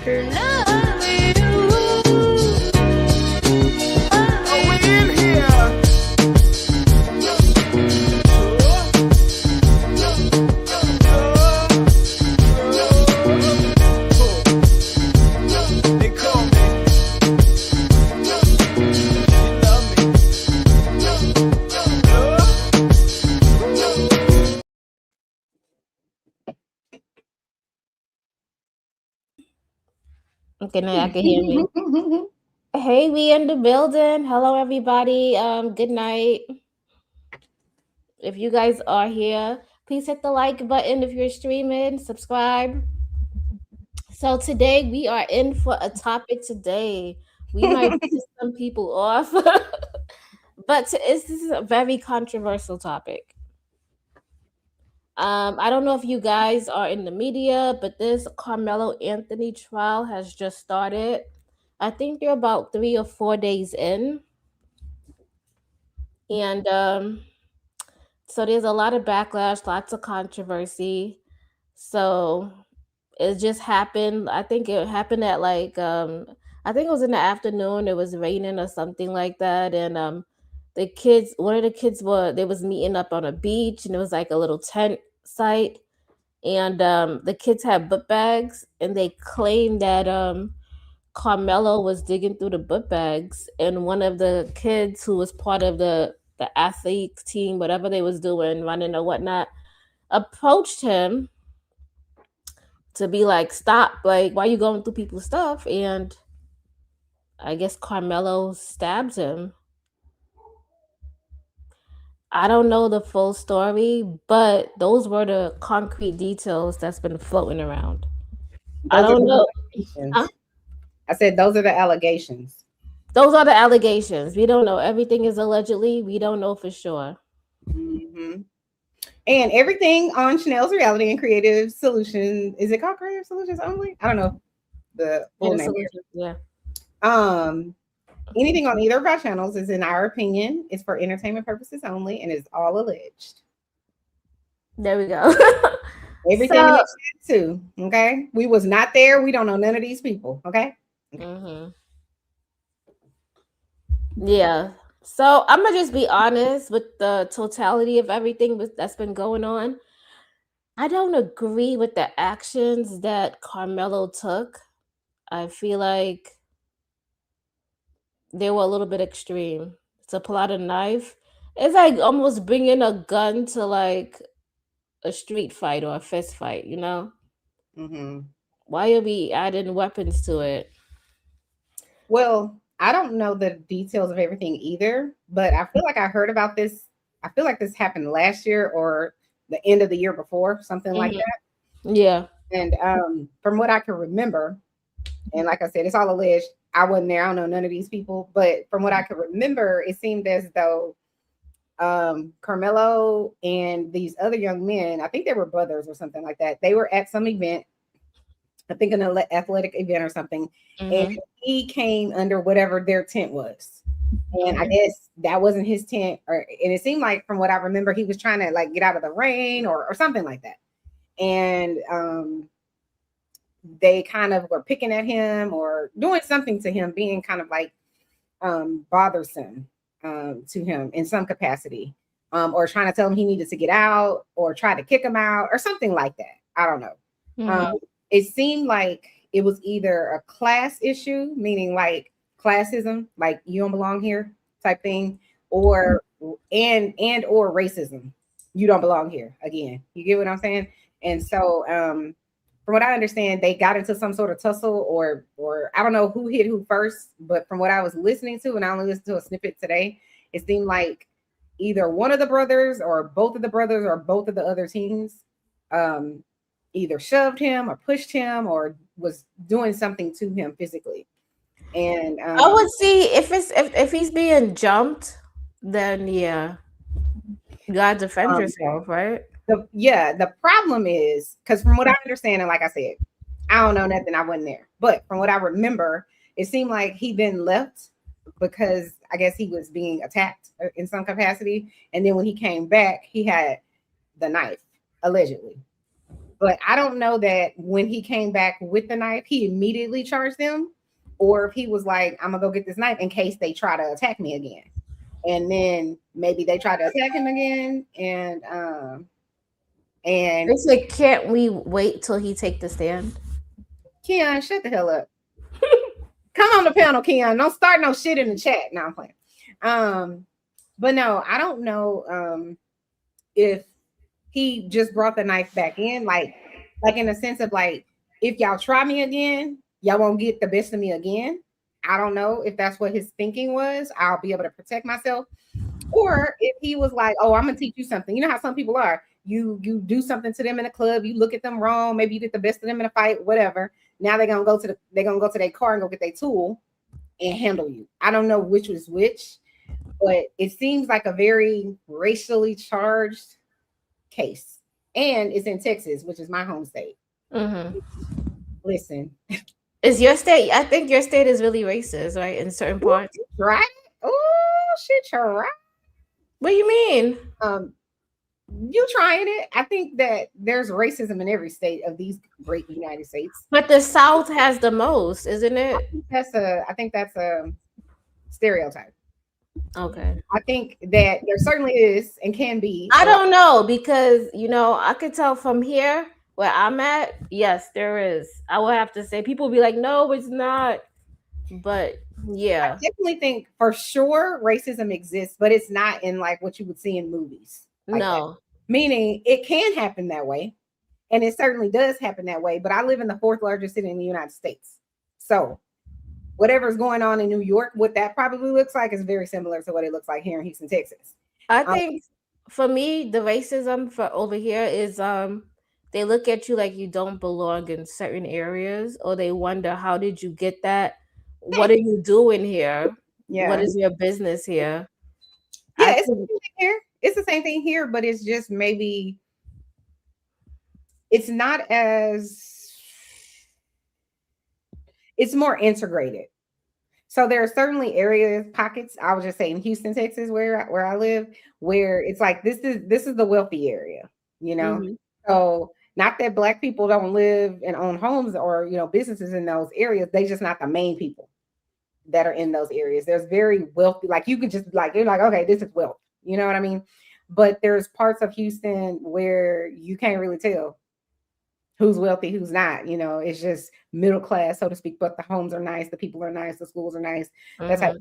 Okay, now y'all can hear me. Hey, we in the building. Hello, everybody. Good night. If you guys are here, please hit the like button if you're streaming. Subscribe. So today we are in for a topic. Today we might piss some people off, but this is a very controversial topic. I don't know if you guys are in the media, but this Carmelo Anthony trial has just started. I think they're about 3 or 4 days in. And so there's a lot of backlash, lots of controversy. So it just happened. I think it happened at like I think it was in the afternoon. It was raining or something like that. And the kids, one of the kids they was meeting up on a beach, and it was like a little tent site. And the kids had book bags, and they claimed that Carmelo was digging through the book bags, and one of the kids who was part of the athlete team, whatever they was doing, running or whatnot, approached him to be like, "Stop! Like, why you going through people's stuff?" And I guess Carmelo stabs him. I don't know the full story, but those were the concrete details that's been floating around. I don't know. Huh? I said those are the allegations. Those are the allegations. We don't know. Everything is allegedly. We don't know for sure. Mm-hmm. And everything on Chanel's Reality and Creative Solutions. Is it called Creative Solutions only? I don't know the full name. Yeah. Anything on either of our channels is, in our opinion, is for entertainment purposes only and is all alleged. There we go. Everything in the chat too. Okay, we was not there. We don't know none of these people. Okay. Mm-hmm. Yeah. So I'm gonna just be honest with the totality of everything that's been going on. I don't agree with the actions that Carmelo took. I feel like they were a little bit extreme. To pull out a knife, it's like almost bringing a gun to like a street fight or a fist fight. You know? Mm-hmm. Why are we adding weapons to it? Well, I don't know the details of everything either, but I feel like I heard about this. I feel like this happened last year or the end of the year before, something like that. Yeah. And from what I can remember, and like I said, it's all alleged. I wasn't there. I don't know none of these people, but from what I can remember, it seemed as though Karmelo and these other young men, I think they were brothers or something like that. They were at some event, I think an athletic event or something, and he came under whatever their tent was. And I guess that wasn't his tent, and it seemed like, from what I remember, he was trying to like get out of the rain or something like that. And they kind of were picking at him or doing something to him, being kind of like bothersome to him in some capacity, or trying to tell him he needed to get out or try to kick him out or something like that. I don't know. It seemed like it was either a class issue, meaning like classism, like you don't belong here type thing, or or racism, you don't belong here again. You get what I'm saying? And so from what I understand, they got into some sort of tussle, or I don't know who hit who first, but from what I was listening to, and I only listened to a snippet today, it seemed like either one of the brothers or both of the brothers or both of the other teams either shoved him or pushed him or was doing something to him physically. And I would see if he's being jumped, then yeah, you gotta defend yourself, right? The problem is, because from what I understand, and like I said, I don't know nothing, I wasn't there, but from what I remember, it seemed like he then left because I guess he was being attacked in some capacity, and then when he came back, he had the knife, allegedly. But I don't know that when he came back with the knife, he immediately charged them, or if he was like, "I'm gonna go get this knife in case they try to attack me again." And then maybe they try to attack him again, and They said, can't we wait till he take the stand? Keon, shut the hell up. Come on the panel, Keon. Don't start no shit in the chat. No, I'm playing. Um, but no, I don't know if he just brought the knife back in, like in the sense of like, if y'all try me again, y'all won't get the best of me again. I don't know if that's what his thinking was. I'll be able to protect myself. Or if he was like, "Oh, I'm gonna teach you something." You know how some people are. You do something to them in a club, you look at them wrong, maybe you get the best of them in a fight, whatever. Now they're gonna go to their car and go get their tool and handle you. I don't know which was which, but it seems like a very racially charged case. And it's in Texas, which is my home state. Mm-hmm. Listen, Is your state? I think your state is really racist, right? In certain ooh, parts. you tried it? Oh shit, you're right. What do you mean? Um, you trying it? I think that there's racism in every state of these great United States. But the South has the most, isn't it? I think that's a stereotype. Okay. I think that there certainly is and can be I a lot. don't know because I could tell from here where I'm at. Yes, there is. I would have to say people be like, no, it's not. But I yeah, definitely think for sure racism exists, but it's not in like what you would see in movies like that. no. Meaning it can happen that way, and it certainly does happen that way. But I live in the fourth largest city in the United States, so whatever's going on in New York, what that probably looks like is very similar to what it looks like here in Houston, Texas. I Um, think for me, the racism for over here is they look at you like you don't belong in certain areas, or they wonder how did you get that? What Same are thing. you doing here? What Yeah, is your business here? I yeah, it's the think same thing here. It's the same thing here, but it's just maybe it's not as it's more integrated. So there are certainly areas, pockets. I would just say in Houston, Texas, where I live, where it's like this is the wealthy area, you know. hmm So not that Black people don't live and own homes or businesses in those areas. They just not the main people that are in those areas. There's very wealthy, like you could just like you're like, okay, this is wealth. You know what I mean? But there's parts of Houston where you can't really tell who's wealthy, who's not. It's just middle class, so to speak. But the homes are nice, the people are nice, the schools are nice. That's how. hmm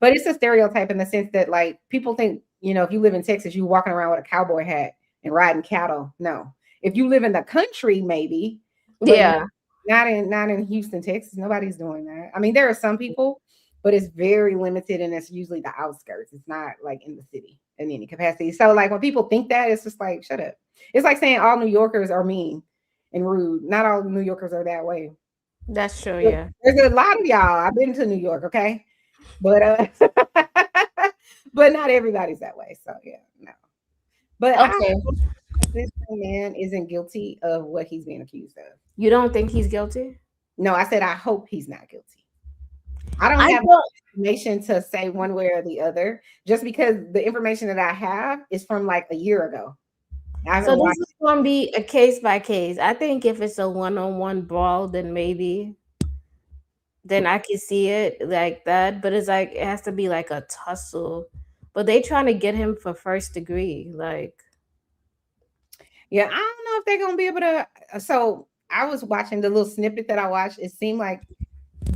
But it's a stereotype in the sense that like people think, if you live in Texas, you walking around with a cowboy hat and riding cattle. No. If you live in the country, maybe, but Yeah. not in Houston, Texas. Nobody's doing that. I mean, there are some people, but it's very limited and it's usually the outskirts. It's not like in the city in any capacity. So like when people think that, it's just like, shut up. It's like saying all New Yorkers are mean and rude. Not all New Yorkers are that way. That's true. Yeah. There's a lot of y'all. I've been to New York, okay? But but not everybody's that way. So yeah, no. But I Okay. hope that this young man isn't guilty of what he's being accused of. You don't think he's guilty? No, I said I hope he's not guilty. I don't I have don't. information to say one way or the other, just because the information that I have is from like a year ago. I So haven't this watched. is going to be a case by case. I think if it's a one-on-one brawl, then maybe then I can see it like that. But it's like it has to be like a tussle. But they trying to get him for first degree. Like, Yeah, I don't know if they're gonna be able to. So I was watching the little snippet that I watched. It seemed like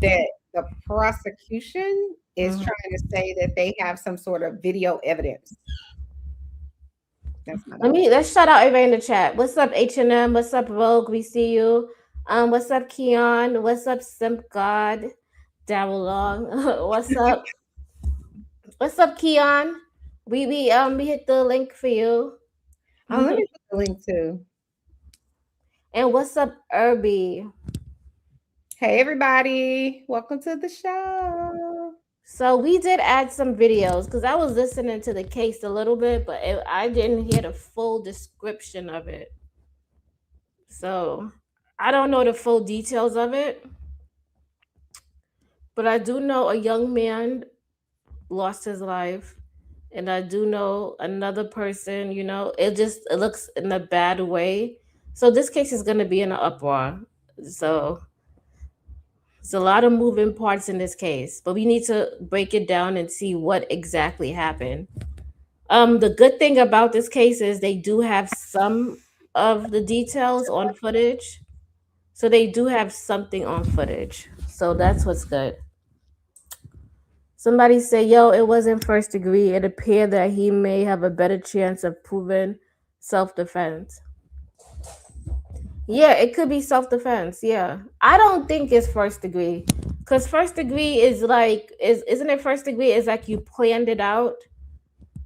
that the prosecution is mhm. trying to say that they have some sort of video evidence. That's my dog. Let's shout out everybody in the chat. What's up, H&M? What's up, Rogue? We see you. What's up, Keon? What's up, Simp God? Daryl Long. What's up? What's up, Keon? We hit the link for you. Oh, let me put the link too. And what's up, Irby? Hey, everybody, welcome to the show. So we did add some videos because I was listening to the case a little bit, but I didn't hear the full description of it. So I don't know the full details of it, but I do know a young man lost his life, and I do know another person. It looks in a bad way. So this case is going to be in an uproar. So it's a lot of moving parts in this case, but we need to break it down and see what exactly happened. The good thing about this case is they do have some of the details on footage. So they do have something on footage. So that's what's good. Somebody say, yo, it wasn't first degree. It appeared that he may have a better chance of proving self defense. Yeah, it could be self defense. Yeah. I don't think it's first degree. Cause first degree is like is isn't it first degree? It's like you planned it out.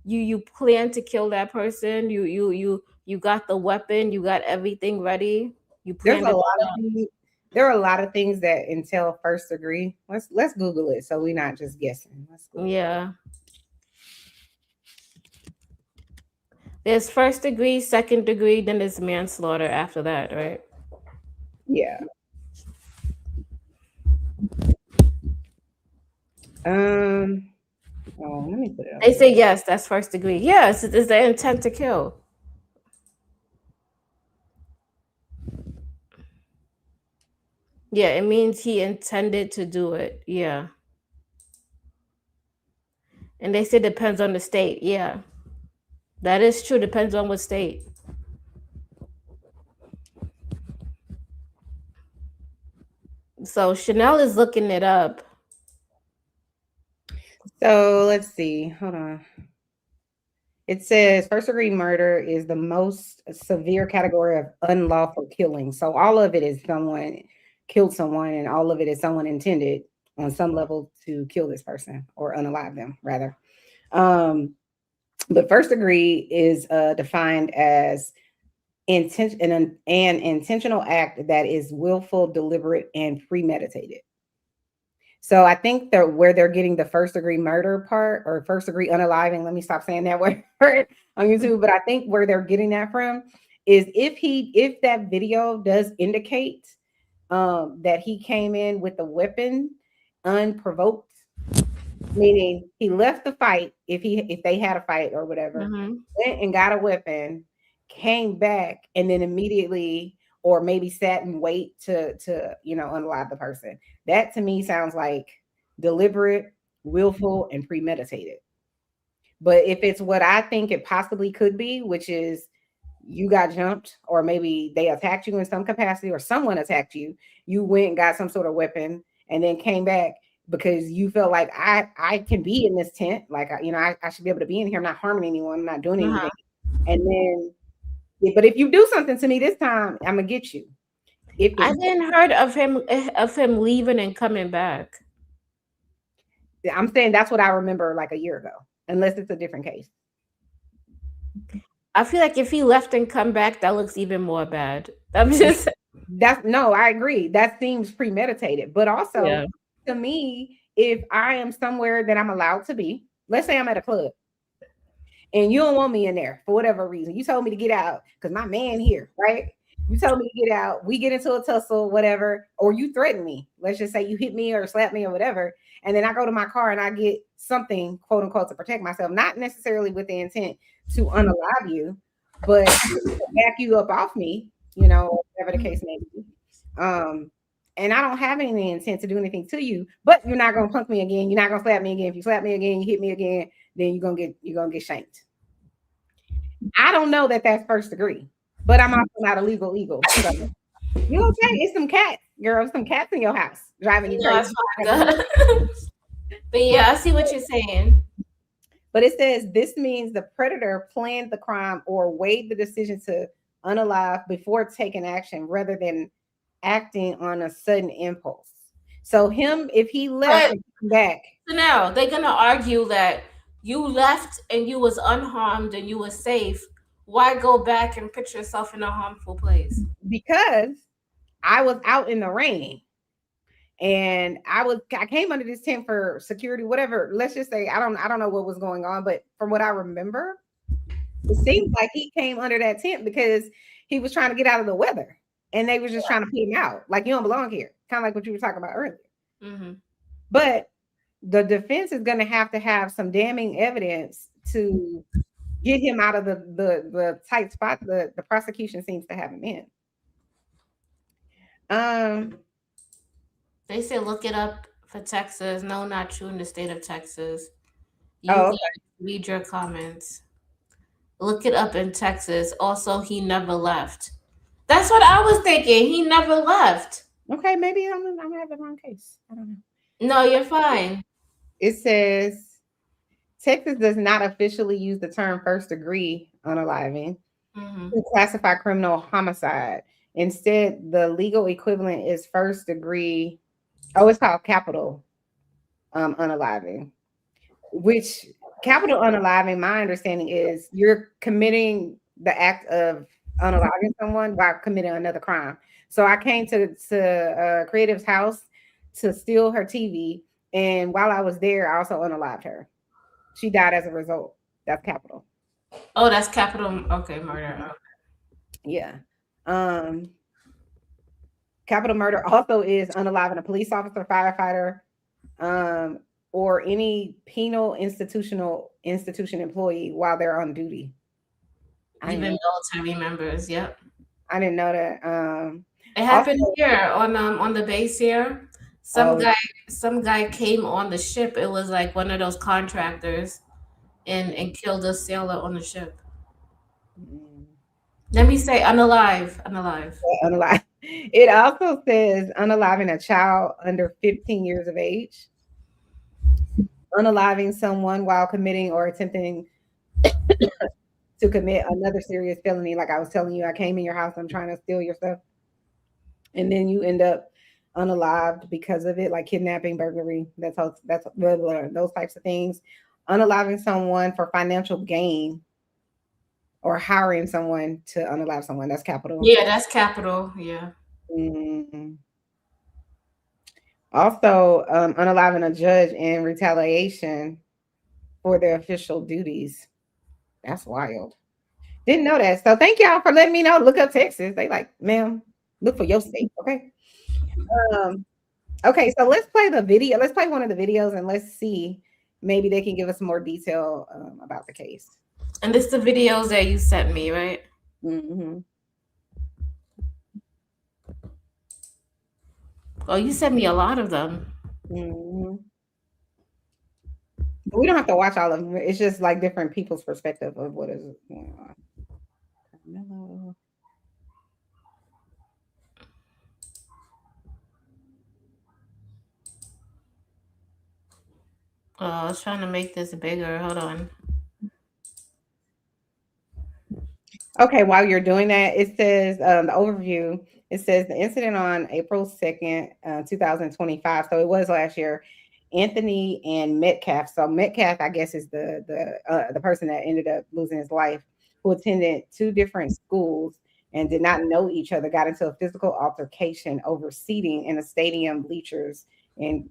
You plan to kill that person. You got the weapon, you got everything ready. You There's planned a it lot of all out. things. There are a lot of things that entail first degree. Let's Google it so we're not just guessing. Let's Google it. Yeah. There's first degree, second degree, then there's manslaughter after that, right? Yeah. Um. Oh, let me put it on They say here. yes, that's first degree. Yes, it is the intent to kill. Yeah, it means he intended to do it. Yeah. And they say depends on the state. Yeah. That is true. Depends on what state. So Chanel is looking it up. So let's see. Hold on. It says first degree murder is the most severe category of unlawful killing. So all of it is someone killed someone, and all of it is someone intended on some level to kill this person or unalive them, rather. Um, but first degree is defined as an intentional act that is willful, deliberate, and premeditated. So I think that where they're getting the first degree murder part or first degree unaliving, let me stop saying that word on YouTube, but I think where they're getting that from is if that video does indicate that he came in with a weapon unprovoked, meaning he left the fight if they had a fight or whatever, Mm-hmm. went and got a weapon, came back, and then immediately or maybe sat and wait to unalive the person. That to me sounds like deliberate, willful, and premeditated. But if it's what I think it possibly could be, which is you got jumped, or maybe they attacked you in some capacity, or someone attacked you, you went and got some sort of weapon, and then came back because you felt like I can be in this tent, like I should be able to be in here. I'm not harming anyone. I'm not doing anything. Uh-huh. And then, but if you do something to me this time, I'm gonna get you. If I it's, didn't heard of him leaving and coming back. I'm saying that's what I remember like a year ago, unless it's a different case. I feel like if he left and come back, that looks even more bad. I'm just That's no, I agree. That seems premeditated. But also, yeah. to me, if I am somewhere that I'm allowed to be, let's say I'm at a club and you don't want me in there for whatever reason. You told me to get out because my man here, right? You told me to get out. We get into a tussle, whatever, or you threaten me. Let's just say you hit me or slap me or whatever. And then I go to my car and I get something, quote unquote, to protect myself, not necessarily with the intent to unalive you, but to back you up off me, whatever the case may be. Um, and I don't have any intent to do anything to you, but you're not gonna punk me again. You're not gonna slap me again. If you slap me again, you hit me again, then you're gonna get shanked. I don't know that that's first degree, but I'm also not a legal eagle. So you okay? It's some cats, girl. Some cats in your house driving you No, crazy. it's fine. But yeah, I see what you're saying. But it says this means the predator planned the crime or weighed the decision to unalive before taking action rather than acting on a sudden impulse. So him, if he left But and came back, so now they're gonna argue that you left and you was unharmed and you were safe. Why go back and put yourself in a harmful place? because I was out in the rain and I came under this tent for security, whatever. Let's just say I don't know what was going on, but from what I remember, it seems like he came under that tent because he was trying to get out of the weather, and they was just trying to put him out. Like you don't belong here, kind of like what you were talking about earlier. Mm-hmm. But the defense is going to have some damning evidence to get him out of the tight spot the prosecution seems to have him in. Um. They say look it up for Texas. No, not true in the state of Texas. You Oh, guys read your comments. Look it up in Texas. Also, he never left. That's what I was thinking. He never left. okay. Maybe I'm gonna have the wrong case. I don't know. No, you're fine. It says Texas does not officially use the term first degree unaliving Hmm. to classify criminal homicide. Instead, the legal equivalent is first degree. Oh, it's called capital unaliving, which capital unaliving, my understanding is you're committing the act of unaliving someone while committing another crime. So I came to Creative's house to steal her TV, and while I was there, I also unalived her. She died as a result. That's capital. Oh, that's capital. Okay, murder. Yeah. Um, Capital murder also is unaliving a police officer, firefighter, um, or any penal institution employee while they're on duty. I didn't Even know. military members. Yep. I didn't know that. It Also, happened here on the base here. Some oh, guy some guy came on the ship. It was like one of those contractors and killed a sailor on the ship. mm, Let me say unalive. Unalive. unalive. It also says unaliving a child under 15 years of age, unaliving someone while committing or attempting to commit another serious felony. Like I was telling you, I came in your house, I'm trying to steal your stuff, and then you end up unalived because of it, like kidnapping, burglary. That's blah, blah, those types of things. Unaliving someone for financial gain or hiring someone to unalive someone. That's capital. Yeah, that's capital. Yeah. Mm. Also, unaliving a judge in retaliation for their official duties. That's wild. Didn't know that. So thank y'all for letting me know. Look up Texas. They like, ma'am, look for your state. Okay. Um, okay, so let's play the video. Let's play one of the videos and let's see. Maybe they can give us more detail about the case. And this the videos that you sent me, right? Hmm. Oh, you sent me a lot of them. Hmm. We don't have to watch all of them. It's just like different people's perspective of what is going on. Karmelo. Oh, I was trying to make this bigger. Hold on. Okay, while you're doing that, it says the overview. It says the incident on April 2nd, 2025. So it was last year. Anthony and Metcalf. So Metcalf, I guess, is the person that ended up losing his life, who attended two different schools and did not know each other. Got into a physical altercation over seating in a stadium bleachers in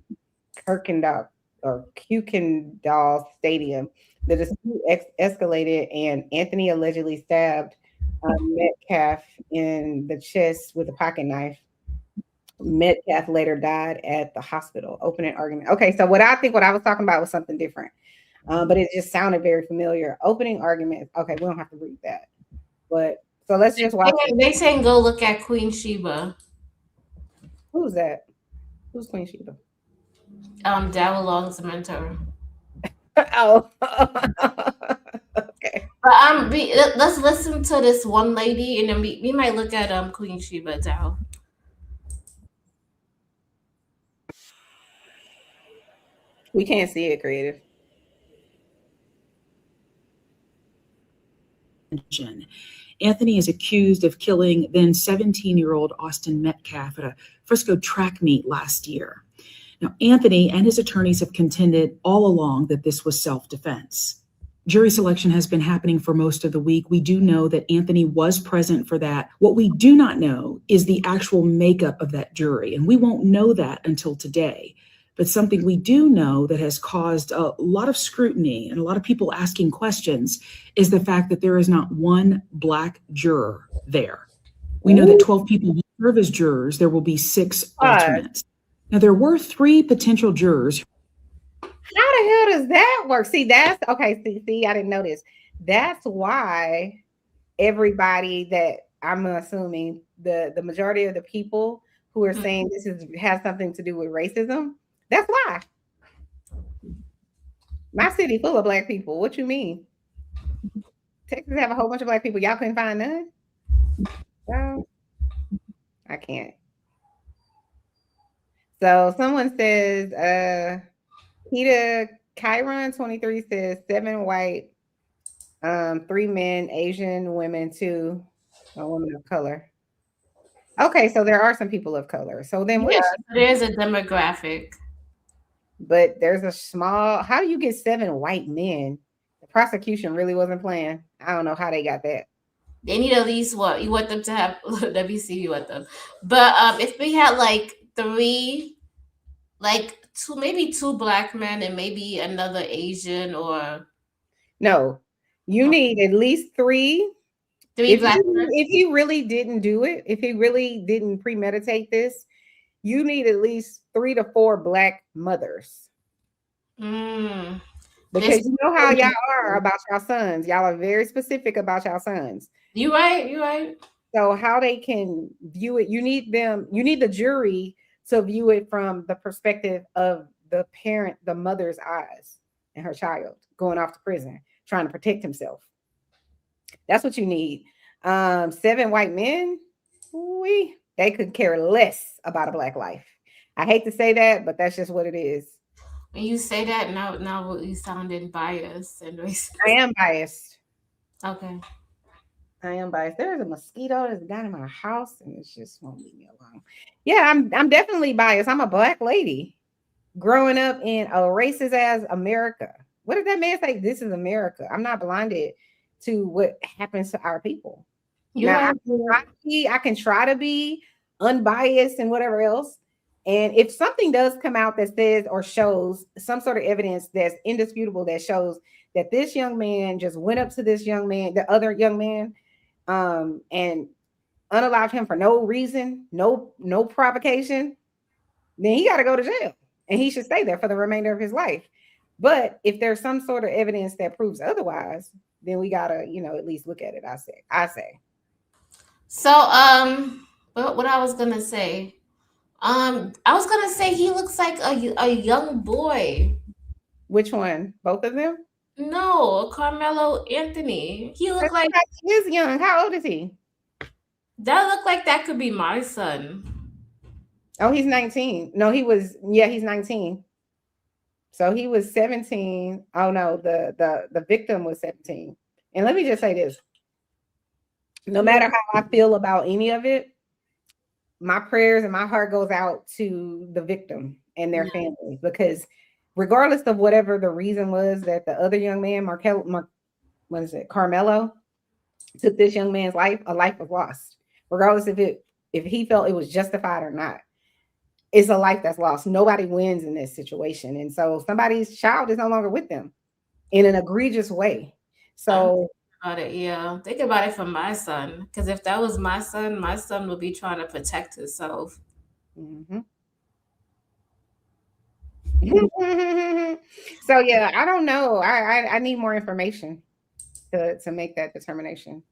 Kirkendall Kuykendall Stadium. The dispute escalated, and Anthony allegedly stabbed Metcalf in the chest with a pocket knife. Metcalf later died at the hospital. Opening argument. Okay, so what I was talking about was something different, but it just sounded very familiar. Opening argument. Okay, we don't have to read that, but so let's just watch it. They saying go look at Queen Sheba. Who's that? Who's Queen Sheba? Daryl Long's mentor. Oh, okay. But let's listen to this one lady, and then we might look at Queen Sheba Daryl. We can't see it, creative. Anthony is accused of killing then 17-year-old Austin Metcalf at a Frisco track meet last year. Now, Anthony and his attorneys have contended all along that this was self-defense. Jury selection has been happening for most of the week. We do know that Anthony was present for that. What we do not know is the actual makeup of that jury, and we won't know that until today. But something we do know that has caused a lot of scrutiny and a lot of people asking questions is the fact that there is not one Black juror there. We know that 12 people will serve as jurors. There will be 6 alternates. Now, there were 3 potential jurors. How the hell does that work? See, that's okay. See, I didn't know this. That's why everybody that I'm assuming the majority of the people who are Mm. saying has something to do with racism. That's why. My city full of black people. What you mean? Texas have a whole bunch of black people. Y'all couldn't find none? Well, I can't. So someone says, Peter Chiron 23 says 7 white, 3 men, Asian women, 2 a woman of color. Okay, so there are some people of color. So then Yeah, which? so there's a demographic. But there's a small. How do you get 7 white men? The prosecution really wasn't playing. I don't know how they got that. They need at least what you want them to have. Let me see you want them. But if we had like three, like two, maybe two black men and maybe another Asian or No, you need at least 3. three If black you men. if he really didn't do it, if he really didn't premeditate this, you need at least 3 to 4 black mothers. Mm. There's Because you know how y'all are about y'all sons. Y'all are very specific about y'all sons. you right, you right. So how they can view it, you need the jury to view it from the perspective of the parent, the mother's eyes and her child going off to prison, trying to protect himself. That's what you need. 7 white men, they could care less about a black life. I hate to say that, but that's just what it is. When you say that, now you sounding biased and racist. I am biased. Okay. I am biased. There's a mosquito that's got in my house and it just won't leave me alone. Yeah, I'm definitely biased. I'm a black lady growing up in a racist ass America. What did that man say? This is America. I'm not blinded to what happens to our people. You Now right. I can try to be unbiased and whatever else. And if something does come out that says or shows some sort of evidence that's indisputable that shows that this young man just went up to this young man, the other young man, and unalived him for no reason, no provocation, then he got to go to jail and he should stay there for the remainder of his life. But if there's some sort of evidence that proves otherwise, then we gotta, at least look at it. I say. So what I was gonna say, I was gonna say he looks like a young boy. Which one? Both of them? No, Carmelo Anthony. He looked like He is young. How old is he? that. Looked like that could be my son. Oh, he's 19. No, he's 19. So he was 17. Oh no, the victim was 17. And let me just say this. No matter how I feel about any of it, my prayers and my heart goes out to the victim and their family, because regardless of whatever the reason was that the other young man, Carmelo, took this young man's life, a life was lost. Regardless if he felt it was justified or not. It's a life that's lost. Nobody wins in this situation. And so somebody's child is no longer with them in an egregious way. So About it, yeah. Think about it for my son, because if that was my son would be trying to protect himself. mhm. So yeah, I don't know. I need more information to make that determination.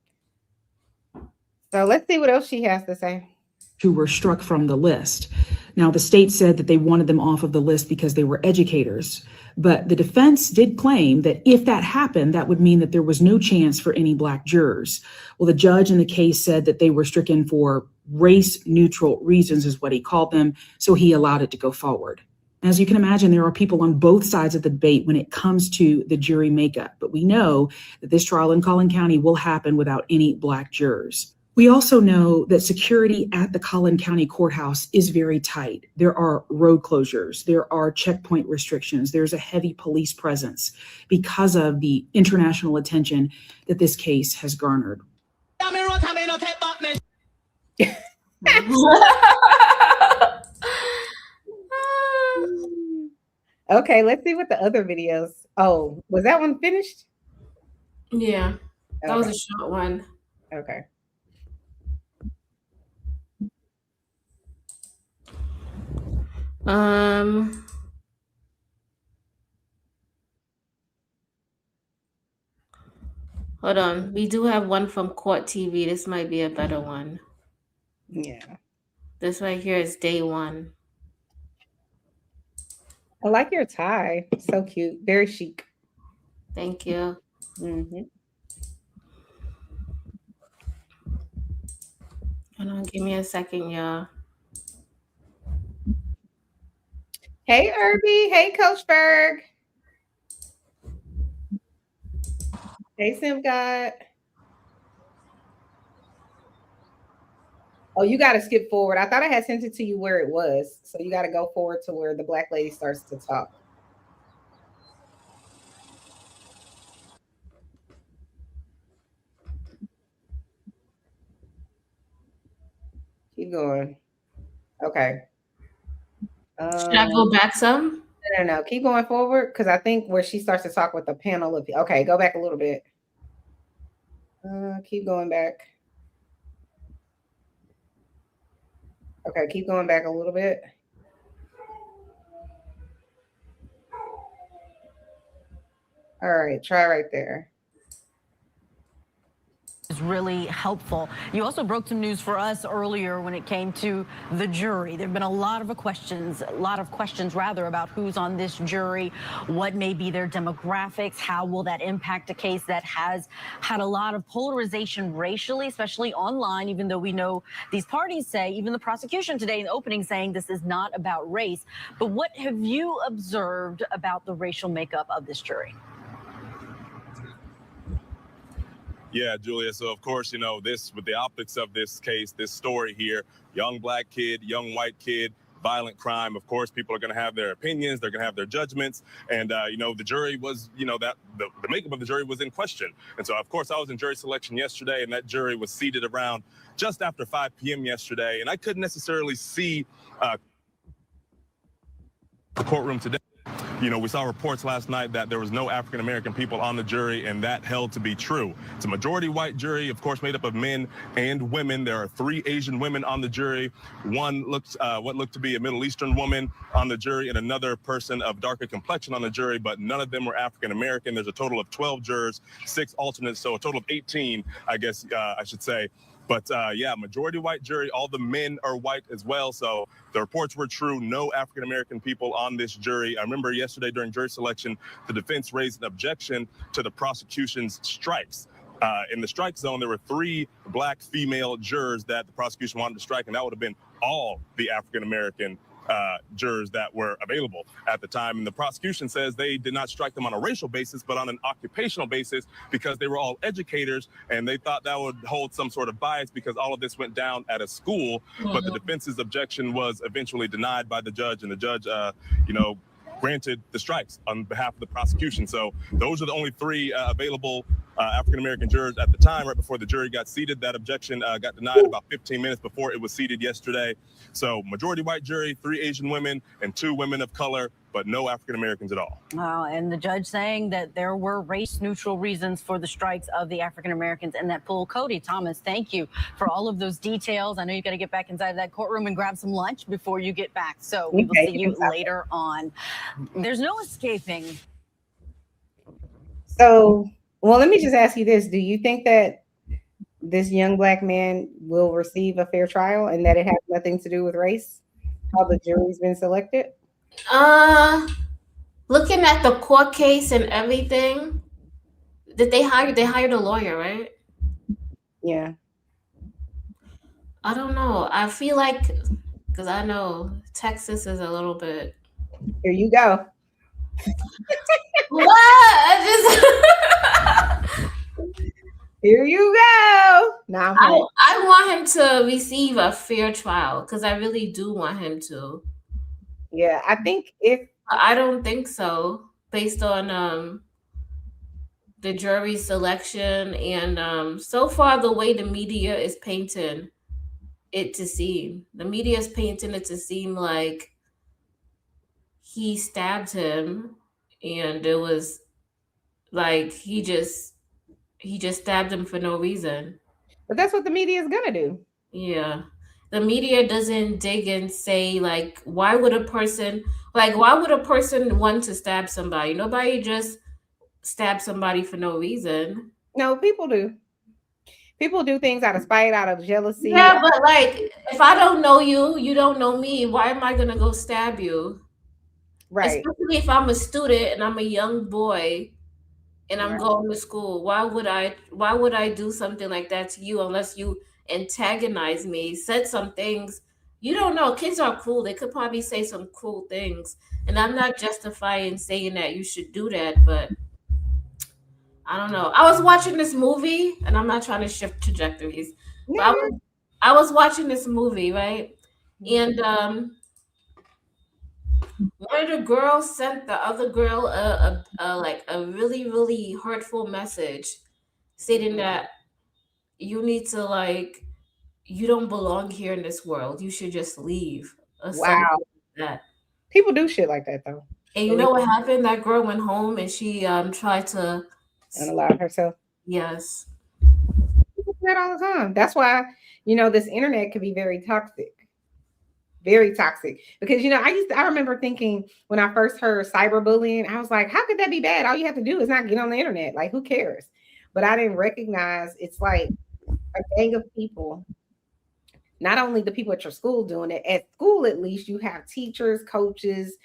So let's see what else she has to say. Who were struck from the list. Now, the state said that they wanted them off of the list because they were educators. But the defense did claim that if that happened, that would mean that there was no chance for any Black jurors. Well, the judge in the case said that they were stricken for race neutral reasons, is what he called them. So he allowed it to go forward. As you can imagine, there are people on both sides of the debate when it comes to the jury makeup. But we know that this trial in Collin County will happen without any Black jurors. We also know that security at the Collin County Courthouse is very tight. There are road closures, there are checkpoint restrictions, there's a heavy police presence because of the international attention that this case has garnered. Okay, let's see what the other videos. Oh, was that one finished? Yeah, that was Okay. a short one. Okay. Um, hold on. We do have one from Court TV. This might be a better one. Yeah. This right here is day one. I like your tie. So cute. Very chic. Thank you. Hmm. Hold on, give me a second, y'all. Hey, Irby. Hey, Coach Berg. Hey, Sim God. Oh, you got to skip forward. I thought I had sent it to you where it was. So you got to go forward to where the black lady starts to talk. Keep going. Okay. Should I Um, go back some? no. Keep going forward because I think where she starts to talk with the panel of. Okay, go back a little bit. Keep going back. Okay, keep going back a little bit. All right, try right there. Is really helpful. You also broke some news for us earlier when it came to the jury. There have been a lot of questions rather about who's on this jury, what may be their demographics, how will that impact a case that has had a lot of polarization racially, especially online, even though we know these parties say, even the prosecution today in the opening saying this is not about race. But what have you observed about the racial makeup of this jury? Yeah, Julia. So, of course, this with the optics of this case, this story here, young black kid, young white kid, violent crime. Of course, people are going to have their opinions. They're going to have their judgments. And, the jury was, that the makeup of the jury was in question. And so, of course, I was in jury selection yesterday, and that jury was seated around just after 5 p.m. yesterday. And I couldn't necessarily see the courtroom today. We saw reports last night that there was no African American people on the jury, and that held to be true. It's a majority white jury, of course, made up of men and women. There are 3 Asian women on the jury. One looked what looked to be a Middle Eastern woman on the jury, and another person of darker complexion on the jury, but none of them were African American. There's a total of 12 jurors, 6 alternates, so a total of 18, I guess I should say. But yeah, majority white jury. All the men are white as well. So the reports were true. No African American people on this jury. I remember yesterday during jury selection, the defense raised an objection to the prosecution's strikes. In the strike zone, there were 3 black female jurors that the prosecution wanted to strike, and that would have been all the African American jurors that were available at the time. And the prosecution says they did not strike them on a racial basis, but on an occupational basis because they were all educators, and they thought that would hold some sort of bias because all of this went down at a school. But the defense's objection was eventually denied by the judge, and the judge, granted the strikes on behalf of the prosecution. So those are the only 3 available African American jurors at the time, right before the jury got seated. That objection got denied about 15 minutes before it was seated yesterday. So majority white jury, 3 Asian women, and 2 women of color, but no African Americans at all. And the judge saying that there were race-neutral reasons for the strikes of the African Americans in that pool. Cody, Thomas, thank you for all of those details. I know you got to get back inside that courtroom and grab some lunch before you get back. So we will see you later on. There's no escaping. So, well, let me just ask you this. Do you think that this young black man will receive a fair trial and that it has nothing to do with race? How the jury's been selected? Looking at the court case and everything, they hired a lawyer, right? Yeah. I don't know. I feel like, because I know Texas is a little bit. Here you go. What? Here you go. Now I want him to receive a fair trial because I really do want him to. Yeah, I think I don't think so, based on the jury selection and so far the way the media is painting it to seem. The media is painting it to seem like he stabbed him, and it was like he just stabbed him for no reason. But that's what the media is gonna do. Yeah. The media doesn't dig and say like why would a person want to stab somebody? Nobody just stab somebody for no reason. No, people do. People do things out of spite, out of jealousy. Yeah, but like if I don't know you, you don't know me, why am I gonna go stab you? Right. Especially if I'm a student and I'm a young boy and I'm Right. going to school. Why would I do something like that to you unless you antagonize me, said some things. You don't know. Kids are cruel. They could probably say some cruel things. And I'm not justifying saying that you should do that, but I don't know. I was watching this movie and I'm not trying to shift trajectories, No, but I was watching this movie, right? And one of the girls sent the other girl a like a really really hurtful message stating that you need to like you don't belong here in this world. You should just leave or something wow. like that. People do shit like that though. And you For real. know what happened? That girl went home and she tried to And allow herself. yes. People do that all the time. That's why, this internet can be very toxic. Very toxic. Because I remember thinking when I first heard cyberbullying, I was like, how could that be bad? All you have to do is not get on the internet. Like, who cares? But I didn't recognize it's like a gang of people, not only the people at your school doing it, at school at least you have teachers, coaches,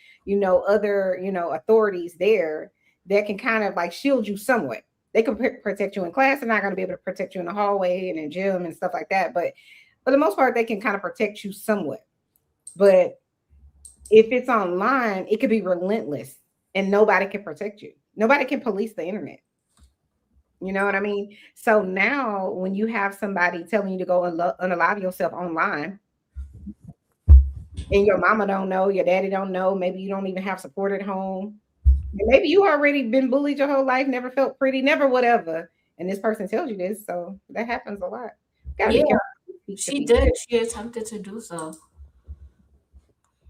other, authorities there that can kind of like shield you somewhat. They can protect you in class. They're not going to be able to protect you in the hallway and in gym and stuff like that. But for the most part, they can kind of protect you somewhat. But if it's online, it could be relentless and nobody can protect you. Nobody can police the internet. You know what I mean? So now when you have somebody telling you to go unalive yourself online and your mama don't know, your daddy don't know, maybe you don't even have support at home. And maybe you already been bullied your whole life, never felt pretty, never whatever. And this person tells you this. So that happens a lot. Gotta be Yeah, careful. Speak to she people. did. She attempted to do so.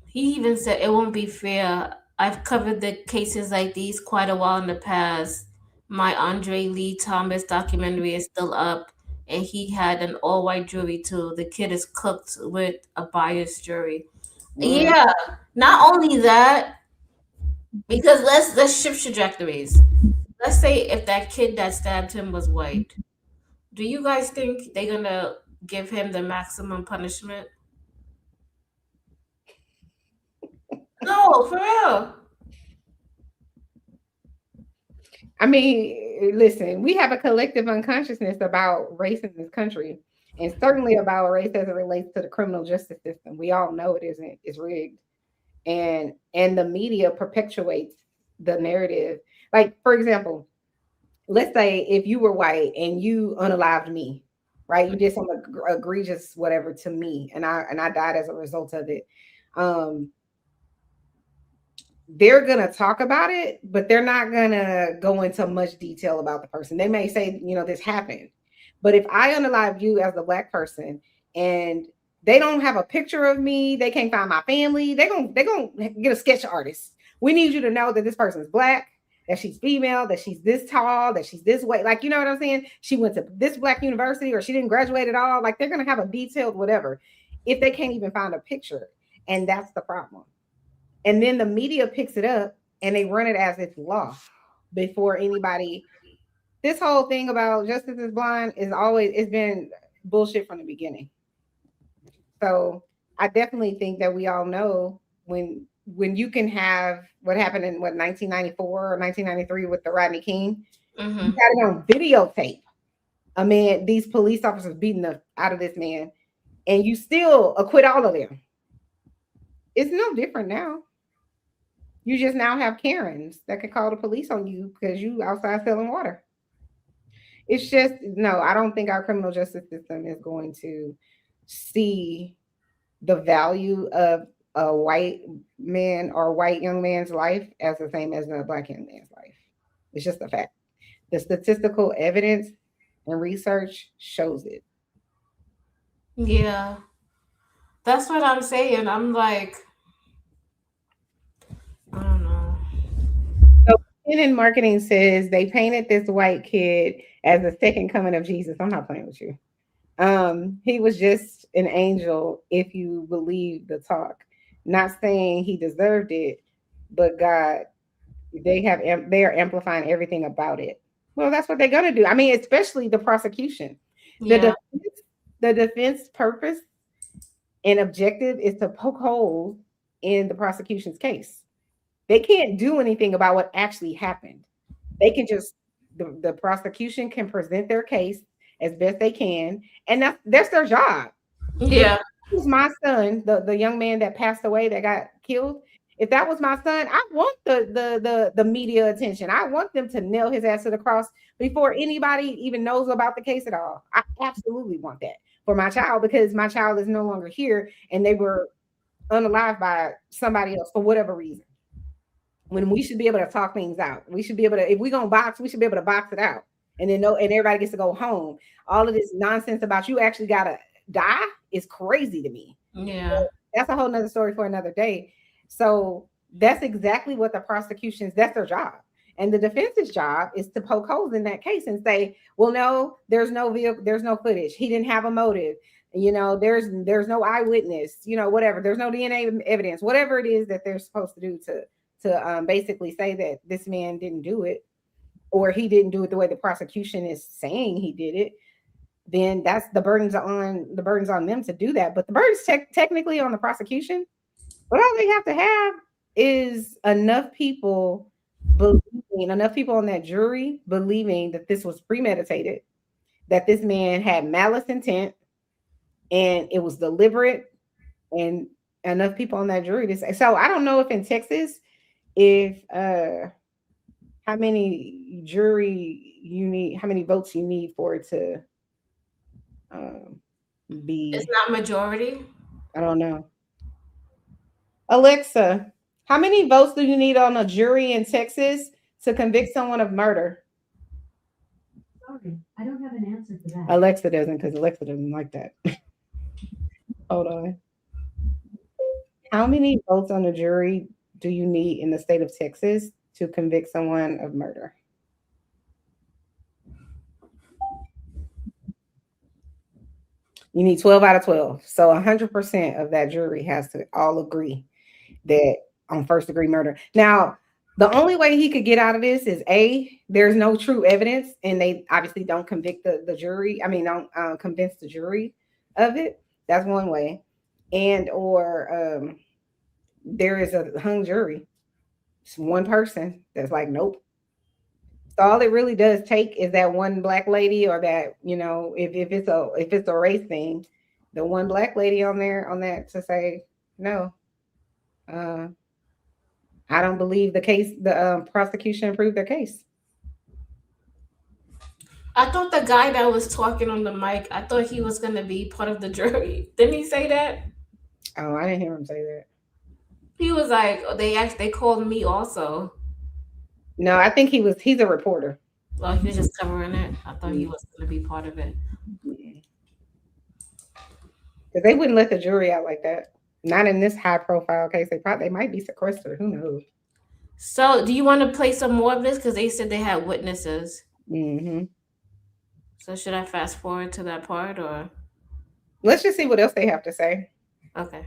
He even said it won't be fair. I've covered the cases like these quite a while in the past. My Andre Lee Thomas documentary is still up, and he had an all white jury too. The kid is cooked with a biased jury. Mm. Yeah, not only that, because let's shift trajectories. Let's say if that kid that stabbed him was white, do you guys think they're gonna give him the maximum punishment? No, for real. I mean, listen, we have a collective unconsciousness about race in this country, and certainly about race as it relates to the criminal justice system. We all know it isn't, it's rigged. And the media perpetuates the narrative. Like, for example, let's say if you were white and you unalived me, right? You did some egregious whatever to me, and I died as a result of it. Um, they're gonna talk about it, but they're not gonna go into much detail about the person. They may say, this happened. But if I unalive you as the black person and they don't have a picture of me, they can't find my family, they gonna get a sketch artist. We need you to know that this person is black, that she's female, that she's this tall, that she's this way. Like, you know what I'm saying? She went to this black university or she didn't graduate at all. Like, they're gonna have a detailed whatever if they can't even find a picture. And that's the problem. And then the media picks it up and they run it as it's law before anybody. This whole thing about justice is blind it's been bullshit from the beginning. So I definitely think that we all know when you can have what happened in 1994 or 1993 with the Rodney King, you Mm-hmm. got it on videotape. A man, these police officers beating the out of this man, and you still acquit all of them. It's no different now. You just now have Karens that can call the police on you because you outside selling water. It's just no, I don't think our criminal justice system is going to see the value of a white man or white young man's life as the same as a black young man's life. It's just a fact. The statistical evidence and research shows it. Yeah, that's what I'm saying. I'm like, I don't know. So in marketing says they painted this white kid as the second coming of Jesus. I'm not playing with you. He was just an angel if you believe the talk. Not saying he deserved it, but God, they are amplifying everything about it. Well, that's what they're gonna do. I mean, especially the prosecution. Yeah. The defense purpose and objective is to poke holes in the prosecution's case. They can't do anything about what actually happened. They can just the prosecution can present their case as best they can, and that's their job. If Yeah. that was my son, the young man that passed away that got killed, if that was my son, I want the media attention. I want them to nail his ass to the cross before anybody even knows about the case at all. I absolutely want that for my child because my child is no longer here and they were unalived by somebody else for whatever reason. When we should be able to talk things out. We should be able to, if we're gonna box, we should be able to box it out. And then and everybody gets to go home. All of this nonsense about you actually gotta die is crazy to me. Yeah. That's a whole nother story for another day. So that's exactly what the prosecution's, that's their job. And the defense's job is to poke holes in that case and say, well, no, there's no vehicle, there's no footage. He didn't have a motive. There's no eyewitness, whatever. There's no DNA evidence, whatever it is that they're supposed to do to basically say that this man didn't do it, or he didn't do it the way the prosecution is saying he did it. Then that's the burdens on them to do that. But the burden's technically on the prosecution. But all they have to have is enough people on that jury believing that this was premeditated, that this man had malice intent, and it was deliberate, and enough people on that jury to say. So I don't know if in Texas, if how many how many votes you need for it to be. It's not majority. I don't know. Alexa, how many votes do you need on a jury in Texas to convict someone of murder? Sorry, I don't have an answer for that. Alexa doesn't, because Alexa doesn't like that. Hold on. How many votes on a jury do you need in the state of Texas to convict someone of murder? You need 12 out of 12. So 100% of that jury has to all agree that on first degree murder. Now, the only way he could get out of this is there's no true evidence, and they obviously don't convict the jury. I mean, don't convince the jury of it. That's one way. And or there is a hung jury. It's one person that's like, nope. So all it really does take is that one black lady, or that, if it's a race thing, the one black lady on that to say, no, I don't believe the prosecution proved their case. I thought the guy that was talking on the mic, I thought he was going to be part of the jury. Didn't he say that? Oh, I didn't hear him say that. He was like, they called me also. No, I think he's a reporter. Well, he was just covering it. I thought he was going to be part of it. Because they wouldn't let the jury out like that. Not in this high profile case. They might be sequestered. Who knows? So do you want to play some more of this? Because they said they had witnesses. Mm-hmm. So should I fast forward to that part, or? Let's just see what else they have to say. Okay.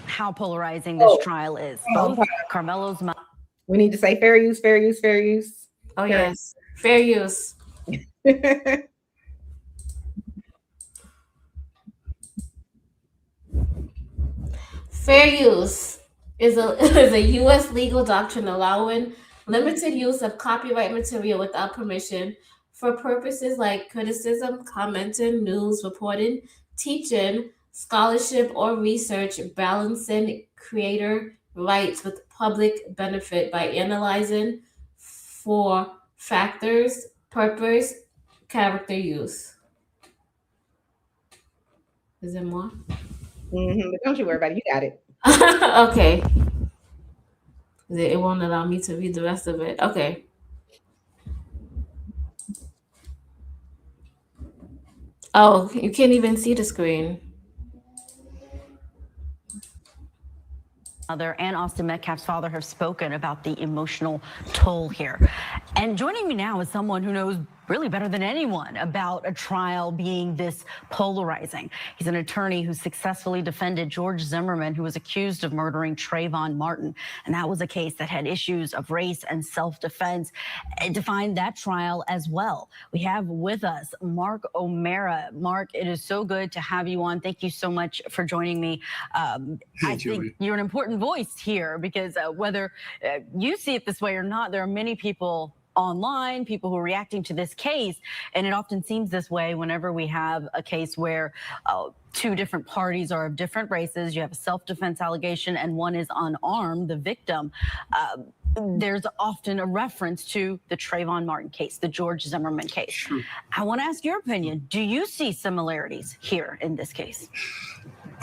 How polarizing this trial is. Both Karmelo's mom. We need to say fair use, fair use, fair use. Oh, yes. Fair use. Fair use is a U.S. legal doctrine allowing limited use of copyright material without permission for purposes like criticism, commenting, news, reporting, teaching, scholarship, or research, balancing creator rights with public benefit by analyzing for factors, purpose, character use. Is there more? Mm-hmm. But don't you worry about it. You got it. Okay. It won't allow me to read the rest of it. Okay. Oh, you can't even see the screen. Mother and Austin Metcalf's father have spoken about the emotional toll here. And joining me now is someone who knows really better than anyone about a trial being this polarizing. He's an attorney who successfully defended George Zimmerman, who was accused of murdering Trayvon Martin. And that was a case that had issues of race and self-defense. It defined that trial as well. We have with us Mark O'Mara. Mark, it is so good to have you on. Thank you so much for joining me. I think you're an important voice here because whether you see it this way or not, there are many people online, people who are reacting to this case, and it often seems this way whenever we have a case where two different parties are of different races. You have a self-defense allegation and one is unarmed, the victim. There's often a reference to the Trayvon Martin case, the George Zimmerman case. Sure. I want to ask your opinion. Do you see similarities here in this case?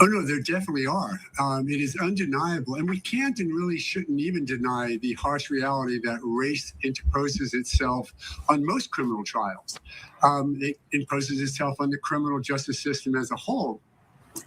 Oh, no, there definitely are. It is undeniable. And we can't and really shouldn't even deny the harsh reality that race interposes itself on most criminal trials. It imposes itself on the criminal justice system as a whole.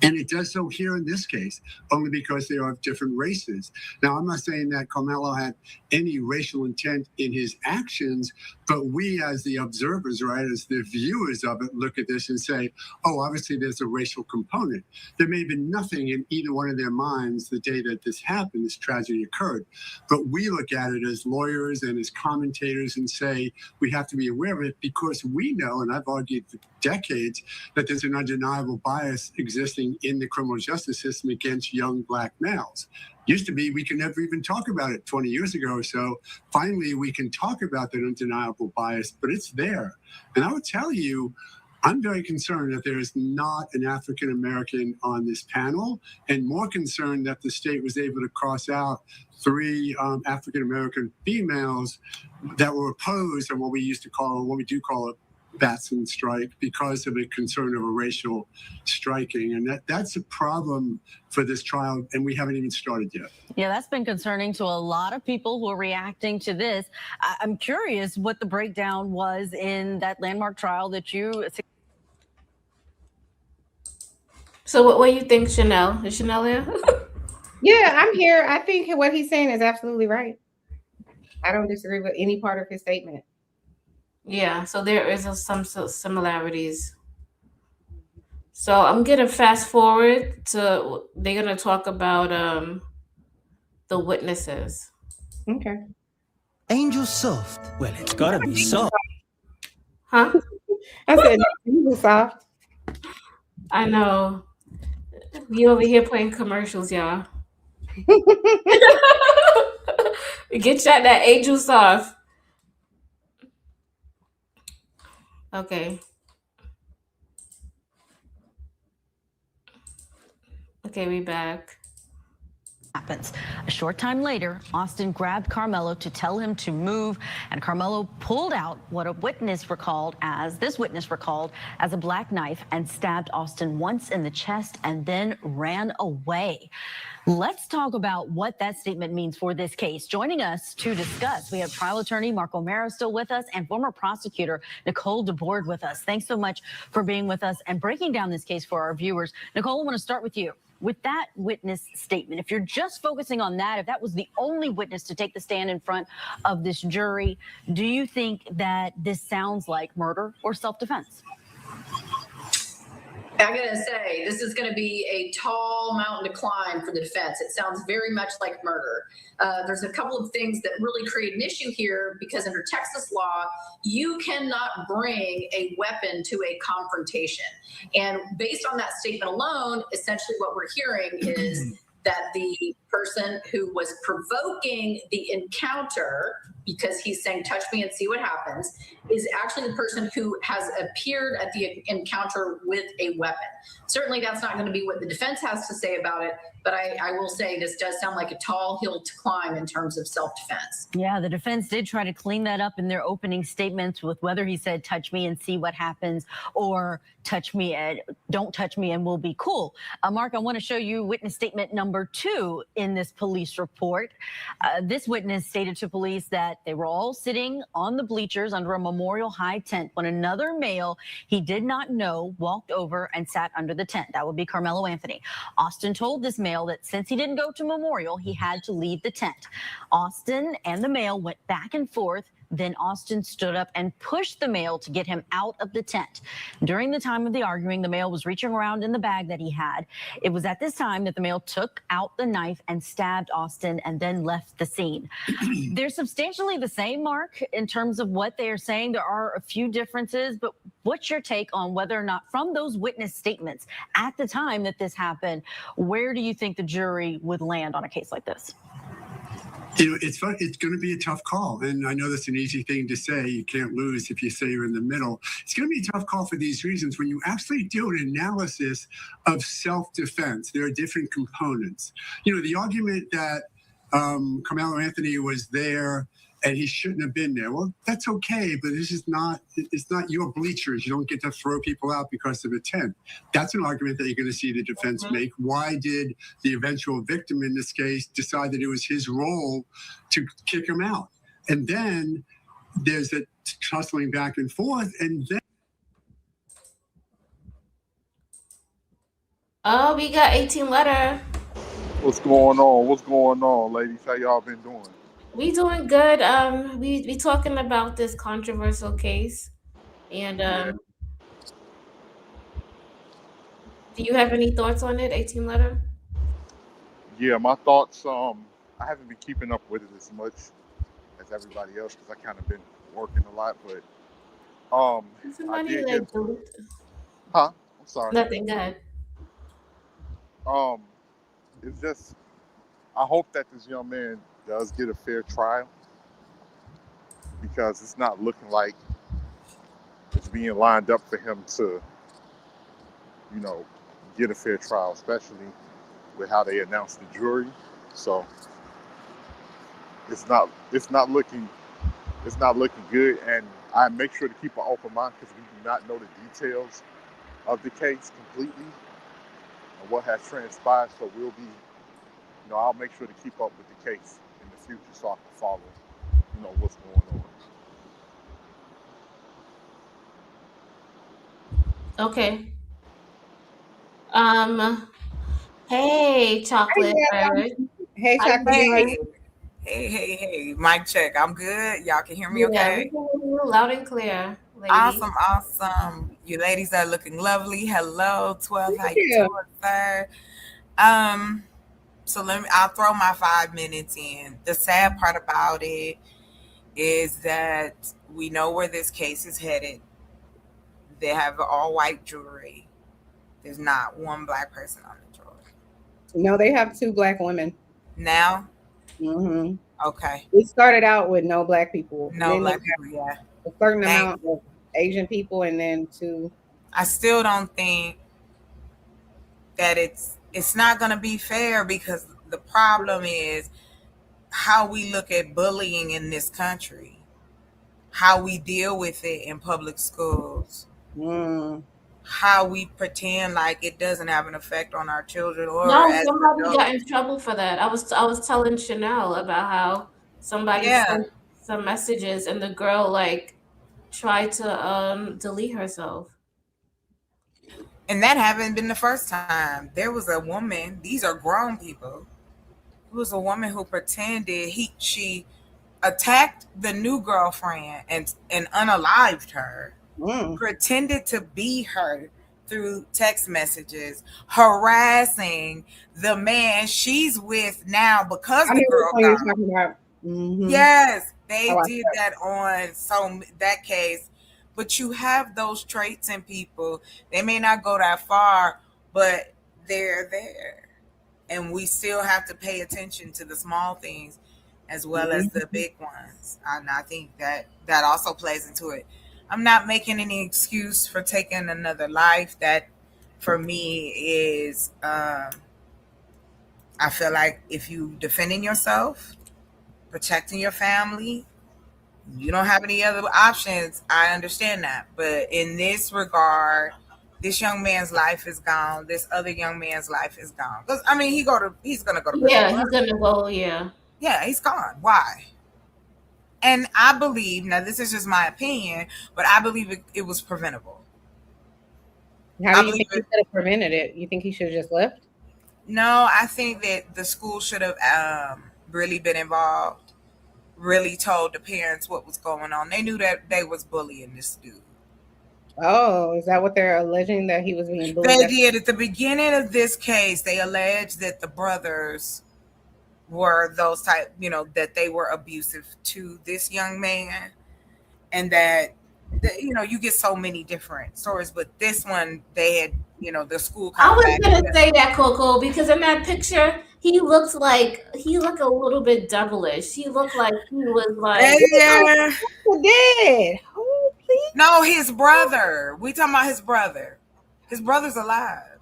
And it does so here in this case, only because they are of different races. Now, I'm not saying that Karmelo had any racial intent in his actions, but we as the observers, right, as the viewers of it, look at this and say, oh, obviously there's a racial component. There may have been nothing in either one of their minds the day that this happened, this tragedy occurred. But we look at it as lawyers and as commentators and say, we have to be aware of it because we know, and I've argued for decades, that there's an undeniable bias existing in the criminal justice system against young Black males. Used to be we could never even talk about it 20 years ago or so. Finally, we can talk about that undeniable bias, but it's there. And I would tell you, I'm very concerned that there is not an African American on this panel, and more concerned that the state was able to cross out 3 African American females that were opposed on what we do call a Batson strike because of a concern of a racial striking. And that's a problem for this trial, and we haven't even started yet. Yeah, that's been concerning to a lot of people who are reacting to this. I'm curious what the breakdown was in that landmark trial that you... So what do you think, Chanel? Is Chanel there? Yeah, I'm here. I think what he's saying is absolutely right. I don't disagree with any part of his statement. Yeah, so there is some similarities. So I'm gonna fast forward to they're gonna talk about the witnesses. Okay. Angel soft. Well, it's gotta be soft. Huh? I said Angel soft. I know. You over here playing commercials, y'all. Get shot that Angel soft. Okay. Okay, we back. Happens. A short time later, Austin grabbed Karmelo to tell him to move, and Karmelo pulled out what this witness recalled as a black knife and stabbed Austin once in the chest and then ran away. Let's talk about what that statement means for this case. Joining us to discuss, we have trial attorney Mark O'Mara still with us and former prosecutor Nicole DeBoard with us. Thanks so much for being with us and breaking down this case for our viewers. Nicole, I want to start with you. With that witness statement, if you're just focusing on that, if that was the only witness to take the stand in front of this jury, do you think that this sounds like murder or self-defense? I'm going to say this is going to be a tall mountain to climb for the defense. It sounds very much like murder. There's a couple of things that really create an issue here because under Texas law, you cannot bring a weapon to a confrontation. And based on that statement alone, essentially what we're hearing is that the person who was provoking the encounter, because he's saying, touch me and see what happens, is actually the person who has appeared at the encounter with a weapon. Certainly that's not going to be what the defense has to say about it, but I will say this does sound like a tall hill to climb in terms of self-defense. Yeah, the defense did try to clean that up in their opening statements with whether he said, touch me and see what happens, or touch me and don't touch me and we'll be cool. Mark, I want to show you witness statement number 2 in this police report. This witness stated to police that they were all sitting on the bleachers under a Memorial High tent when another male he did not know walked over and sat under the tent. That would be Karmelo Anthony. Austin told this male that since he didn't go to Memorial, he had to leave the tent. Austin and the male went back and forth Then Austin stood up and pushed the male to get him out of the tent. During the time of the arguing, the male was reaching around in the bag that he had. It was at this time that the male took out the knife and stabbed Austin and then left the scene. They're substantially the same, Mark, in terms of what they are saying. There are a few differences, but what's your take on whether or not, from those witness statements at the time that this happened, where do you think the jury would land on a case like this? It's fun. It's going to be a tough call. And I know that's an easy thing to say. You can't lose if you say you're in the middle. It's going to be a tough call for these reasons. When you actually do an analysis of self-defense, there are different components. The argument that Karmelo Anthony was there and he shouldn't have been there. Well, that's okay, but it's not your bleachers. You don't get to throw people out because of a tent. That's an argument that you're going to see the defense make. Why did the eventual victim in this case decide that it was his role to kick him out? And then there's a tussling back and forth, and then Oh, we got 18 letter. What's going on? What's going on, ladies? How y'all been doing? We doing good. We talking about this controversial case, and do you have any thoughts on it, 18 letter? Yeah, my thoughts. I haven't been keeping up with it as much as everybody else because I kind of been working a lot. But I Somebody did like get. Huh? I'm sorry. nothing good. It's just. I hope that this young man does get a fair trial because it's not looking like it's being lined up for him to, get a fair trial, especially with how they announced the jury. So it's not looking good, and I make sure to keep an open mind because we do not know the details of the case completely and what has transpired. So we'll be, I'll make sure to keep up with the case in the future so I can follow, what's going on. Okay. Hey, chocolate. Hey, How you chocolate. doing? Hey. Mic check. I'm good. Y'all can hear me Yeah, okay? we can hear you loud and clear, lady. Awesome. You ladies are looking lovely. Hello, 12. How you you. doing, sir? So I'll throw my 5 minutes in. The sad part about it is that we know where this case is headed. They have an all-white jury. There's not one black person on the jury. No, they have 2 black women. Now? Mm-hmm. Okay. It started out with no black people. No then black people, yeah. A certain amount of Asian people, and then 2. I still don't think that it's not going to be fair because the problem is how we look at bullying in this country, how we deal with it in public schools, how we pretend like it doesn't have an effect on our children or No, as somebody adults. got in trouble for that. I was telling Chanel about how somebody sent some messages and the girl tried to delete herself. And that haven't been the first time. There was a woman, these are grown people. It was a woman who pretended she attacked the new girlfriend and unalived her. Pretended to be her through text messages, harassing the man she's with now because the girl got talking about. Mm-hmm. Yes, they did that on that case. But you have those traits in people. They may not go that far, but they're there. And we still have to pay attention to the small things as well as the big ones. And I think that also plays into it. I'm not making any excuse for taking another life. That, for me, is I feel like if you defending yourself, protecting your family, you don't have any other options. I understand that. But in this regard, this young man's life is gone. This other young man's life is gone. Because, I mean, he's going to prison. Yeah, he's going to go, yeah. Yeah, he's gone. Why? And I believe, now this is just my opinion, but I believe it was preventable. How do you think he could have prevented it? You think he should have just left? No, I think that the school should have really been involved. really told the parents what was going on. They knew that they was bullying this dude. Oh, is that what they're alleging, that he was being bullied? They did. At the beginning of this case, they alleged that the brothers were those type, that they were abusive to this young man, and that, you get so many different stories, but this one, they had, the school I kind of was gonna say that, Coco, because in that picture he looked a little bit devilish. He looked like he was like, yeah. Who did? Who, please? No, his brother. We talking about his brother. His brother's alive.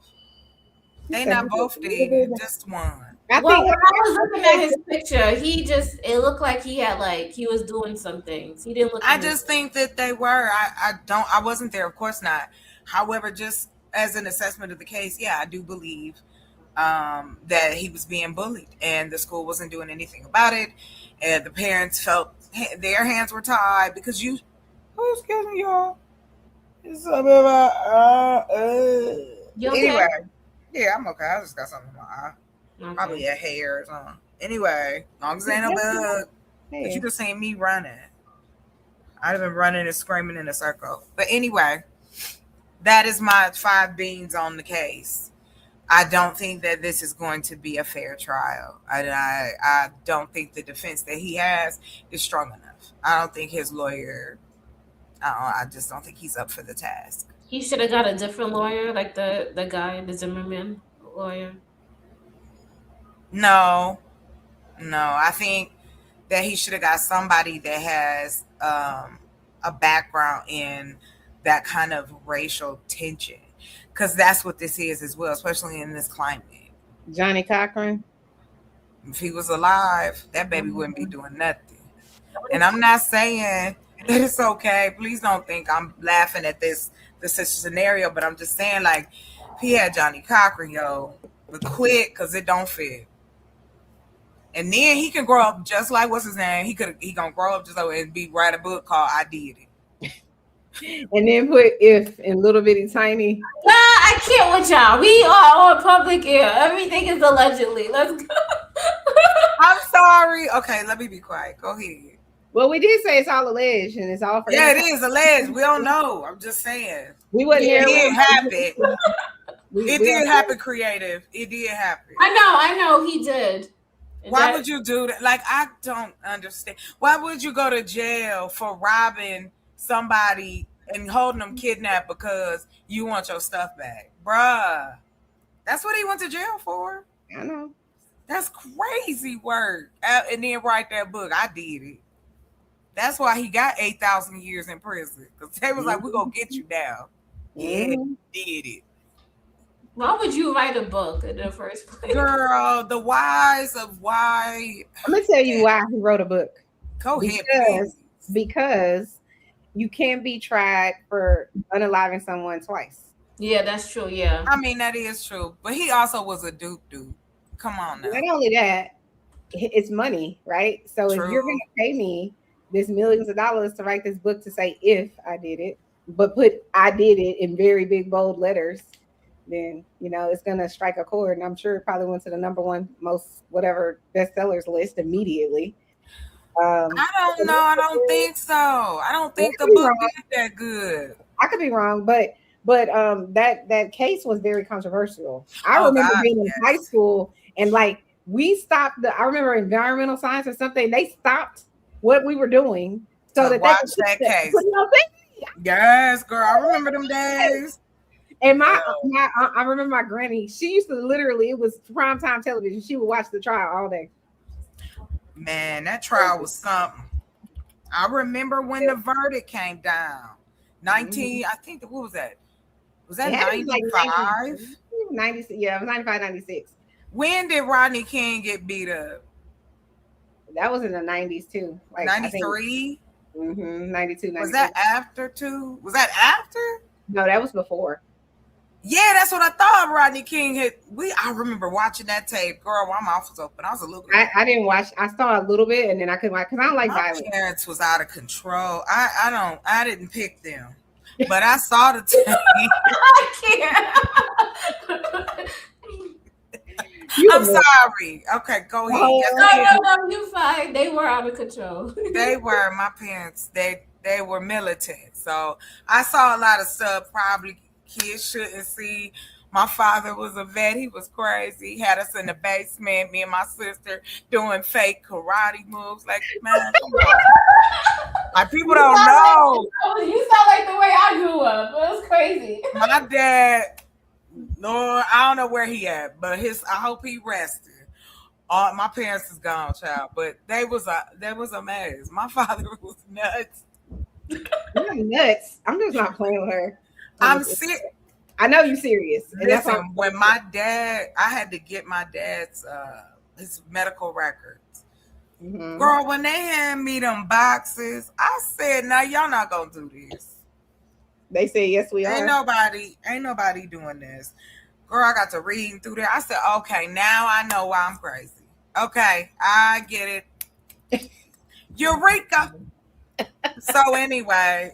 They not both dead, just one. Well, when I was looking at his picture, it looked like he was doing some things. He didn't look. I just think that they were. I wasn't there, of course not. However, just as an assessment of the case, yeah, I do believe that he was being bullied and the school wasn't doing anything about it, and the parents felt their hands were tied because who's getting y'all? It's anyway, yeah, I'm okay. I just got something in my eye. Okay. Probably a hair or something. Anyway, as long as ain't no bug. But you just seen me running. I'd have been running and screaming in a circle. But anyway, that is my 5 beans on the case. I don't think that this is going to be a fair trial. I don't think the defense that he has is strong enough. I don't think his lawyer, I just don't think he's up for the task. He should have got a different lawyer, like the guy, the Zimmerman lawyer. No, I think that he should have got somebody that has a background in that kind of racial tension, because that's what this is as well, especially in this climate. Johnny Cochran? If he was alive, that baby wouldn't be doing nothing. And I'm not saying that it's okay. Please don't think I'm laughing at this scenario, but I'm just saying, like, if he had Johnny Cochran, but quit because it don't fit. And then he can grow up just like, what's his name? He gonna grow up just like and write a book called I Did It. And then put if in little bitty tiny. Nah, I can't with y'all. We are on public air. Everything is allegedly. Let's go. I'm sorry. Okay, let me be quiet. Go ahead. Well, we did say it's all alleged and it's all for it is alleged. We don't know. I'm just saying. We wasn't there. It did happen. It did happen, creative. It did happen. I know he did. Why would you do that? Like, I don't understand. Why would you go to jail for robbing somebody and holding them kidnapped because you want your stuff back? Bruh. That's what he went to jail for. I know. That's crazy work. And then write that book. I did it. That's why he got 8,000 years in prison. Because they was like, we're going to get you down. Yeah, he did it. Why would you write a book in the first place? Girl, the whys of why. I'm going to tell you why he wrote a book. Go ahead, because you can't be tried for unaliving someone twice. Yeah, that's true, yeah. I mean, that is true. But he also was a dude. Come on now. Not only that, it's money, right? So if you're going to pay me this millions of dollars to write this book to say if I did it, but put I did it in very big, bold letters, then, it's going to strike a chord. And I'm sure it probably went to the number 1 most whatever bestsellers list immediately. I don't know. I don't think so. I don't think the book did that good. I could be wrong, but that case was very controversial. I remember being in high school and like we stopped I remember environmental science or something. They stopped what we were doing so that watch that case. Yes, girl. I remember them days. And I remember my granny, she used to literally, it was primetime television. She would watch the trial all day. Man, that trial was something. I remember when the verdict came down. I think, what was that? Was that 95? 90, yeah, it was 95, 96. When did Rodney King get beat up? That was in the 90s too. Like 93? 92, 96. Was that after too? Was that after? No, that was before. Yeah, that's what I thought. Rodney King had. I remember watching that tape, girl. While my mouth was open, I was a little. I didn't watch. I saw a little bit, and then I couldn't watch because I don't like violence. My parents was out of control. I didn't pick them, but I saw the tape. I can't. I'm sorry. Okay, go ahead. Yes, No, you fine. They were out of control. they were. My parents, they were militant. So I saw a lot of stuff probably kids shouldn't see. My father was a vet. He was crazy. He had us in the basement, me and my sister doing fake karate moves. Like, man, come on. Like, people don't know. You sound like the way I grew up. It was crazy. My dad, Lord, I don't know where he at, but I hope he rested. My parents is gone, child, but they was amazed. My father was nuts. You're nuts. I'm just not playing with her. I'm sick. I know you're serious. Listen, when my dad, I had to get my dad's his medical records. Mm-hmm. Girl, when they hand me them boxes, I said, "No, y'all not gonna do this." They said, "Yes, we are." Ain't nobody doing this. Girl, I got to reading through there. I said, "Okay, now I know why I'm crazy. Okay, I get it." Eureka. So anyway.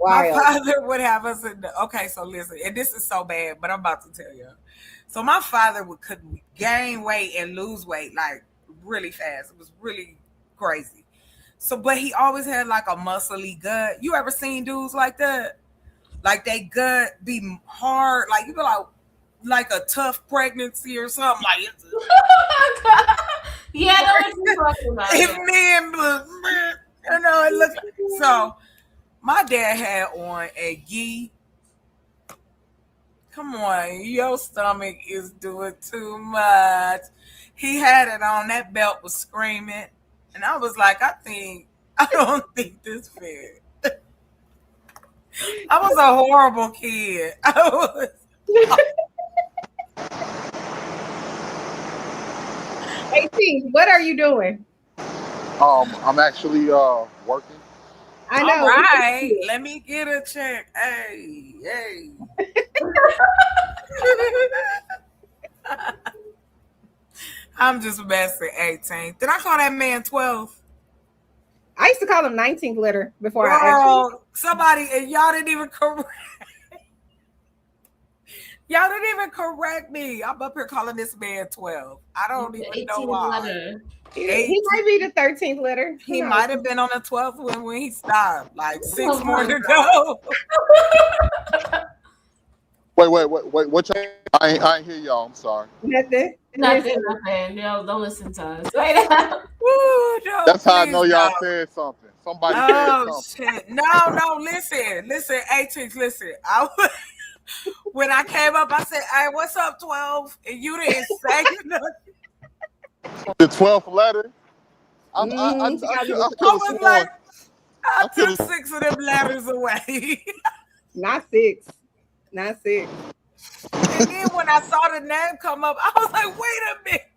My father would have us in okay, so listen, and this is so bad, but I'm about to tell you. So my father could gain weight and lose weight like really fast. It was really crazy. So, but he always had like a muscly gut. You ever seen dudes like that? Like they gut be hard, like you be like a tough pregnancy or something. Like it's yeah, I know what you're talking about. You know, it looks like so. My dad had on a gi. Come on, your stomach is doing too much. He had it on. That belt was screaming. And I was like, I don't think this fit. I was a horrible kid. 18, what are you doing? I'm actually working. I know. All right, let me get a check. Hey. I'm just messing. 18. Did I call that man 12? I used to call him 19th letter before Girl, I actually. somebody, and y'all didn't even correct. Y'all didn't even correct me. I'm up here calling this man 12. I don't even know why. Letter. He might be the 13th letter. He might have been on the 12th when he stopped. Like 6 more to go. Wait. What y'all? I ain't hear y'all. I'm sorry. Nothing. Yo, don't listen to us right now. Ooh, no, that's how I know y'all said something. Somebody said something. Shit. No, listen, 18th, listen. When I came up, I said, "Hey, what's up, 12?" And you didn't say nothing. The 12th letter. I took 6 of them letters away. Not 6. And then when I saw the name come up, I was like, wait a minute.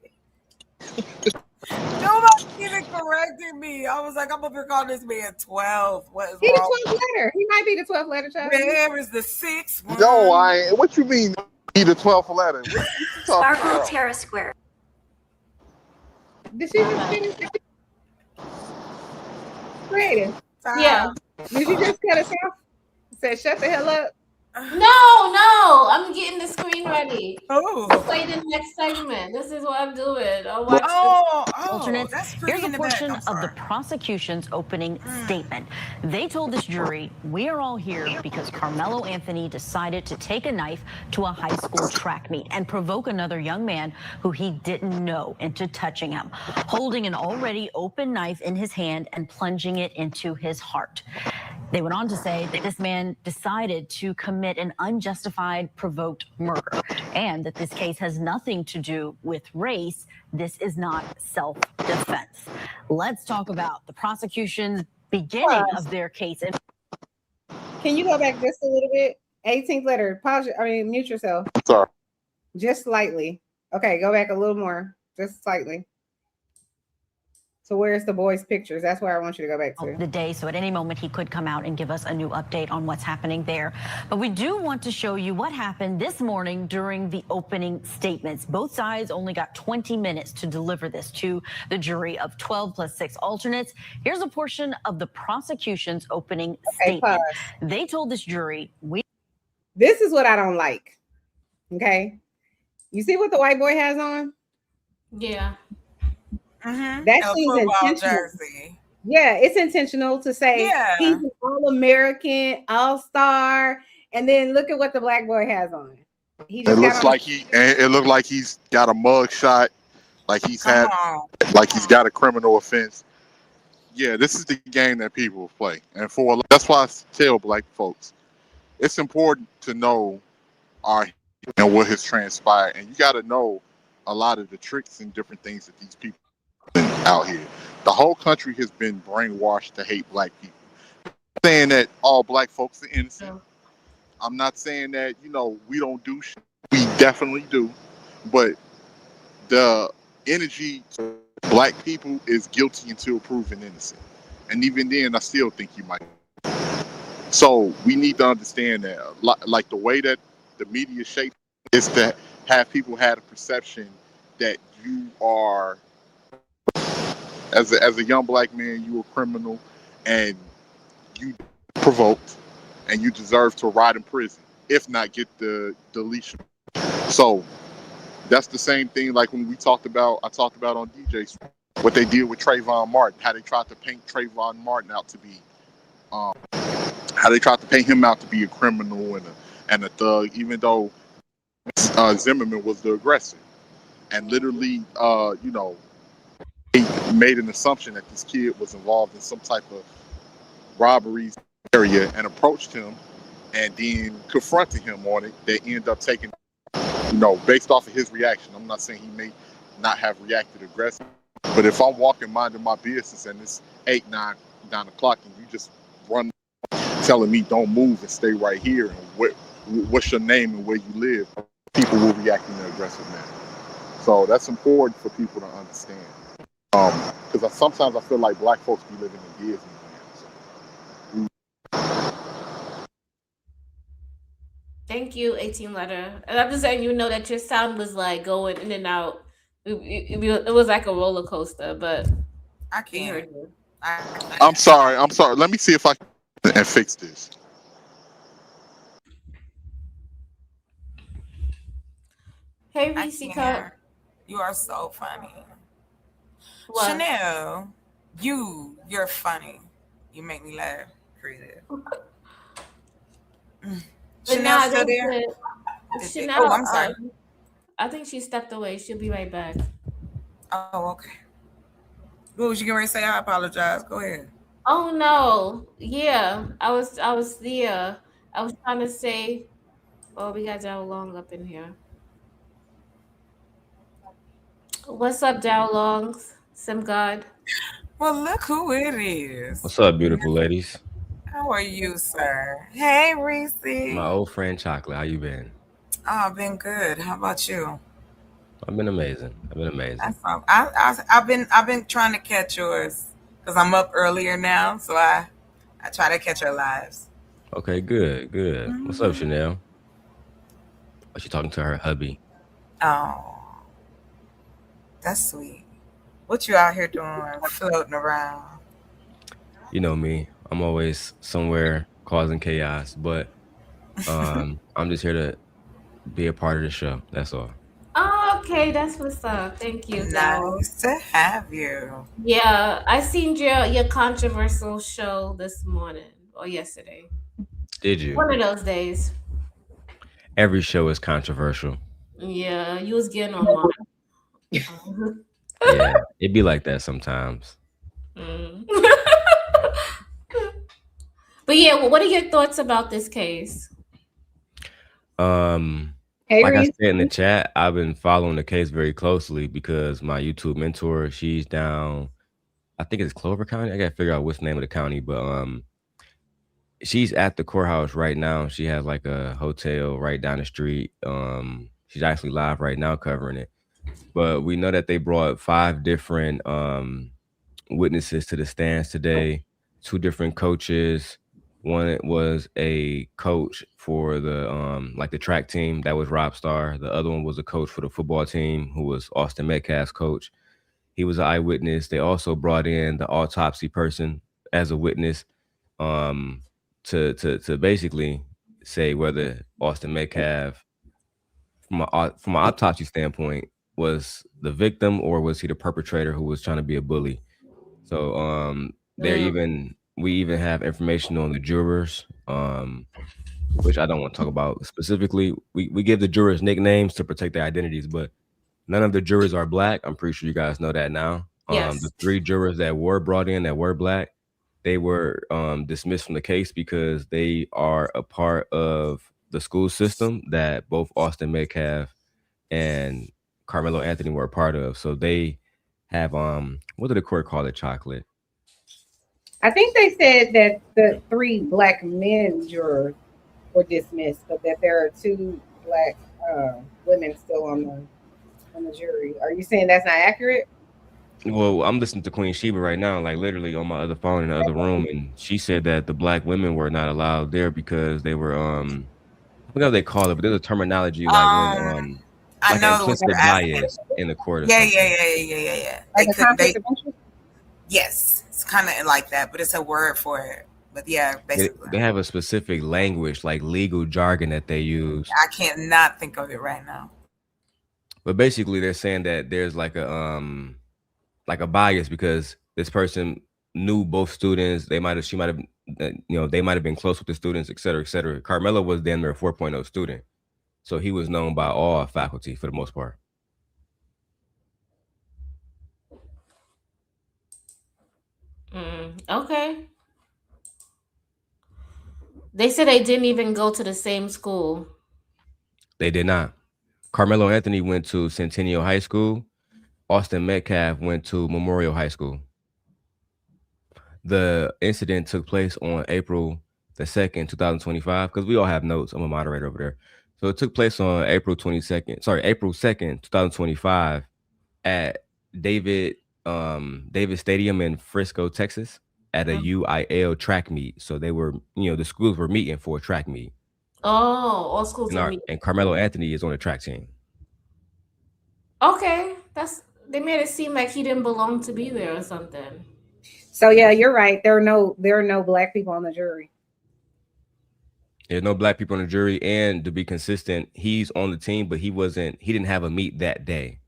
Nobody even corrected me. I was like, I'm up here calling this man 12. What is He's wrong? the 12th letter. He might be the 12th letter, child. Where is the 6th one? No, I ain't. What you mean be the 12th letter? Sparkle Terra Square. Did she just finish it? Creative. Yeah. Did you just cut us off? Said shut the hell up. No, I'm getting the screen ready. Oh, play the next segment. This is what I'm doing. Alternates. Here's a portion of the prosecution's opening statement. They told this jury, "We are all here because Karmelo Anthony decided to take a knife to a high school track meet and provoke another young man who he didn't know into touching him, holding an already open knife in his hand and plunging it into his heart." They went on to say that this man decided to commit an unjustified provoked murder and that this case has nothing to do with race. This is not self-defense. Let's talk about the prosecution's beginning of their case. Can you go back just a little bit? 18th letter. Pause. Mute yourself. Sorry. Just slightly. Okay, go back a little more. Just slightly. So where's the boys' pictures? That's where I want you to go back to. The day, so at any moment he could come out and give us a new update on what's happening there. But we do want to show you what happened this morning during the opening statements. Both sides only got 20 minutes to deliver this to the jury of 12 plus 6 alternates. Here's a portion of the prosecution's opening statement. They told this jury, This is what I don't like. Okay. You see what the white boy has on? Yeah. That A seems football intentional. jersey. Yeah, it's intentional to say he's Yeah. an all-American, all-star, and then look at what the black boy has on. He It just got looks on. like it looked like he's got a mug shot, Come on. like he's got a criminal offense. Yeah, this is the game that people play, and that's why I tell black folks it's important to know our and what has transpired, and you got to know a lot of the tricks and different things that these people out here. The whole country has been brainwashed to hate black people. I'm saying that all black folks are innocent. I'm not saying that we don't do shit. We definitely do, but the energy to black people is guilty until proven innocent, and even then, I still think you might. So we need to understand that, like the way that the media shapes is to have people have a perception that you are, as a young black man, you a criminal, and you provoked, and you deserve to rot in prison, if not get the leash. So that's the same thing. Like when I talked about on DJ's what they did with Trayvon Martin, how they tried to paint Trayvon Martin out to be, how they tried to paint him out to be a criminal and a thug, even though Zimmerman was the aggressor, and literally, he made an assumption that this kid was involved in some type of robberies area and approached him and then confronted him on it. They end up taking, based off of his reaction. I'm not saying he may not have reacted aggressively, but if I'm walking minding my business and it's 8, 9 o'clock and you just run telling me don't move and stay right here and what's your name and where you live, people will react in an aggressive manner. So that's important for people to understand. Because sometimes I feel like black folks be living in Disneyland. Thank you, 18 letter. And I'm just saying, that your sound was like going in and out. It was like a roller coaster, but I we can't. heard you. I I'm can't. sorry. Let me see if I can and fix this. Hey, I Reese Cup. can't. You are so funny. What? Chanel, you're funny. You make me laugh. Creative. But Chanel nah, still that's there? it. Oh, Chanel, I'm sorry. I think she stepped away. She'll be right back. Oh, okay. What was you getting ready to say? I apologize. Go ahead. Oh no. Yeah. I was there. I was trying to say, oh, we got Dow Long up in here. What's up, Dow Longs? Sim God. Well, look who it is. What's up, beautiful ladies? How are you, sir? Hey, Reese. My old friend Chocolate, how you been? Oh, I've been good. How about you? I've been amazing. I've been amazing. I've been trying to catch yours because I'm up earlier now, so I try to catch our lives. Okay, good, good. What's up, Hmm. Chanel? Oh, she talking to her hubby. Oh, that's sweet. What you out here doing, floating around? You know me. I'm always somewhere causing chaos, but I'm just here to be a part of the show. That's all. Oh, okay, that's what's up. Thank you, Dow. Nice to have you. Yeah, I seen your controversial show this morning or yesterday. Did you? One of those days. Every show is controversial. Yeah, you was getting on mine. Yeah, it be like that sometimes. Mm. But yeah, what are your thoughts about this case? Um, Hey, like I Reese. said in the chat, I've been following the case very closely because my YouTube mentor, she's down, I think it's Clover County. I gotta figure out what's the name of the county, but she's at the courthouse right now. She has like a hotel right down the street. She's actually live right now covering it. But we know that they brought 5 different witnesses to the stands today, 2 different coaches. One was a coach for the like the track team, that was Rob Starr. The other one was a coach for the football team, who was Austin Metcalf's coach. He was an eyewitness. They also brought in the autopsy person as a witness, um, to basically say whether Austin Metcalf from an autopsy standpoint, was the victim or was he the perpetrator who was trying to be a bully? So we even have information on the jurors, which I don't want to talk about specifically. We give the jurors nicknames to protect their identities, but none of the jurors are black. I'm pretty sure you guys know that now. Yes. The 3 jurors that were brought in that were black, they were dismissed from the case because they are a part of the school system that both Austin Metcalf and Carmelo Anthony were a part of. So they have what did the court call it? Chocolate. I think they said that the 3 black men jurors were dismissed, but that there are 2 black women still on the jury. Are you saying that's not accurate? Well, I'm listening to Queen Sheba right now, like literally on my other phone in the other room, and she said that the black women were not allowed there because they were I forgot what they call it, but there's a terminology like when I like know what implicit you're asking. bias in the court or Yeah. Like a conflict of interest? Yes, it's kind of like that, but it's a word for it. But yeah, basically. They have a specific language, like legal jargon that they use. I cannot think of it right now. But basically they're saying that there's like a bias because this person knew both students. They might have they might have been close with the students, et cetera, et cetera. Carmelo was then their 4.0 student. So he was known by all faculty for the most part. Okay. They said they didn't even go to the same school. They did not. Carmelo Anthony went to Centennial High School. Austin Metcalf went to Memorial High School. The incident took place on April the 2nd, 2025, because we all have notes. I'm a moderator over there. So it took place on April 2nd, 2025 at David Stadium in Frisco, Texas, at a UIL track meet. So they were, the schools were meeting for a track meet. Oh, all schools are meeting. And Carmelo Anthony is on the track team. Okay, they made it seem like he didn't belong to be there or something. So yeah, you're right. There are no black people on the jury. There's no black people on the jury, and to be consistent, he's on the team, but he didn't have a meet that day.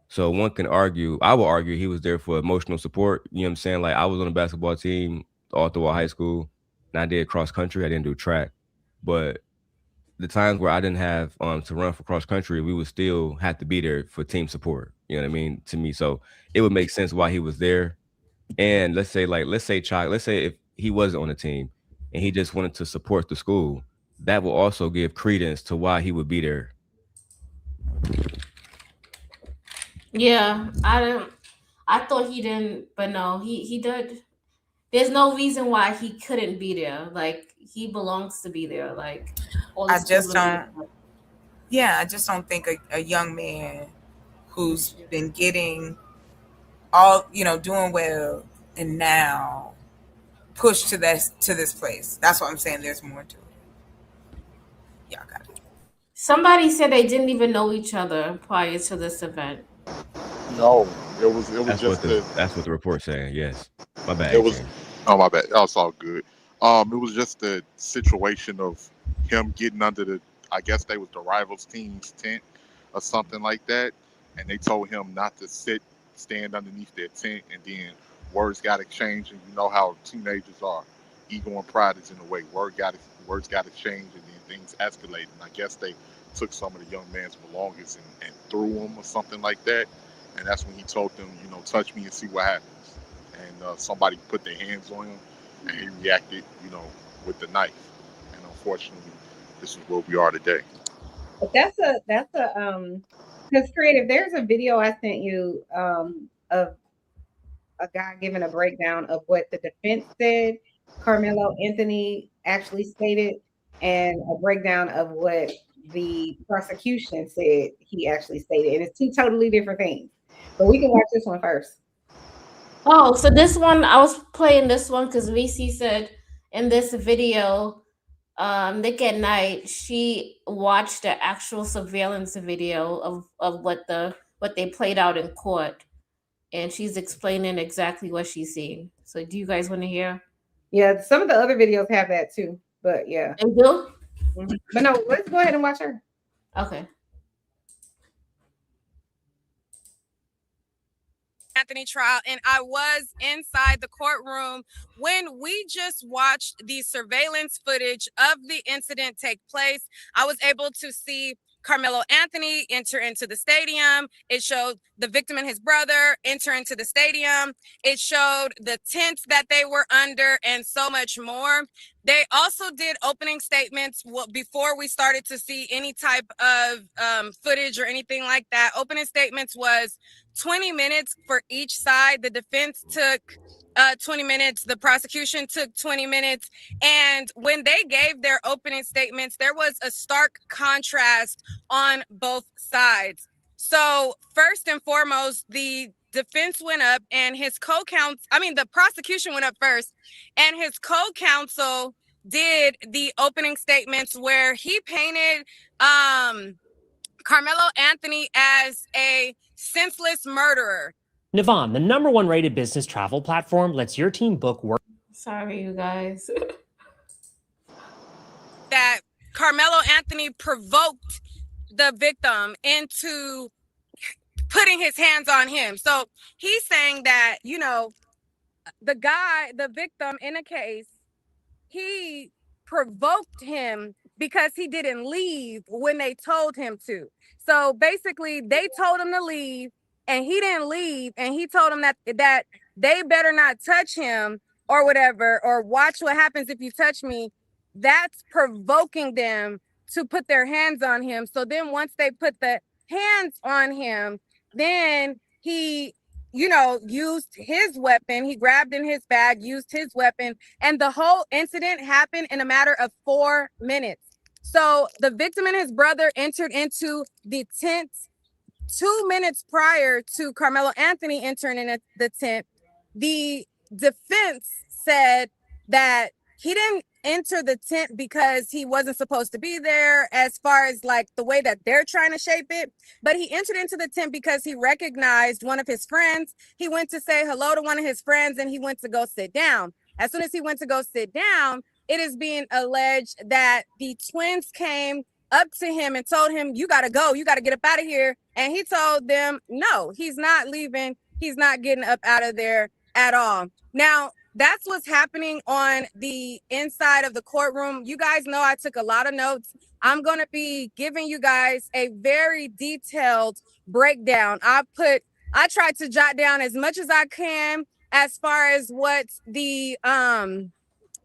So one can argue, I will argue he was there for emotional support. You know what I'm saying? Like I was on the basketball team all throughout high school, and I did cross country. I didn't do track, but the times where I didn't have to run for cross country, we would still have to be there for team support. You know what I mean? To me, so it would make sense why he was there. And let's say if he wasn't on the team and he just wanted to support the school, that will also give credence to why he would be there. Yeah, I thought he didn't, but no, he did. There's no reason why he couldn't be there. Like he belongs to be there. Like I just don't think a young man who's been getting all, doing well and now pushed to this place. That's what I'm saying. There's more to it. Y'all got it. Somebody said they didn't even know each other prior to this event. No, it was that's what the report's saying. Yes, my bad. My bad. Oh, it's all good. It was just the situation of him getting under I guess they was the rivals team's tent or something like that, and they told him not to stand underneath their tent, and then words got exchanged, and you know how teenagers are, ego and pride is in the way. Words got exchanged, and then things escalated. And I guess they took some of the young man's belongings and threw him or something like that. And that's when he told them, touch me and see what happens. And somebody put their hands on him, and he reacted, with the knife. And unfortunately, this is where we are today. But that's a because Creative, there's a video I sent you of a guy giving a breakdown of what the defense said Carmelo Anthony actually stated, and a breakdown of what the prosecution said he actually stated. And it's 2 totally different things. But we can watch this one first. Oh, so this one, I was playing this one because VC said in this video, Nick at Night, she watched the actual surveillance video of what they played out in court, and she's explaining exactly what she's seeing. So do you guys want to hear? Yeah, some of the other videos have that too, but yeah. They do? Mm-hmm. But no, let's go ahead and watch her. Okay. Anthony trial, and I was inside the courtroom when we just watched the surveillance footage of the incident take place. I was able to see Karmelo Anthony enter into the stadium. It showed the victim and his brother enter into the stadium. It showed the tents that they were under and so much more. They also did opening statements before we started to see any type of footage or anything like that. Opening statements was 20 minutes for each side. The defense took 20 minutes. The prosecution took 20 minutes. And when they gave their opening statements, there was a stark contrast on both sides. So first and foremost, the defense went up and the prosecution went up first, and his co-counsel did the opening statements where he painted Karmelo Anthony as a senseless murderer. Navan, the #1 rated business travel platform, lets your team book work. Sorry, you guys. That Karmelo Anthony provoked the victim into putting his hands on him. So he's saying that, the victim in a case, he provoked him because he didn't leave when they told him to. So basically, they told him to leave, and he didn't leave, and he told them that they better not touch him or whatever, or watch what happens if you touch me. That's provoking them to put their hands on him. So then once they put the hands on him, then he used his weapon. He grabbed in his bag, used his weapon, and the whole incident happened in a matter of 4 minutes. So the victim and his brother entered into the tent 2 minutes prior to Karmelo Anthony entering in the tent. The defense said that he didn't enter the tent because he wasn't supposed to be there, as far as like the way that they're trying to shape it, but he entered into the tent because he recognized one of his friends. He went to say hello to one of his friends, and he went to go sit down. As soon as he went to go sit down, it is being alleged that the twins came up to him and told him, "You got to go, you got to get up out of here." And he told them, no, he's not leaving. He's not getting up out of there at all. Now, that's what's happening on the inside of the courtroom. You guys know I took a lot of notes. I'm going to be giving you guys a very detailed breakdown. I tried to jot down as much as I can as far as what the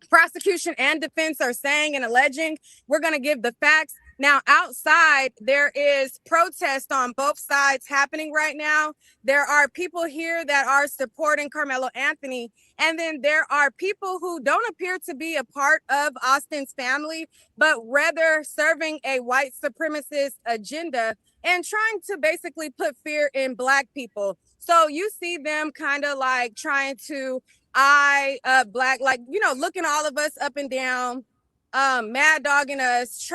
prosecution and defense are saying and alleging. We're going to give the facts. Now, outside, there is protest on both sides happening right now. There are people here that are supporting Karmelo Anthony, and then there are people who don't appear to be a part of Austin's family, but rather serving a white supremacist agenda and trying to basically put fear in Black people. So you see them kind of like trying to Black, like, looking all of us up and down, mad dogging us,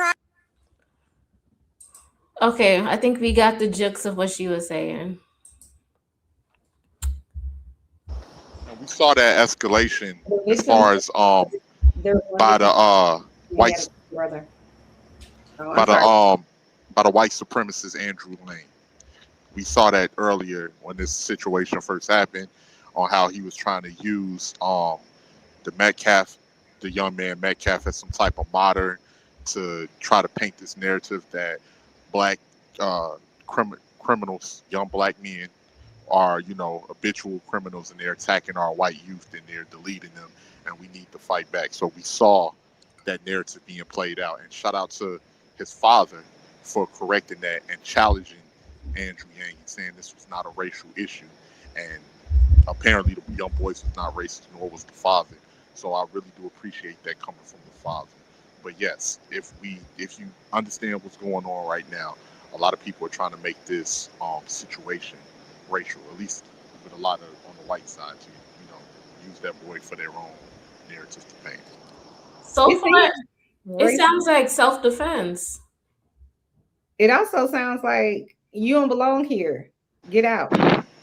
Okay, I think we got the gist of what she was saying. And we saw that escalation as far as by the white brother. by the white supremacist Andrew Lane. We saw that earlier when this situation first happened, on how he was trying to use the Metcalf, the young man Metcalf, as some type of martyr to try to paint this narrative that Black criminals, young Black men, are habitual criminals, and they're attacking our white youth and they're deleting them, and we need to fight back. So we saw that narrative being played out, and shout out to his father for correcting that and challenging Andrew Yang and saying this was not a racial issue. And apparently the young boys was not racist, nor was the father. So I really do appreciate that coming from the father. But yes, if you understand what's going on right now, a lot of people are trying to make this situation racial, at least with a lot of on the white side, to use that boy for their own narrative to paint. So far, it sounds like self-defense. It also sounds like you don't belong here. Get out.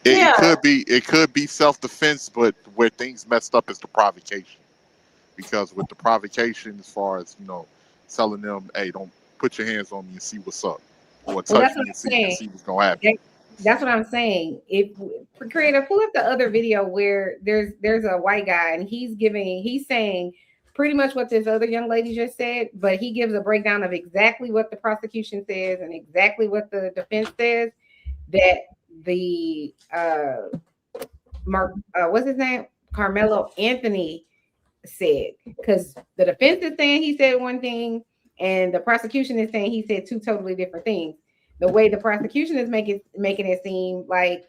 It could be self-defense, but where things messed up is the provocation. Because with the provocation, as far as telling them, "Hey, don't put your hands on me and see what's up," or touch me and see what's gonna happen. That's what I'm saying. If creator, pull up the other video where there's a white guy and he's saying pretty much what this other young lady just said, but he gives a breakdown of exactly what the prosecution says and exactly what the defense says. That the what's his name, Karmelo Anthony said, because the defense is saying he said one thing and the prosecution is saying he said two totally different things. The way the prosecution is making it seem like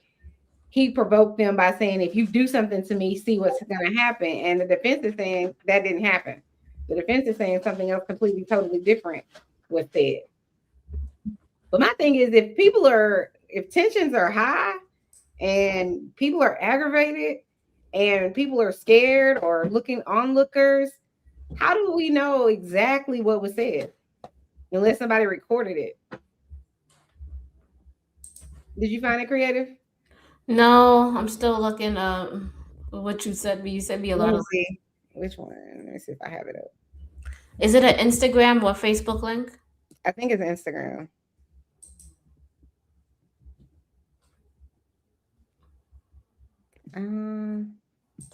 he provoked them by saying, if you do something to me, see what's going to happen. And the defense is saying that didn't happen. The defense is saying something else completely, totally different was said. But my thing is, if tensions are high and people are aggravated and people are scared or looking onlookers, how do we know exactly what was said unless somebody recorded it? Did you find it creative? No, I'm still looking what you sent me. You sent me a Let lot me of. see which one. Let me see if I have it up. Is it an Instagram or Facebook link? I think it's Instagram.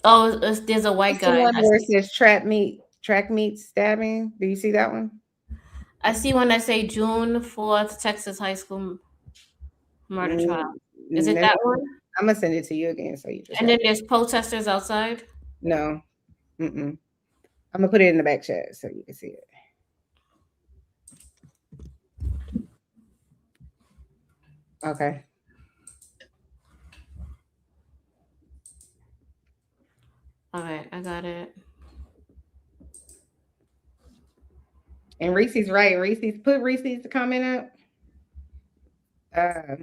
Oh, there's a white It's the guy. one where it says track meet stabbing. Do you see that one? I see one that say June 4th, Texas high school murder trial. Is it that one? I'm gonna send it to you again so you just. And then there's protesters outside. No, I'm gonna put it in the back chat so you can see it. Okay. All right, I got it. And Reese's right. Put Reese's comment up.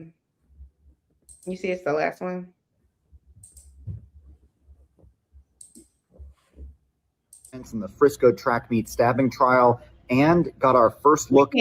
You see, it's the last one. In the Frisco track meet stabbing trial, and got our first look.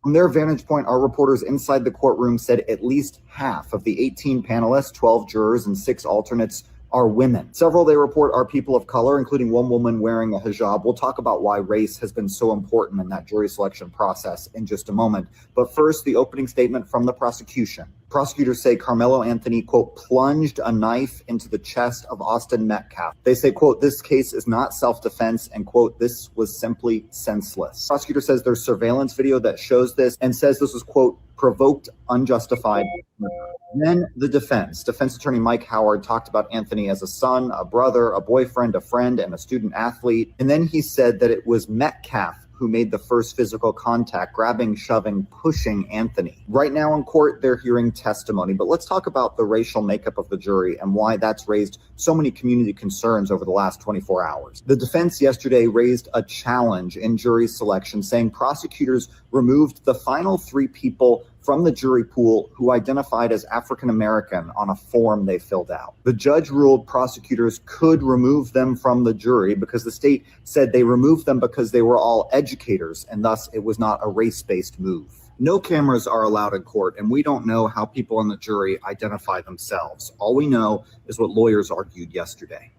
From their vantage point, our reporters inside the courtroom said at least half of the 18 panelists, 12 jurors, and 6 alternates are women. Several, they report, are people of color, including one woman wearing a hijab. We'll talk about why race has been so important in that jury selection process in just a moment. But first, the opening statement from the prosecution. Prosecutors say Karmelo Anthony, quote, plunged a knife into the chest of Austin Metcalf. They say, quote, this case is not self-defense, and, quote, this was simply senseless. Prosecutor says there's surveillance video that shows this and says this was, quote, provoked, unjustified murder. Then the defense attorney Mike Howard talked about Anthony as a son, a brother, a boyfriend, a friend, and a student athlete. And then he said that it was Metcalf who made the first physical contact, grabbing, shoving, pushing Anthony. Right now in court, they're hearing testimony, but let's talk about the racial makeup of the jury and why that's raised so many community concerns over the last 24 hours. The defense yesterday raised a challenge in jury selection, saying prosecutors removed the final 3 people from the jury pool who identified as African American on a form they filled out. The judge ruled prosecutors could remove them from the jury because the state said they removed them because they were all educators, and thus it was not a race-based move. No cameras are allowed in court, and we don't know how people on the jury identify themselves. All we know is what lawyers argued yesterday.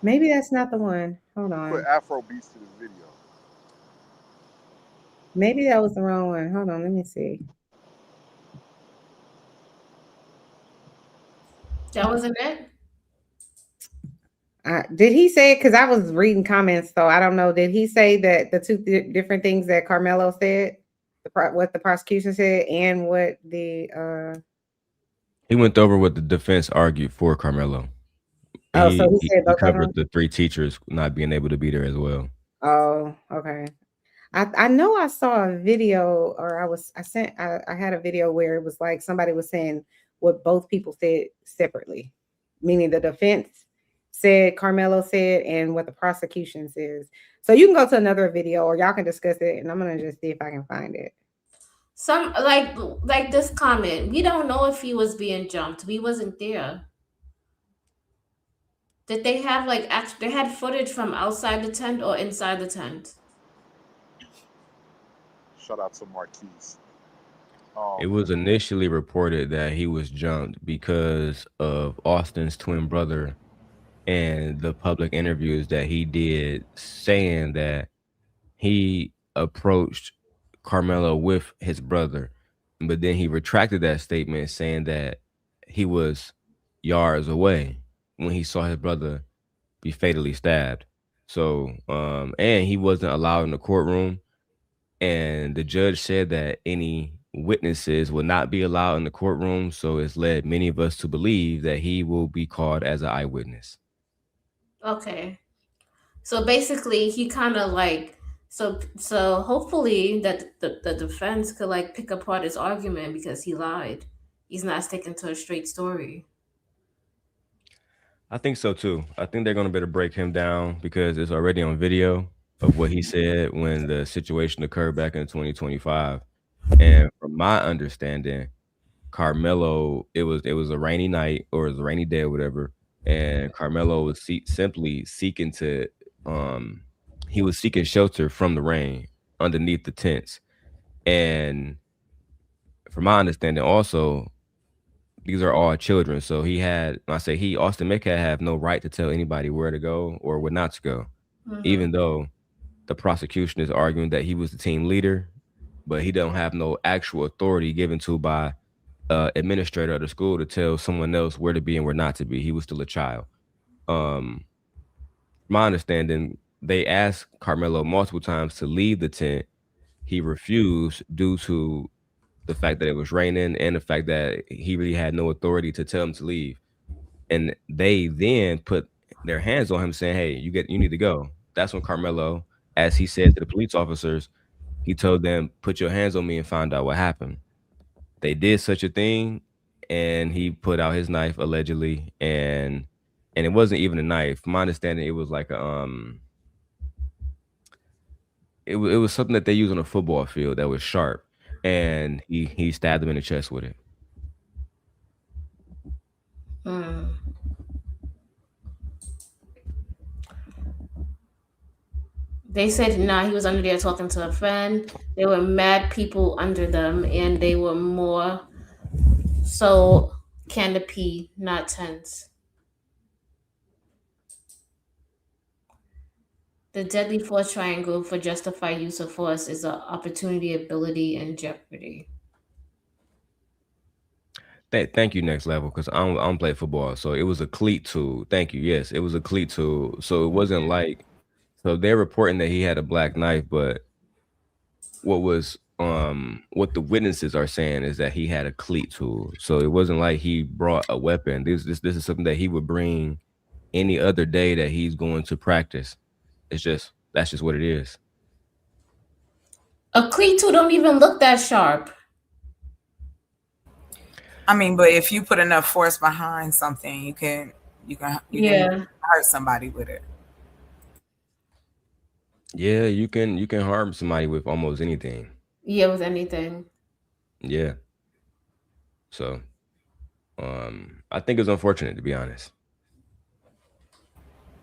Maybe that's not the one. Hold on. Put Afro beats to this video. Maybe that was the wrong one. Hold on, let me see. That wasn't it? Did he say it? Because I was reading comments, so I don't know. Did he say that the 2 different things that Karmelo said, what the prosecution said, and what the He went over what the defense argued for Karmelo. So he said he covered the 3 teachers not being able to be there as well. Oh, okay. I know I saw a video, or I had a video where it was like somebody was saying what both people said separately, meaning the defense said, Karmelo said, and what the prosecution says. So you can go to another video or y'all can discuss it, and I'm gonna just see if I can find it. Some like this comment. We don't know if he was being jumped. We wasn't there. Did they have they had footage from outside the tent or inside the tent? Shout out to Marquise. It was initially reported that he was jumped because of Austin's twin brother and the public interviews that he did saying that he approached Karmelo with his brother, but then he retracted that statement saying that he was yards away when he saw his brother be fatally stabbed. So, and he wasn't allowed in the courtroom, and the judge said that any witnesses will not be allowed in the courtroom. So it's led many of us to believe that he will be called as an eyewitness. Okay. So basically, he kind of like so hopefully that the defense could like pick apart his argument because he lied. He's not sticking to a straight story. I think so too. I think they're going to better break him down because it's already on video of what he said when the situation occurred back in 2025. And from my understanding, Carmelo, it was a rainy night or it was a rainy day or whatever, and Carmelo was simply seeking to um he was seeking shelter from the rain underneath the tents. And from my understanding, also these are all children. So he had, when I say he, Austin Metcalf have no right to tell anybody where to go or where not to go, Mhm. even though the prosecution is arguing that he was the team leader, but he don't have no actual authority given to by administrator of the school to tell someone else where to be and where not to be. He was still a child. Um, my understanding, they asked Carmelo multiple times to leave the tent. He refused due to the fact that it was raining and the fact that he really had no authority to tell him to leave. And they then put their hands on him saying, "Hey, you need to go." That's when Carmelo, as he said to the police officers, he told them, "Put your hands on me and find out what happened." They did such a thing, and he put out his knife allegedly, and it wasn't even a knife. From my understanding, it was like a it was something that they use on a football field that was sharp, and he stabbed him in the chest with it. Mm. They said nah, he was under there talking to a friend. There were mad people under them, and they were more so canopy, not tents. The deadly force triangle for justified use of force is a opportunity, ability, and jeopardy. Thank you, next level, because I don't play football, so it was a cleat tool. Thank you. Yes, it was a cleat tool. So it wasn't like, so they're reporting that he had a black knife, but what the witnesses are saying is that he had a cleat tool. So it wasn't like he brought a weapon. This is something that he would bring any other day that he's going to practice. That's just what it is. A cleat tool don't even look that sharp. I mean, but if you put enough force behind something, you can Yeah. hurt somebody with it. Yeah, you can harm somebody with almost anything. Yeah, with anything. Yeah. So I think it's unfortunate, to be honest.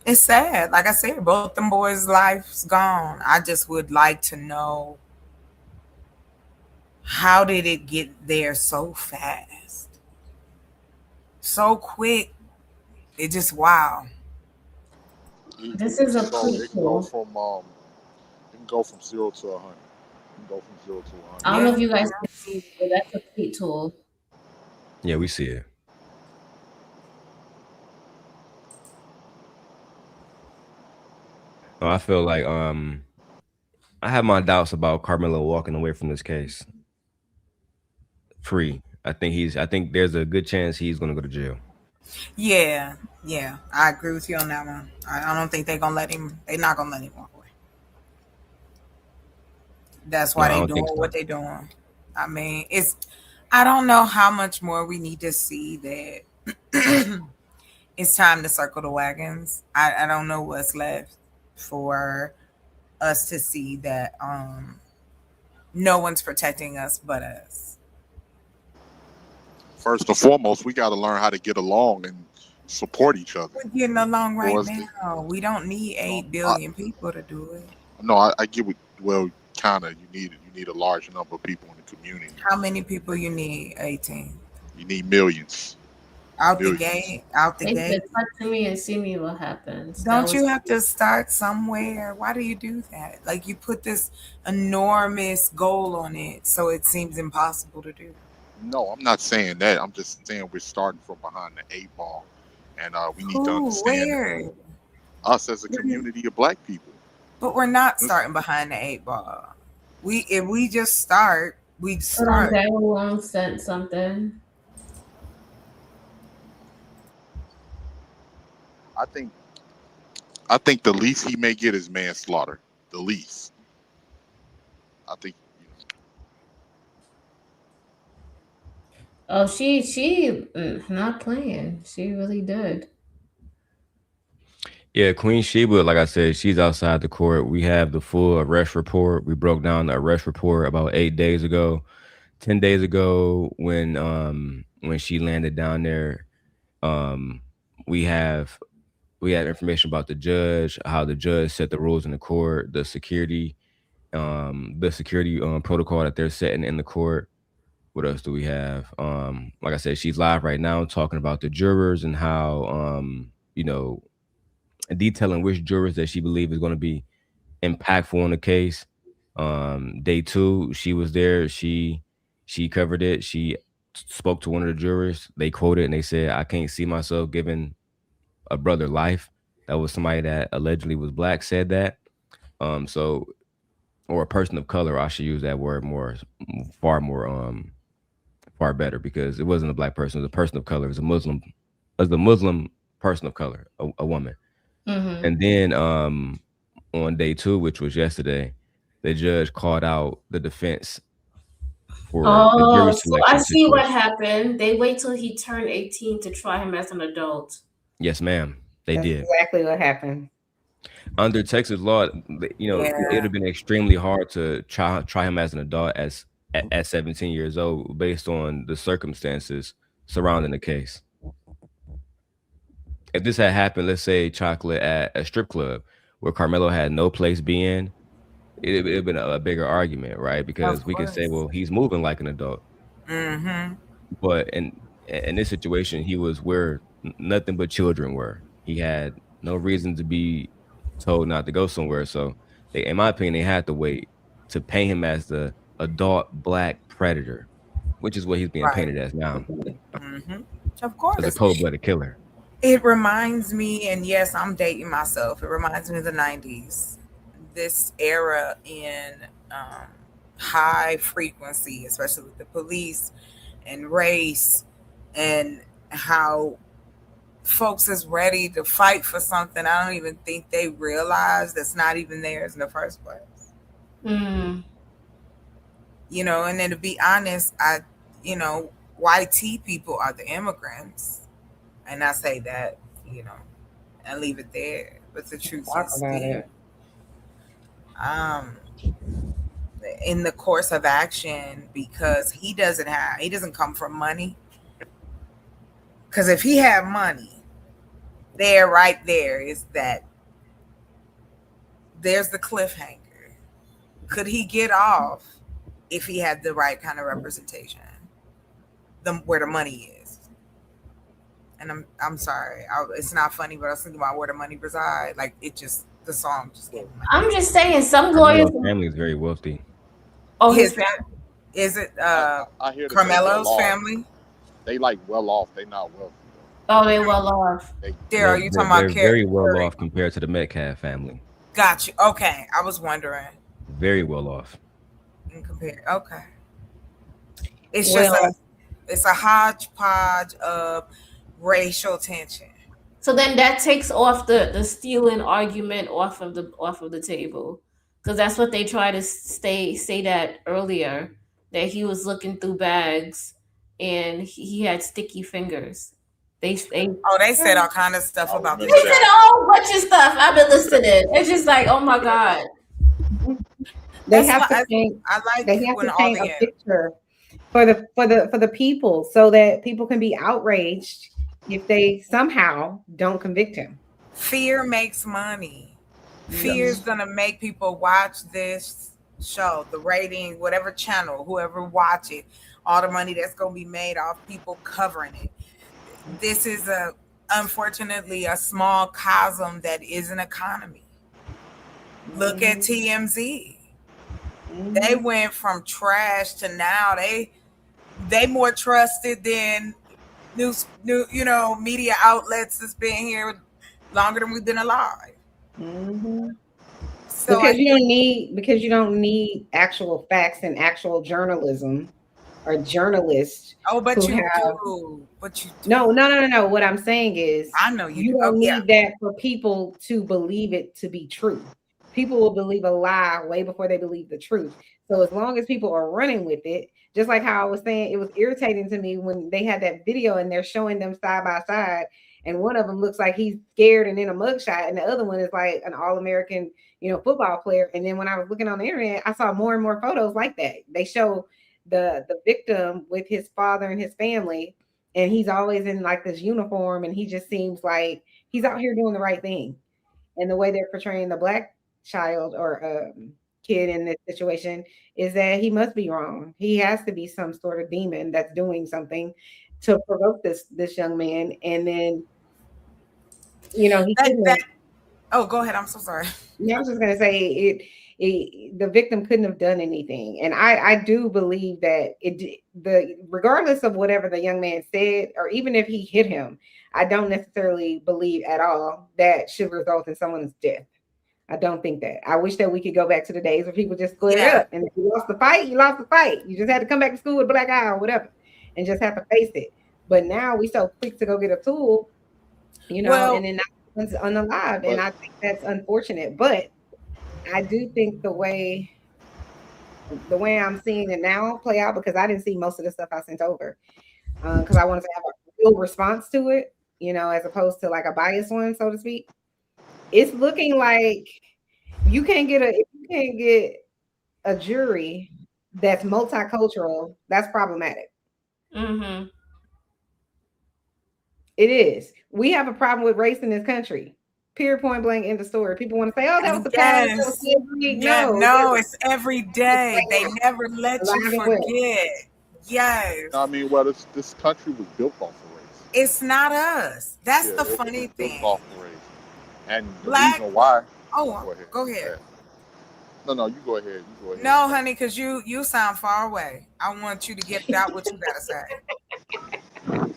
It's sad. Like I said, both them boys' lives gone. I just would like to know, how did it get there so fast? So quick. It just wow. This is a cleat It can go tool. from 0 to 100. It can go from 0 to I don't 100. know if you guys can see, but that's a cleat tool. Yeah, we see it. I feel like I have my doubts about Carmelo walking away from this case free. I think there's a good chance he's gonna go to jail. Yeah, yeah. I agree with you on that one. I don't think they're gonna let him. They're not gonna let him walk away. That's No, why I they don't doing think what so. they doing. I mean, it's. I don't know how much more we need to see that. It's time to circle the wagons. I don't know what's left for us to see that no one's protecting us but us. First and foremost, we got to learn how to get along and support each other. We're getting along right Was now. We don't need 8 I, billion people to do it. no, I get what. Well, kind of. You need a large number of people in the community. How many people you need? 18. You need millions. Out the Millions. gate, out the They said, gate. "Touch me and see me what happens." That Don't was you have to start somewhere? Why do you do that? Like you put this enormous goal on it, so it seems impossible to do. No, I'm not saying that. I'm just saying we're starting from behind the eight ball, and we need to Who? understand Where? us as a community of black people. But we're not This- starting behind the eight ball. If we just start, we Hold on, start. Daryl Long sent something. I think I think the least he may get is manslaughter. The least. I think Oh, she not playing. She really did. Yeah, Queen Sheba, like I said, she's outside the court. We have the full arrest report. We broke down the arrest report about 8 days ago. 10 days ago when she landed down there, um, we have we have information about the judge, how the judge set the rules in the court, the security protocol that they're setting in the court. What else do we have? Like I said, she's live right now talking about the jurors and how detailing which jurors that she believes is going to be impactful in the case. Day two, she was there. She covered it. She spoke to one of the jurors. They quoted and they said, "I can't see myself giving a brother life." That was somebody that allegedly was black said that. So or a person of color, I should use that word far more, far better because it wasn't a black person; it was a person of color. It was a Muslim, person of color, a woman. Mm-hmm. And then on day two, which was yesterday, the judge called out the defense for the jury Oh, so I selection see what situation. happened. They wait till he turned 18 to try him as an adult. Yes, ma'am, they That's did. exactly what happened. Under Texas law, it would Yeah. have been extremely hard to try him as an adult at 17 years old based on the circumstances surrounding the case. If this had happened, let's say chocolate at a strip club where Carmelo had no place being, it would have been a bigger argument, right? Of Because we can say, course. well, he's moving like an adult. Mm-hmm. But in this situation, he was where nothing but children were. He had no reason to be told not to go somewhere. So, in my opinion, they had to wait to paint him as the adult black predator, which is what he's being Right. painted as now, Mm-hmm. Of as a course. cold-blooded killer. It reminds me, and yes, I'm dating myself. It reminds me of the '90s. This era in um, high frequency, especially with the police and race, and how folks is ready to fight for something I don't even think they realize that's not even theirs in the first place. Mm. And then to be honest, white tea people are the immigrants. And I say that, and leave it there. But the truth Talk is about still, it. in the course of action, because he doesn't come from money. Because if he had money, right there is that there's the cliffhanger. Could he get off if he had the right kind of representation? Where the money is. And I'm sorry, it's not funny, but I was thinking about where the money reside. Like the song just came. I'm just saying, some lawyers. Carmelo's family is very wealthy. Oh, Is it I hear that they well Carmelo's off. family? They like well off. They not wealthy. Oh, they well off. Daryl, you talking about They're very well off compared to the Metcalf family. Got you. Okay, I was wondering. Very well off. Okay. It's just it's a hodgepodge of racial tension. So then that takes off the stealing argument off of the table, because that's what they try to say that earlier, that he was looking through bags and he had sticky fingers. They said all kind of stuff about They said a whole bunch of stuff. I've been listening. It's just like, oh my god. They have to paint a picture for the people, so that people can be outraged if they somehow don't convict him. Fear makes money. Fear is going to make people watch this show, the rating, whatever channel, whoever watch it, all the money that's going to be made off people covering it. this is unfortunately a small chasm that is an economy. Look at TMZ. They went from trash to now they more trusted than media outlets that's been here longer than we've been alive. So because you don't need actual facts and actual journalism or journalists. But you do. No. What I'm saying is, I know you don't need that for people to believe it to be true. People will believe a lie way before they believe the truth. So as long as people are running with it, just like how I was saying, it was irritating to me when they had that video and they're showing them side by side, and one of them looks like he's scared and in a mugshot, and the other one is like an all-American, football player. And then when I was looking on the internet, I saw more and more photos like that. They show the victim with his father and his family, and he's always in like this uniform, and he just seems like he's out here doing the right thing. And the way they're portraying the black child or kid in this situation is that he must be wrong. He has to be some sort of demon that's doing something to provoke this young man. And then, he go ahead. I'm so sorry. I was just gonna say the victim couldn't have done anything, and I do believe that regardless of whatever the young man said, or even if he hit him, I don't necessarily believe at all that should result in someone's death. I don't think that. I wish that we could go back to the days where people just squared up, and if you lost the fight, you lost the fight. You just had to come back to school with a black eye or whatever, and just have to face it. But now we so quick to go get a tool, and then one's unalive, and I think that's unfortunate. But I do think the way I'm seeing it now play out, because I didn't see most of the stuff I sent over, because I wanted to have a real response to it, as opposed to like a biased one, so to speak. It's looking like you can't get a jury that's multicultural. That's problematic. Mm-hmm. It is. We have a problem with race in this country. Period, point blank, end of story. People want to say, "Oh, that was the past." That was no, it's every day. They never let you forget. Yes. I mean, well, this country was built off of race. It's not us. That's the funny thing. Built off of race. And the reason why. Oh, go ahead. No, you go ahead. No, honey, because you sound far away. I want you to get out what you gotta say.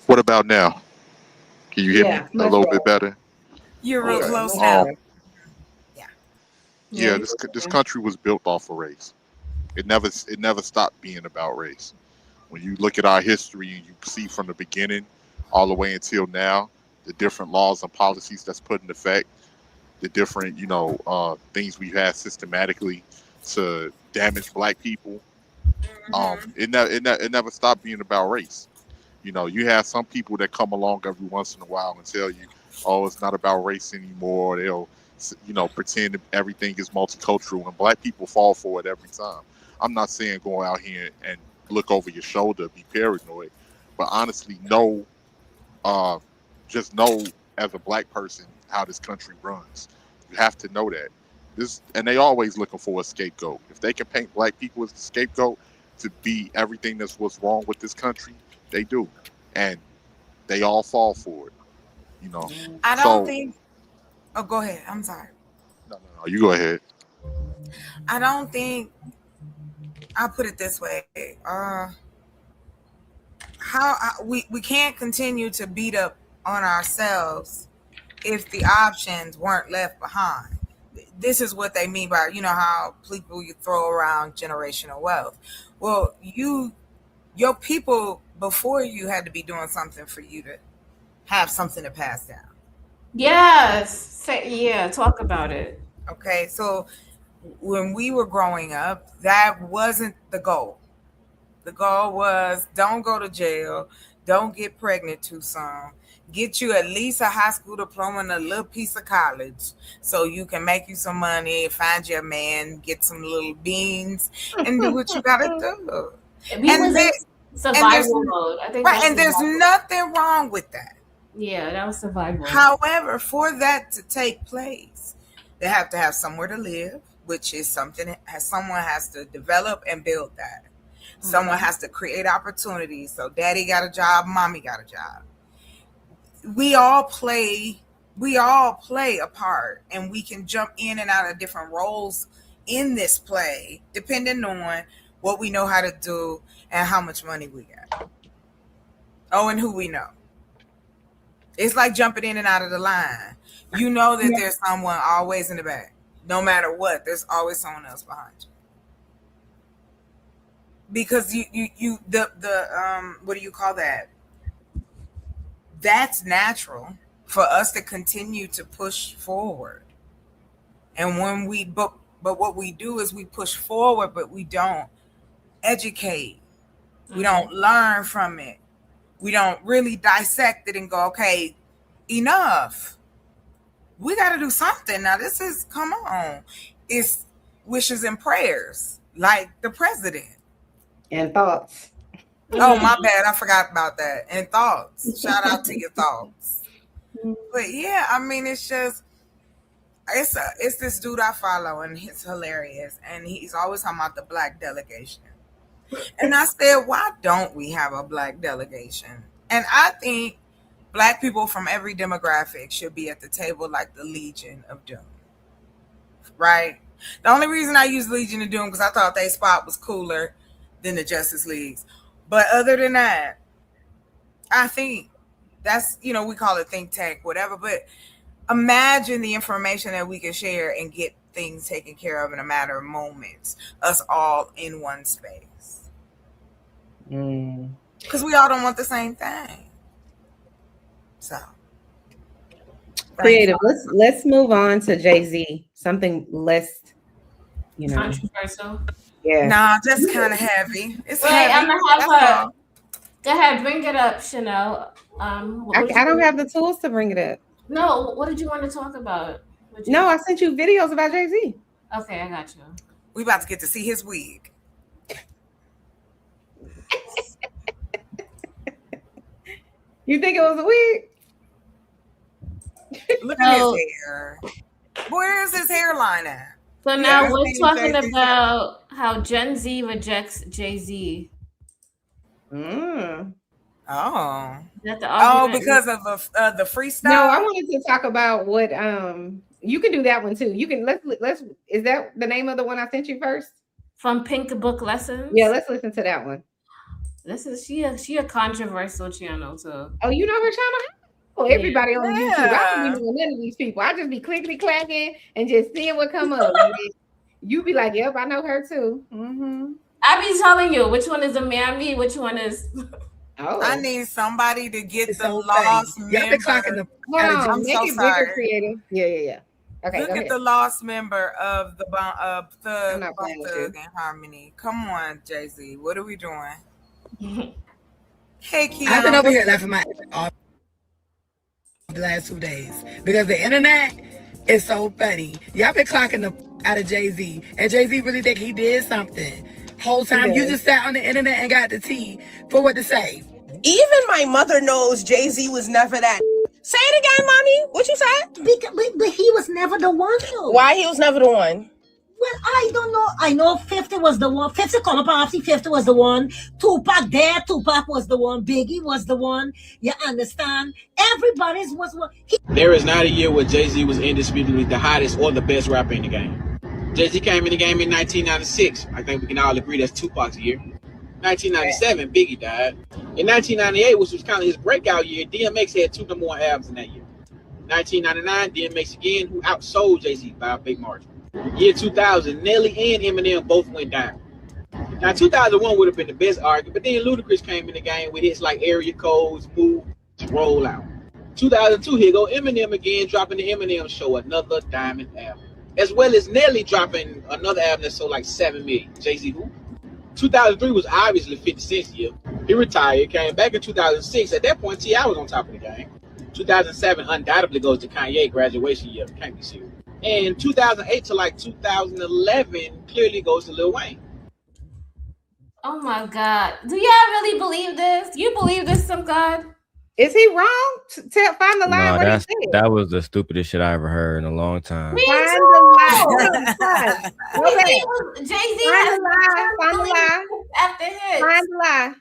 What about now? Can you hear me a little bit better? You're real close now. Yeah, this country was built off of race. It never stopped being about race. When you look at our history and you see from the beginning all the way until now, the different laws and policies that's put in effect, the different, things we've had systematically to damage black people. It never stopped being about race. You have some people that come along every once in a while and tell you, oh, it's not about race anymore. They'll, pretend everything is multicultural, and black people fall for it every time. I'm not saying go out here and look over your shoulder, be paranoid, but honestly, just know as a black person how this country runs. You have to know that. And they always looking for a scapegoat. If they can paint black people as the scapegoat to be everything that's what's wrong with this country, they do. And they all fall for it. I don't think. Oh, go ahead. I'm sorry. No, you go ahead. I don't think. I'll put it this way. We can't continue to beat up on ourselves if the options weren't left behind. This is what they mean by, how people you throw around generational wealth. Well, your people before you had to be doing something for you to have something to pass down. Yes. Talk about it. Okay, so when we were growing up, that wasn't the goal. The goal was don't go to jail, don't get pregnant too soon, get you at least a high school diploma and a little piece of college so you can make you some money, find your man, get some little beans, and do what you gotta do. Survival mode. I think right, and there's nothing wrong with that. Yeah, that was survival. However, for that to take place, they have to have somewhere to live, which is something someone has to develop and build that. Someone has to create opportunities. So daddy got a job, mommy got a job. we all play a part, and we can jump in and out of different roles in this play depending on what we know how to do and how much money we got. Oh, and who we know. It's like jumping in and out of the line. You know that there's someone always in the back. No matter what, there's always someone else behind you. Because what do you call that? That's natural for us to continue to push forward. And when but what we do is we push forward, but we don't educate. We don't learn from it. We don't really dissect it and go, okay, enough. We got to do something. Now, come on. It's wishes and prayers, like the president. And thoughts. Oh, my bad. I forgot about that. And thoughts. Shout out to your thoughts. But yeah, I mean, it's just, it's this dude I follow, and he's hilarious. And he's always talking about the Black delegation. And I said, why don't we have a Black delegation? And I think Black people from every demographic should be at the table like the Legion of Doom. Right? The only reason I use Legion of Doom because I thought they spot was cooler than the Justice Leagues. But other than that, I think that's, we call it think tank, whatever. But imagine the information that we can share and get things taken care of in a matter of moments. Us all in one space. Because we all don't want the same thing. So creative. Let's move on to Jay-Z. Something less, controversial. Yeah. Nah, just kind of heavy. It's Wait, heavy. I'm gonna have her. Go ahead, bring it up, Chanel. I don't have the tools to bring it up. No, what did you want to talk about? No, I sent you videos about Jay-Z. Okay, I got you. We about to get to see his wig. You think it was a wig? Look at his hair. Where's his hairline at? So now we're talking about how Gen Z rejects Jay-Z. Oh. Because of the freestyle? No, I wanted to talk about what you can do that one too. You can let's is that the name of the one I sent you first? From Pink Book Lessons? Yeah, let's listen to that one. This is she a controversial channel too. Oh, you know her channel? Oh, everybody on YouTube. I don't be knowing none of these people. I just be clickety clacking and just seeing what come up. You be like, yep, I know her too. I be telling you which one is a Miami, which one is. Oh, I need somebody to get the lost member. I'm so sorry. Creative. Yeah. Okay, look at the lost member of the Thug and Harmony. Come on, Jay-Z. What are we doing? Hey, Keon. I've been over here laughing my off the last 2 days because the internet is so funny. Y'all been clocking the out of Jay-Z, and Jay-Z really think he did something. Whole time you just sat on the internet and got the tea for what to say. Even my mother knows Jay-Z was never that. Say it again, mommy. What you said? But he was never the one, though. Why he was never the one? Well, I don't know. I know 50 was the one. 50 come up after 50 was the one. Tupac was the one. Biggie was the one. You understand? Everybody's was one. There is not a year where Jay-Z was indisputably the hottest or the best rapper in the game. Jay-Z came in the game in 1996. I think we can all agree that's Tupac's year. 1997, Biggie died. In 1998, which was kind of his breakout year, DMX had 2 number 1 albums in that year. 1999, DMX again, who outsold Jay-Z by a big margin. Year 2000, Nelly and Eminem both went down. Now, 2001 would have been the best argument, but then Ludacris came in the game with hits like Area Codes, Move, Roll Out. 2002, here go Eminem again, dropping the Eminem Show, another diamond album. As well as Nelly dropping another album that sold like 7 million. Jay-Z who? 2003 was obviously 50 Cent's year. He retired, came back in 2006. At that point, T.I. was on top of the game. 2007 undoubtedly goes to Kanye, graduation year. Can't be serious. And 2008 to like 2011 clearly goes to Lil Wayne. Oh my God. Do y'all really believe this? You believe this, some God? Is he wrong? Find the line. No, that was the stupidest shit I ever heard in a long time. Me Find too. the lie. Jay-Z Find the lie. after hits. Find the lie.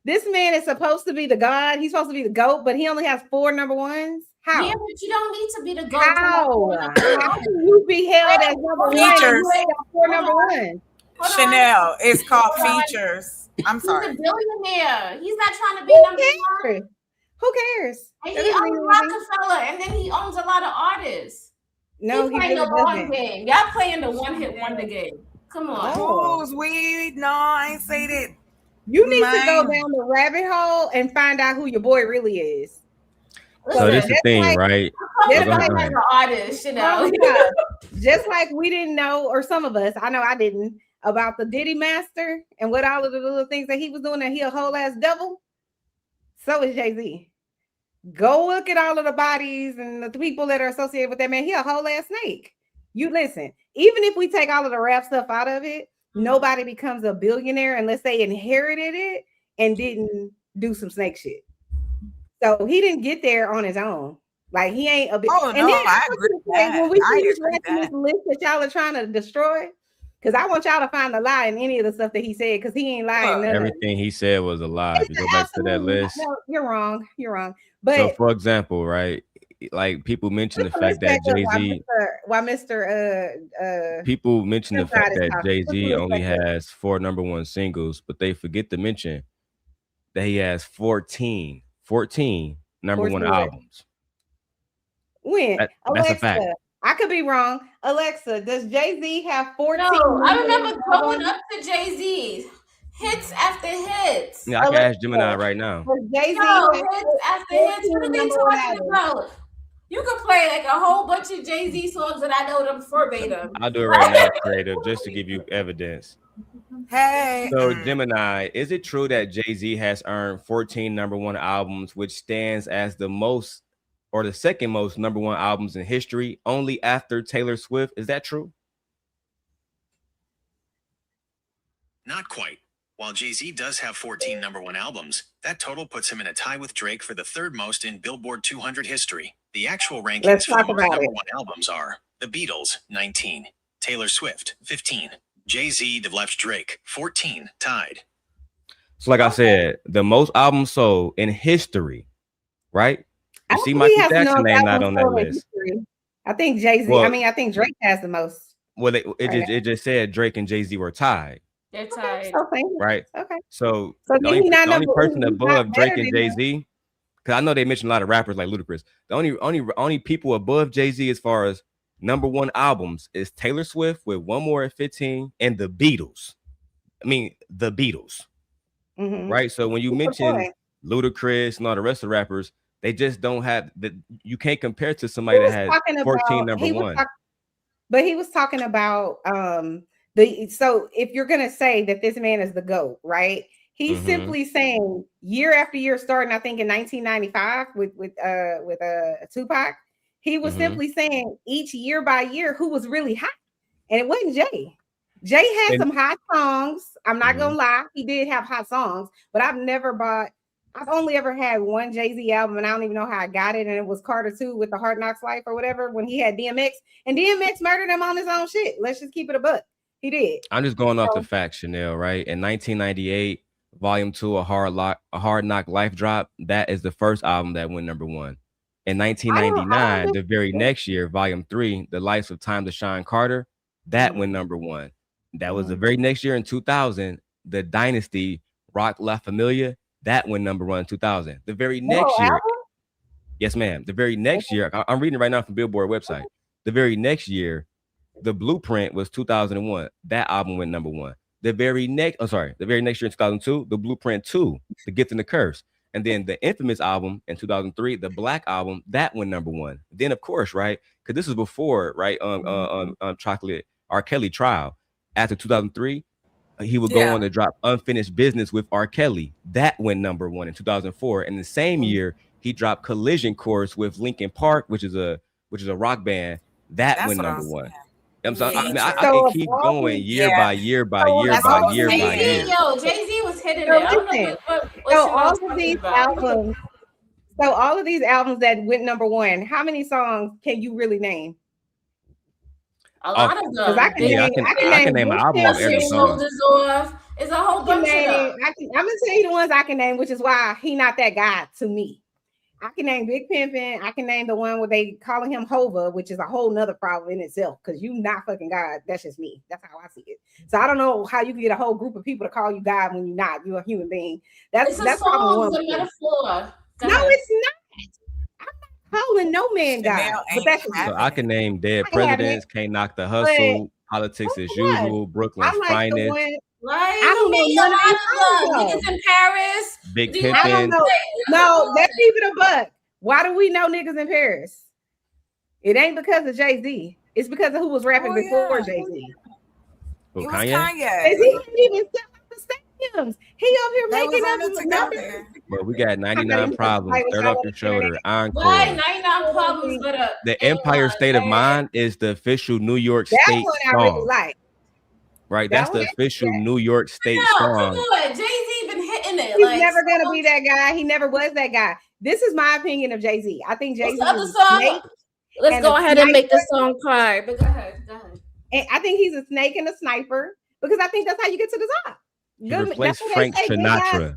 This man is supposed to be the God. He's supposed to be the GOAT, but he only has 4 number ones. How? Yeah, but you don't need to be the GOAT. How can you be held as number one and you ain't got 4 number ones? Chanel, it's called features. I'm sorry. He's a billionaire. He's not trying to be number one. Who cares? And he owns Rockefeller, and then he owns a lot of artists. No, he playing the long game. Y'all playing the one-hit wonder game. Come on. Who's we? No, I ain't say that. You need to go down the rabbit hole and find out who your boy really is. So this is the thing, right? Just like an artist, you know. Just like we didn't know, or some of us, I know I didn't, about the Diddy Master and what all of the little things that he was doing, that he a whole ass devil. So is Jay-Z. Go look at all of the bodies and the people that are associated with that man. He a whole ass snake. You listen, even if we take all of the rap stuff out of it, nobody becomes a billionaire unless they inherited it and didn't do some snake shit. So he didn't get there on his own. Like he ain't a big. Oh, and no, then I agree with that. when we I finish agree with writing this list that y'all are trying to destroy, because I want y'all to find the lie in any of the stuff that he said, because he ain't lying. Everything he said was a lie. If you go back to that list. No, you're wrong. You're wrong. But so, for example, right, like people mention the fact that Jay-Z. Why Mr. People mention the fact that Jay-Z only has 4 number one singles, but they forget to mention that he has 14 number one albums. When? That's Alexa, a fact. I could be wrong. Alexa, does Jay-Z have 14? No, I remember going up to Jay-Z's. Hits after hits. Yeah, I can ask Gemini right now. Jay-Z hits after hits. What are they talking about? You can play like a whole bunch of Jay-Z songs that I know them verbatim. I'll do it right now, Creative, just to give you evidence. Hey. So, Gemini, is it true that Jay-Z has earned 14 number one albums, which stands as the most or the second most number one albums in history, only after Taylor Swift? Is that true? Not quite. While Jay-Z does have 14 number one albums, that total puts him in a tie with Drake for the third most in Billboard 200 history. The actual rankings for the most number one albums are The Beatles, 19, Taylor Swift, 15, Jay-Z left Drake, 14, tied. So like I said, the most albums sold in history, right? You see Michael Jackson name not on that list. I think Jay-Z, well, I think Drake has the most. Well, it just said Drake and Jay-Z were tied. They're tied. Right? Okay. So the only person above Drake and Jay-Z, because I know they mentioned a lot of rappers like Ludacris. The only people above Jay-Z as far as number one albums is Taylor Swift with one more at 15 and the Beatles. I mean, the Beatles. Mm-hmm. Right? So when you mention Ludacris and all the rest of the rappers, they just don't have that. You can't compare to somebody that had 14 number one. But he was talking about so if you're gonna say that this man is the GOAT, right? He's simply saying year after year, starting I think in 1995 with Tupac, he was simply saying each year by year who was really hot, and it wasn't Jay. Jay had some hot songs. I'm not gonna lie, he did have hot songs, but I've only ever had one Jay-Z album, and I don't even know how I got it, and it was Carter 2 with the Hard Knocks Life or whatever, when he had DMX, and DMX murdered him on his own shit. Let's just keep it a buck. He did. I'm just going off the facts, Chanel, right? In 1998, Volume 2, A Hard Knock Life Drop, that is the first album that went number one. In 1999, the very next year, Volume 3, The Life of Time to Shine Carter, that went number one. That was the very next year in 2000, The Dynasty, Rock La Familia, that went number one in 2000. The very next year, yes, ma'am. The very next year, I'm reading right now from Billboard website. The very next year, The Blueprint was 2001. That album went number one. The very next year in 2002, The Blueprint 2, The Gift and the Curse. And then the infamous album in 2003, the Black Album, that went number one. Then, of course, right, because this was before, right, Chocolate R. Kelly trial. After 2003, he would go on to drop Unfinished Business with R. Kelly. That went number one in 2004. And the same year, he dropped Collision Course with Linkin Park, which is a rock band. That went number one. I can keep going year by year by year by year by year. Yo, Jay-Z was hitting it. I don't know what all of these albums that went number one, how many songs can you really name? A lot of them. I can name an album of every song. It's a whole bunch of them. I'm gonna tell you the ones I can name, which is why he not that guy to me. I can name Big Pimpin'. I can name the one where they calling him Hova, which is a whole nother problem in itself. Because you not fucking God. That's just me. That's how I see it. So I don't know how you can get a whole group of people to call you God when you're not. You're a human being. That's problem one. It's a metaphor. No, it's not. I'm not calling no man God. But that's So I can name dead presidents. Can't knock the hustle. Politics as usual. Brooklyn's finest. I don't know none of these niggas in Paris. Big Pimpin'. I don't know. No, let's keep it a buck. Why do we know niggas in Paris? It ain't because of Jay-Z. It's because of who was rapping before Jay-Z. Who, It was Kanye? Kanye. Jay-Z can't even sell out the stadiums. He up here making up numbers. But we got 99 problems. Third off your shoulder. Encore. Why 99 problems? But The Empire State of Mind is the official New York That's State what I song. really like. Right, that's the official New York State Come song. on, Jay-Z been hitting it. He's never gonna be that guy. He never was that guy. This is my opinion of Jay-Z. I think Jay-Z What's the is other a snake. song? Let's go ahead and make the song cry. But go ahead. And I think he's a snake and a sniper because I think that's how you get to the top. He replaced Frank Sinatra.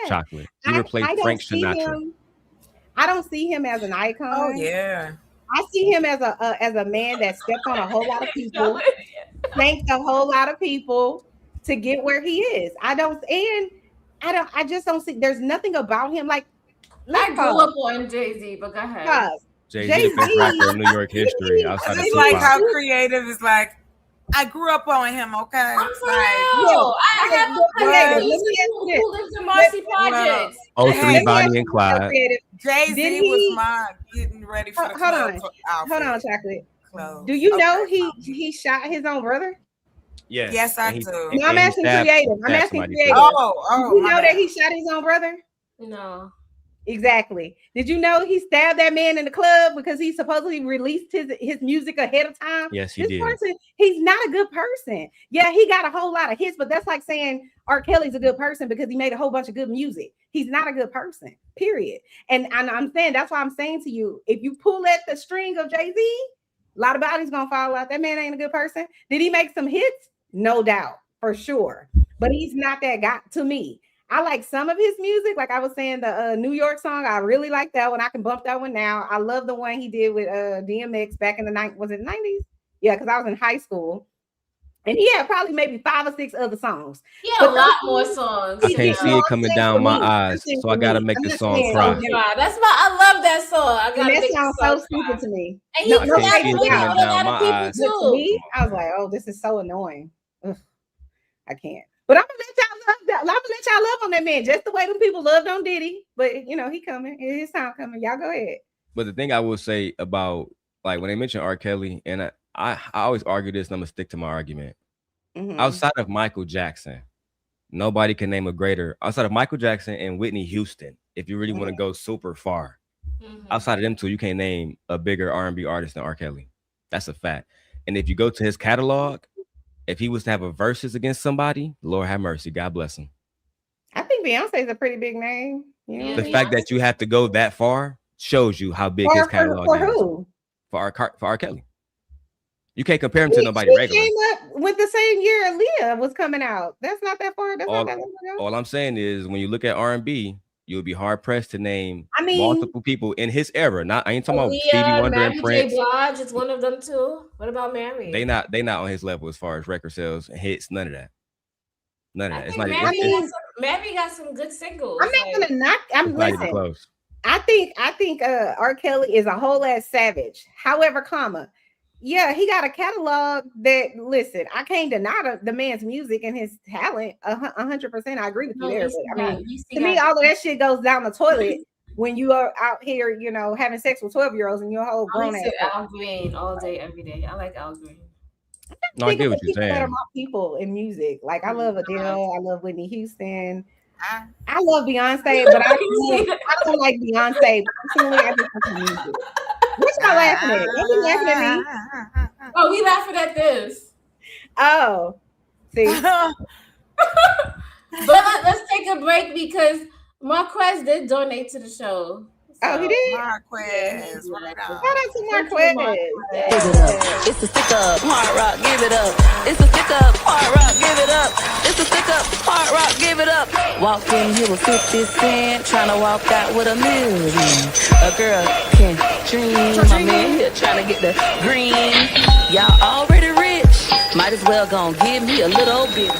Chocolate. He replaced Frank Sinatra. I don't see him as an icon. Oh yeah. I see him as a man that stepped on a whole lot of people, thanked a whole lot of people to get where he is. I just don't see. There's nothing about him like. I grew up on Jay-Z, but go ahead. Jay-Z, the best rapper in New York history. Outside of It's like Tupac. how creative is like. I grew up on him, okay? I have who lives in Marcy Projects. 03 Bonnie and Clyde. Jay-Z was mine getting ready for the club. Hold on, Chocolate. Do you know he shot his own brother? Yes. Yes, I do. No, I'm asking creative. I'm asking creative. Oh, you know that he shot his own brother? No. Exactly. Did you know he stabbed that man in the club because he supposedly released his music ahead of time? Yes, he this did. Person, he's not a good person. Yeah, he got a whole lot of hits, but that's like saying R. Kelly's a good person because he made a whole bunch of good music. He's not a good person, period. And I'm saying, that's why I'm saying to you, if you pull at the string of Jay-Z, a lot of bodies gonna fall out. That man ain't a good person. Did he make some hits? No doubt, for sure. But he's not that guy to me. I like some of his music. Like I was saying, the New York song, I really like that one. I can bump that one now. I love the one he did with DMX back in the 90s. Was it 90s? Yeah, because I was in high school. And he had probably maybe 5 or 6 other songs. Yeah, a lot more songs. I can't see it coming down my eyes, so I gotta make the song cry. That's why I love that song. I gotta that make sounds the song so stupid to me. And he could like really a lot of people But to too. me, I was like, oh, this is so annoying. Ugh, I can't. But I'm gonna let y'all love that. I'm gonna let y'all love on that man just the way them people loved on Diddy. But you know, he coming. His time coming. Y'all go ahead. But the thing I will say about like when they mention R. Kelly, and I always argue this, and I'm gonna stick to my argument. Outside of Michael Jackson, nobody can name a greater outside of Michael Jackson and Whitney Houston. If you really want to go super far, outside of them two, you can't name a bigger R&B artist than R. Kelly. That's a fact. And if you go to his catalog, if he was to have a versus against somebody, Lord have mercy, God bless him. I think Beyonce's a pretty big name. You know? The fact that you have to go that far shows you how big his catalog for is. Who? For R. Kelly. You can't compare him to nobody He regular. came up with the same year Aaliyah was coming out. That's not that far. That's not that long ago. All I'm saying is when you look at R&B, you'll be hard pressed to name mean, multiple people in his era. I ain't talking about Aaliyah, Stevie Wonder Mary and Prince. J. Blige is one of them too. What about Mary? They not on his level as far as record sales and hits. None of that. None of that. It's not Mary, even Mary got some good singles. I'm not gonna knock. it's not even close. I think R. Kelly is a whole ass savage. However, yeah, he got a catalog that, listen, I can't deny the man's music and his talent 100%. I agree with you there. But I mean, to me, all of that shit goes down the toilet when you are out here, you know, having sex with 12-year-olds and you're a whole grown ass. Al Green all day, every day. I like Al Green. No, I get what you're saying. That are my people in music. Like I love Adele, I love Whitney Houston. I love Beyonce, but I don't like Beyonce personally. I just like her music. What y'all laughing at? Don't be laughing at me. Oh, we laughing at this. Oh, see. But let's take a break because Marquez did donate to the show. Oh, he did? Marquez. Right on. Shout out to Marquez. Give it up. It's a stick up, hard rock, give it up. It's a stick up, hard rock, give it up. It's a stick up, Walked in here with 50 Cent, trying to walk out with a million. A girl can dream. My man here trying to get the green. Y'all already rich, might as well gon' give me a little bit.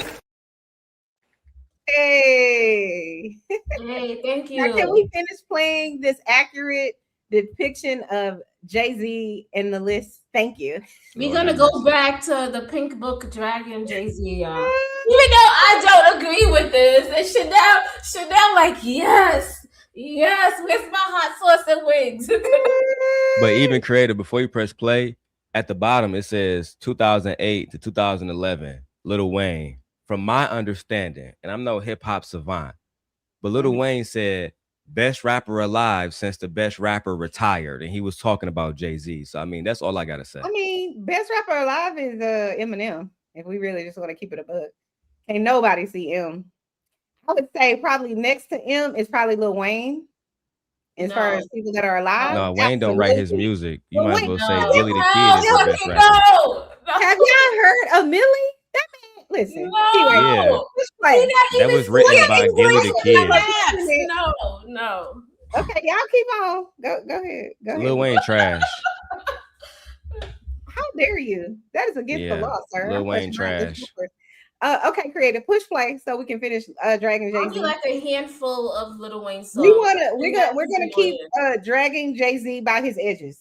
Hey. Hey, thank Now, you. can we finish playing this accurate depiction of Jay-Z in the list? Thank you. We're gonna go back to the Pink Book Dragon Jay-Z, y'all. Even though I don't agree with this, and Chanel, like, yes, where's my hot sauce and wings? But even creative, before you press play, at the bottom it says 2008 to 2011, Lil Wayne. From my understanding, and I'm no hip hop savant, but Lil Wayne said best rapper alive since the best rapper retired, and he was talking about Jay-Z. So I mean, that's all I gotta say. I mean, best rapper alive is Eminem. If we really just want to keep it a book, can't nobody see M. I would say probably next to M is probably Lil Wayne. As far as people that are alive, No, Wayne don't write his music. You might as well say Gilly the Kid is the best rapper. Have y'all heard of Millie? That man, listen. Yeah. That was written by Gilly the Kid. No. Okay, y'all keep on. Go ahead. Go ahead. Lil Wayne trash. How dare you? That is against the law, sir. Lil Wayne trash. Okay, creative. Push play so we can finish dragging Jay-Z. Only like a handful of Lil Wayne songs. We're gonna keep dragging Jay-Z by his edges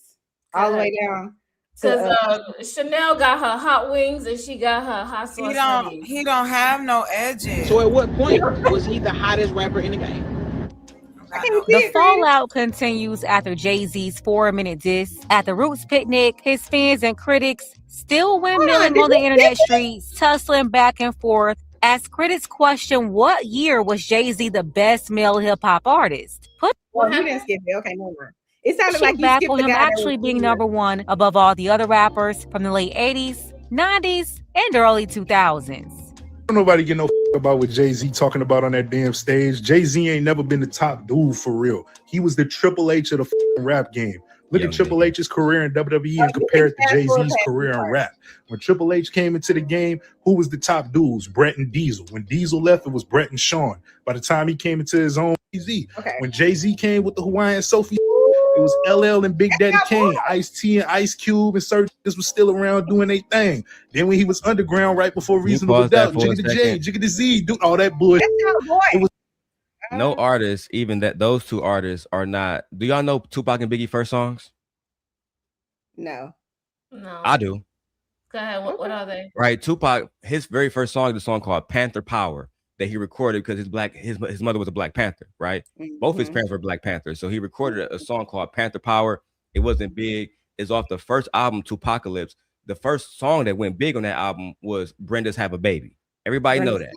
all the way down. Because Chanel got her hot wings and she got her hot sauce. He don't have no edges. So at what point was he the hottest rapper in the game? The fallout continues after Jay-Z's 4-minute diss. At the Roots picnic, his fans and critics still windmilling on the internet streets, tussling back and forth as critics question what year was Jay-Z the best male hip-hop artist. You didn't skip it. Okay, no more. It sounded like you back skipped on the him guy that actually was being here. number one above all the other rappers from the late 80s, 90s, and early 2000s. Nobody get no about what Jay-Z talking about on that damn stage. Jay-Z ain't never been the top dude for real. He was the Triple H of the rap game. Look at Triple H's career in WWE and compare it to Jay-Z's career in rap. When Triple H came into the game, who was the top dudes? Brett and Diesel. When Diesel left, it was Brett and Sean. By the time he came into his own Jay-Z. When Jay-Z came with the Hawaiian Sophie, it was LL and Big Daddy Kane. Ice-T and Ice Cube and Sir was still around doing their thing. Then when he was underground right before Reasonable Doubt, Jigga the J, Jigga the Z, do all that bullshit. It was no artists, even that those two artists are not. Do y'all know Tupac and Biggie first songs? No. I do. Go ahead. What are they? Right. Tupac, his very first song is a song called Panther Power that he recorded because his mother was a Black Panther, right? Both his parents were Black Panthers. So he recorded a song called Panther Power. It wasn't big. It's off the first album, Tupacalypse. The first song that went big on that album was Brenda's Have a Baby. Everybody know that,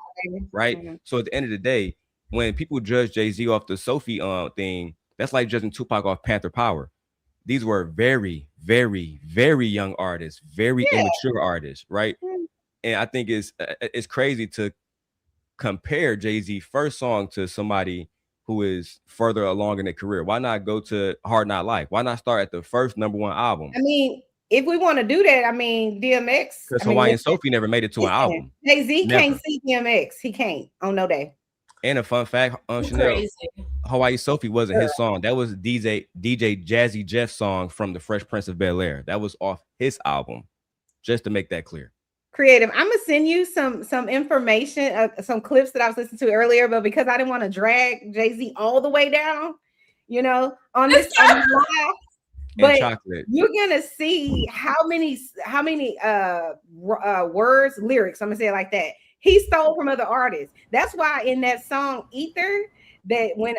right? So at the end of the day, when people judge Jay-Z off the Sophie thing, that's like judging Tupac off Panther Power. These were very, very, very young artists, very immature artists, right? And I think it's crazy to compare Jay-Z's first song to somebody who is further along in their career. Why not go to Hard Not Life? Why not start at the first #1 album? I mean, if we want to do that, I mean, DMX. Because Hawaiian Sophie never made it to an album. Jay-Z can't see DMX. He can't on no day. And a fun fact, Chanel, Hawaii Sophie wasn't his song. That was DJ Jazzy Jeff's song from The Fresh Prince of Bel-Air. That was off his album, just to make that clear. Creative. I'm gonna send you some information, some clips that I was listening to earlier, but because I didn't want to drag Jay-Z all the way down, on this live. But chocolate. You're gonna see how many words, lyrics. I'm gonna say it like that. He stole from other artists. That's why in that song Ether, that when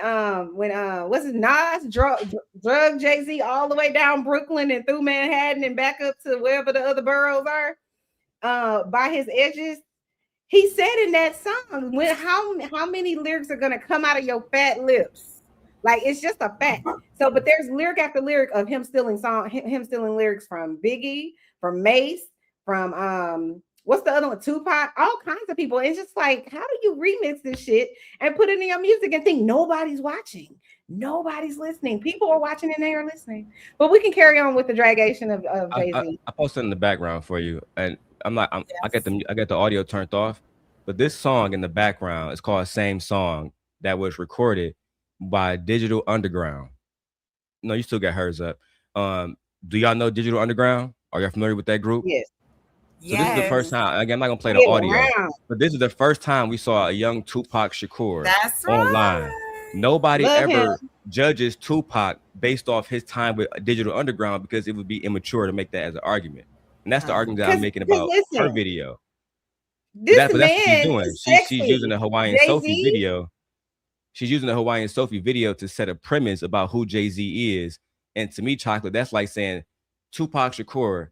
what's his Nas drug Jay-Z all the way down Brooklyn and through Manhattan and back up to wherever the other boroughs are, by his edges. He said in that song, how many lyrics are gonna come out of your fat lips? Like, it's just a fact. So, but there's lyric after lyric of him stealing lyrics from Biggie, from Mace, from what's the other one? Tupac, all kinds of people. It's just like, how do you remix this shit and put it in your music and think nobody's watching? Nobody's listening. People are watching and they are listening. But we can carry on with the dragation of Jay-Z. I posted in the background for you, and I got the audio turned off. But this song in the background is called Same Song that was recorded by Digital Underground. No, you still got hers up. Do y'all know Digital Underground? Are y'all familiar with that group? Yes. So this is the first time. Again, I'm not gonna play the Get audio, around. but this is the first time we saw a young Tupac Shakur That's online. Nobody Love him. ever judges Tupac based off his time with Digital Underground because it would be immature to make that as an argument. And that's the argument that I'm making about her video. This But that's what she's man doing. is She's sexy. using the Hawaiian Sophie Jay-Z? video. She's using the Hawaiian Sophie video to set a premise about who Jay-Z is. And to me, Chocolate, that's like saying Tupac Shakur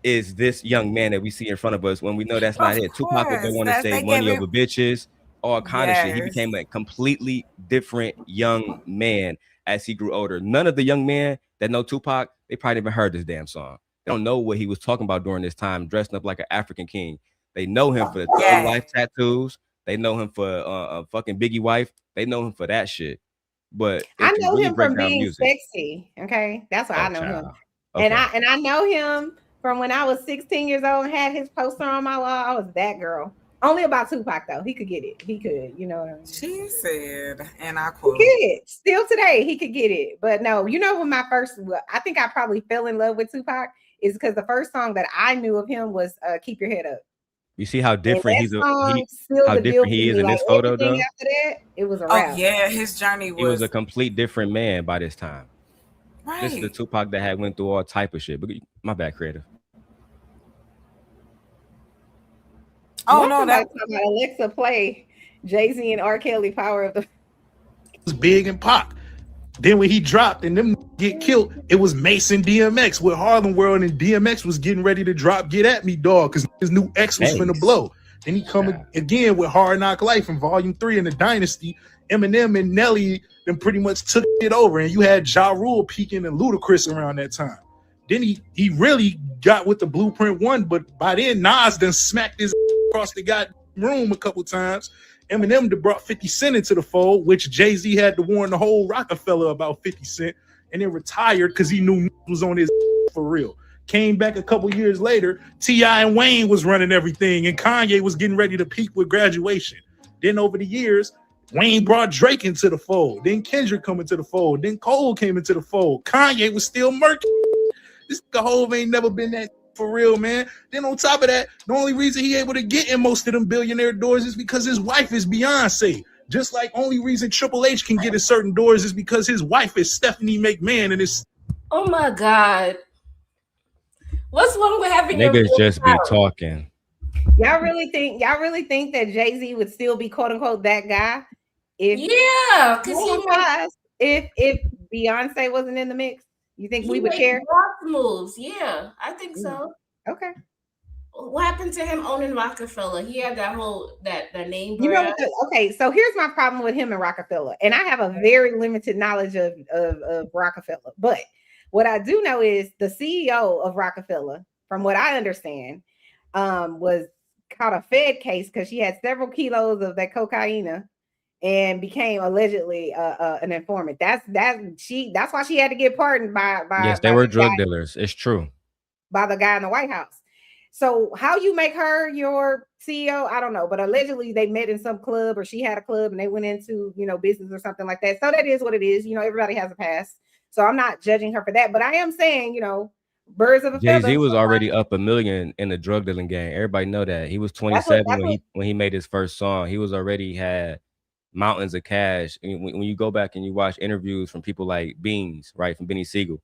is this young man that we see in front of us when we know that's not it. Tupac would go on to save money over bitches, all kind of shit. He became a completely different young man as he grew older. None of the young men that know Tupac, they probably never heard this damn song. They don't know what he was talking about during this time, dressing up like an African king. They know him for the Thug Life tattoos. They know him for a fucking Biggie wife. They know him for that shit. But I know really him from being sexy. Okay, that's why I know him. Okay. And I know him from when I was 16 years old and had his poster on my wall. I was that girl. Only about Tupac though. He could get it. He could, you know what I mean? She said, and I quote, he could get it. Still today, he could get it. But no, you know when I think I probably fell in love with Tupac is because the first song that I knew of him was Keep Your Head Up. You see how different he is in like this photo though? After that, it was a wrap. Oh yeah, his journey was. He was a complete different man by this time. Right. This is the Tupac that had went through all type of shit. But my bad, creative. Oh no, that's about Alexa play Jay-Z and R. Kelly Power of the. It was big and Pac. Then when he dropped and them get killed, it was Mason DMX with Harlem World, and DMX was getting ready to drop Get At Me Dog because his new X was finna blow. Then he come again with Hard Knock Life in Volume 3 in the Dynasty. Eminem and Nelly then pretty much took it over, and you had Ja Rule peaking and Ludacris around that time. Then he really got with the Blueprint 1, but by then Nas done smacked his across the goddamn room a couple times. Eminem brought 50 Cent into the fold, which Jay-Z had to warn the whole Rockefeller about 50 Cent, and then retired because he knew was on his for real. Came back a couple years later, T.I. and Wayne was running everything, and Kanye was getting ready to peak with Graduation. Then over the years, Wayne brought Drake into the fold. Then Kendrick come into the fold. Then Cole came into the fold. Kanye was still murky. This Hov ain't never been that for real, man. Then on top of that, the only reason he able to get in most of them billionaire doors is because his wife is Beyonce. Just like only reason Triple H can get in certain doors is because his wife is Stephanie McMahon, and it's. Oh my God. What's wrong with having niggas just be talking? Y'all really think that Jay-Z would still be quote unquote that guy? Because if Beyonce wasn't in the mix, you think we would care? Moves, yeah, I think so. Okay. What happened to him owning Rockefeller? He had that whole that name brand. You know, okay, so here's my problem with him and Rockefeller, and I have a very limited knowledge of Rockefeller, but what I do know is the CEO of Rockefeller, from what I understand, was caught a Fed case because she had several kilos of that cocaine and became allegedly an informant. That's why she had to get pardoned by yes, they were drug dealers. It's true. By the guy in the White House. So how you make her your CEO, I don't know, but allegedly they met in some club, or she had a club and they went into, business or something like that. So that is what it is. Everybody has a past. So I'm not judging her for that, but I am saying, birds of a feather. Jay-Z was already up $1 million in the drug dealing game. Everybody know that. He was 27 when he made his first song. He was already had mountains of cash. When you go back and you watch interviews from people like Beans, right, from Benny Siegel,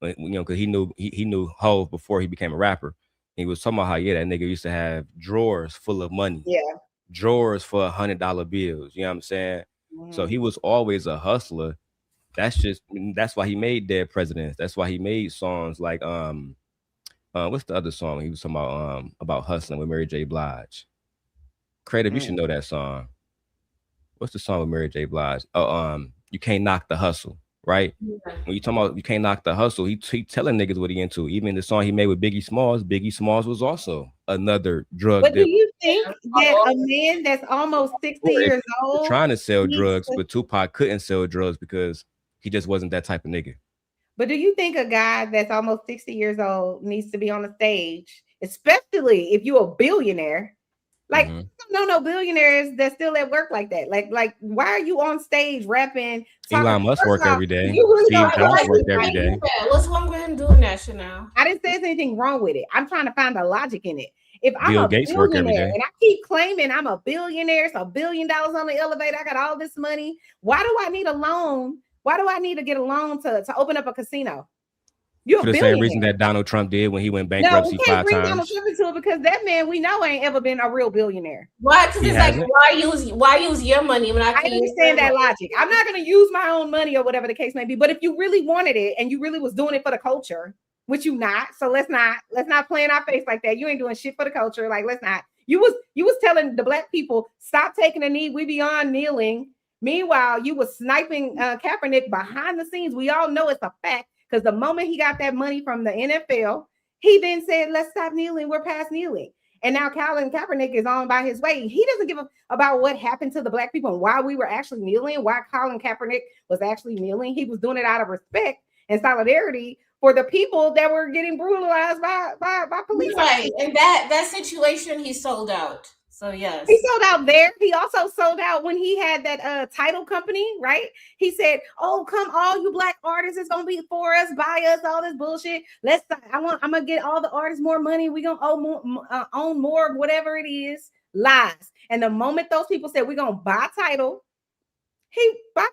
because he knew Hov before he became a rapper. He was talking about how that nigga used to have drawers full of money. Yeah. Drawers for $100 bills. You know what I'm saying? So he was always a hustler. That's why he made Dead Presidents. That's why he made songs like what's the other song he was talking about hustling with Mary J. Blige? Creative, you should know that song. What's the song with Mary J. Blige? You Can't Knock the Hustle, right? Yeah. When you talking about You Can't Knock the Hustle, he telling niggas what he into. Even the song he made with Biggie Smalls was also another drug dealer. But do you think that a man that's almost 60 years old trying to sell drugs, but Tupac couldn't sell drugs because he just wasn't that type of nigga? But do you think a guy that's almost 60 years old needs to be on the stage, especially if you're a billionaire, Like, no billionaires that still at work like that. Like, why are you on stage rapping? Elon Musk First work of all, every day. you really Steve don't feel Jobs like work you every like day. What's wrong with him doing that shit now? I didn't say there's anything wrong with it. I'm trying to find the logic in it. If I'm Bill a Gates work every billionaire day. and I keep claiming I'm a billionaire, so $1 billion on the elevator, I got all this money. Why do I need a loan? Why do I need to get a loan to open up a casino? You're For a the same reason billionaire. that Donald Trump did when he went No, bankruptcy we can't 5 bring Donald times. Trump into it because that man we know ain't ever been a real billionaire. Why? Because He it's like, hasn't. why use your money when I I can use understand their that money? logic. I'm not going to use my own money or whatever the case may be. But if you really wanted it and you really was doing it for the culture, which you not, so let's not play in our face like that. You ain't doing shit for the culture. Like, let's not. You was telling the black people, stop taking a knee. We beyond kneeling. Meanwhile, you was sniping Kaepernick behind the scenes. We all know it's a fact because the moment he got that money from the NFL, he then said, let's stop kneeling. We're past kneeling. And now Colin Kaepernick is on by his way. He doesn't give a about what happened to the black people and why we were actually kneeling, why Colin Kaepernick was actually kneeling. He was doing it out of respect and solidarity for the people that were getting brutalized by police. Right. And that situation, he sold out. So yes. He sold out there. He also sold out when he had that title company, right? He said, "Oh, come all you black artists, it's gonna be for us, buy us, all this bullshit. I'm gonna get all the artists more money. We gonna own more of whatever it is." Lies. And the moment those people said we're gonna buy title, he bye.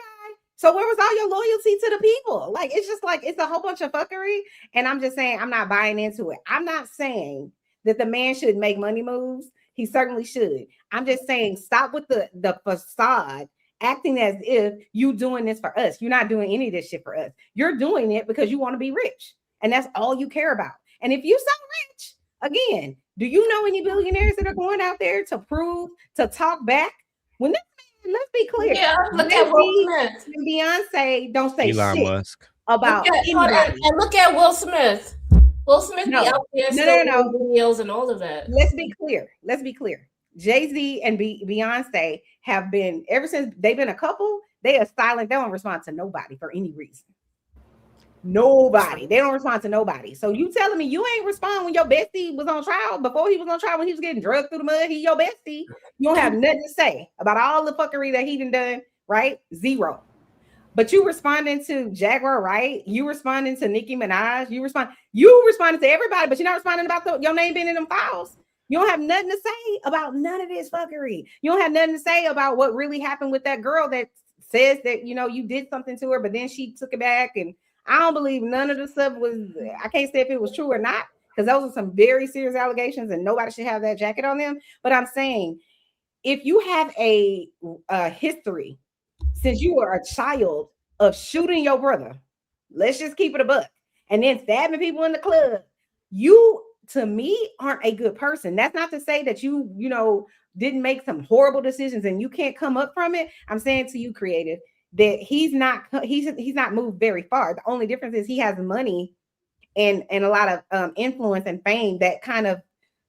So where was all your loyalty to the people? Like, it's just like it's a whole bunch of fuckery. And I'm just saying I'm not buying into it. I'm not saying that the man should make money moves. He certainly should. I'm just saying stop with the facade, acting as if you doing this for us. You're not doing any of this shit for us. You're doing it because you want to be rich. And that's all you care about. And if you so rich, again, do you know any billionaires that are going out there to talk back? When this man, let's be clear. Yeah, look at Will Smith. And Beyonce don't say Elon shit Musk. about anybody. And look at Will Smith. Will Smith be out there still no. videos and all of that. Let's be clear. Jay-Z and Beyonce have been, ever since they've been a couple, they are silent. They don't respond to nobody for any reason. Nobody. They don't respond to nobody. So you telling me you ain't respond when your bestie was on trial, before he was on trial, when he was getting drugged through the mud, he your bestie. You don't have nothing to say about all the fuckery that he done, right? Zero. But you responding to Jaguar, right? You responding to Nicki Minaj. You responding to everybody, but you're not responding about your name being in them files. You don't have nothing to say about none of this fuckery. You don't have nothing to say about what really happened with that girl that says that, you did something to her, but then she took it back. And I don't believe none of the stuff I can't say if it was true or not, because those are some very serious allegations and nobody should have that jacket on them. But I'm saying, if you have a history since you were a child of shooting your brother, let's just keep it a buck, and then stabbing people in the club, you, to me, aren't a good person. That's not to say that you didn't make some horrible decisions and you can't come up from it. I'm saying to you, creative, that he's not moved very far. The only difference is he has money and a lot of influence and fame that kind of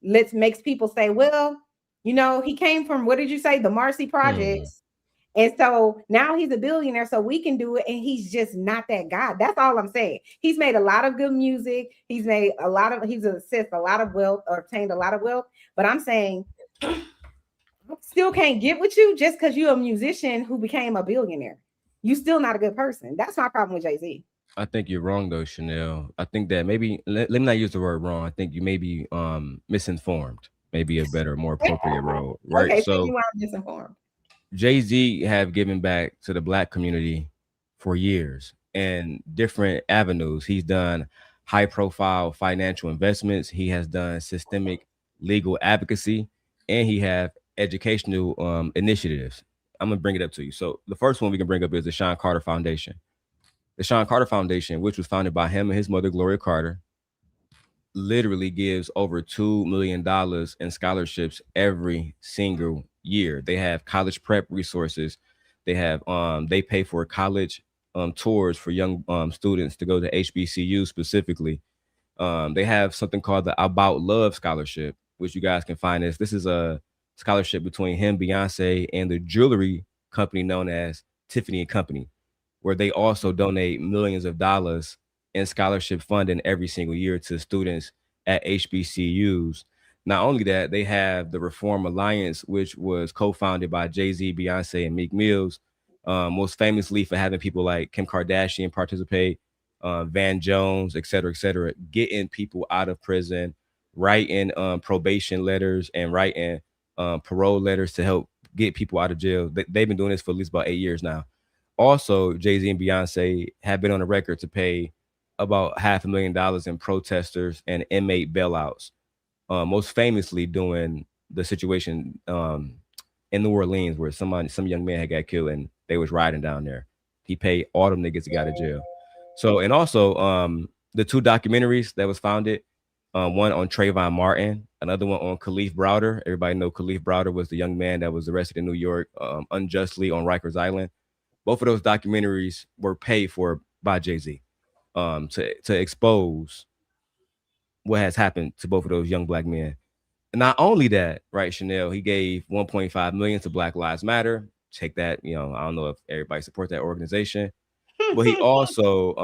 makes people say, well, he came from, what did you say, the Marcy Projects. And so now he's a billionaire, so we can do it. And he's just not that guy. That's all I'm saying. He's made a lot of good music. He's amassed a lot of wealth, or obtained a lot of wealth. But I'm saying, I still can't get with you just because you're a musician who became a billionaire. You still not a good person. That's my problem with Jay-Z. I think you're wrong though, Chanel. I think that maybe let me not use the word wrong. I think you may be misinformed. Maybe a better, more appropriate role. Right. Okay, so you are misinformed. Jay-Z have given back to the black community for years in different avenues. He's done high profile financial investments. He has done systemic legal advocacy, and he have educational initiatives. I'm gonna bring it up to you. So the first one we can bring up is the Sean Carter Foundation. The Sean Carter Foundation, which was founded by him and his mother, Gloria Carter, literally gives over $2 million in scholarships every single year. They have college prep resources. They have they pay for college tours for young students to go to HBCU specifically. They have something called the About Love Scholarship, which you guys can find this. This is a scholarship between him, Beyonce, and the jewelry company known as Tiffany and Company, where they also donate millions of dollars in scholarship funding every single year to students at HBCUs. Not only that, they have the Reform Alliance, which was co-founded by Jay-Z, Beyonce, and Meek Mills, most famously for having people like Kim Kardashian participate, Van Jones, et cetera, getting people out of prison, writing probation letters and writing parole letters to help get people out of jail. They've been doing this for at least about 8 years now. Also, Jay-Z and Beyonce have been on the record to pay about $500,000 in protesters and inmate bailouts. Most famously doing the situation in New Orleans where some young man had got killed and they was riding down there. He paid all them niggas to get out of jail. So, and also the 2 documentaries that was founded, one on Trayvon Martin, another one on Khalif Browder. Everybody know Khalif Browder was the young man that was arrested in New York unjustly on Rikers Island. Both of those documentaries were paid for by Jay-Z to expose what has happened to both of those young black men. And not only that, right, Chanel, he gave 1.5 million to Black Lives Matter. Take that, I don't know if everybody supports that organization, but he also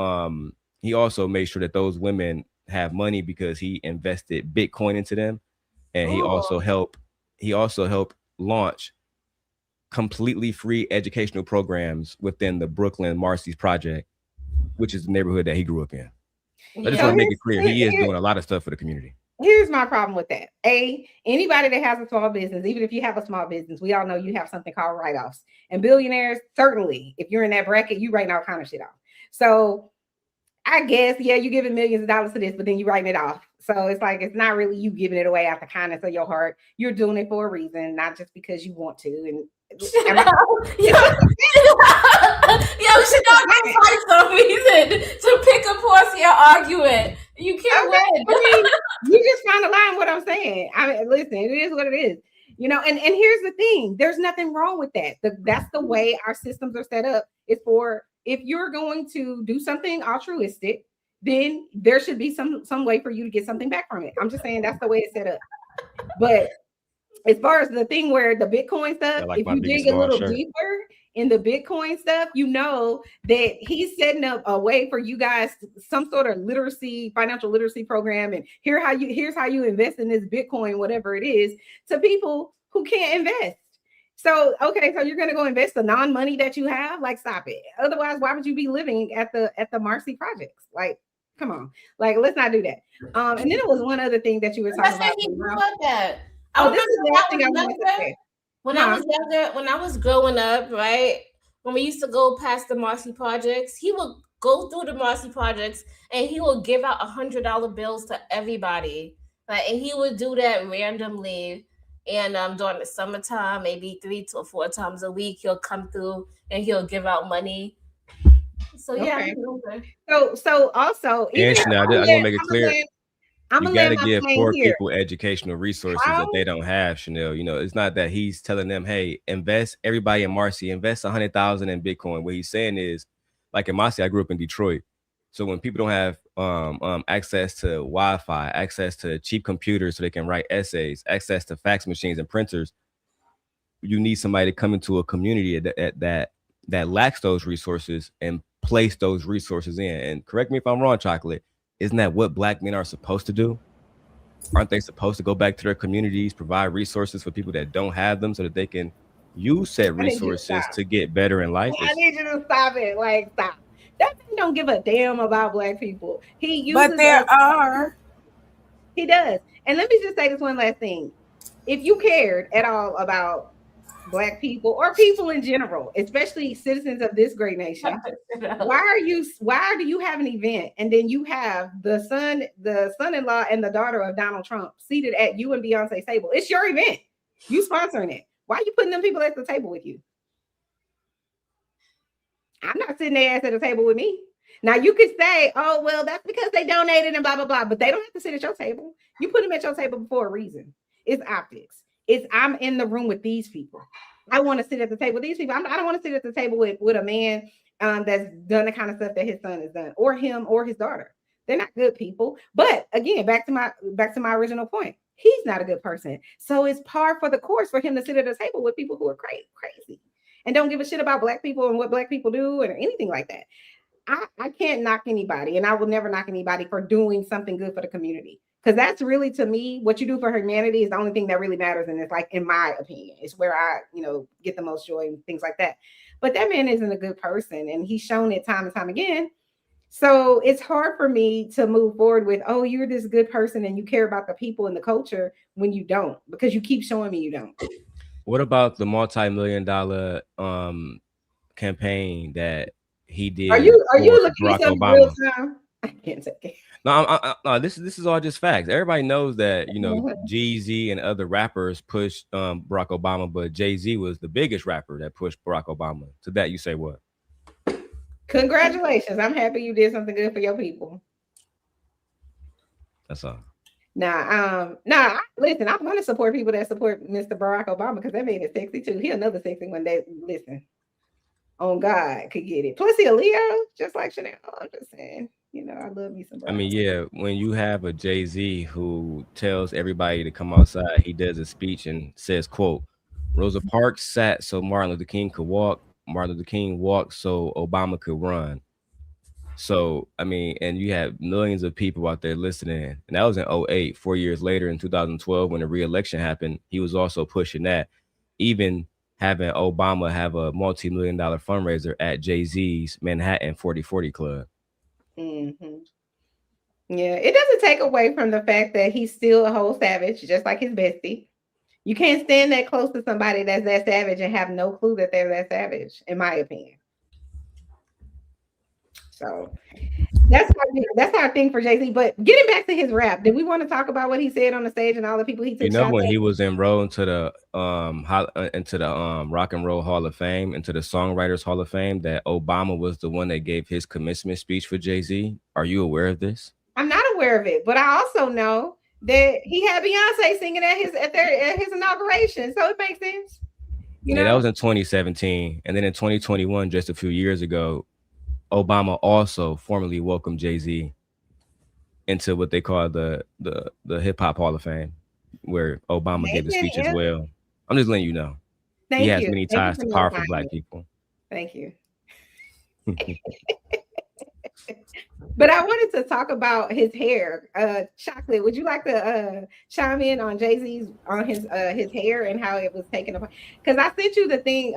made sure that those women have money because he invested Bitcoin into them, and he also helped launch completely free educational programs within the Brooklyn Marcy's Project, which is the neighborhood that he grew up in. I just want to make it clear he is doing a lot of stuff for the community. Here's my problem with that. Anybody that has a small business, even if you have a small business, we all know you have something called write-offs. And billionaires, certainly, if you're in that bracket, you writing all kind of shit off. So I guess, yeah, you giving millions of dollars to this, but then you writing it off. So it's like, it's not really you giving it away out the kindness of your heart. You're doing it for a reason, not just because you want to. And Yo, should not find some reason to pick a Portia argument. You can't win. You just trying to lie in what I'm saying. I mean, listen, it is what it is. And here's the thing: there's nothing wrong with that. That's the way our systems are set up. It's for, if you're going to do something altruistic, then there should be some way for you to get something back from it. I'm just saying that's the way it's set up. But as far as the thing where the Bitcoin stuff, if you dig a little deeper in the Bitcoin stuff, you know that he's setting up a way for you guys, some sort of financial literacy program. And here's how you invest in this Bitcoin, whatever it is, to people who can't invest. So, okay, so you're going to go invest the non-money that you have? Like, stop it. Otherwise, why would you be living at the Marcy projects? Like, come on. Like, let's not do that. And then there was one other thing that you were talking about. He grew up at. This is the last thing I wanted to say. When I was younger, when I was growing up, right, when we used to go past the Marcy projects, he would go through the Marcy projects and he would give out $100 bills to everybody. Like, and he would do that randomly. And during the summertime, maybe 3 to 4 times a week, he'll come through and he'll give out money. So yeah. Okay. So also, I just want to make it clear. You got to give poor people educational resources that they don't have, Chanel. It's not that he's telling them, hey, invest, everybody in Marcy, invest 100,000 in Bitcoin. What he's saying is, like in Marcy, I grew up in Detroit. So when people don't have access to Wi-Fi, access to cheap computers so they can write essays, access to fax machines and printers, you need somebody to come into a community that lacks those resources and place those resources in. And correct me if I'm wrong, Chocolate. Isn't that what black men are supposed to do? Aren't they supposed to go back to their communities, provide resources for people that don't have them so that they can use said resources to get better in life? I need you to stop it. Like, stop. That man don't give a damn about black people. He uses but there are. He does. And let me just say this one last thing. If you cared at all about black people or people in general, especially citizens of this great nation, why do you have an event and then you have the son-in-law and the daughter of Donald Trump seated at you and Beyonce's table? It's your event. You sponsoring it. Why are you putting them people at the table with you? I'm not sitting their ass at the table with me. Now you could say, oh, well, that's because they donated and blah, blah, blah, but they don't have to sit at your table. You put them at your table for a reason. It's optics. I'm in the room with these people. I want to sit at the table with these people. I don't want to sit at the table with a man that's done the kind of stuff that his son has done, or him or his daughter. They're not good people. But again, back to my original point. He's not a good person. So it's par for the course for him to sit at a table with people who are crazy and don't give a shit about black people and what black people do or anything like that. I can't knock anybody, and I will never knock anybody for doing something good for the community. Because that's really, to me, what you do for humanity is the only thing that really matters. And it's like, in my opinion, it's where I, get the most joy and things like that. But that man isn't a good person, and he's shown it time and time again. So it's hard for me to move forward with, oh, you're this good person and you care about the people and the culture, when you don't, because you keep showing me you don't. What about the multi-million-dollar campaign that he did? Are you looking Barack at something Obama? real time? I can't take it. No, this is all just facts. Everybody knows that Jeezy and other rappers pushed Barack Obama, but Jay-Z was the biggest rapper that pushed Barack Obama. To that you say what? Congratulations! I'm happy you did something good for your people. That's all. Nah, listen, I want to support people that support Mr. Barack Obama, because that man is sexy too. He another sexy one that, listen, on God, could get it. Plus he a Leo, just like Chanel. I'm just saying, I love me some Barack. I mean, yeah, when you have a Jay-Z who tells everybody to come outside, he does a speech and says, quote, Rosa Parks sat so Martin Luther King could walk. Martin Luther King walked so Obama could run. So, I mean, and you have millions of people out there listening. And that was in 2008. 4 years later, in 2012, when the re-election happened, he was also pushing that. Even having Obama have a multi-million-dollar fundraiser at Jay-Z's Manhattan 40/40 Club. Mm-hmm. Yeah, it doesn't take away from the fact that he's still a whole savage, just like his bestie. You can't stand that close to somebody that's that savage and have no clue that they're that savage, in my opinion. So that's how I think for Jay-Z. But getting back to his rap, did we want to talk about what he said on the stage and all the people he took shots When at? he was enrolled into the Rock and Roll Hall of Fame, into the Songwriters Hall of Fame, that Obama was the one that gave his commencement speech for Jay-Z. Are you aware of this? I'm not aware of it, but I also know that he had Beyonce singing at his inauguration, so it makes sense. Yeah, that was in 2017, and then in 2021, just a few years ago, Obama also formally welcomed Jay-Z into what they call the Hip Hop Hall of Fame, where Obama gave the speech as well. I'm just letting you know. He has many ties to powerful Black people. Thank you. But I wanted to talk about his hair. Chocolate, would you like to chime in on Jay-Z's his hair and how it was taken apart? Because I sent you the thing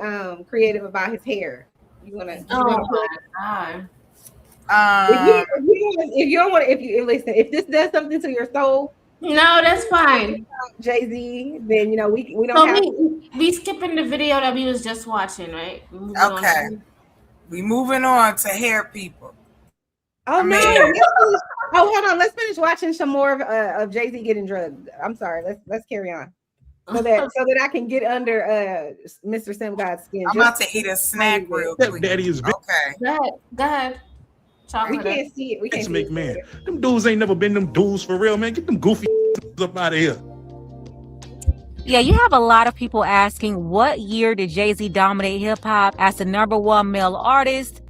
creative about his hair. You wanna? Oh my God. If you don't want, listen, if this does something to your soul, no, that's fine. Jay-Z, then we don't have. We skipping the video that we was just watching, right? Okay, we moving on to hair people. Oh no! Hold on. Let's finish watching some more of Jay-Z getting drugged. I'm sorry. Let's carry on. So that I can get under Mr. Sim God's skin. I'm about to eat a snack real quick. Daddy is big. Okay. Go ahead. We can't see it. We can't see it. Man. Them dudes ain't never been them dudes for real, man. Get them goofy up out of here. Yeah, you have a lot of people asking, what year did Jay-Z dominate hip-hop as the #1 male artist?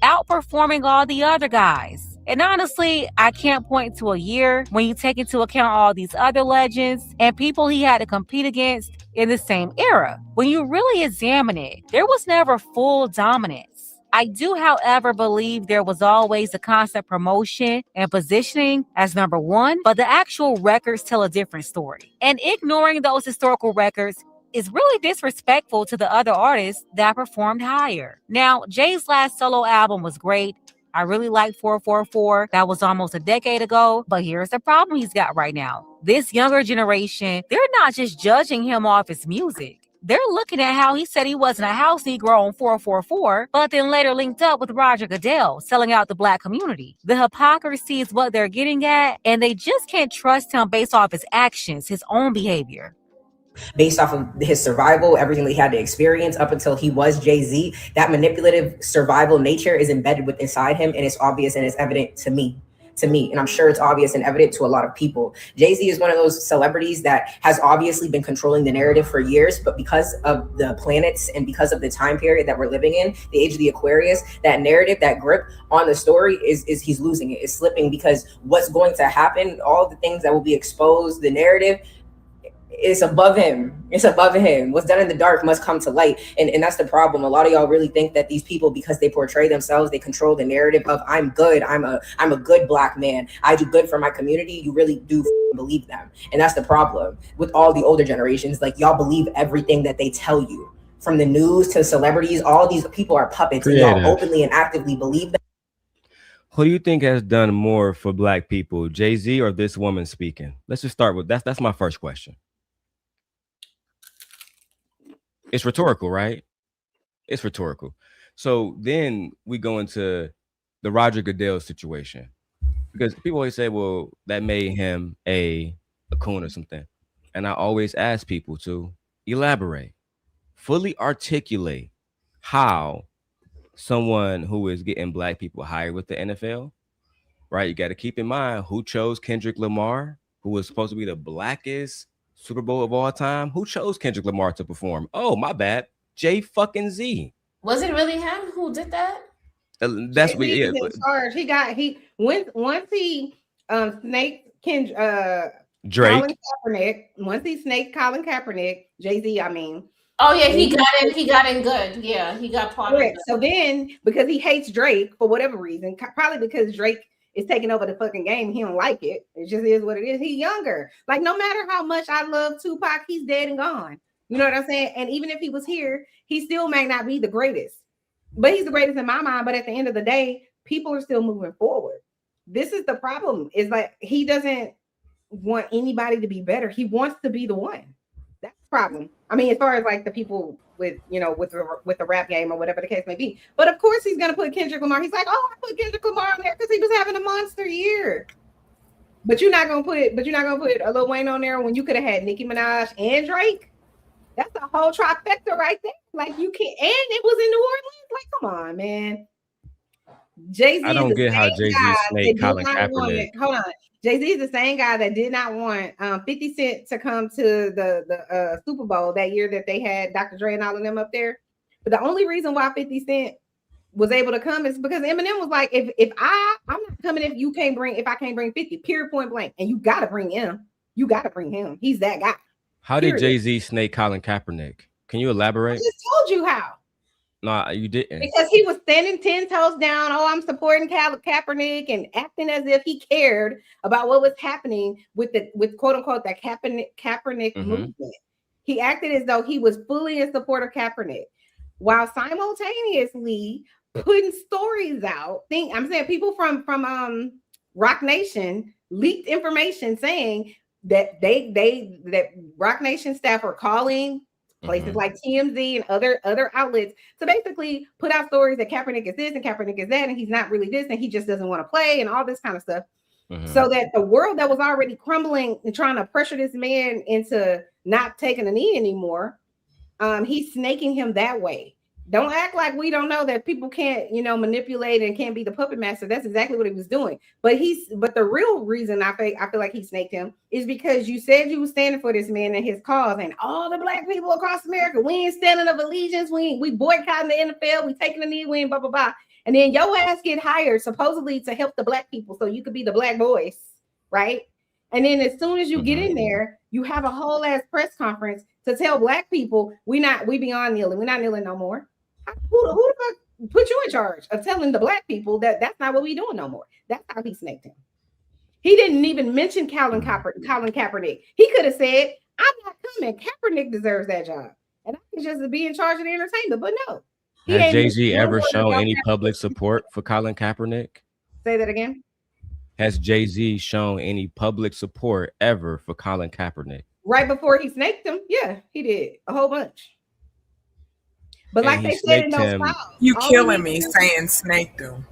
Outperforming all the other guys. And honestly, I can't point to a year when you take into account all these other legends and people he had to compete against in the same era. When you really examine it, there was never full dominance. I do, however, believe there was always a constant promotion and positioning as #1, but the actual records tell a different story. And ignoring those historical records is really disrespectful to the other artists that performed higher. Now, Jay's last solo album was great. I really liked 444. That was almost a decade ago. But here's the problem he's got right now. This younger generation, they're not just judging him off his music. They're looking at how he said he wasn't a house Negro on 444, but then later linked up with Roger Goodell, selling out the Black community. The hypocrisy is what they're getting at, and they just can't trust him based off his actions, his own behavior. Based off of his survival, everything that he had to experience up until he was Jay-Z, that manipulative survival nature is embedded inside him, and it's obvious and it's evident to me. And I'm sure it's obvious and evident to a lot of people. Jay-Z is one of those celebrities that has obviously been controlling the narrative for years, but because of the planets and because of the time period that we're living in, the age of the Aquarius, that narrative, that grip on the story is he's losing it. It's slipping because what's going to happen, all the things that will be exposed, the narrative, it's above him. It's above him. What's done in the dark must come to light. And that's the problem. A lot of y'all really think that these people, because they portray themselves, they control the narrative of I'm good. I'm a good black man. I do good for my community. You really do believe them. And that's the problem with all the older generations. Like, y'all believe everything that they tell you. From the news to celebrities, all these people are puppets, and y'all openly and actively believe them. Who do you think has done more for black people, Jay-Z or this woman speaking? Let's just start with that's my first question. It's rhetorical, right? It's rhetorical. So then we go into the Roger Goodell situation, because people always say, well, that made him a coon or something. And I always ask people to elaborate, fully articulate how someone who is getting black people hired with the NFL, right? You got to keep in mind who chose Kendrick Lamar, who was supposed to be the blackest Super Bowl of all time. Who chose Kendrick Lamar to perform? Oh, my bad. J fucking Z. Was it really him who did that? That's what in charge. Once he snaked Drake. Colin Kaepernick. Once he snaked Colin Kaepernick, Jay-Z, I mean. Oh yeah, he got in good. Yeah, he got part of it. So then, because he hates Drake for whatever reason, probably because Drake is taking over the fucking game, he don't like it. It just is what it is. He's younger. Like, no matter how much I love Tupac, he's dead and gone. You know what I'm saying? And even if he was here, he still may not be the greatest. But he's the greatest in my mind. But at the end of the day, people are still moving forward. This is the problem. Is like, he doesn't want anybody to be better. He wants to be the one. That's the problem. I mean, as far as like the people with, you know, with the rap game or whatever the case may be. But of course he's gonna put Kendrick Lamar. He's like, oh, I put Kendrick Lamar on there because he was having a monster year. But you're not gonna put a Lil Wayne on there when you could have had Nicki Minaj and Drake. That's a whole trifecta right there. Like, you can't, and it was in New Orleans. Like, come on, man. Jay-Z. I don't get how Jay-Z snaked Colin Kaepernick. Hold on. Jay-Z is the same guy that did not want 50 Cent to come to the Super Bowl that year that they had Dr. Dre and all of them up there. But the only reason why 50 Cent was able to come is because Eminem was like, I'm not coming if I can't bring 50, period, point blank. And you gotta bring him. You gotta bring him. He's that guy. How did Jay-Z snake Colin Kaepernick? Can you elaborate? I just told you how. No, you didn't. Because he was standing 10 toes down. Oh, I'm supporting Kaepernick, and acting as if he cared about what was happening with quote unquote that Kaepernick movement. He acted as though he was fully in support of Kaepernick, while simultaneously putting stories out. I'm saying people from Rock Nation leaked information saying that that Rock Nation staff are calling places like TMZ and other outlets to basically put out stories that Kaepernick is this and Kaepernick is that, and he's not really this, and he just doesn't want to play, and all this kind of stuff. So that the world that was already crumbling and trying to pressure this man into not taking a knee anymore, he's snaking him that way. Don't act like we don't know that people can't, manipulate and can't be the puppet master. That's exactly what he was doing. But the real reason I feel like he snaked him is because you said you were standing for this man and his cause, and all the black people across America, we ain't standing of allegiance, we boycotting the NFL, we taking a knee, we ain't blah blah blah. And then your ass get hired supposedly to help the black people, so you could be the black voice, right? And then as soon as you get in there, you have a whole ass press conference to tell black people we beyond kneeling, we're not kneeling no more. Who the fuck put you in charge of telling the black people that that's not what we doing no more? That's how he snaked him. He didn't even mention Colin Kaepernick. He could have said, I'm not coming. Kaepernick deserves that job. And I can just be in charge of the entertainment. But no. Has Jay-Z ever shown any public support for Colin Kaepernick? Say that again. Has Jay-Z shown any public support ever for Colin Kaepernick? Right before he snaked him? Yeah, he did. A whole bunch. But like they said in those files, you killing me saying snake them.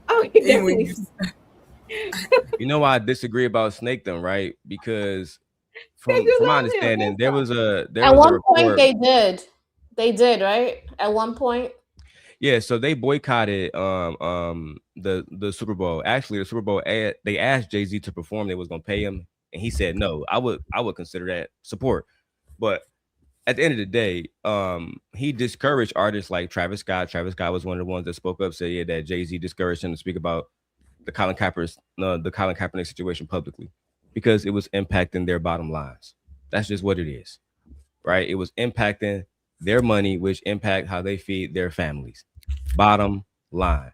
Oh, you know why I disagree about snake them, right? Because from my understanding, there was a point they did, right? At one point. Yeah, so they boycotted the Super Bowl. Actually, the Super Bowl they asked Jay-Z to perform. They was gonna pay him, and he said no. I would consider that support, but at the end of the day, he discouraged artists like Travis Scott. Travis Scott was one of the ones that spoke up, said that Jay-Z discouraged him to speak about the Colin Kaepernick situation publicly because it was impacting their bottom lines. That's just what it is, right? It was impacting their money, which impact how they feed their families. Bottom line.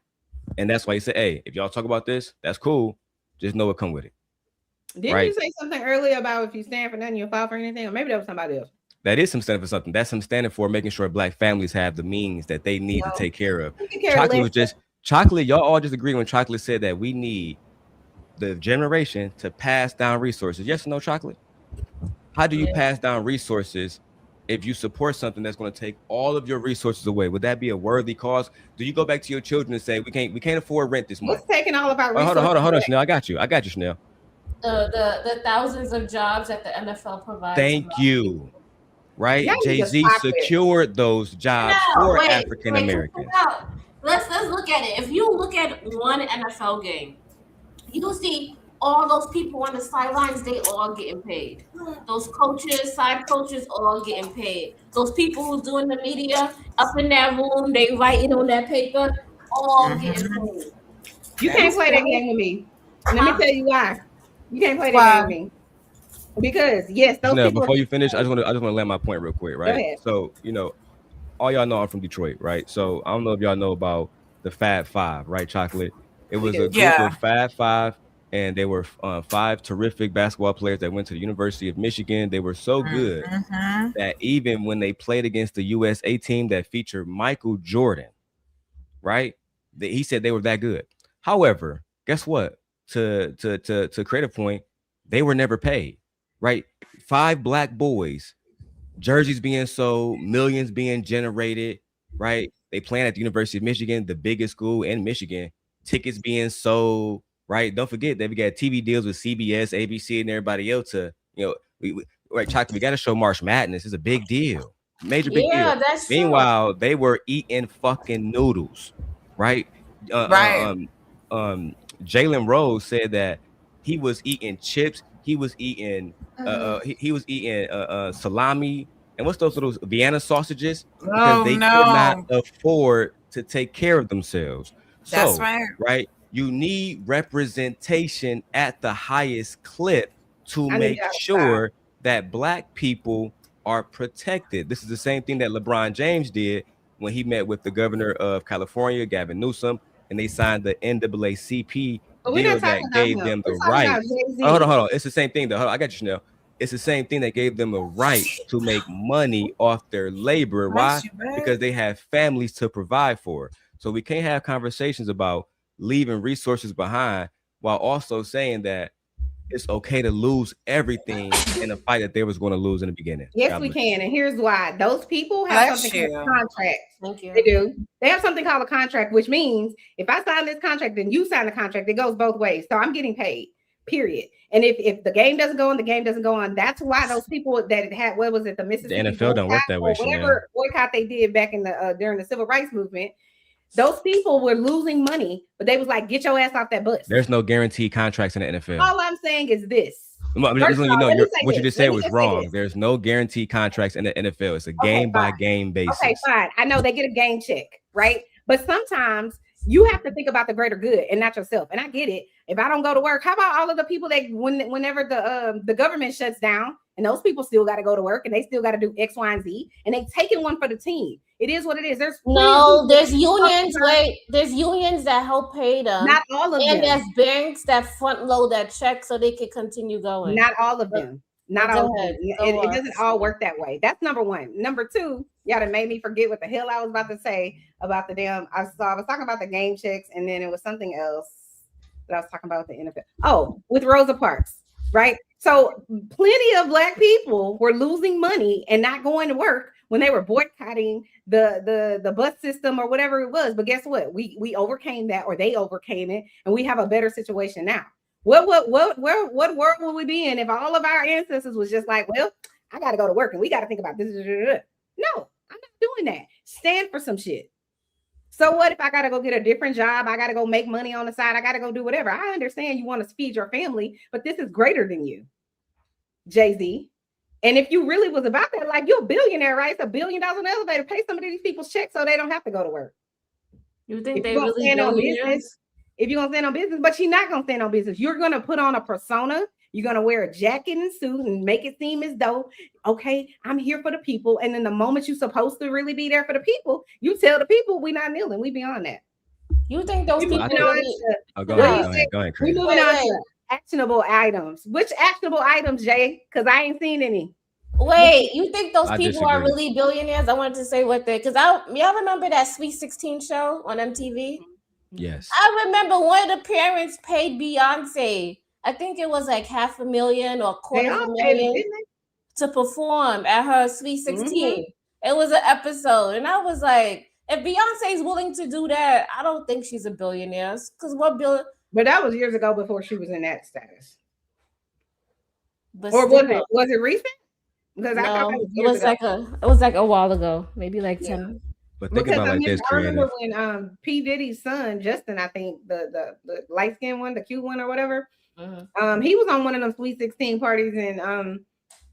And that's why he said, hey, if y'all talk about this, that's cool. Just know what come with it. Didn't you say something earlier about if you stand for nothing, you'll fall for anything? Or maybe that was somebody else. That is him standing for something. That's him standing for making sure Black families have the means that they need to take care of. Chocolate was just Chocolate. Y'all all just agree when Chocolate said that we need the generation to pass down resources. Yes or no, Chocolate? How do you pass down resources if you support something that's going to take all of your resources away? Would that be a worthy cause? Do you go back to your children and say we can't afford rent this month? What's taking all of our resources? Hold on, Chanel. I got you, Chanel. The thousands of jobs that the NFL provides. Thank you. Right? Jay-Z secured those jobs for African Americans. Let's look at it. If you look at one NFL game, you see all those people on the sidelines, they all getting paid. Those coaches, side coaches, all getting paid. Those people who's doing the media up in that room, they writing on that paper, all getting paid. You can't play that game with me. Let me tell you why. You can't play that game with me. Because yes, those people. Before you finish, I just want to land my point real quick, right? Go ahead. So, all y'all know I'm from Detroit, right? So I don't know if y'all know about the Fab Five, right? Chocolate. It was a group of Fab Five, and they were 5 terrific basketball players that went to the University of Michigan. They were so good that even when they played against the USA team that featured Michael Jordan, right? He said they were that good. However, guess what? To create a point, they were never paid, right? 5 Black boys, jerseys being sold, millions being generated, right? They playing at the University of Michigan, the biggest school in Michigan, tickets being sold, right? Don't forget that we got TV deals with CBS, ABC, and everybody else to, right, Chocolate, we got to show March Madness. It's a big deal. Major big deal. That's Meanwhile, they were eating fucking noodles, right? Jalen Rose said that he was eating chips. He was eating he was eating salami and what's those little Vienna sausages because they could not afford to take care of themselves. That's So, right, you need representation at the highest clip to make sure that Black people are protected. This is the same thing that LeBron James did when he met with the governor of California, Gavin Newsom, and they signed the NAACP deal that gave them the right. Hold on. It's the same thing though. I got you, Chanel. It's the same thing that gave them the right to make money off their labor. Why? Because they have families to provide for. So we can't have conversations about leaving resources behind while also saying that it's okay to lose everything in a fight that they was going to lose in the beginning. Yes, we can. And here's why. Those people have something called a contract. Thank you. They do. They have something called a contract, which means if I sign this contract and you sign the contract, it goes both ways. So I'm getting paid, period. And if the game doesn't go on, the game doesn't go on. That's why those people that had, what was it, the Mississippi the NFL don't work that way, whatever boycott they did back in the during the civil rights movement, those people were losing money, but they was like, get your ass off that bus. There's no guaranteed contracts in the NFL. All I'm saying is this. What you just said was wrong. There's no guaranteed contracts in the NFL. It's a game by game basis. Okay, fine. I know they get a game check, right? But sometimes you have to think about the greater good and not yourself. And I get it. If I don't go to work, how about all of the people that whenever the government shuts down and those people still got to go to work and they still got to do X, Y, and Z and they taking one for the team. It is what it is. There's unions. There's unions that help pay them. Not all of them. And there's banks that front load that check so they can continue going. Not all of them. Not all of them. It doesn't all work that way. That's number one. Number two, y'all done made me forget what the hell I was about to say about the damn. I was talking about the game checks, and then it was something else that I was talking about with the NFL. Oh, with Rosa Parks, right? So plenty of Black people were losing money and not going to work when they were boycotting the bus system or whatever it was. But guess what? We overcame that, or they overcame it, and we have a better situation now. What world would we be in if all of our ancestors was just like, well, I got to go to work and we got to think about this. No, I'm not doing that. Stand for some shit. So what if I got to go get a different job? I got to go make money on the side. I got to go do whatever. I understand you want to feed your family, but this is greater than you, Jay-Z. And if you really was about that, like, you're a billionaire, right? It's $1 billion in the elevator. Pay some of these people's checks so they don't have to go to work. You think they really stand on business? If you're going to stand on business, but you're not going to stand on business. You're going to put on a persona. You're gonna wear a jacket and suit and make it seem as though, okay, I'm here for the people. And then the moment you're supposed to really be there for the people, you tell the people we not kneeling. We beyond that. You think those people really? Go ahead, We moving on to actionable items. Which actionable items, Jay? Because I ain't seen any. Wait, you think those people are disagree. really billionaires? I wanted to say what they, because y'all remember that Sweet 16 show on MTV? Yes. I remember one of the parents paid Beyonce, I think it was like $500,000 or $250,000 to perform at her Sweet 16. It was an episode, and I was like, if Beyonce's willing to do that, I don't think she's a billionaire. Because what billion? But that was years ago before she was in that status. But or still, was it recent? Because I thought it was like a while ago, maybe like 10. But think about like this, I remember when P. Diddy's son, Justin, I think the light skinned one, the cute one or whatever, he was on one of them Sweet 16 parties, and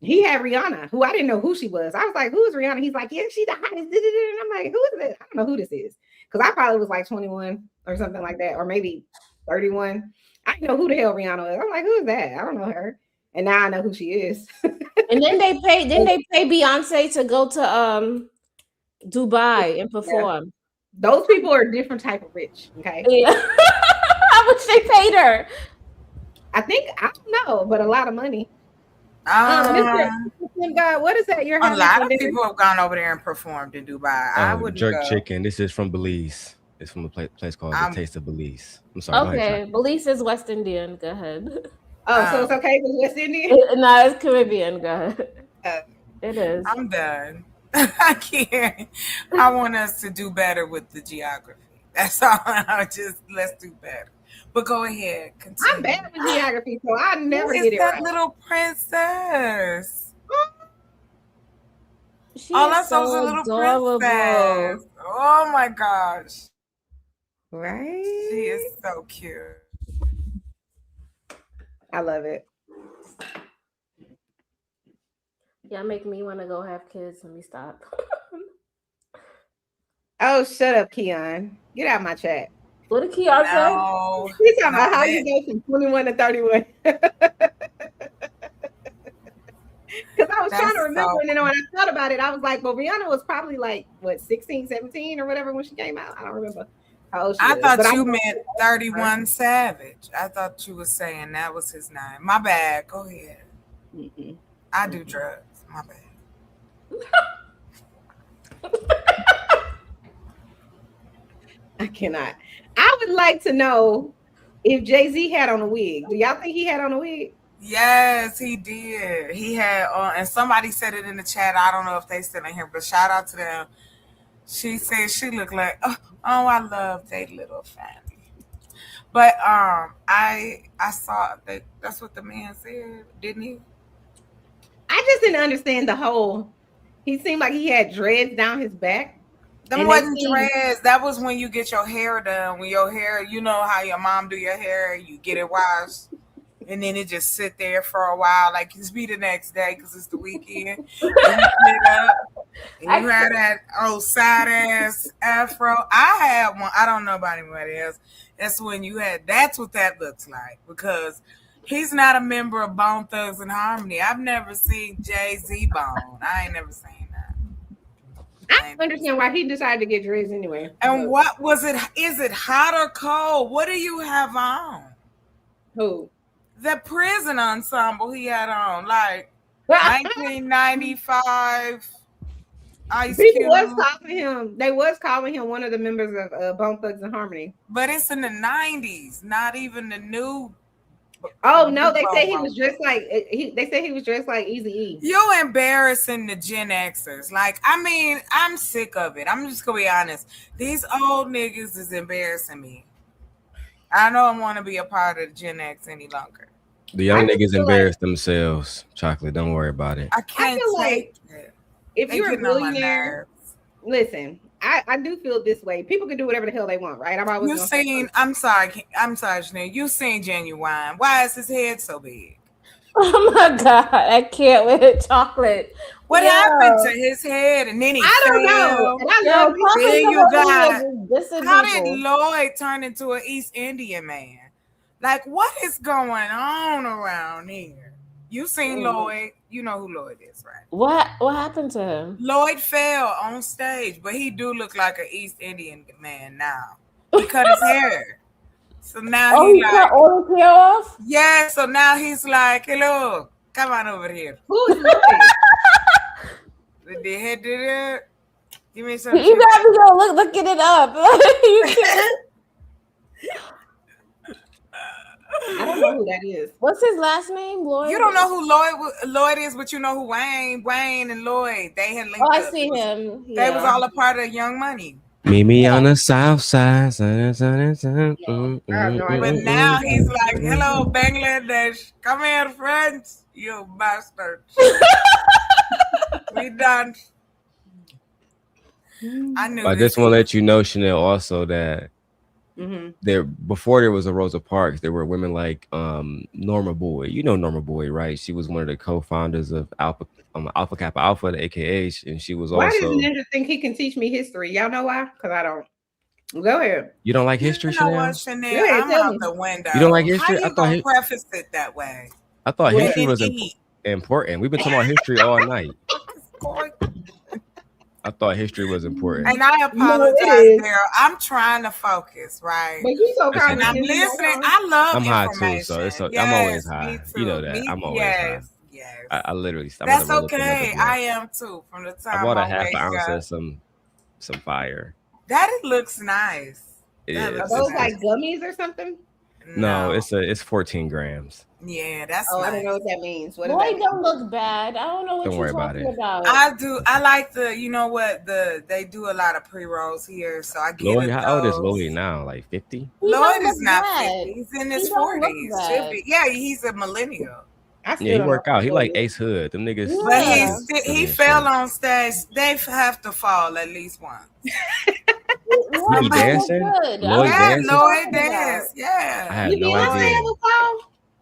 he had Rihanna, who I didn't know who she was. I was like, who is Rihanna? He's like, yeah, she's the hottest. And I'm like, who is this? I don't know who this is. Because I probably was like 21 or something like that, or maybe 31. I didn't know who the hell Rihanna was. I'm like, who is that? I don't know her. And now I know who she is. And then they pay Beyonce to go to Dubai and perform. Yeah. Those people are a different type of rich. Okay. Yeah. How much they paid her? I don't know, but a lot of money. Mr. What is that? You're a lot of people have gone over there and performed in Dubai. I would jerk chicken. This is from Belize. It's from a place called The Taste of Belize. I'm sorry. Okay, Belize is West Indian. Go ahead. Oh, so it's okay with West Indian? No, it's Caribbean. Go ahead. It is. I'm done. I can't. I want us to do better with the geography. That's all. Let's do better. But go ahead. Continue. I'm bad with geography, so I never Who get is it that right. little princess? She that's so a little adorable. princess. Oh my gosh. Right? She is so cute. I love it. Y'all make me want to go have kids. Let me stop. Oh, shut up, Keon. Get out of my chat. What did Keon say? He's talking about how you go from 21 to 31. Because I was trying to remember, and then when I thought about it, I was like, well, Rihanna was probably like, what, 16, 17 or whatever when she came out? I don't remember how old she was. I thought you meant 31 Savage. I thought you were saying that was his name. My bad. Go ahead. I do drugs. My bad. I cannot. I would like to know if Jay-Z had on a wig. Do y'all think he had on a wig? Yes, he did. He had on, and somebody said it in the chat. I don't know if they still in here, but shout out to them. She said she looked like, oh, I love they little family. But I saw that. That's what the man said, didn't he? I just didn't understand the whole. He seemed like he had dreads down his back. Them wasn't dreads. That was when you get your hair done. When your hair, you know how your mom do your hair, you get it washed, and then it just sit there for a while, like it's be the next day because it's the weekend. And you get up, and you had that old side ass afro. I had one. I don't know about anybody else. That's when you had. That's what that looks like because he's not a member of Bone Thugs and Harmony. I've never seen Jay-Z Bone. I ain't never seen. I don't understand why he decided to get dreads anyway. And what was it? Is it hot or cold? What do you have on? Who? The prison ensemble he had on, like 1995. Ice People Cube. was calling him. They was calling him one of the members of Bone Thugs and Harmony. But it's in the 90s, not even the new. Oh no, they say he was dressed like they say he was dressed like Eazy-E. You embarrassing the Gen Xers. Like, I mean, I'm sick of it. I'm just gonna be honest. These old niggas is embarrassing me. I don't want to be a part of Gen X any longer. The young niggas embarrass themselves. Chocolate, don't worry about it. I can't take it. If you're a billionaire, listen. I do feel this way. People can do whatever the hell they want, right? You seen? I'm sorry, Janelle. You seen Genuine? Why is his head so big? Oh my god, I can't with chocolate. What happened to his head? And then he I don't know. And I know then you got. How did Lloyd turn into an East Indian man? Like, what is going on around here? You seen Lloyd. You know who Lloyd is, right? What happened to him? Lloyd fell on stage, but he do look like an East Indian man now. He cut his hair. So now he cut all his hair off? Yeah, so now he's like, hey, look, come on over here. Who's Lloyd? The head did it. Give me some. You got to go looking it up. I don't know who that is. What's his last name? Lloyd? You don't know who Lloyd is, but you know who Wayne and Lloyd. They had linked up. I see him. Yeah. They was all a part of Young Money. Meet me on the south side. But now he's like, hello, Bangladesh. Come here, friends. You bastards. We done. I knew I just want to let you know, Chanel, also that there before there was a Rosa Parks, there were women like Norma Boy. You know Norma Boy, right? She was one of the co-founders of Alpha Kappa Alpha, the AKH, and she was why also. Why does Ninja think he can teach me history? Y'all know why? Because I don't. Go ahead. You don't like history, Chanel? What, Chanel? Yeah, I'm out the window. You don't like history? How you gonna preface it that way? I thought history was important. We've been talking about history all night. I thought history was important. And I apologize, Daryl. I'm trying to focus, right? But you so kind. I'm listening. I love I'm high information. too, so I'm always high. You know that. I'm always high. Yes. I literally. That's okay. I am too. From the time I bought a half ounce of some fire. That looks nice. Are those like gummies or something? No, it's 14 grams. Yeah, that's nice. I don't know what that means. What Boy, don't look bad. I don't know what you're talking about. I do. I like you know what, they do a lot of pre-rolls here, so I get Lloyd, it. How old is Lloyd now? Like 50? Lloyd is not 50. He's in his 40s. Yeah, he's a millennial. Yeah, he work out. He like Ace Hood. Them niggas. But he fell on stage. They have to fall at least once. He be dancing? Lloyd dancing? Lloyd dance. Yeah. I had no idea.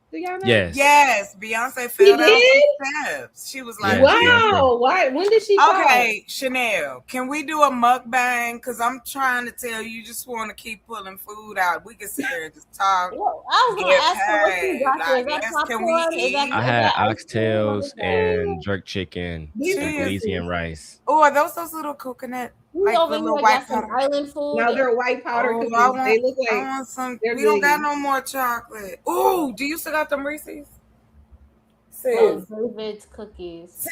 Do y'all know? Yes. Beyonce fell down some steps. She was like, wow. Why? When did she fall? Okay, Chanel, can we do a mukbang? Because I'm trying to tell you, just want to keep pulling food out. We can sit there and just talk. Well, I was going to ask her what you got there. Is that popcorn? I had oxtails and jerk chicken and Elysian rice. Oh, are those little coconut? Like the little white powder. Island food. No, they're white powder cookies. They look like we don't got no more chocolate. Oh, do you still got them Reese's? David's cookies.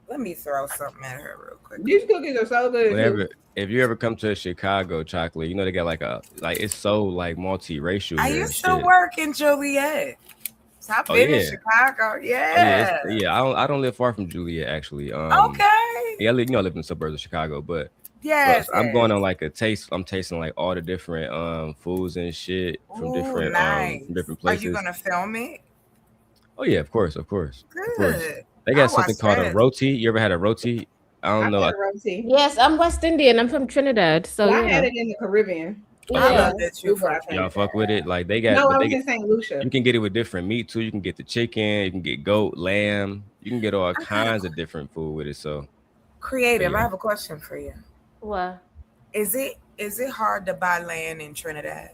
Let me throw something at her real quick. These cookies are so good. If you ever come to Chicago, chocolate, you know they got like it's so like multiracial. I used to work in Joliet. So I've been in Chicago. Yeah. I don't live far from Joliet actually. Okay. Yeah, I live in the suburbs of Chicago, but I'm going on like a taste. I'm tasting like all the different foods and shit from different places. Are you gonna film it? Oh yeah, of course. Good. They got something called a roti. You ever had a roti? I don't know. Yes, I'm West Indian. I'm from Trinidad. So I had it in the Caribbean. I love that y'all fuck with it. Like they got. No, I was in St. Lucia. You can get it with different meat too. You can get the chicken. You can get goat, lamb. You can get all kinds of different food with it. So creative. I have a question for you. What? Is it hard to buy land in Trinidad?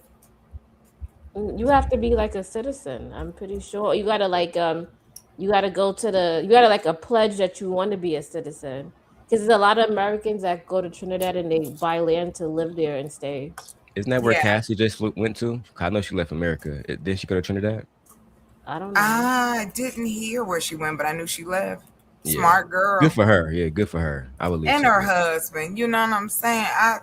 You have to be like a citizen. I'm pretty sure you gotta you gotta go to you gotta like a pledge that you want to be a citizen. Because there's a lot of Americans that go to Trinidad and they buy land to live there and stay. Isn't that where Cassie just went to? I know she left America. Did she go to Trinidad? I don't know. I didn't hear where she went, but I knew she left. Smart girl. Good for her. Yeah, good for her. I believe. And her husband. You know what I'm saying? I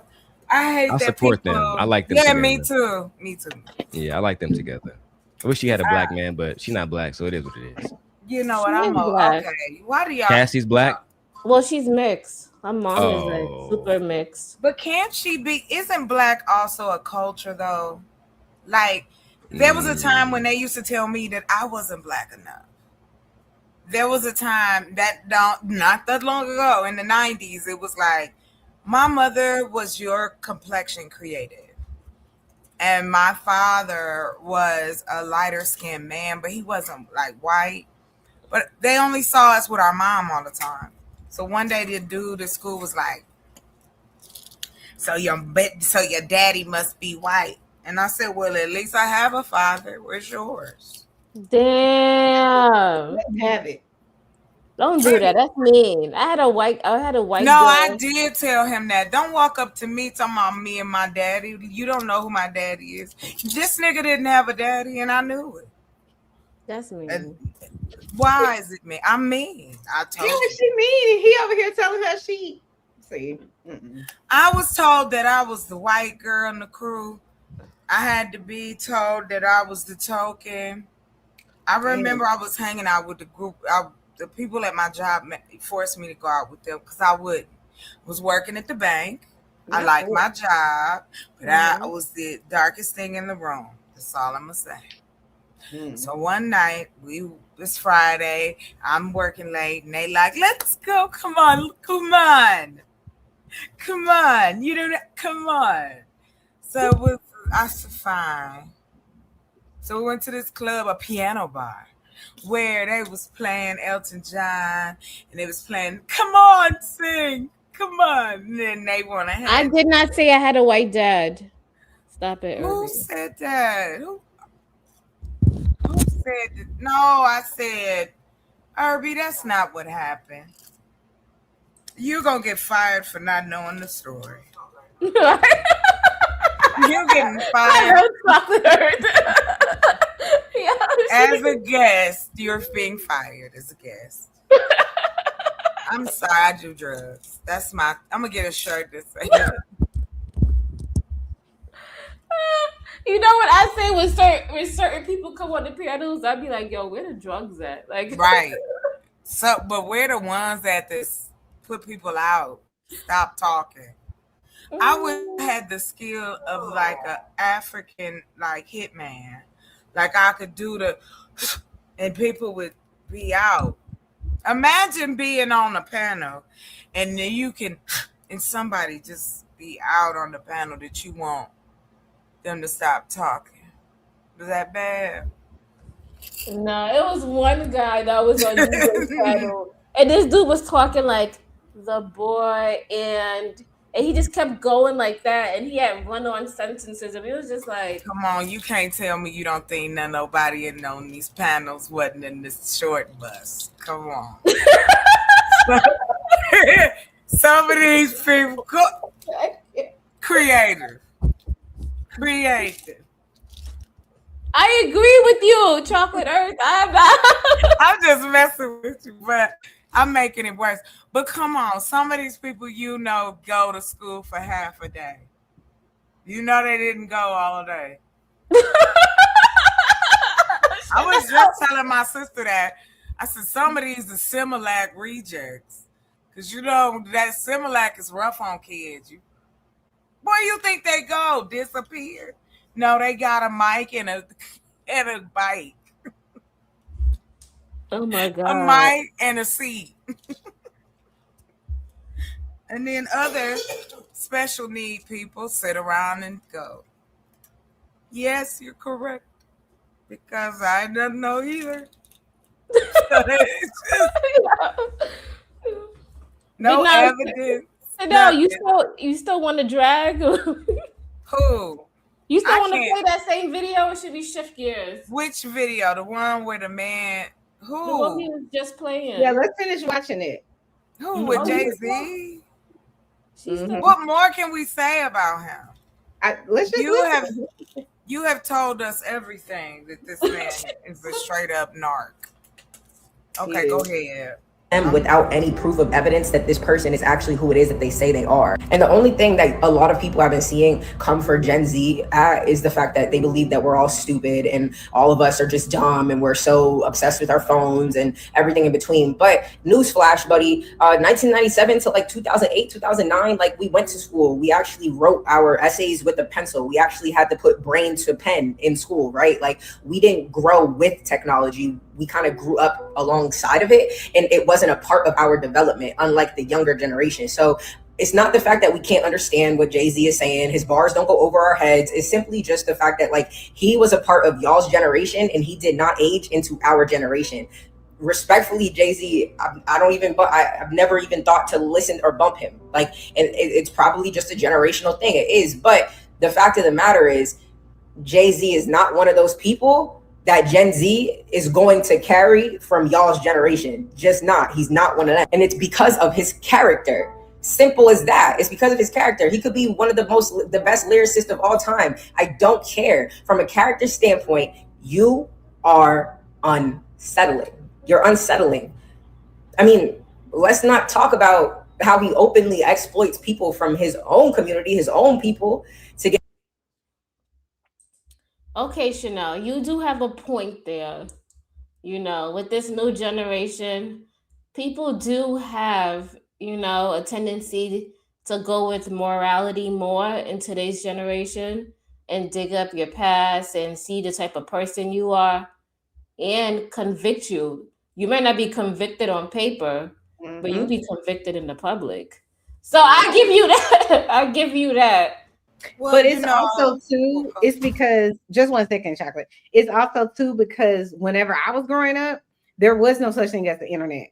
hate that support them. I like them. Yeah, together. me too. Me too. Yeah, I like them together. I wish she had a black man, but she's not black, so it is what it is. You know what? I'm okay. Why do y'all? Cassie's black. Well, she's mixed. My mom is like super mixed. But can't she be? Isn't black also a culture though? Like there was a time when they used to tell me that I wasn't black enough. There was a time that not that long ago in the 90s, it was like my mother was your complexion creative. And my father was a lighter skinned man, but he wasn't like white. But they only saw us with our mom all the time. So one day the dude at school was like, so your daddy must be white. And I said, well, at least I have a father. Where's yours? Damn. Let him have it. Don't do that. That's mean. I had a white No, girl. I did tell him that. Don't walk up to me talking about me and my daddy. You don't know who my daddy is. This nigga didn't have a daddy, and I knew it. That's mean. Why is it mean? I'm mean. I told Yeah, you. she mean. He over here telling her she. See, I was told that I was the white girl in the crew. I had to be told that I was the token. I remember I was hanging out with the group. The people at my job forced me to go out with them because I wouldn't. Was working at the bank. I liked my job, but I was the darkest thing in the room. That's all I'm gonna say. So one night, it's Friday. I'm working late, and they like, "Let's go! Come on! Come on! Come on! You don't come on!" So I said, "Fine." So we went to this club, a piano bar, where they was playing Elton John, and they was playing, "Come on, sing, come on." And then they want to have. I did not say I had a white dad. Stop it, Who Irby. said that? Who said that? No, I said, Irby, that's not what happened. You're going to get fired for not knowing the story. You're getting fired. As a guest, you're being fired as a guest. I'm sorry, I do drugs. I'm going to get a shirt that says. You know what I say when certain people come on the pianos, I'd be like, "Yo, where the drugs at?" Like, right. So, but we're the ones that put people out. Stop talking. I would have had the skill of like an African like hitman, like I could do and people would be out. Imagine being on a panel, and then you can, and somebody just be out on the panel that you want them to stop talking. Was that bad? No, it was one guy that was on DJ's panel, and this dude was talking like the boy, and he just kept going like that, and he had run-on sentences, and it was just like, come on, you can't tell me you don't think nobody on these panels wasn't in this short bus. Come on. Some of these people, creative. I agree with you, Chocolate Earth. I'm just messing with you, but I'm making it worse. But come on, some of these people go to school for half a day. You know they didn't go all day. I was just telling my sister that. I said some of these are Similac rejects. Because that Similac is rough on kids. Where you think they go? Disappear? No, they got a mic and a bike. Oh my God. A mic and a seat. And then other special need people sit around and go, yes, you're correct. Because I don't know either. No evidence. No, you still want to drag? Who? You still want to play that same video, or should we shift gears? Which video? The one where the man who? The one he was just playing. Yeah, let's finish watching it. Who with Jay-Z? What more can we say about him? Let's just listen. You have told us everything that this man is a straight up narc. Okay, go ahead. Without any proof of evidence that this person is actually who it is that they say they are. And the only thing that a lot of people have been seeing come for Gen Z is the fact that they believe that we're all stupid and all of us are just dumb and we're so obsessed with our phones and everything in between. But newsflash, buddy, 1997 to like 2008, 2009, like we went to school. We actually wrote our essays with a pencil. We actually had to put brain to pen in school, right? Like we didn't grow with technology. We kind of grew up alongside of it, and it wasn't a part of our development, unlike the younger generation. So it's not the fact that we can't understand what Jay-Z is saying. His bars don't go over our heads. It's simply just the fact that like he was a part of y'all's generation and he did not age into our generation. Respectfully, Jay-Z, I've never even thought to listen or bump him. Like, and it's probably just a generational thing. It is, but the fact of the matter is, Jay-Z is not one of those people that Gen Z is going to carry from y'all's generation. Just not. He's not one of them. And it's because of his character. Simple as that. It's because of his character. He could be one of the best lyricists of all time. I don't care. From a character standpoint, you are unsettling. You're unsettling. I mean, let's not talk about how he openly exploits people from his own community, his own people, to get. Okay, Chanel, you do have a point there. You know, with this new generation, people do have, you know, a tendency to go with morality more in today's generation and dig up your past and see the type of person you are and convict you. You might not be convicted on paper, but you be convicted in the public. So I give you that. I give you that. Well, but it's also too, it's because, just 1 second, Chocolate. It's also too because whenever I was growing up, there was no such thing as the internet.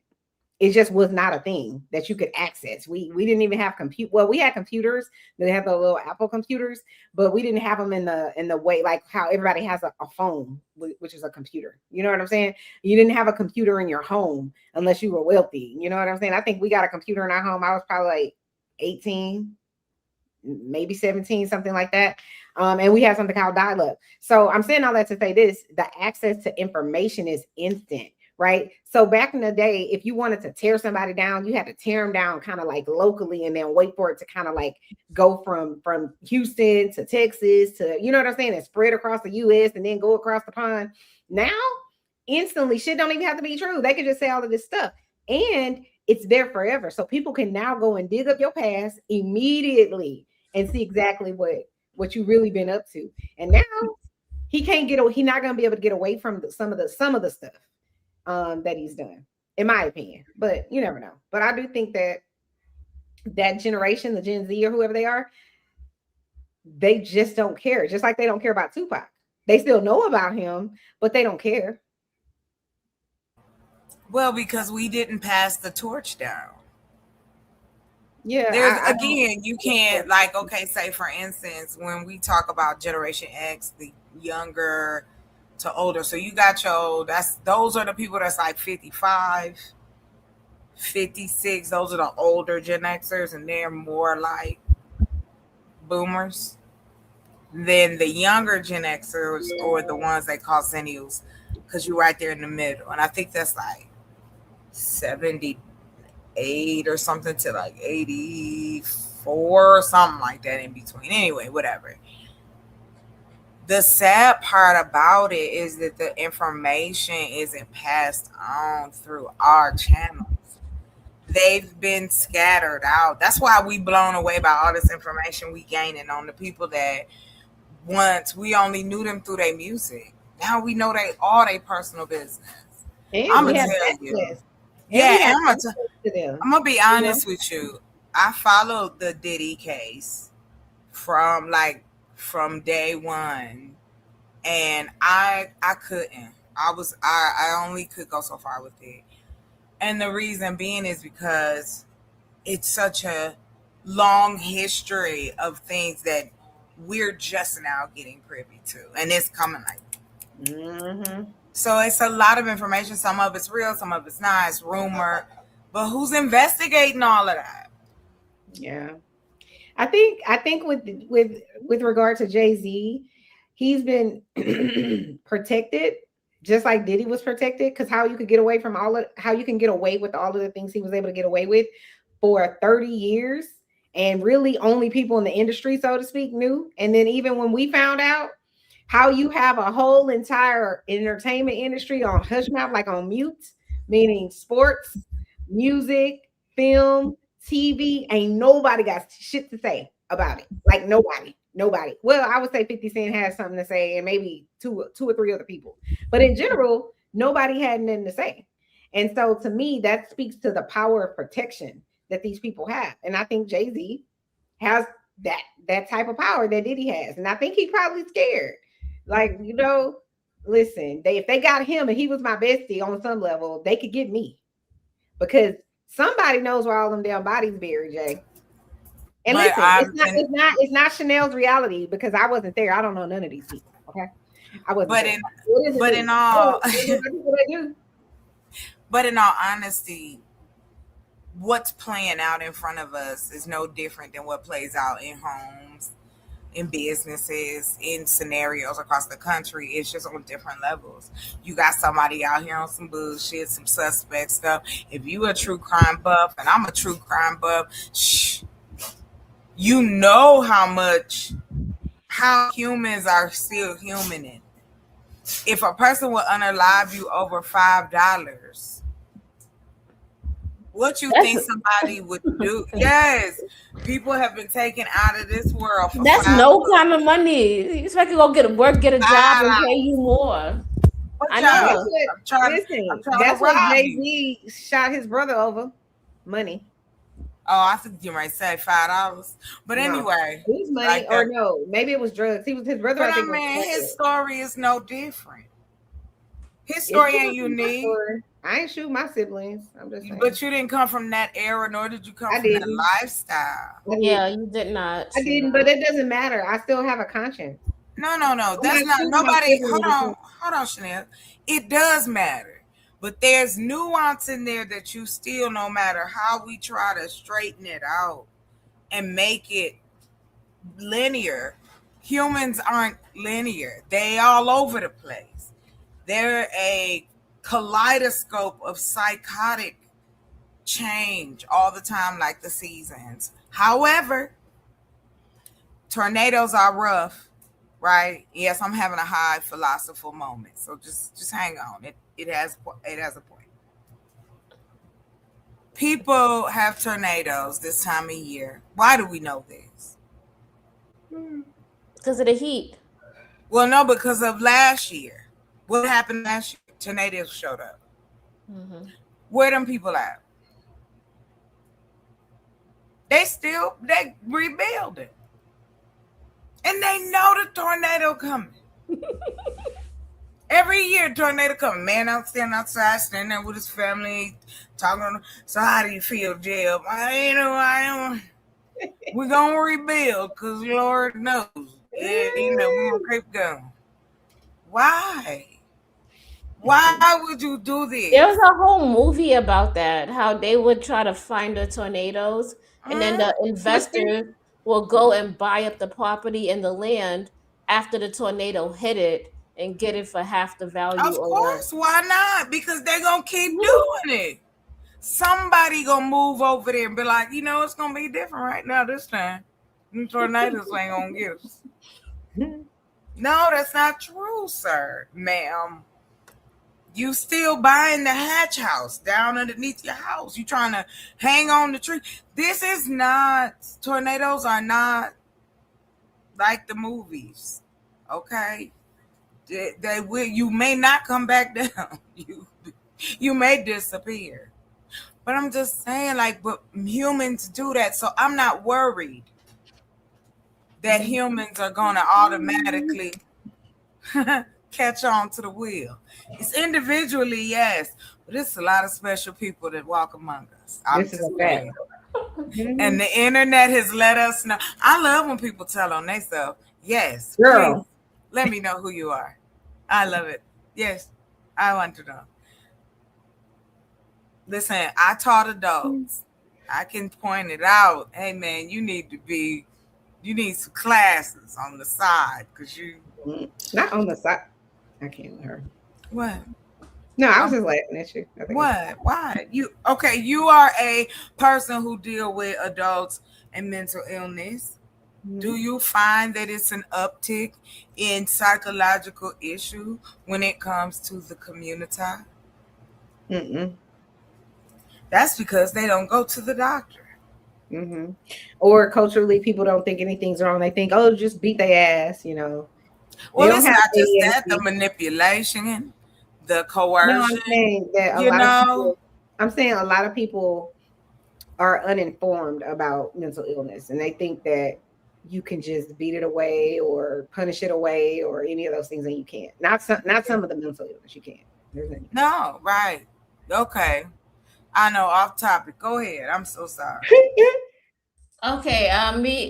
It just was not a thing that you could access. We didn't even have well, we had computers. They had the little Apple computers, but we didn't have them in the way like how everybody has a phone, which is a computer. You know what I'm saying? You didn't have a computer in your home unless you were wealthy. You know what I'm saying? I think we got a computer in our home. I was probably like 18, maybe 17, something like that. And we had something called dial-up. So I'm saying all that to say this: the access to information is instant, right? So back in the day, if you wanted to tear somebody down, you had to tear them down kind of like locally and then wait for it to kind of like go from Houston to Texas to, you know what I'm saying, and spread across the US and then go across the pond. Now, instantly, shit don't even have to be true. They can just say all of this stuff. And it's there forever. So people can now go and dig up your past immediately and see exactly what you really been up to. And now he's not going to be able to get away from some of the stuff that he's done, in my opinion. But you never know. But I do think that generation, the Gen Z or whoever they are, they just don't care. Just like they don't care about Tupac. They still know about him, but they don't care. Well, because we didn't pass the torch down. Yeah. There's again, you can't, like, okay, say for instance, when we talk about Generation X, the younger to older. So you got those are the people that's like 55, 56. Those are the older Gen Xers, and they're more like boomers. Then the younger Gen Xers, or the ones they call Zennials, because you're right there in the middle. And I think that's like 78 or something to like 84 or something like that in between. Anyway, whatever. The sad part about it is that the information isn't passed on through our channels. They've been scattered out. That's why we blown away by all this information we gaining on the people that once we only knew them through their music. Now we know all their personal business. I'm gonna tell you. Yeah, I'm gonna be honest with you. I followed the Diddy case from day one, and I couldn't. I only could go so far with it, and the reason being is because it's such a long history of things that we're just now getting privy to, and it's coming like. So it's a lot of information. Some of it's real, some of it's not. It's rumor, but who's investigating all of that? Yeah, I think with regard to Jay-Z, he's been protected, just like Diddy was protected. Because how you can get away with all of the things he was able to get away with for 30 years, and really only people in the industry, so to speak, knew. And then even when we found out, how you have a whole entire entertainment industry on hush mouth, like on mute, meaning sports, music, film, TV, ain't nobody got shit to say about it. Like nobody. Well, I would say 50 Cent has something to say, and maybe two or three other people. But in general, nobody had nothing to say. And so to me, that speaks to the power of protection that these people have. And I think Jay-Z has that type of power that Diddy has. And I think he's probably scared. Like, you know, listen, if they got him and he was my bestie on some level, they could get me. Because somebody knows where all them damn bodies buried, Jay. And listen, it's not Chanel's reality, because I wasn't there. I don't know none of these people. Okay, I wasn't. But there. in What is it but do? in all What they do? but in all honesty, what's playing out in front of us is no different than what plays out in homes, in businesses, in scenarios across the country. It's just on different levels. You got somebody out here on some bullshit, some suspect stuff. If you a true crime buff and I'm a true crime buff, you know how humans are still humaning. If a person would unalive you over $5, what you think somebody would do? Yes, people have been taken out of this world for That's $5. no kind of money. You expect to go get work, get a job, and pay you more. I know. I'm trying That's to what rob you. Jay-Z shot his brother over. Money. Oh, I think you might say $5. But No. anyway. It was money like or that. no. Maybe it was drugs. He was his brother. But I think his story is no different. His story ain't unique. I ain't shoot my siblings. I'm just saying. But you didn't come from that era, nor did you come from that lifestyle. Yeah, you did not. I didn't, but it doesn't matter. I still have a conscience. No. That's not nobody. Hold on, Chanel. It does matter. But there's nuance in there that you still, no matter how we try to straighten it out and make it linear, humans aren't linear. They all over the place. They're a kaleidoscope of psychotic change all the time, like the seasons. However, tornadoes are rough, right? Yes, I'm having a high philosophical moment, so just hang on. It has a point. People have tornadoes this time of year. Why do we know this? Because of the heat. Well, no, because of last year. What happened last year? Tornadoes showed up. Mm-hmm. Where them people at? They rebuilding. And they know the tornado coming. Every year, tornado coming. Man, I'm standing outside, standing there with his family, talking. So how do you feel, Jeb? We're going to rebuild because Lord knows. Yeah, we're going to keep going. Why? Why would you do this? There was a whole movie about that, how they would try to find the tornadoes, and then the investors will go and buy up the property and the land after the tornado hit it and get it for half the value. Of course, why not? Because they're going to keep doing it. Somebody going to move over there and be like, it's going to be different right now this time. Them tornadoes ain't going to get us. No, that's not true, sir, ma'am. You still buying the hatch house down underneath your house. You trying to hang on the tree. This is not, tornadoes are not like the movies. Okay? They will, you may not come back down. You may disappear. But I'm just saying, but humans do that. So I'm not worried that humans are going to automatically catch on to the wheel. It's individually, yes, but it's a lot of special people that walk among us. This is a fact. And the internet has let us know. I love when people tell on themselves. Yes, girl, please, let me know who you are. I love it. Yes, I want to know. Listen, I taught adults. I can point it out. Hey, man, you need some classes on the side because not on the side. I can't with her. What? No, I was just laughing at you. What? Why? You are a person who deal with adults and mental illness. Mm-hmm. Do you find that it's an uptick in psychological issue when it comes to the community? Mm-mm. That's because they don't go to the doctor. Mm-hmm. Or culturally, people don't think anything's wrong. They think, oh, just beat their ass, Well, it's not just that, the manipulation, the coercion. No, I'm saying that I'm saying a lot of people are uninformed about mental illness, and they think that you can just beat it away or punish it away or any of those things, and you can't. Not some of the mental illness, you can't. No, right. Okay. I know, off topic. Go ahead. I'm so sorry. Okay,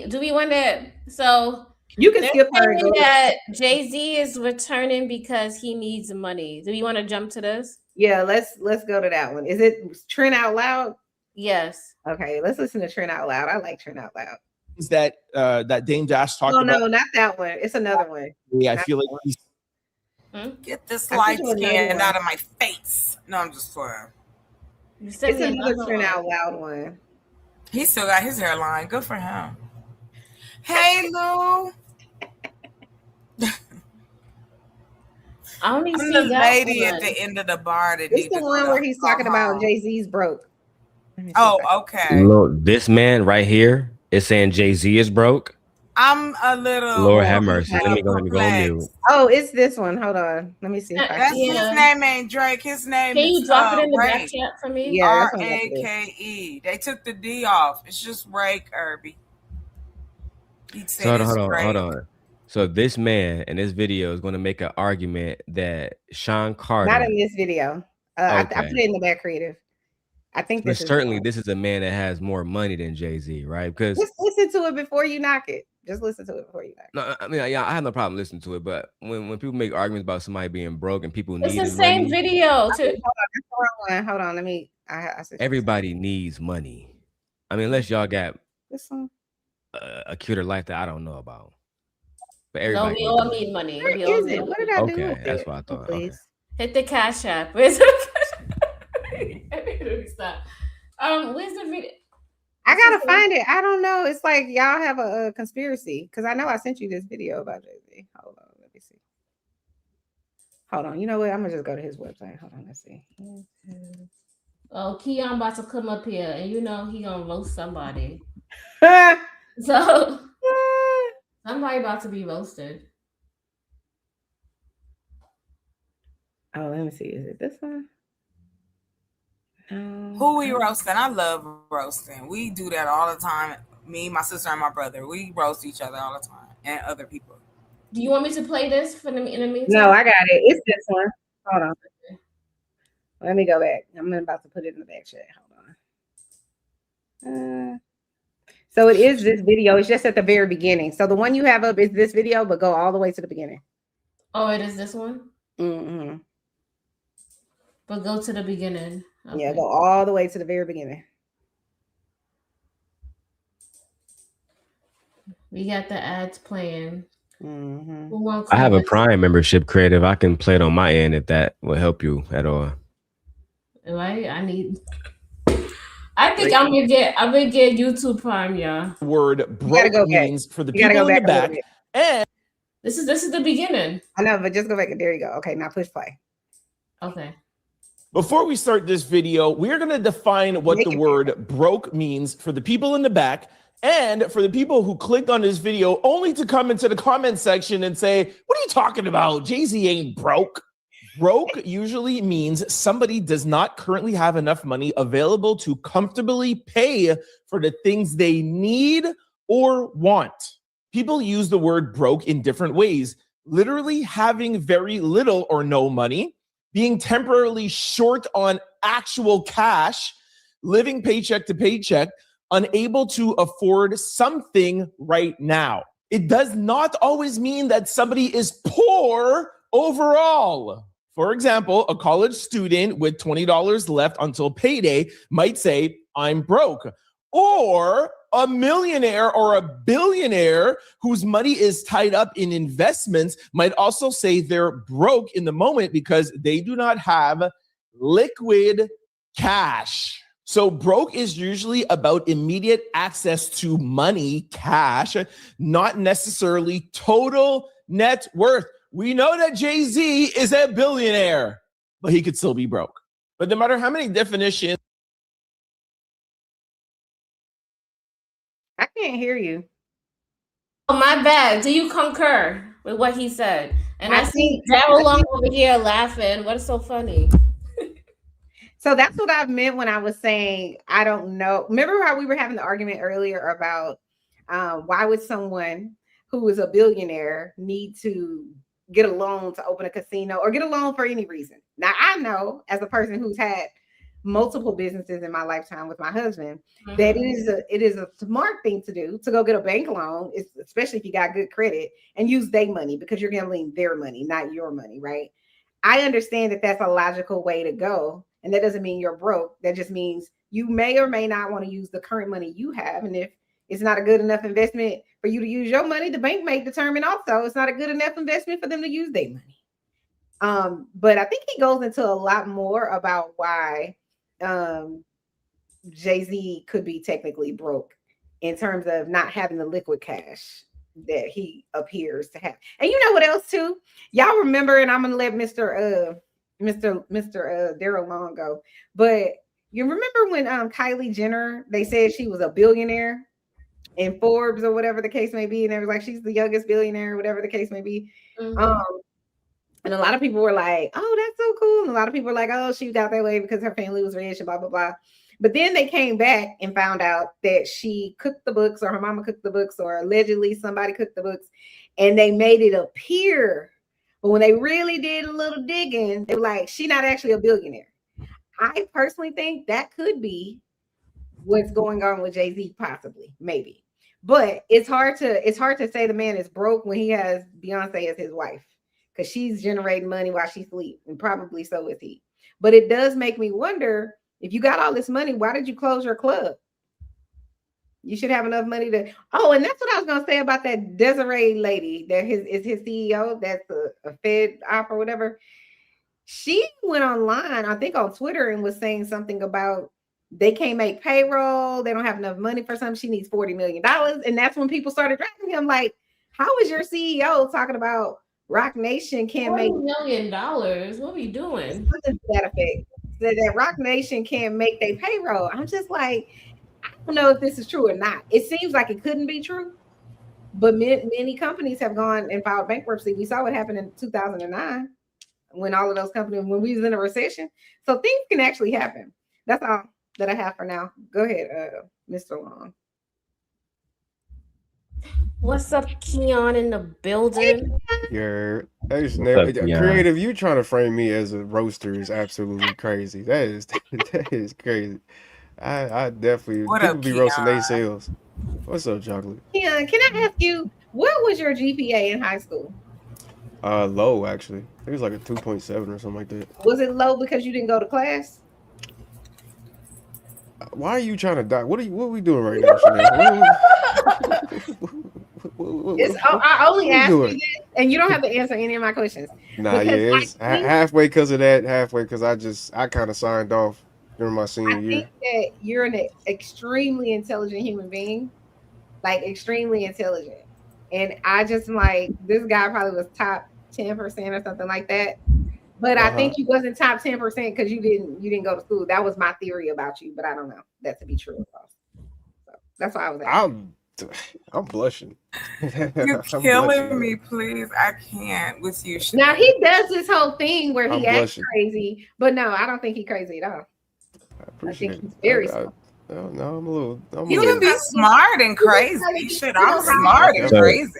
do we want to? So You can They're skip her and saying go. that Jay-Z is returning because he needs money. Do you want to jump to this? Yeah, let's go to that one. Is it Trent Out Loud? Yes. Okay, let's listen to Trent Out Loud. I like Trent Out Loud. Is that that Dame Dash talked Oh about? no, not that one. It's another one. Yeah, I Not feel like that one. he's Get this I light sent you another skin one. out of my face. No, I'm just playing. It's another Trent Out Loud one. He still got his hairline. Good for him. Hey, Lou. I only I'm see the that lady one. at the end of the bar that It's needs the to one go where he's talking about Jay-Z's broke. Oh, okay. Lord, this man right here is saying Jay-Z is broke. I'm a little Lord have mercy. Let me go on mute. Oh, it's this one. Hold on. Let me see if I That's can. his name ain't Drake. His name Can is you drop it in the back Rake. chat for me? Yeah, that's what I'm about to do. Rake. They took the D off. It's just Rake Irby. So hold on. So this man in this video is going to make an argument that Sean Carter. Not in this video. I put Okay. it in the back creative. I think But this is certainly this is a man that has more money than Jay-Z, right? Because just listen to it before you knock it. Just listen to it before you knock it. no, I mean, yeah, I have no problem listening to it. But when people make arguments about somebody being broke and people It's need the same money, video. Hold on, that's the wrong one. Hold on, let me. I everybody needs money. I mean, unless y'all got this one. A cuter life that I don't know about. But No, everybody we needs all money. need money. Where We all is need it? What money. did I do? Okay, that's what I thought. Okay. Hit the cash app. Where's the stop? Where's the video? I gotta find it. I don't know. It's like y'all have a conspiracy because I know I sent you this video about Jay-Z. Hold on, let me see. Hold on. You know what? I'm gonna just go to his website. Hold on, let's see. Oh, Keon about to come up here, and you know he gonna roast somebody. So somebody about to be roasted. Oh, let me see. Is it this one? Who we roasting? I love roasting. We do that all the time. Me, my sister, and my brother. We roast each other all the time, and other people. Do you want me to play this for in the meantime? No, I got it. It's this one. Hold on. Let me go back. I'm about to put it in the back chat. Hold on. So it is this video. It's just at the very beginning. So the one you have up is this video, but go all the way to the beginning. Oh, it is this one? Mm-hmm. But go to the beginning. Okay. Yeah, go all the way to the very beginning. We got the ads playing. Mm-hmm. I have a Prime membership, Creative. I can play it on my end if that will help you at all. Right? I think I'm gonna get YouTube Prime, y'all. Word broke means for the people in the back. And this is the beginning. I know, but just go back and there you go. Okay, now push play. Okay. Before we start this video, we're going to define what the word broke means for the people in the back and for the people who clicked on this video only to come into the comment section and say, what are you talking about? Jay-Z ain't broke. Broke usually means somebody does not currently have enough money available to comfortably pay for the things they need or want. People use the word broke in different ways, literally having very little or no money, being temporarily short on actual cash, living paycheck to paycheck, unable to afford something right now. It does not always mean that somebody is poor overall. For example, a college student with $20 left until payday might say, I'm broke. Or a millionaire or a billionaire whose money is tied up in investments might also say they're broke in the moment because they do not have liquid cash. So broke is usually about immediate access to money, cash, not necessarily total net worth. We know that Jay-Z is a billionaire, but he could still be broke. But no matter how many definitions. I can't hear you. Oh, my bad. Do you concur with what he said? And I see Daryl Long over here laughing. What is so funny? So that's what I meant when I was saying, I don't know. Remember how we were having the argument earlier about why would someone who is a billionaire need to get a loan to open a casino or get a loan for any reason? Now, I know as a person who's had multiple businesses in my lifetime with my husband, that it is a smart thing to do to go get a bank loan, especially if you got good credit, and use their money because you're gambling their money, not your money, right? I understand that that's a logical way to go, and that doesn't mean you're broke. That just means you may or may not want to use the current money you have, and if it's not a good enough investment for you to use your money, the bank may determine also it's not a good enough investment for them to use their money. But I think he goes into a lot more about why Jay-Z could be technically broke in terms of not having the liquid cash that he appears to have. And you know what else too? Y'all remember, and I'm gonna let Mr. Daryl Long go, but you remember when Kylie Jenner, they said she was a billionaire in Forbes or whatever the case may be, and they was like, she's the youngest billionaire, whatever the case may be. And a lot of people were like, oh, that's so cool. And a lot of people were like, oh, she got that way because her family was rich and blah, blah, blah. But then they came back and found out that she cooked the books, or her mama cooked the books, or allegedly somebody cooked the books, and they made it appear. But when they really did a little digging, they were like, she's not actually a billionaire. I personally think that could be what's going on with Jay-Z, possibly, maybe. But it's hard to say the man is broke when he has Beyonce as his wife, because she's generating money while she sleeps, and probably so is he. But it does make me wonder, if you got all this money, why did you close your club? You should have enough money to. Oh, and that's what I was gonna say about that Desiree lady that is his CEO. That's a Fed op or whatever. She went online, I think on Twitter, and was saying something about they can't make payroll. They don't have enough money for something. She needs $40 million, and that's when people started dragging him. Like, how is your CEO talking about Rock Nation can't make $40 million? What are we doing? Something to that effect. That Rock Nation can't make their payroll. I'm just like, I don't know if this is true or not. It seems like it couldn't be true, but many companies have gone and filed bankruptcy. We saw what happened in 2009 when all of those companies, when we was in a recession. So things can actually happen. That's all that I have for now. Go ahead, Mr. Long. What's up, Keon in the building? Creative, you trying to frame me as a roaster is absolutely crazy. That is crazy. I definitely people be roasting their sales. What's up, Chocolate? Keon, can I ask you, what was your GPA in high school? Low actually. It was like a 2.7 or something like that. Was it low because you didn't go to class? Why are you trying to die? What are we doing right now, Chanel? I only asked you this, and you don't have to answer any of my questions. Nah, yeah, it's halfway because of that, halfway because I kind of signed off during my senior year. I think that you're an extremely intelligent human being, like extremely intelligent. And I just like, this guy probably was top 10% or something like that. But I think you wasn't top 10% because you didn't go to school. That was my theory about you, but I don't know that to be true or false. So that's why I was asking. I'm blushing. You're killing me, please. I can't with you. Now he does this whole thing where he acts crazy, but no, I don't think he's crazy at all. I think he's very smart. No, I'm a little. You can be smart and crazy. Shit, I'm smart and crazy.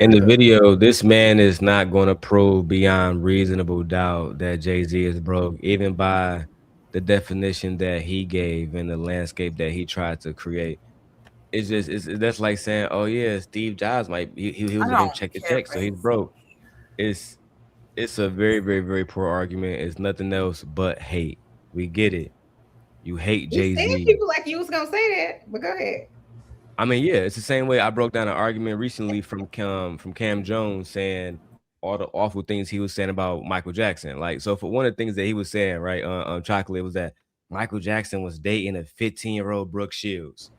In the video, this man is not going to prove beyond reasonable doubt that Jay-Z is broke, even by the definition that he gave and the landscape that he tried to create. It's just that's like saying, oh yeah, Steve Jobs he was getting check to check, so he's broke. It's a very, very, very poor argument. It's nothing else but hate. We get it. You hate Jay-Z. People like you was gonna say that, but go ahead. I mean, yeah, it's the same way I broke down an argument recently from Cam Jones saying all the awful things he was saying about Michael Jackson. Like, so for one of the things that he was saying, right, Chocolate, was that Michael Jackson was dating a 15-year-old Brooke Shields.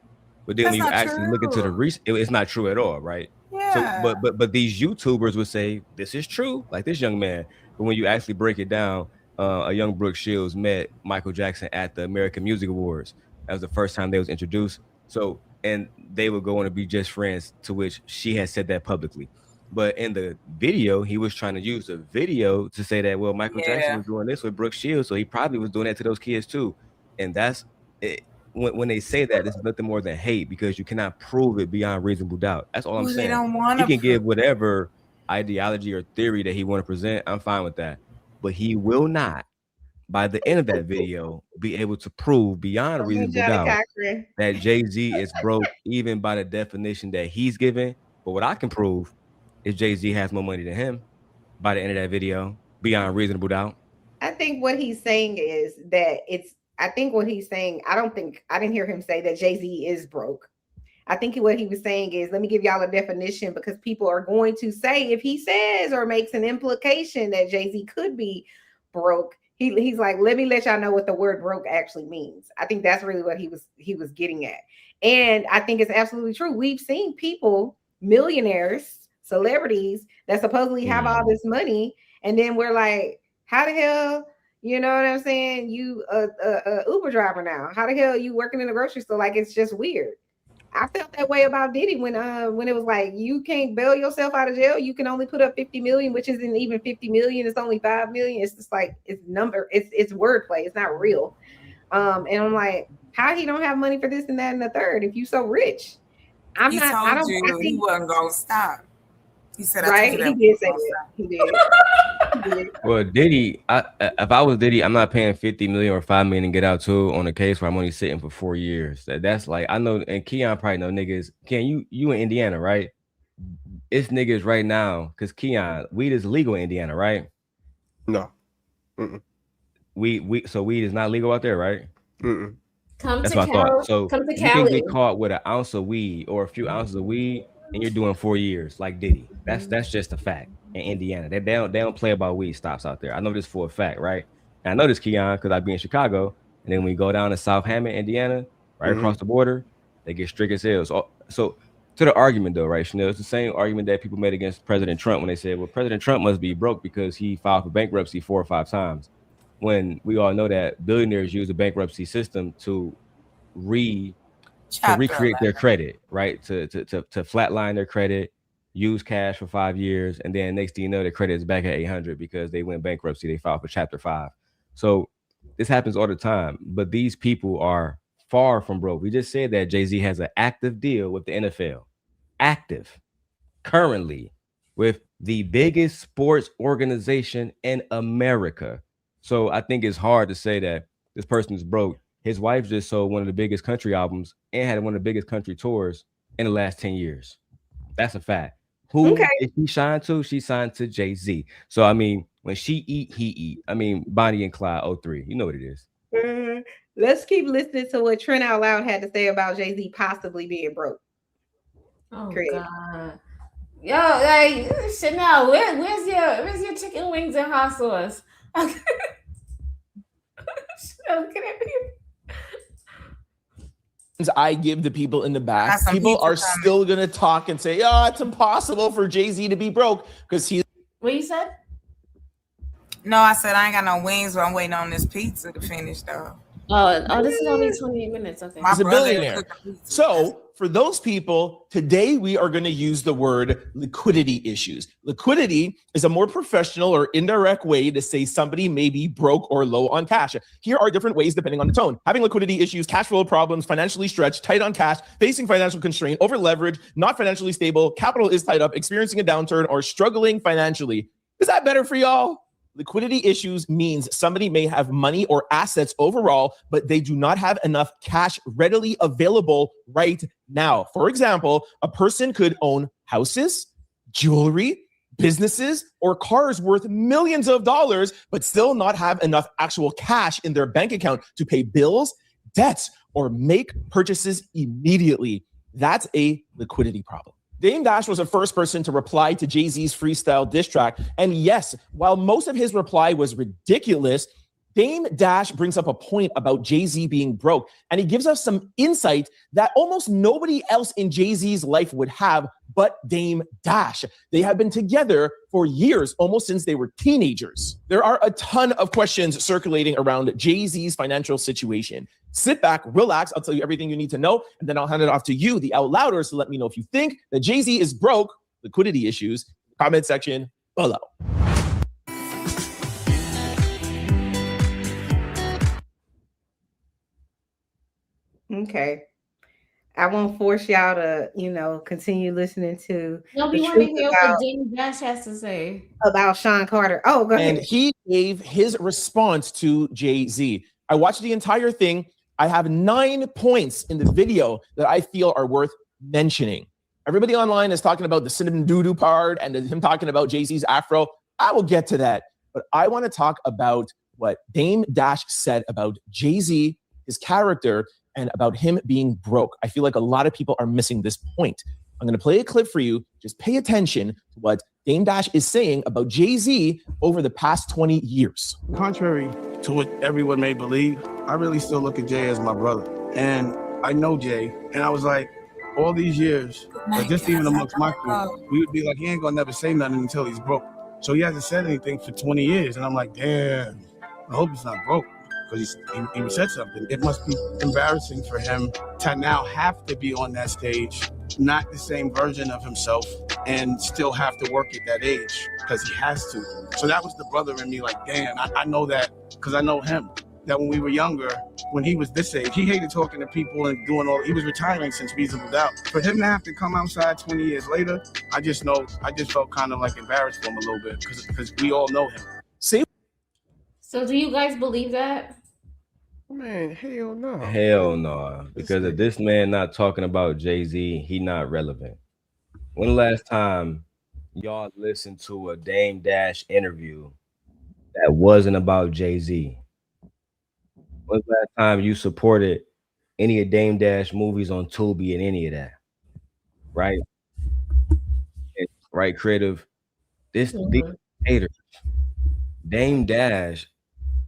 But then when you actually look into the it's not true at all, right? Yeah. So, but these YouTubers would say this is true, like this young man. But when you actually break it down, a young Brooke Shields met Michael Jackson at the American Music Awards. That was the first time they was introduced. So, and they were going to be just friends, to which she had said that publicly. But in the video, he was trying to use the video to say that, well, Michael Jackson was doing this with Brooke Shields, so he probably was doing that to those kids too. And that's it. When they say that, it's nothing more than hate, because you cannot prove it beyond reasonable doubt. That's all I'm saying. He can give whatever ideology or theory that he want to present. I'm fine with that. But he will not, by the end of that video, be able to prove beyond reasonable doubt that Jay-Z is broke, even by the definition that he's given. But what I can prove is Jay-Z has more money than him by the end of that video, beyond reasonable doubt. I think what he's saying is that I didn't hear him say that Jay-Z is broke. I think what he was saying is, let me give y'all a definition, because people are going to say, if he says or makes an implication that Jay-Z could be broke, he's like, let me let y'all know what the word broke actually means. I think that's really what he was getting at. And I think it's absolutely true. We've seen people, millionaires, celebrities, that supposedly have all this money, and then we're like, how the hell, you know what I'm saying? You a Uber driver now. How the hell you working in a grocery store? Like, it's just weird. I felt that way about Diddy when it was like, you can't bail yourself out of jail. You can only put up 50 million, which isn't even 50 million. It's only 5 million. It's just like, it's wordplay. It's not real. And I'm like, how he don't have money for this and that and the third if you so rich? I think he wasn't gonna stop. He said, right? He did say that. He did. Well, Diddy, if I was Diddy, I'm not paying 50 million or 5 million and get out too on a case where I'm only sitting for 4 years. That's like, I know, and Keon probably know niggas. Keon, you in Indiana, right? It's niggas right now, because Keon, weed is legal in Indiana, right? No. So weed is not legal out there, right? That's what I thought. So come to you Cali. can get caught with an ounce of weed or a few ounces of weed, and you're doing 4 years, like Diddy. That's just a fact in Indiana. They don't play about weed stops out there. I know this for a fact, right? And I know this, Keon, because I be in Chicago, and then when you go down to South Hammond, Indiana, right across the border, they get strict as hell. So to the argument though, right, Chanel, it's the same argument that people made against President Trump when they said, well, President Trump must be broke because he filed for bankruptcy 4 or 5 times. When we all know that billionaires use the bankruptcy system to recreate their credit, right? To flatline their credit, use cash for 5 years, and then next thing you know, their credit is back at 800 because they went bankruptcy. They filed for Chapter 5. So this happens all the time. But these people are far from broke. We just said that Jay-Z has an active deal with the NFL, active, currently, with the biggest sports organization in America. So I think it's hard to say that this person is broke. His wife just sold one of the biggest country albums and had one of the biggest country tours in the last 10 years. That's a fact. Who did she sign to? She signed to Jay-Z. So, I mean, when she eat, he eat. I mean, Bonnie and Clyde 03. You know what it is. Let's keep listening to what Trent Out Loud had to say about Jay-Z possibly being broke. Oh, God. Yo, like, Chanel, where's your chicken wings and hot sauce? Chanel, can I be? I give the people in the back, people are still gonna talk and say, "Oh, it's impossible for Jay-Z to be broke because he's." What you said? No, I said I ain't got no wings, but I'm waiting on this pizza to finish though. Oh, this is only 28 minutes. Okay. He's a billionaire. So for those people, today we are going to use the word liquidity issues. Liquidity is a more professional or indirect way to say somebody may be broke or low on cash. Here are different ways depending on the tone. Having liquidity issues, cash flow problems, financially stretched, tight on cash, facing financial constraint, over leverage, not financially stable, capital is tied up, experiencing a downturn, or struggling financially. Is that better for y'all? Liquidity issues means somebody may have money or assets overall, but they do not have enough cash readily available right now. For example, a person could own houses, jewelry, businesses, or cars worth millions of dollars, but still not have enough actual cash in their bank account to pay bills, debts, or make purchases immediately. That's a liquidity problem. Dame Dash was the first person to reply to Jay-Z's freestyle diss track. And yes, while most of his reply was ridiculous, Dame Dash brings up a point about Jay-Z being broke. And he gives us some insight that almost nobody else in Jay-Z's life would have but Dame Dash. They have been together for years, almost since they were teenagers. There are a ton of questions circulating around Jay-Z's financial situation. Sit back, relax. I'll tell you everything you need to know, and then I'll hand it off to you, the out louders, to let me know if you think that Jay-Z is broke. Liquidity issues. Comment section below. Okay. I won't force y'all to, continue listening to No, the we want to truth hear what Dame Dash has to say about Sean Carter. Oh, go And ahead. he gave his response to Jay-Z. I watched the entire thing. I have 9 points in the video that I feel are worth mentioning. Everybody online is talking about the cinnamon doo-doo part and him talking about Jay-Z's afro. I will get to that. But I want to talk about what Dame Dash said about Jay-Z, his character, and about him being broke. I feel like a lot of people are missing this point. I'm going to play a clip for you. Just pay attention to what Dame Dash is saying about Jay-Z over the past 20 years. Contrary to what everyone may believe, I really still look at Jay as my brother. And I know Jay, and I was like, all these years, but just even amongst my crew, we would be like, he ain't gonna never say nothing until he's broke. So he hasn't said anything for 20 years, and I'm like, damn, I hope he's not broke, because he said something. It must be embarrassing for him to now have to be on that stage, not the same version of himself, and still have to work at that age, because he has to. So that was the brother in me, like, damn, I know that, because I know him. That when we were younger, when he was this age, he hated talking to people and doing all. He was retiring since Reasonable Doubt. For him to have to come outside 20 years later, I just felt kind of like embarrassed for him a little bit because we all know him. See? So do you guys believe that? Man, hell no. Hell no. Because if this man not talking about Jay-Z, he not relevant. When the last time y'all listened to a Dame Dash interview that wasn't about Jay-Z? When's the last time you supported any of Dame Dash movies on Tubi and any of that? Right? Right, creative. These haters. Dame Dash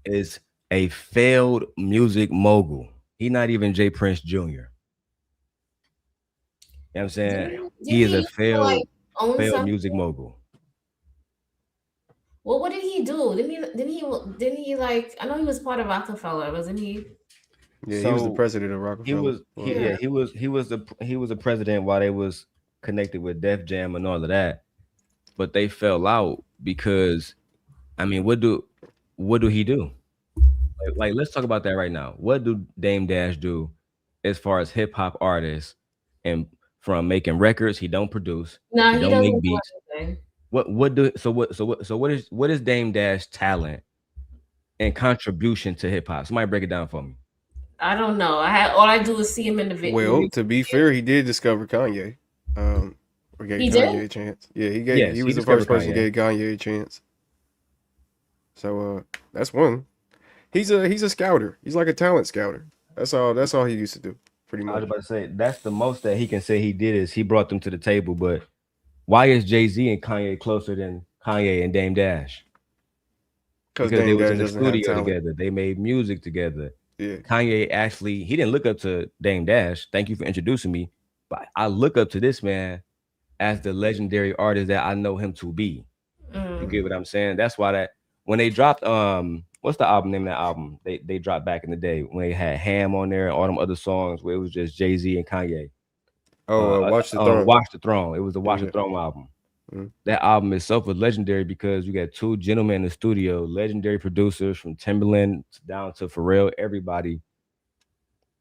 is a failed music mogul. He not even Jay Prince Jr. You know what I'm saying? He is a failed music mogul. Well, what did he do? Didn't he like? I know he was part of Rockefeller, wasn't he? Yeah, he was the president of Rockefeller. He was the president while they was connected with Def Jam and all of that, but they fell out because, I mean, what do he do? Like, let's talk about that right now. What do Dame Dash do as far as hip hop artists, and from making records? He don't produce. No, he he don't doesn't make do beats. anything. What is Dame Dash talent and contribution to hip hop? Somebody break it down for me. I don't know. All I do is see him in the video. Well, to be fair, he did discover Kanye. Or gave He Kanye did? a chance. Yeah, he was the first person who gave Kanye a chance. So that's one. He's a scouter. He's like a talent scouter. That's all he used to do, pretty much. I was about to say that's the most that he can say he did is he brought them to the table. But why is Jay-Z and Kanye closer than Kanye and Dame Dash? Because they was in the studio together. They made music together. Yeah. Kanye actually, he didn't look up to Dame Dash. Thank you for introducing me. But I look up to this man as the legendary artist that I know him to be. You get what I'm saying? That's why that when they dropped what's the album name of that album? They dropped back in the day when they had Ham on there and all them other songs where it was just Jay-Z and Kanye. Watch the Throne. Watch the Throne. It was the Watch the Throne album. That album itself was legendary because you got two gentlemen in the studio, legendary producers from Timbaland down to Pharrell, everybody.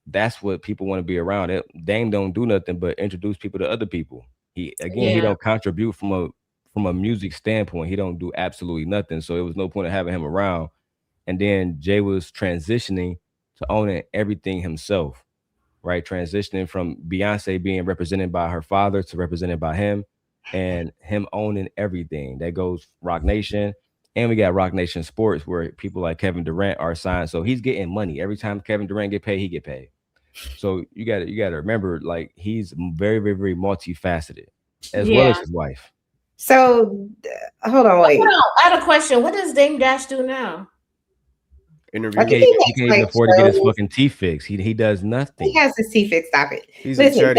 That's what people want to be around. Dame don't do nothing but introduce people to other people. He don't contribute from a music standpoint. He don't do absolutely nothing. So it was no point of having him around. And then Jay was transitioning to owning everything himself, right? Transitioning from Beyonce being represented by her father to represented by him, and him owning everything. That goes Roc Nation, and we got Roc Nation Sports where people like Kevin Durant are signed. So he's getting money. Every time Kevin Durant get paid, he get paid. So you got to remember, like, he's very, very, very multifaceted, as well as his wife. So hold on, wait. I had a question. What does Dame Dash do now? Interview. He can't even afford to get his fucking teeth fixed. He does nothing. He has his teeth fixed. Stop it. Listen,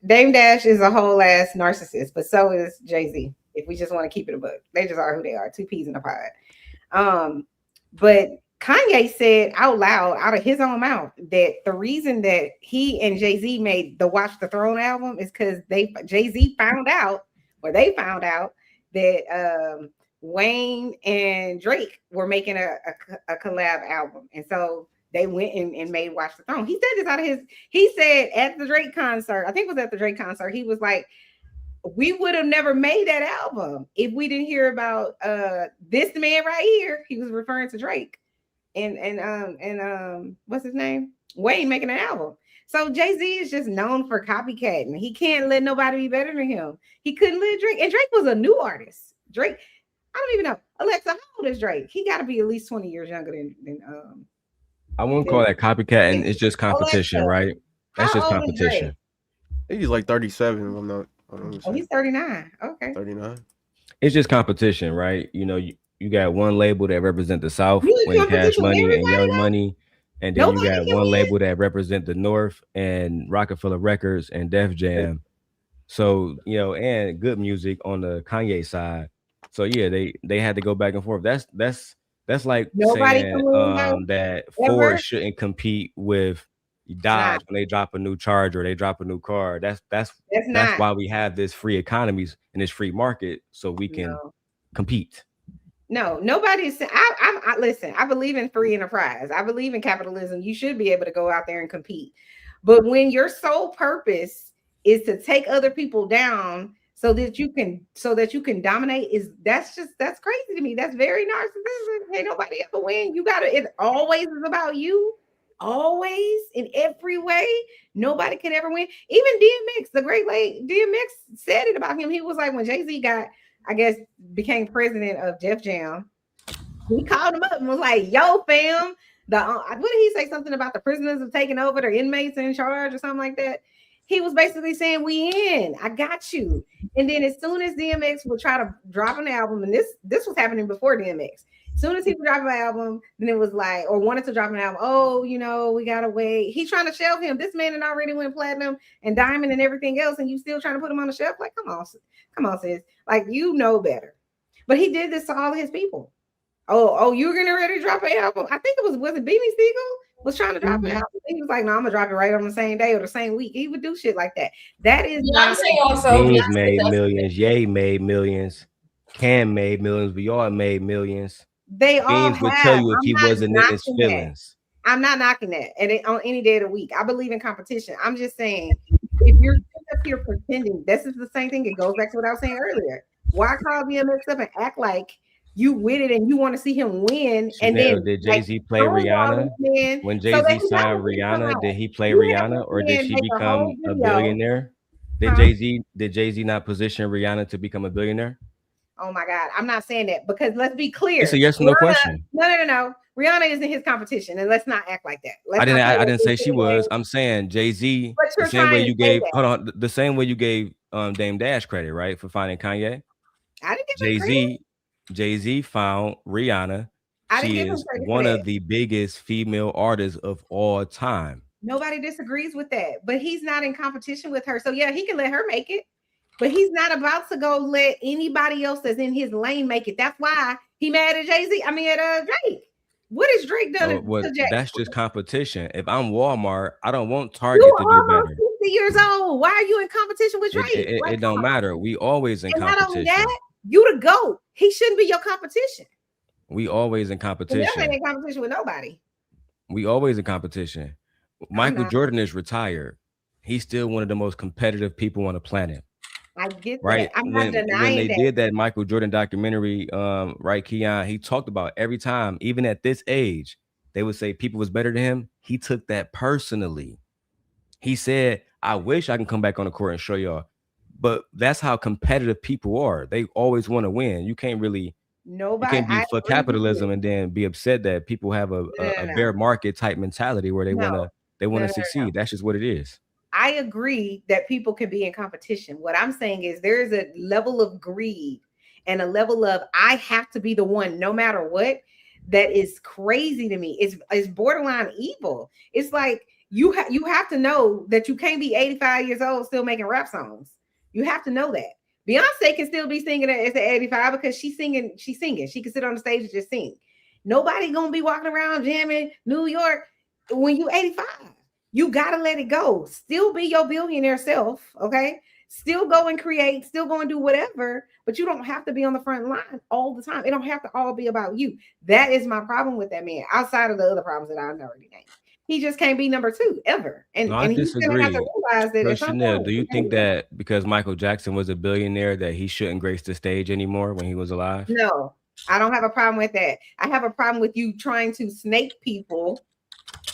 Dame Dash is a whole ass narcissist, but so is Jay-Z. If we just want to keep it a book, they just are who they are. Two peas in a pod. But Kanye said out loud, out of his own mouth, that the reason that he and Jay-Z made the Watch the Throne album is because Jay-Z found out that Wayne and Drake were making a collab album, and so they went and made Watch the Throne. He said this out of he said at the Drake concert, I think it was at the Drake concert, he was like, we would have never made that album if we didn't hear about this man right here. He was referring to Drake and what's his name? Wayne making an album. So Jay-Z is just known for copycatting. He can't let nobody be better than him. He couldn't let Drake, and Drake was a new artist. Drake, I don't even know. Alexa, how old is Drake? He got to be at least 20 years younger than I wouldn't call that copycat, and it's just competition, Alexa, right? That's just how old is Drake? competition. He's like 37. I'm not. Oh, he's 39. Okay. 39. It's just competition, right? You know, you got one label that represent the South You in with Cash competition with Money and everybody, Young though? Money, and then Nobody you got can one win. label that represent the North and Rockefeller Records and Def Jam. So, you know, and good music on the Kanye side. So yeah, they had to go back and forth. That's like Nobody saying can win, though, that ever? Ford shouldn't compete with Dodge Nah. when they drop a new Charger, they drop a new car. That's not. why we have this free economies and this free market, so we can compete. No, nobody's. I listen. I believe in free enterprise. I believe in capitalism. You should be able to go out there and compete. But when your sole purpose is to take other people down so that you can dominate, that's crazy to me. That's very narcissistic. Ain't nobody ever win. You gotta. It always is about you. Always in every way. Nobody can ever win. Even DMX, the great late DMX said it about him. He was like, when Jay-Z got, I guess, became president of Def Jam, he called him up and was like, yo, fam, what did he say? Something about the prisoners have taken over, their inmates in charge or something like that. He was basically saying, we in, I got you. And then as soon as DMX would try to drop an album, and this was happening before DMX, as soon as he would drop an album, then it was like, or wanted to drop an album, oh, you know, we gotta wait. He's trying to shelve him. This man had already went platinum and diamond and everything else, and you still trying to put him on the shelf? Like, come on, sis. Like, you know better. But he did this to all of his people. Oh, you're gonna ready to drop an album? I think it was it Beanie Siegel was trying to drop an album. He was like, no, I'm gonna drop it right on the same day or the same week. He would do shit like that. That is not. Beans made millions. Ye made millions. Cam made millions. We all made millions. They all Beans would have. tell you if I'm he not wasn't in his knocking feelings. that. I'm not knocking that. And on any day of the week, I believe in competition. I'm just saying, if you're up here pretending, this is the same thing. It goes back to what I was saying earlier. Why call DMX up and act like you with it and you want to see him win? And then Did Jay-Z play Rihanna? When Jay-Z signed Rihanna, did he play Rihanna or did she become a billionaire? Did Jay-Z not position Rihanna to become a billionaire? Oh my God, I'm not saying that, because let's be clear. It's a yes or no question. No. Rihanna isn't his competition, and let's not act like that. I didn't say she was. I'm saying Jay-Z. The same way you gave. Hold on. The same way you gave Dame Dash credit, right, for finding Kanye. I didn't give credit. Jay-Z found Rihanna. She is one of the biggest female artists of all time. Nobody disagrees with that, but he's not in competition with her. So yeah, he can let her make it, but he's not about to go let anybody else that's in his lane make it. That's why he mad at Jay-Z. I mean, at Drake. What has Drake done? That's just competition. If I'm Walmart, I don't want Target to do better. 50 years old. Why are you in competition with Drake? It don't matter. We always in competition. Not only that, you the GOAT. He shouldn't be your competition. We always in competition. He ain't in competition with nobody. We always in competition. Michael Jordan is retired. He's still one of the most competitive people on the planet. I get right. That. I'm not denying when they did that Michael Jordan documentary, right, Keon, he talked about every time, even at this age, they would say people was better than him. He took that personally. He said, I wish I can come back on the court and show y'all. But that's how competitive people are. They always want to win. You can't really you can't be for capitalism and then be upset that people have a bear market type mentality where they want to succeed. That's just what it is. I agree that people can be in competition. What I'm saying is there is a level of greed and a level of I have to be the one no matter what that is crazy to me. It's borderline evil. It's like you have to know that you can't be 85 years old still making rap songs. You have to know that. Beyonce can still be singing at 85 because she's singing. She can sit on the stage and just sing. Nobody gonna be walking around jamming New York when you 85. You gotta let it go. Still be your billionaire self, okay? Still go and create, still go and do whatever, but you don't have to be on the front line all the time. It don't have to all be about you. That is my problem with that man, outside of the other problems that I've already named. He just can't be number 2 ever. And No, I he's gonna have to disagree. realize that So at some Chanel, point. do you think that because Michael Jackson was a billionaire that he shouldn't grace the stage anymore when he was alive? No, I don't have a problem with that. I have a problem with you trying to snake people.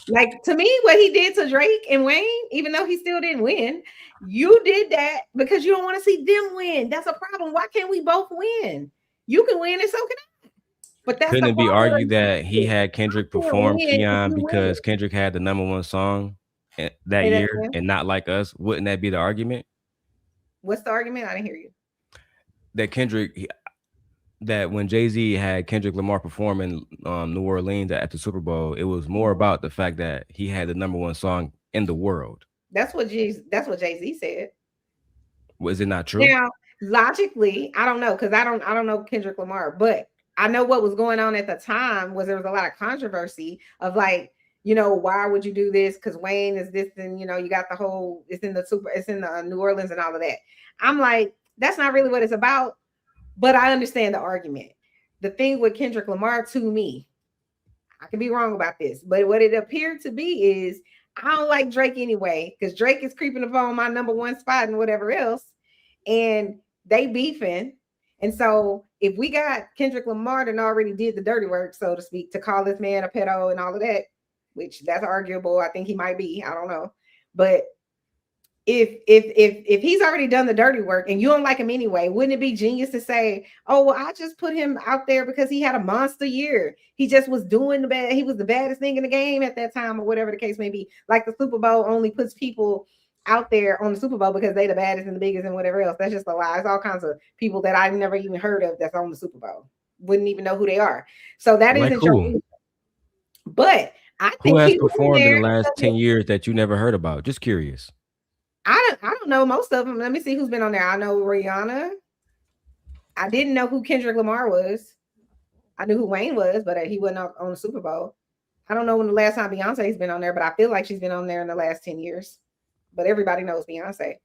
Like, to me, what he did to Drake and Wayne, even though he still didn't win, you did that because you don't want to see them win. That's a problem. Why can't we both win? You can win and so can I. But that's Couldn't the it be problem. argued that he had Kendrick perform Keon because Kendrick had the #1 song that year and not like us? Wouldn't that be the argument? What's the argument? I didn't hear you. That Kendrick, that when Jay-Z had Kendrick Lamar perform in New Orleans at the Super Bowl, it was more about the fact that he had the #1 song in the world. That's what Jay-Z said. Was it not true? Now, logically, I don't know, because I don't know Kendrick Lamar, but I know what was going on at the time was there was a lot of controversy of like, why would you do this? Because Wayne is this, and you got the whole it's in the New Orleans and all of that. I'm like, that's not really what it's about, but I understand the argument. The thing with Kendrick Lamar, to me, I could be wrong about this, but what it appeared to be is I don't like Drake anyway, because Drake is creeping upon my #1 spot and whatever else, and they beefing. And so if we got Kendrick Lamar that already did the dirty work, so to speak, to call this man a pedo and all of that, which that's arguable. I think he might be. I don't know. But if he's already done the dirty work and you don't like him anyway, wouldn't it be genius to say, oh, well, I just put him out there because he had a monster year. He just was doing the bad. He was the baddest thing in the game at that time, or whatever the case may be. Like the Super Bowl only puts people out there on the Super Bowl because they the baddest and the biggest and whatever else. That's just a lie. It's all kinds of people that I've never even heard of that's on the Super Bowl. Wouldn't even know who they are. So that like isn't your. But I think who has performed in the last 10 years that you never heard about? Just curious. I don't know most of them. Let me see who's been on there. I know Rihanna. I didn't know who Kendrick Lamar was. I knew who Wayne was, but he wasn't on the Super Bowl. I don't know when the last time Beyonce's been on there, but I feel like she's been on there in the last 10 years. But everybody knows Beyonce.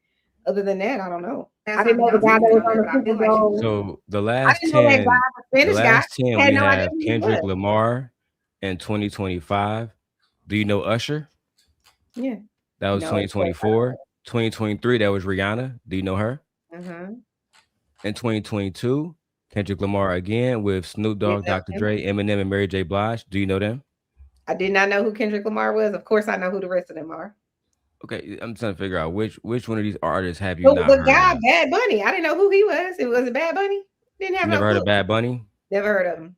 Other than that, I don't know. I didn't know the guy that was on the Super Bowl. So the last 10, we have Kendrick Lamar in 2025. Do you know Usher? Yeah. That was 2024. 2023, that was Rihanna. Do you know her? Mm-hmm. In 2022, Kendrick Lamar again with Snoop Dogg, Dr. Dre, Eminem, and Mary J. Blige. Do you know them? I did not know who Kendrick Lamar was. Of course, I know who the rest of them are. Okay, I'm trying to figure out which one of these artists have you not heard of? The guy, Bad Bunny. I didn't know who he was. It was Bad Bunny. Didn't have never heard of Bad Bunny? Never heard of him.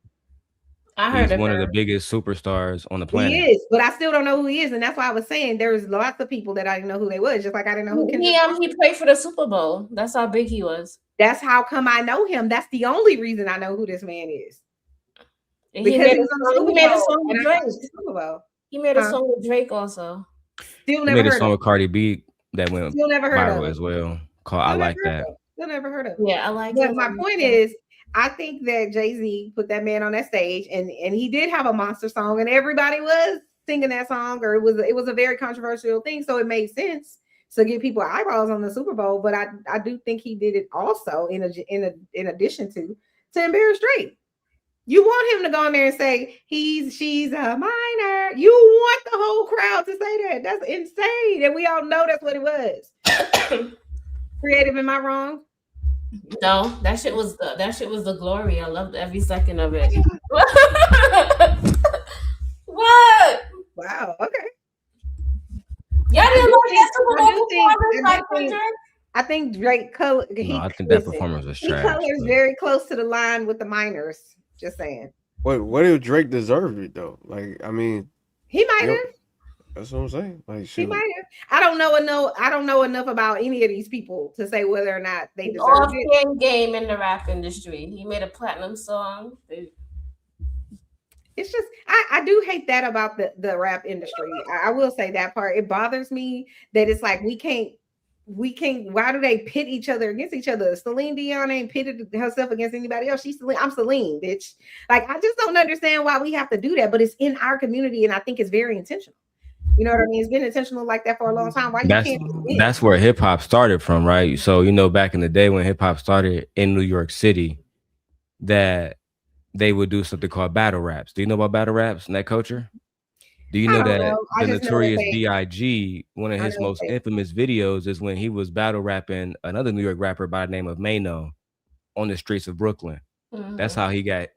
He's one of the biggest superstars on the planet. He is, but I still don't know who he is, and that's why I was saying there's lots of people that I didn't know who they was, just like I didn't know who Kendrick. He played for the Super Bowl. That's how big he was. That's how come I know him. That's the only reason I know who this man is. Because he made a song with Drake. He made a song with Drake also. Still never heard. He made a song with with Cardi B that went still never heard viral of as well. Called I Like That. Still never heard of it. Yeah, I like it. But my point is, I think that Jay-Z put that man on that stage, and he did have a monster song, and everybody was singing that song, or it was a very controversial thing, so it made sense to get people eyeballs on the Super Bowl. But I do think he did it also in addition to embarrass Drake. You want him to go in there and say she's a minor. You want the whole crowd to say that. That's insane, and we all know that's what it was. Creative, am I wrong? No, that shit was the glory. I loved every second of it. What? Wow. Okay. Y'all didn't like that Super Bowl performance? I think Drake color. I think that performance was trash. He colors very close to the line with the minors. Just saying. What if Drake deserved it though? Like, I mean, he might have. That's what I'm saying. Like, he might have. I don't know enough about any of these people to say whether or not they deserve it. All game in the rap industry. He made a platinum song. It's just I do hate that about the rap industry. I will say that part. It bothers me that it's like we can't. Why do they pit each other against each other? Celine Dion ain't pitted herself against anybody else. I'm Celine, bitch. Like, I just don't understand why we have to do that, but it's in our community, and I think it's very intentional. You know what I mean? It's been intentional like that for a long time. Why you can't do it? That's where hip hop started from, right? So back in the day when hip hop started in New York City, that they would do something called battle raps. Do you know about battle raps and that culture? Do you I know don't that know. I the just know that Notorious they. B.I.G., one of I his know most that. infamous videos is when he was battle rapping another New York rapper by the name of Mano on the streets of Brooklyn. That's how he got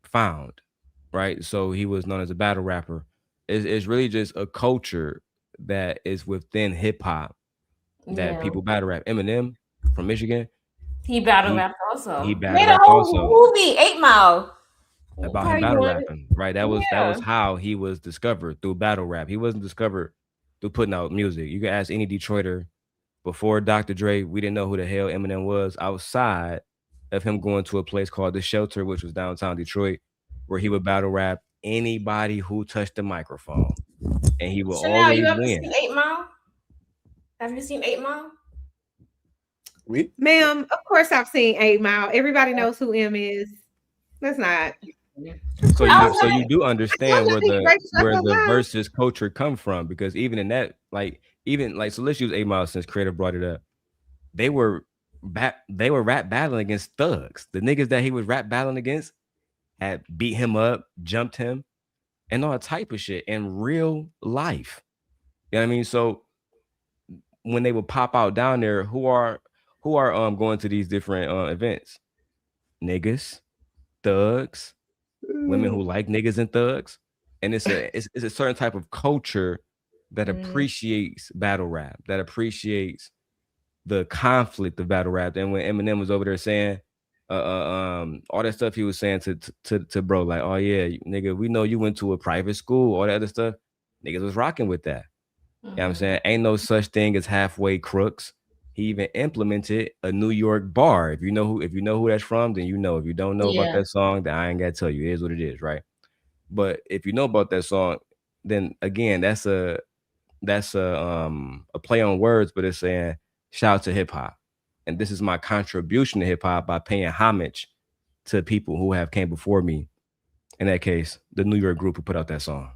found, right? So he was known as a battle rapper. It's really just a culture that is within hip hop that Yeah. people battle rap. Eminem from Michigan, He battle he rapped also. he He battle made a rapped also whole movie, 8 Mile. about him Probably battle one. rapping, right? That was Yeah. how he was discovered, through battle rap. He wasn't discovered through putting out music. You can ask any Detroiter before Dr. Dre, we didn't know who the hell Eminem was outside of him going to a place called The Shelter, which was downtown Detroit, where he would battle rap anybody who touched the microphone, and he would Chanel, you always ever seen win. 8 Mile? Have you seen 8 Mile? Ma'am, of course I've seen 8 Mile. Everybody knows who M is. That's not. So you do understand where the Alive. versus culture come from, because even in that, so let's use 8 Mile since Creative brought it up. They were rap battling against thugs. The niggas that he was rap battling against had beat him up, jumped him, and all type of shit in real life. You know what I mean? So when they would pop out down there, who are going to these different events? Niggas, thugs, women who like niggas and thugs. And it's a certain type of culture that appreciates battle rap, that appreciates the conflict of battle rap. And when Eminem was over there saying all that stuff he was saying to bro, like, oh yeah, nigga, we know you went to a private school, all that other stuff, niggas was rocking with that. You know what I'm saying? Ain't no such thing as halfway crooks. He even implemented a New York bar. If you know who that's from, then you know. If you don't know about Yeah. that song, then I ain't gotta tell you. It is what it is, right? But if you know about that song, then again, that's a play on words, but it's saying shout out to hip hop. And this is my contribution to hip hop by paying homage to people who have came before me. In that case, the New York group who put out that song.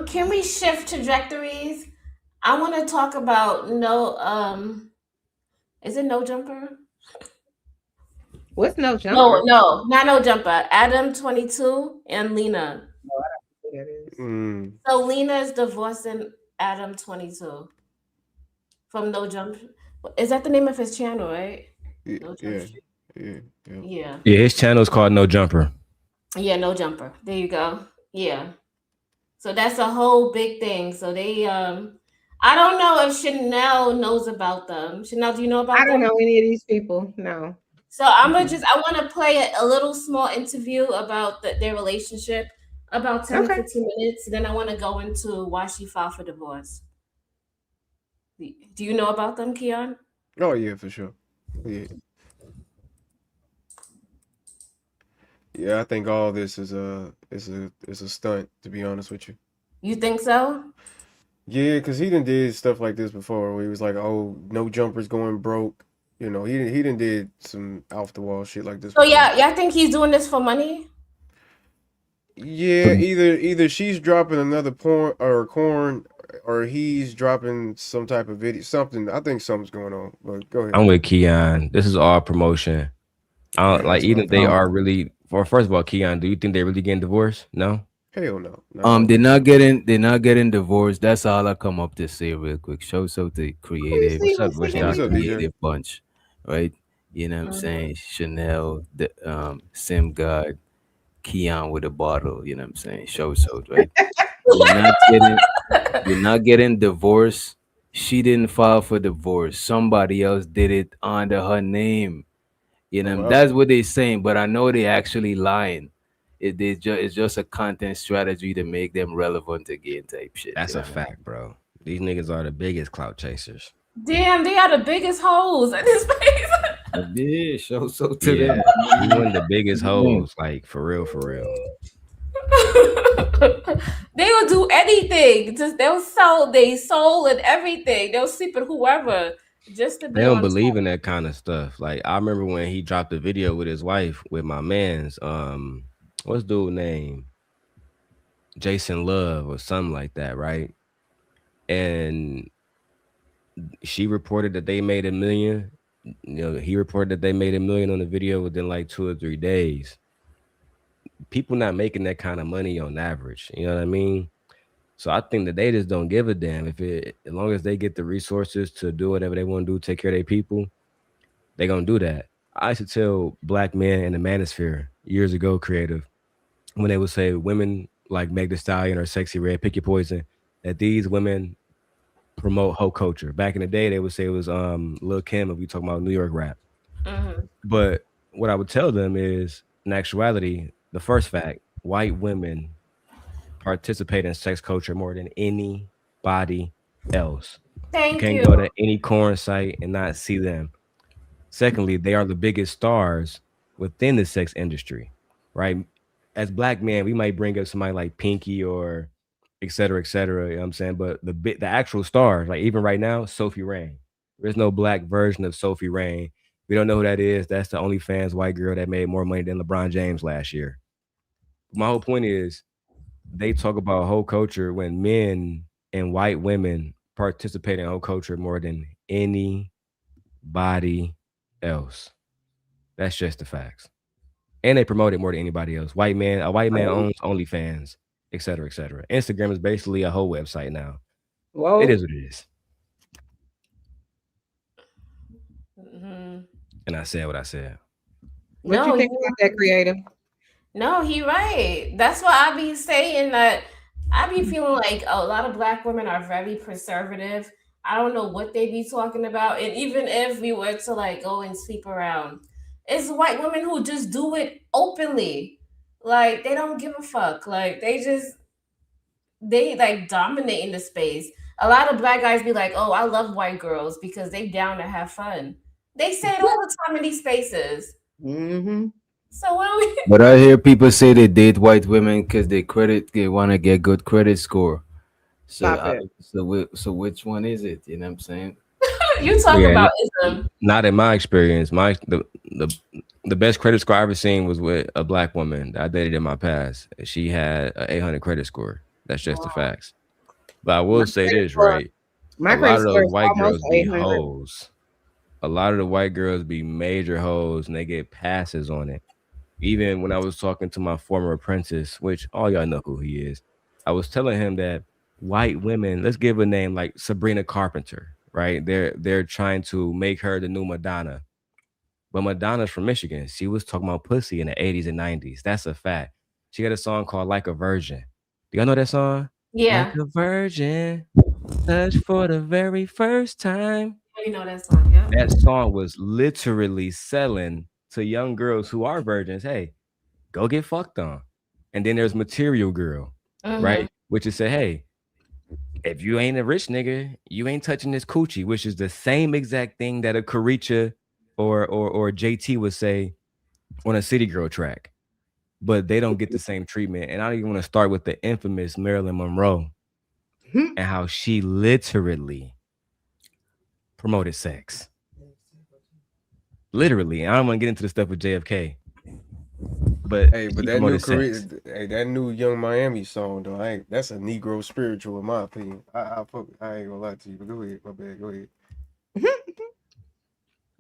Can we shift trajectories? I want to talk about is it No Jumper? What's No Jumper? No, not No Jumper. Adam 22 and Lena. No, I don't know who that is. So Lena is divorcing Adam 22 from No Jump. Is that the name of his channel, right? No Jump. Yeah. Yeah, his channel is called No Jumper. Yeah, No Jumper. There you go. Yeah. So that's a whole big thing. So they I don't know if Chanel knows about them. Chanel, do you know about them? I don't know any of these people. No. So I want to play a little small interview about their relationship, about 10 to 15 minutes. Then I want to go into why she filed for divorce. Do you know about them, Keon? Oh yeah, for sure. Yeah. Yeah, I think all this is a stunt, to be honest with you. You think so? Yeah, because he done did stuff like this before where he was like, oh, No Jumper's going broke. You know, he done did some off the wall shit like this So before. yeah, I think he's doing this for money. Yeah, either she's dropping another corn, or he's dropping some type of video, something. I think something's going on. But go ahead. I'm with Keon. This is all promotion. I don't even if they are really. Well, first of all, Keon, do you think they're really getting divorced? No. Hell no. They're not getting divorced. That's all I come up to say real quick. Show so the creative, What's up, creative bunch, right? You know what I'm saying? Chanel, the Sim God, Keon with a bottle. You know what I'm saying? Show so, right? You're not getting divorced. She didn't file for divorce. Somebody else did it under her name. You know, that's what they're saying. But I know they actually lying. It's just a content strategy to make them relevant again, type shit. That's a fact, bro. These niggas are the biggest clout chasers. Damn, they are the biggest hoes in this space. Yeah, show so to them. You one of the biggest hoes, like for real, for real. They will do anything. They'll sell their soul and everything. They'll sleep with whoever just to be. They don't believe in that kind of stuff. Like I remember when he dropped a video with his wife, with my man's what's dude name? Jason Love or something like that, right? And she reported that they made $1 million. He reported that they made $1 million on the video within like 2 or 3 days. People not making that kind of money on average. You know what I mean? So I think that they just don't give a damn as long as they get the resources to do whatever they want to do, take care of their people, they gonna do that. I used to tell black men in the manosphere years ago, creative, when they would say women like Meg Thee Stallion or Sexy Red, pick your poison, that these women promote hoe culture. Back in the day, they would say it was Lil Kim if we talking about New York rap. Mhm. But what I would tell them is, in actuality, the first fact, white women participate in sex culture more than anybody else. You Thank can't you. go to any corn site and not see them. Secondly, they are the biggest stars within the sex industry, right? As black men, we might bring up somebody like Pinky or et cetera, et cetera. You know what I'm saying? But the actual stars, like even right now, Sophie Rain. There's no black version of Sophie Rain. We don't know who that is. That's the OnlyFans white girl that made more money than LeBron James last year. My whole point is they talk about whole culture when men and white women participate in whole culture more than anybody else. That's just the facts. And they promote it more than anybody else. A white man owns OnlyFans, et cetera, et cetera. Instagram is basically a whole website now. Whoa. It is what it is. Mm-hmm. And I said what I said. What No, you think about that, creative? No, he right. That's why I be saying that. I be feeling like a lot of black women are very conservative. I don't know what they be talking about. And even if we were to like go and sleep around, it's white women who just do it openly. Like they don't give a fuck. Like they like dominate in the space. A lot of black guys be like, "Oh, I love white girls because they down to have fun." They say it all the time in these spaces. Mm-hmm. So what do we? But I hear people say they date white women because they want to get good credit score. So, Stop it. so which one is it? You know what I'm saying? You talk Yeah, about ism. not in my experience. The best credit score I ever seen was with a black woman that I dated in my past. She had an 800 credit score. That's just the facts. But I will say this, right? My A lot credit of score those is white almost girls be 800. hoes. A lot of the white girls be major hoes and they get passes on it. Even when I was talking to my former apprentice, which all y'all know who he is, I was telling him that white women, let's give a name like Sabrina Carpenter, right? They're trying to make her the new Madonna. But Madonna's from Michigan. She was talking about pussy in the 80s and 90s. That's a fact. She got a song called Like a Virgin. Do y'all know that song? Like Yeah, a virgin, touched for the very first time. you know that song. Yeah. That song was literally selling to young girls who are virgins. Hey, go get fucked on. And then there's Material Girl, Mm-hmm. right? Which is say, hey, if you ain't a rich nigga, you ain't touching this coochie, which is the same exact thing that a Karicha or JT would say on a City Girl track. But they don't get the same treatment. And I don't even want to start with the infamous Marilyn Monroe and how she literally promoted sex. Literally. And I don't want to get into the stuff with JFK. But Hey, but she that new promoted career, sex. hey, that new Young Miami song though, that's a Negro spiritual in my opinion. I ain't gonna lie to you, but go ahead, my bad, go ahead.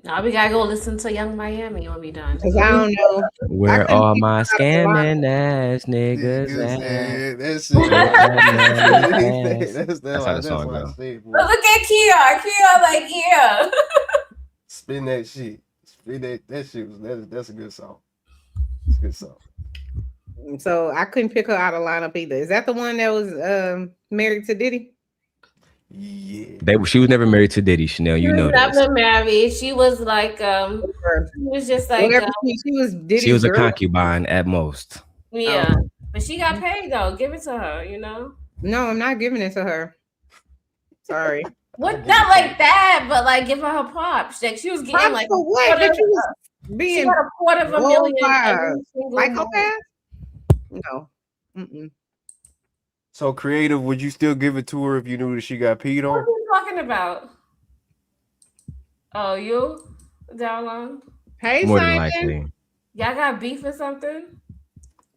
Now we gotta go listen to Young Miami when we done. Cause I don't know. I Where couldn't are keep my it out of the line. scamming ass niggas Niggas, at? that's Where that money it. fast? That's how the That's song why I go. say, boy. But look at Kia. Kia like yeah. Spin that shit. Spin that shit that's a good song. It's a good song. So I couldn't pick her out of lineup either. Is that the one that was married to Diddy? Yeah. She was never married to Diddy, Chanel. She You was know this. never married. She was like she was just like Whatever she was She Diddy's was a girl. concubine at most. yeah. But she got paid though. Give it to her, you know? No, I'm not giving it to her. Sorry. What not like that, but like give her props. Like she was getting Props like a for what? quarter. But you was She being got $250,000 every single month. psychopath? No. Mm-mm. So creative, would you still give it to her if you knew that she got peed What are on? you talking about? Oh, you down long? Hey, More than Simon. likely. Y'all got beef or something?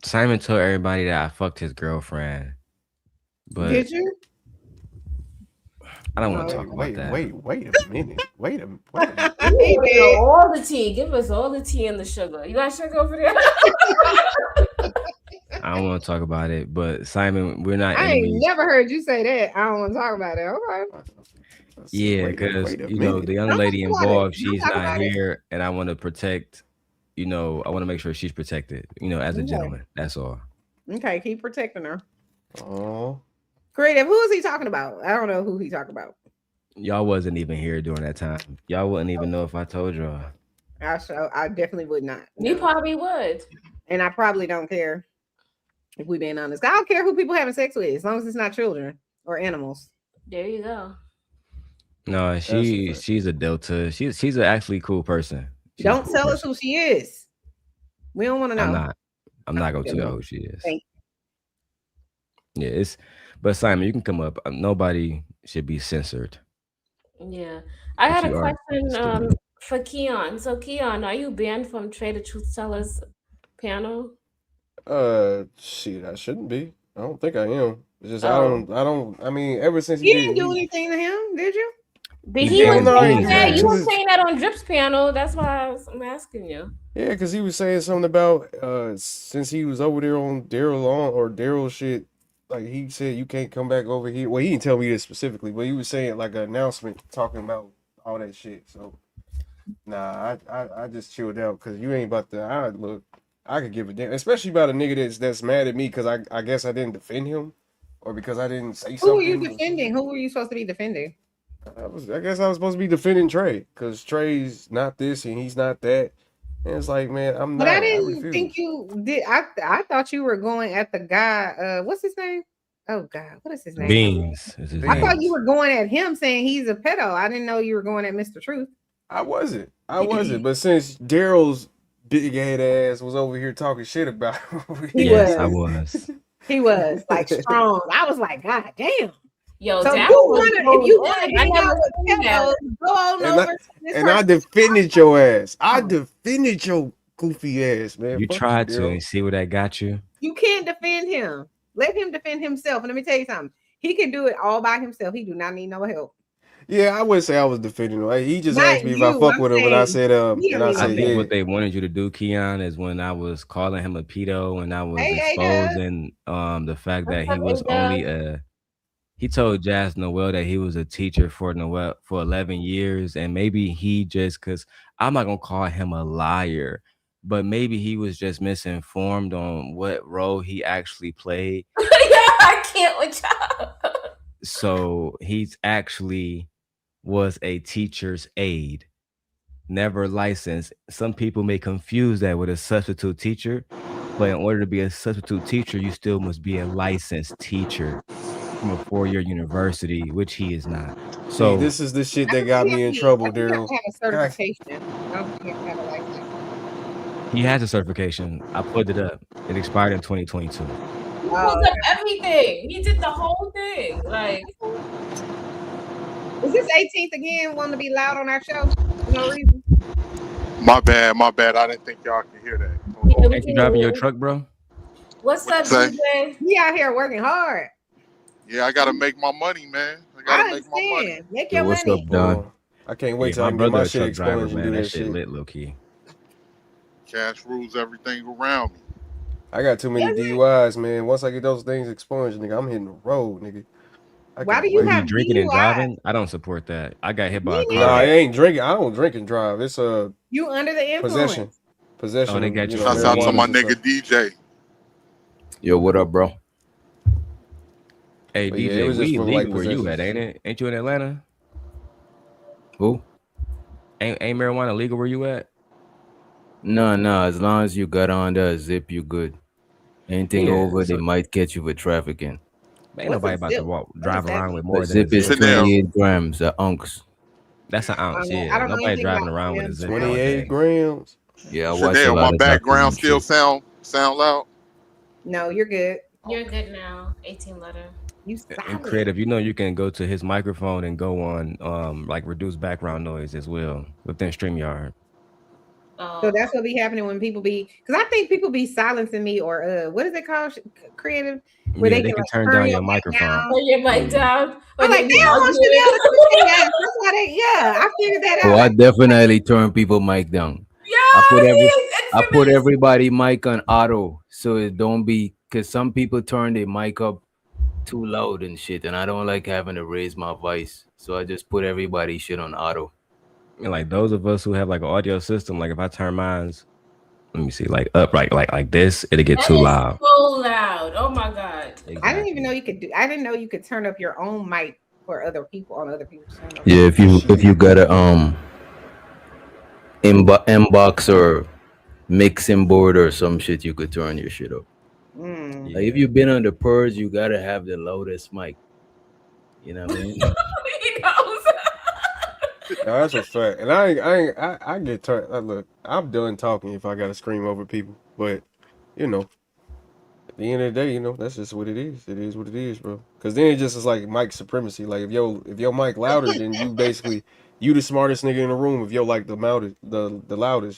Simon told everybody that I fucked his girlfriend, but Did you? I don't want to talk about that. Wait a minute. Wait a minute. You He want to know did. all the tea. Give us all the tea and the sugar. You got sugar over there? I don't want to talk about it, but Simon, we're not I ain't enemies. never heard you say that. I don't want to talk about it. Okay. Yeah, because wait a you know minute. the young Don't lady talk about it. involved, Don't she's talk not about it. here, and I want to protect. You know, I want to make sure she's protected. You know, as a Okay. gentleman, that's all. Okay, keep protecting her. Oh, Creative, who is he talking about? I don't know who he talking about. Y'all wasn't even here during that time. Y'all wouldn't even know if I told y'all. I definitely would not. You No. probably would. And I probably don't care if we being honest. I don't care who people having sex with as long as it's not children or animals. There you go. No, she's a Delta. She's an actually cool person. She's a Don't cool tell us person. who she is. We don't want to know. I'm not gonna tell y'all who she is. Thank Yeah, but Simon, you can come up. Nobody should be censored. Yeah. I If had a you are, question still. for Keon. So Keon, are you banned from Trader Truth Tellers panel? shit, I shouldn't be. I don't think I am. It's just Oh. I mean, ever since You didn't do anything to him, did you? But He he was banned saying Beans' that. You were ass. saying that on Drip's panel. That's why I'm asking you. Yeah, because he was saying something about since he was over there on Daryl Long or Daryl shit, like he said you can't come back over here. Well, he didn't tell me this specifically, but he was saying like an announcement talking about all that shit. So nah, I just chilled out because you ain't about to. I could give a damn, especially about a nigga that's mad at me because I guess I didn't defend him, or because I didn't say Who were something. you defending? Who were you supposed to be defending? I guess I was supposed to be defending Trey because Trey's not this and he's not that. And it's like, man, I'm But not. I I didn't refuse. think you did. I thought you were going at the guy. What's his name? Oh God, what is his name? Beans is his I name. thought you were going at him saying he's a pedo. I didn't know you were going at Mr. Truth. I wasn't. But since Daryl's big head ass was over here talking shit about him, Yes, I was. He was like strong. I was like, God damn. Yo, So that if was you want to I hang never out with seen that. pedos, go on and over to this and I person. defended your ass. I defended your goofy ass, man. You Fuck tried to Daryl. and see where that got you. You can't defend him. Let him defend himself. And let me tell you something. He can do it all by himself. He do not need no help. Yeah, I wouldn't say I was defending him. Like, he just Not asked me if I you. fuck I'm with him, and I said, he don't need I no think yeah. what they wanted you to do, Keon, is when I was calling him a pedo and I was Hey, exposing the fact that he was only he told Jazz Noel that he was a teacher for Noel for 11 years, and maybe he just, because I'm not gonna call him a liar, but maybe he was just misinformed on what role he actually played. Yeah, I can't with y'all. So he's actually was a teacher's aide, never licensed. Some people may confuse that with a substitute teacher, but in order to be a substitute teacher, you still must be a licensed teacher from a 4-year university, which he is not. So See, this is the shit that got me in trouble, You have Daryl. to have a certification. I don't think you have to have a license. he has a certification. I put it up. It expired in 2022. He pulled up everything. He did the whole thing. Like, is this 18th again? Want to be loud on our show? For no reason. My bad. I didn't think y'all could hear that. Ain't you driving your truck, bro? What's up, say? DJ? He out here working hard. Yeah, I gotta make my money, man. I gotta make my money. Make Yo, your what's money. up, Don? I can't wait Yeah, till I my can get my brother a shit truck driver, expunged and man. do That that shit shit. lit, low key. Cash rules everything around me. I got too many DUIs, man. Once I get those things expunged, nigga, I'm hitting the road, nigga. Why do you have drinking and DUI? driving? I don't support that. I got hit by a car. Nah, I ain't drinking. I don't drink and drive. It's You under the influence. possession. Oh, they got you know, for Shouts out to weed. my nigga DJ. Yo, what up, bro? Hey, But yeah, DJ, it was just weed from, legal like, where you at, possessions. ain't it? Ain't you in Atlanta? Who? Ain't marijuana legal where you at? No. As long as you got under a zip, you good. Anything Yeah, over, they so might catch you for trafficking. ain't nobody about to drive around with A more than a zip is zip. 28 grams, a ounce. That's an ounce, I yeah. don't know Nobody anything driving about around with a them. zip 28 nowadays. grams. Yeah, I watch a Chanel, lot my of background still documentary. sound loud. No, you're good. You're good now. 18 letter. You And solid. creative, you know, you can go to his microphone and go on like reduce background noise as well within StreamYard. So that's what be happening when people be, because I think people be silencing me or what is it called? Creative, where Yeah, they they can can like turn turn down your your mic microphone. down. Turn your mic down, or I'm like, they they don't want Chanel to say that. That's why they, yeah, I figured that Oh, out. I definitely turn people mic down. I put I put everybody mic on auto so it don't be, because some people turn their mic up too loud and shit, and I don't like having to raise my voice, so I just put everybody shit on auto. And like those of us who have like an audio system, like if I turn mine's, let me see, like up, like this, it'll get That too is loud. so loud. Oh my god. I didn't even know you could do. I didn't know you could turn up your own mic for other people on other people's channels. Yeah, if you got a inbox or mixing board or some shit, you could turn your shit up. Mm. Like if you've been on the purge, you gotta have the loudest mic. You know what I mean? He knows. No, that's a fact. And I get turned. Look, I'm done talking if I gotta scream over people. But you know, at the end of the day, you know, that's just what it is. It is what it is, bro. Because then it just is like mic supremacy. Like if your mic louder, then you basically you the smartest nigga in the room. If you're like the loudest,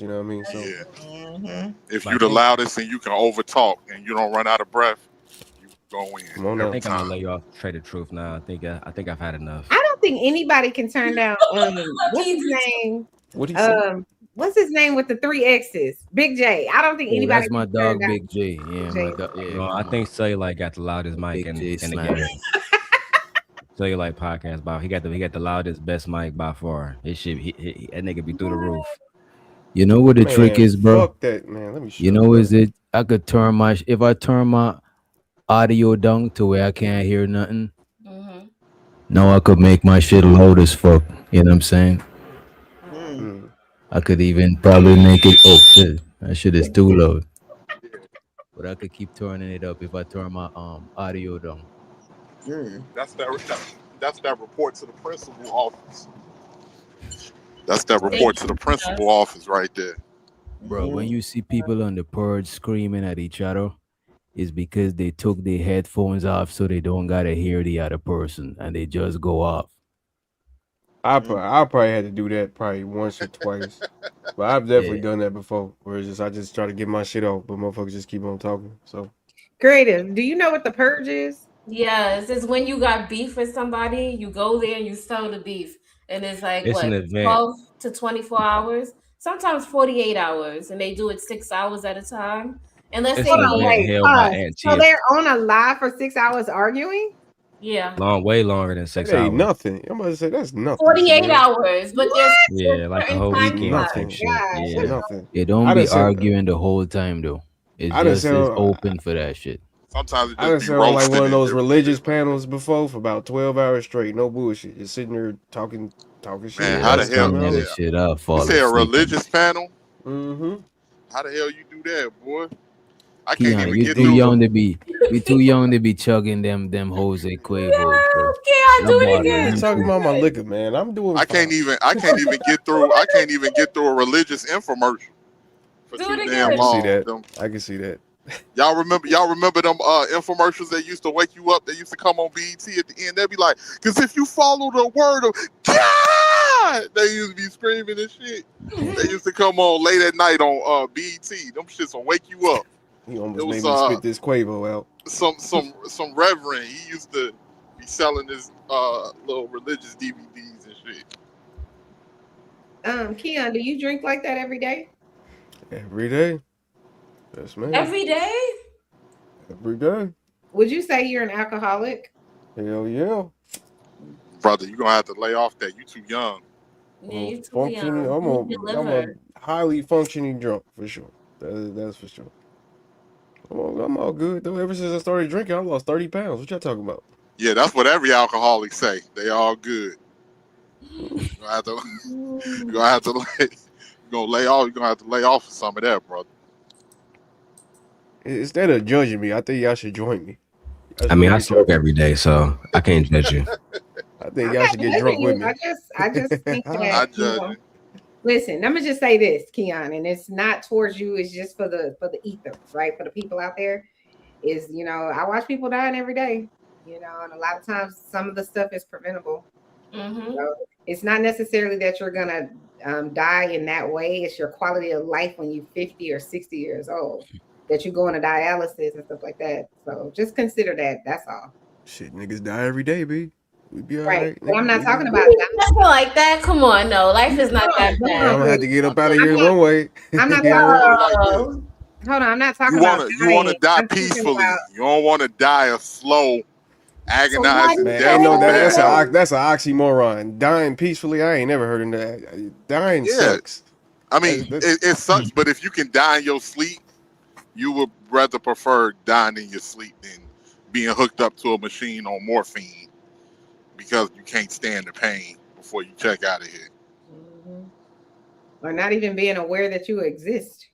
you know what I mean? So Yeah. Mm-hmm. If you Like, the loudest and you can over talk and you don't run out of breath, you go in come on I every now. think I'm gonna time. let you off trade the truth now. I think I've had enough. I don't think anybody can turn down. What's his name? What'd he say? What's his name with the 3 X's? Big J. I don't think Oh, anybody that's my can turn dog, down Big J. Yeah, my Jay. dog. Yeah, No, I think Cellulite got the loudest mic Big J in the Slammer. game. Cellulite podcast, he got the loudest, best mic by far. His shit, that nigga be through the roof. You know what the trick Man, is, bro? fuck that, man. Let me You shut know, up. is it? I could turn if I turn my audio down to where I can't hear nothing. No, I could make my shit loud as fuck. You know what I'm saying? Mm. I could even probably make it. Oh shit, that shit is too loud. But I could keep turning it up if I turn my audio down. That's that report to the principal office. That's that report to the principal office right there. Bro, when you see people on the purge screaming at each other, it's because they took their headphones off so they don't gotta hear the other person and they just go off. I probably had to do that probably once or twice. But I've definitely Yeah. done that before. Where it's just I just try to get my shit off, but motherfuckers just keep on talking. So Creative. Do you know what the purge is? Yeah, it's when you got beef with somebody, you go there and you settle the beef. And it's like It's an what, event. 12 to 24 hours, sometimes 48 hours, and they do it 6 hours at a time. And let's It's say an Hold on, event me, wait. held by Aunt So Tia. they're on a live for 6 hours arguing? yeah, Way longer than that 6 ain't hours. nothing. I'm about to say that's nothing. 48 Chanel. hours, but there's Yeah, like a certain whole That's time weekend slots. type nothing. shit. That's Yeah. nothing. It don't I done be said arguing the whole time though. I done It's said open for that shit. Sometimes it I just done be sat on like one roasting of and those different religious shit. panels before for about 12 hours straight. No bullshit. Just sitting there talking shit, Man, Yeah, how the that's arguing hell? some about nigga Yeah. shit. I'll You fall say a asleep on. religious panel? Mm-hmm. How the hell you do that, boy? I can't Keon, even you get too through. young to be chugging them Jose Quavos, bro. Can't That do it boy Man, I ain't again. talking too. about my liquor, man. I'm doing I fine. can't even get through. I can't even get through a religious infomercial for Do too it damn I can again. see long. that. I can see that. Y'all remember them infomercials that used to wake you up? They used to come on BET at the end. They'd be like, "Cause if you follow the word of God," they used to be screaming and shit. They used to come on late at night on BET. Them shits will wake you up. He It almost made was me spit this Quavo out. some reverend. He used to be selling his little religious DVDs and shit. Keon, do you drink like that every day? Every day. Yes, man. Every day? Every day. Would you say you're an alcoholic? Hell yeah. Brother, you're gonna have to lay off that. You too young. Yeah, I'm you're too functioning. young. You need your I'm a liver. highly functioning drunk for sure. That's for sure. I'm all good though. Ever since I started drinking, I lost 30 pounds. What y'all talking about? Yeah, that's what every alcoholic say. They all good. Mm. You're gonna have to, you're gonna have to lay, you're gonna lay off. You're gonna have to lay off of some of that, brother. Instead of judging me, I think y'all should join me. Y'all I should mean, go I get y'all. smoke every day, so I can't judge you. I think I'm y'all not should get judging drunk with you. me. I just think I that judge you. listen, let me just say this, Keon, and it's not towards you, it's just for the ether, right? For the people out there. Is I watch people dying every day, and a lot of times some of the stuff is preventable. Mm-hmm. So it's not necessarily that you're gonna die in that way. It's your quality of life when you're 50 or 60 years old that you go into dialysis and stuff like that. So just consider that. That's all. Shit, niggas die every day, B. We be all Right. right. But I'm Nigga, not we talking be about good. Nothing like that. Come on, no. Life is not that hold I'm on, bad. gonna have to get up out of I'm here not, one way. I'm not You Look talking know? at it like this. Oh. hold on, I'm not talking You about wanna dying. die I'm talking peacefully. about You don't want to die a slow, So why do agonizing you Man, death ain't no from that. bad say That's habits. an oxymoron. Dying peacefully, I ain't never heard of that. Dying Yeah, sucks. I mean, it sucks, but if you can die in your sleep, you would rather prefer dying in your sleep than being hooked up to a machine on morphine because you can't stand the pain before you check out of here. or not even being aware that you exist.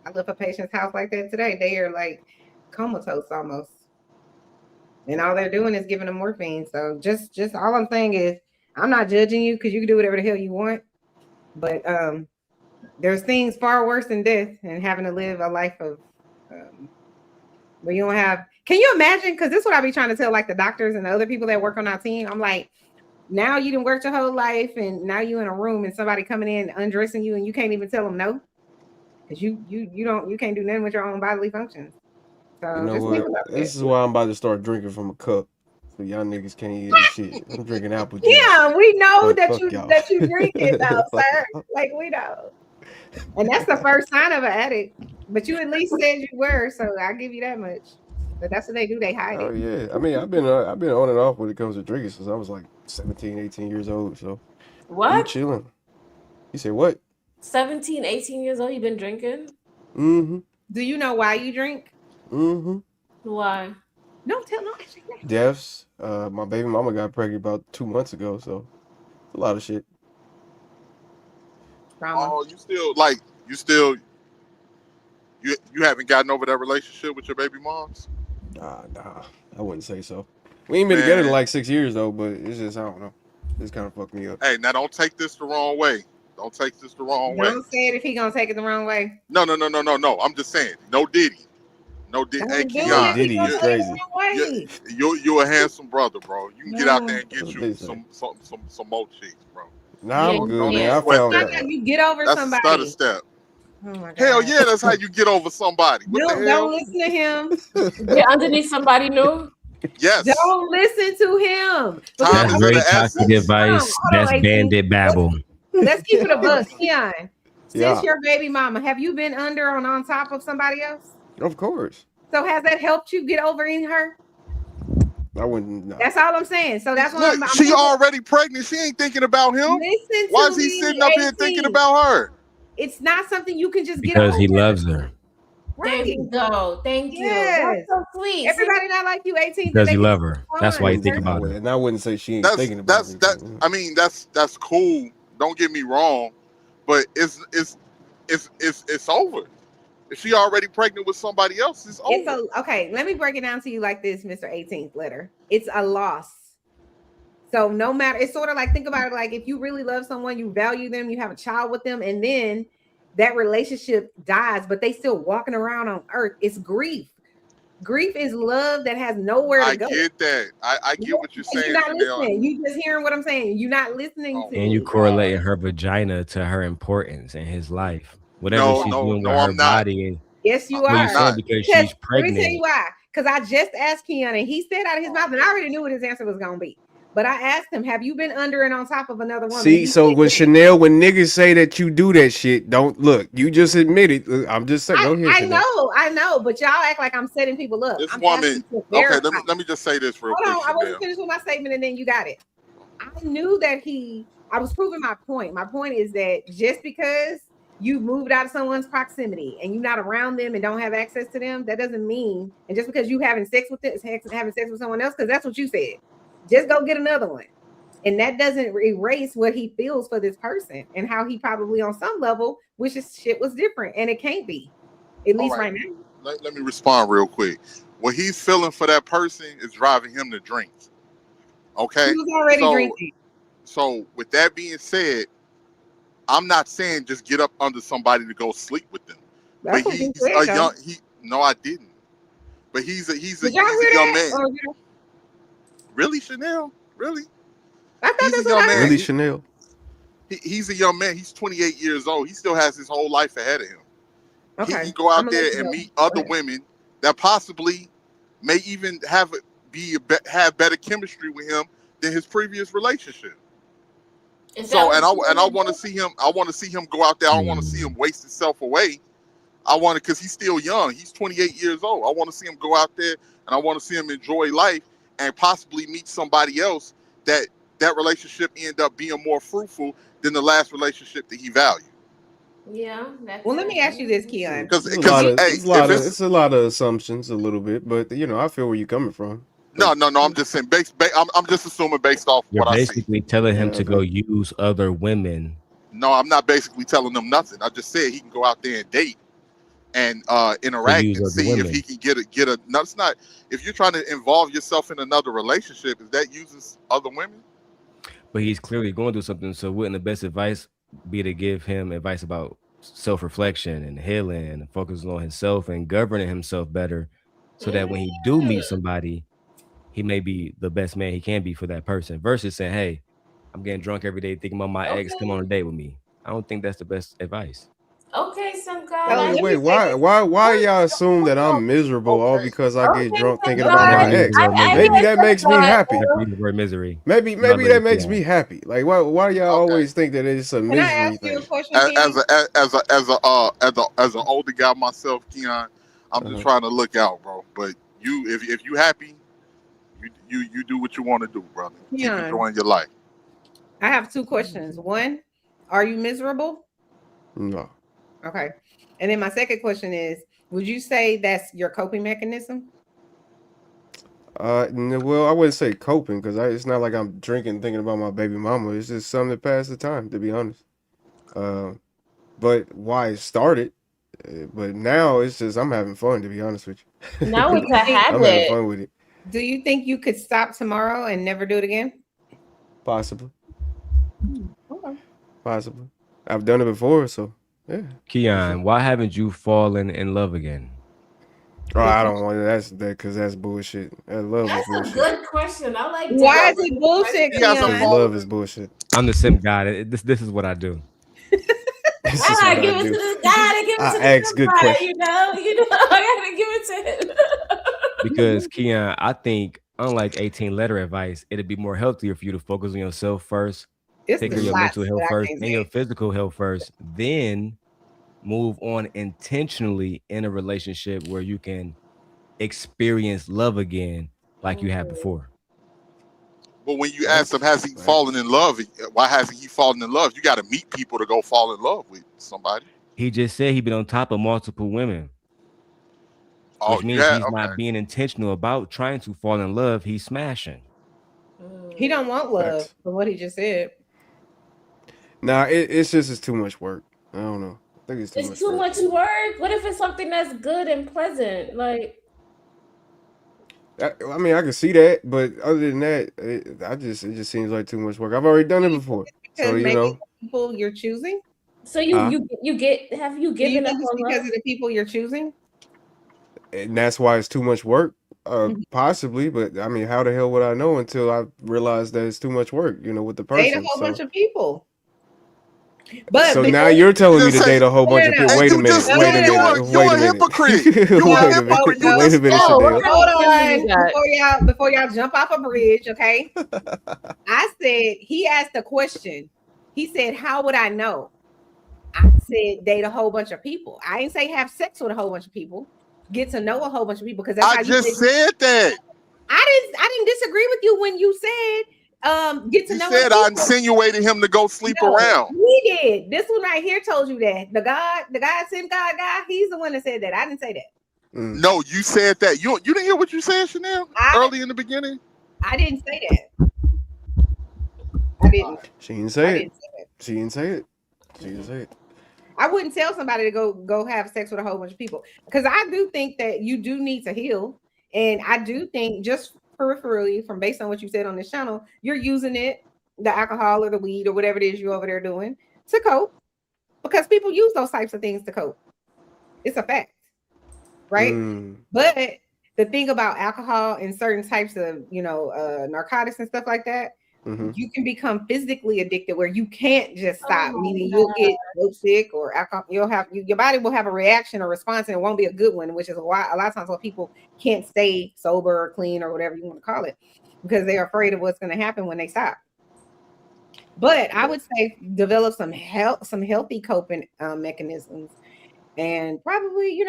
I left a patient's house like that today. They are like comatose almost. And all they're doing is giving them morphine. So just all I'm saying is I'm not judging you because you can do whatever the hell you want. But there's things far worse than death and having to live a life of where you don't have. Can you imagine? Because this is what I be trying to tell like the doctors and the other people that work on our team. I'm like, now you didn't work your whole life and now you in a room and somebody coming in undressing you and you can't even tell them no. Because you can't do nothing with your own bodily functions. You So know just think what? about This that. is why I'm about to start drinking from a cup. So y'all niggas can't get the shit. I'm drinking apple juice. Yeah, we know Fuck, that fuck you y'all. drink it though, Fuck sir. y'all. Like we know. And that's the first sign of an addict. But you at least said you were, so I'll give you that much. But that's what they do, they hide Oh it. yeah. I mean, I've been on and off when it comes to drinking since I was like 17, 18 years old. So be what? chilling. You say what? 17, 18 years old, you've been drinking? Mm-hmm. Do you know why you drink? Mm-hmm. Why? No, tell no. Deaths. My baby mama got pregnant about 2 months ago, so it's a lot of shit. Trauma. Oh, you haven't gotten over that relationship with your baby moms? Nah, I wouldn't say so. We ain't been together in Man, like 6 years though, but it's just I don't know. It's kind of fucked me up. hey, now don't take this the wrong way. Don't take this the wrong way. Don't say it if he gonna take it the wrong way. No. I'm just saying, no Diddy. No Diddy. Hey, Don't do No, it if Keon, he Diddy gonna is take it crazy. the wrong way. you're a handsome brother, bro. You can get out there No. and That's get what you they say. some more chicks, bro. Nah, Yeah, I'm you good, Don't man. even I can. sweat found That's that. how you get over That's a stutter somebody. step. Oh my Hell God. yeah, that's how you get over somebody. What the No, hell? don't listen to him. Get underneath somebody new. Yes. Don't listen to him. Because Time That's is of very the toxic essence. advice. Hold That's on, 18. bandit babble. Let's keep it a buck. Keon, since Yeah, your baby mama, have you been under on top of somebody else? of course. So has that helped you get over in her? I wouldn't. Nah. That's all I'm saying. So that's why Look, I'm she moving. already pregnant. She ain't thinking about him. Listen Why to is he me, sitting up here thinking 18. about her? It's not something you can just get Because he over. loves her. There Right. we go. Thank you. That's Yes. so sweet. See, Everybody not like you, 18, that Because they he can love just her. move That's why you on. think about her. And I wouldn't say she ain't That's thinking about that's me. that. I mean, that's cool. Don't get me wrong, but it's over. If she already pregnant with somebody else, it's It's over. okay. Let me break it down to you like this, Mr. 18th letter. It's a loss. So no matter, it's sort of like, think about it like if you really love someone, you value them, you have a child with them, and then that relationship dies, but they still walking around on earth. It's grief. Grief is love that has nowhere to I go. get that. I get what you're You're saying, not Chanel. listening. You just hearing what I'm saying. You're not listening Oh to And you me. correlating her vagina to her importance in his life. Whatever No, she's doing with no, her I'm not. body. And Yes, you well, you are. saying Not. because Because she's let me tell you pregnant. why. Because I just asked Keon and he said out of his mouth, and I already knew what his answer was going to be. But I asked him, have you been under and on top of another woman? See, He so said, when yes. Chanel, when niggas say that you do that shit, don't look. You just admit it. I'm just saying. Go ahead, Chanel. I know, but y'all act like I'm setting people up. This I'm woman. asking to Okay, verify. let me just say this real Hold quick, on, I wasn't Chanel. finished with my statement, and then you got it. I knew that I was proving my point. My point is that just because you moved out of someone's proximity and you're not around them and don't have access to them, that doesn't mean, and just because you having sex with someone else, because that's what you said, just go get another one. And that doesn't erase what he feels for this person and how he probably on some level wishes shit was different. And it can't be, at All least right. right now. Let me respond real quick. What he's feeling for that person is driving him to drink. He Okay. was already So drinking. with that being said, I'm not saying just get up under somebody to go sleep with them. But That's what you he's said, a though. young no, I didn't. But he's a Did y'all he's a hear young that? man. Or Really, Chanel? Really? I thought He's a that's what young I heard. man. Really, Chanel? He's a young man. He's 28 years old. He still has his whole life ahead of him. Okay. He can go out I'ma let there you and know. meet other women that possibly may even have better chemistry with him than his previous relationship. Is that So what and you I wanna want to do? see him. I want to see him go out there. I don't want to see him waste himself away. I want to, because he's still young. He's 28 years old. I want to see him go out there, and I want to see him enjoy life and possibly meet somebody else that relationship end up being more fruitful than the last relationship that he valued. Yeah. That's Well, let me ask you this, Keon. Because It's hey, if it's it's a lot of assumptions a little bit, but I feel where you're coming from. no, I'm just saying I'm just assuming based off You're what I see. basically telling him Yeah, to go use other women. No, I'm not basically telling them nothing. I just said he can go out there and date and To interact use and other see if he women. can get a. No, it's not. If you're trying to involve yourself in another relationship, is that uses other women? But he's clearly going through something. So wouldn't the best advice be to give him advice about self-reflection and healing and focusing on himself and governing himself better so that when he do meet somebody, he may be the best man he can be for that person versus saying, hey, I'm getting drunk every day thinking about my ex, come on a date with me. I don't think that's the best advice. Okay, some God. I Wait, why y'all assume that I'm miserable all because I get Okay, drunk some thinking about God. my Never use ex? the word I misery. Maybe get that some makes me God. happy. Never use the word misery. Maybe Not that really, makes yeah. me happy. Like why do y'all always think that it's a Can I misery ask you a thing? question, As Keon? as an older guy myself, Keon, I'm just trying to look out, bro. But if you happy, you do what you want to do, brother. Keep Keon, enjoying your life. I have two questions. One, are you miserable? No. Okay. And then my second question is, would you say that's your coping mechanism? Well, I wouldn't say coping because it's not like I'm drinking thinking about my baby mama. It's just something to pass the time, to be honest. But why it started, but now it's just I'm having fun, to be honest with you. Now it's a I'm having habit. fun with it. Do you think you could stop tomorrow and never do it again? Possibly. Okay. Possibly. I've done it before, so yeah. Keon, why haven't you fallen in love again? Oh, I don't want that because that's bullshit. That love is That's a bullshit. good question. I like Why is that. it bullshit, He hasn't Keon? Because fallen. love is bullshit. I'm the sim guy. This is what I do. This is I what gotta I give it do. to the guy to give it I to the ask good somebody, questions. I gotta give it to him. Because Keon, I think unlike 18 letter advice, it'd be more healthier for you to focus on yourself first, It's take the care of your shots mental that health I first can't and your take. physical health first, then move on intentionally in a relationship where you can experience love again like you had before. But when you ask him, has he fallen Facts. in love? Why hasn't he fallen in love? You got to meet people to go fall in love with somebody. He just said he'd been on top of multiple women, Oh, which you means had he's okay. not being intentional about trying to fall in love. He's smashing. He don't want love Facts. from what he just said. Nah, it's too much work. I don't know. I think it's too It's much too work. much work. What if it's something that's good and pleasant? Like, I mean, I can see that, but other than that, it just seems like too much work. I've already done it before, so Because maybe the people you're choosing. so huh? you get have you Do you given up think it's on because love? of the people you're choosing? And that's why it's too much work. Mhm. Possibly, but I mean, how the hell would I know until I realize that it's too much work, with the Date a person? whole bunch So, of people. But so now before you're You telling me just to say, date a whole no, bunch no, of no, people. hey, Wait a you minute. just no, Wait a no, no, minute. no. you're Wait a a minute. hypocrite. You're a Wait a minute. hypocrite. You Wait a just minute, Yo, what Chanel. kind Hold of family on, you got? before y'all jump off a bridge, okay? I said he asked a question. He said, "How would I know?" I said, "Date a whole bunch of people." I didn't say have sex with a whole bunch of people. Get to know a whole bunch of people because that's I how you. just said that. I didn't disagree with you when you said get to You know other said I people. insinuated him to go sleep No, around. we did. This one right here told you that. The God, Sim God guy, he's the one that said that. I didn't say that. No, you said that. You didn't hear what you said, Chanel, I early in the beginning. I didn't say that. I didn't. She didn't I say it. didn't say that. She didn't say it. She didn't say it. I wouldn't tell somebody to go have sex with a whole bunch of people because I do think that you do need to heal, and I do think just peripherally, from based on what you said on this channel, you're using it, the alcohol or the weed or whatever it is you're over there doing to cope because people use those types of things to cope. It's a fact, right? But the thing about alcohol and certain types of narcotics and stuff like that, you can become physically addicted where you can't just stop. Oh Meaning my you'll get sick or alcohol. Your body will have a reaction or response, and it won't be a good one. Which is why a lot of times when people can't stay sober or clean or whatever you want to call it, because they're afraid of what's going to happen when they stop. But I would say develop some healthy coping mechanisms, and probably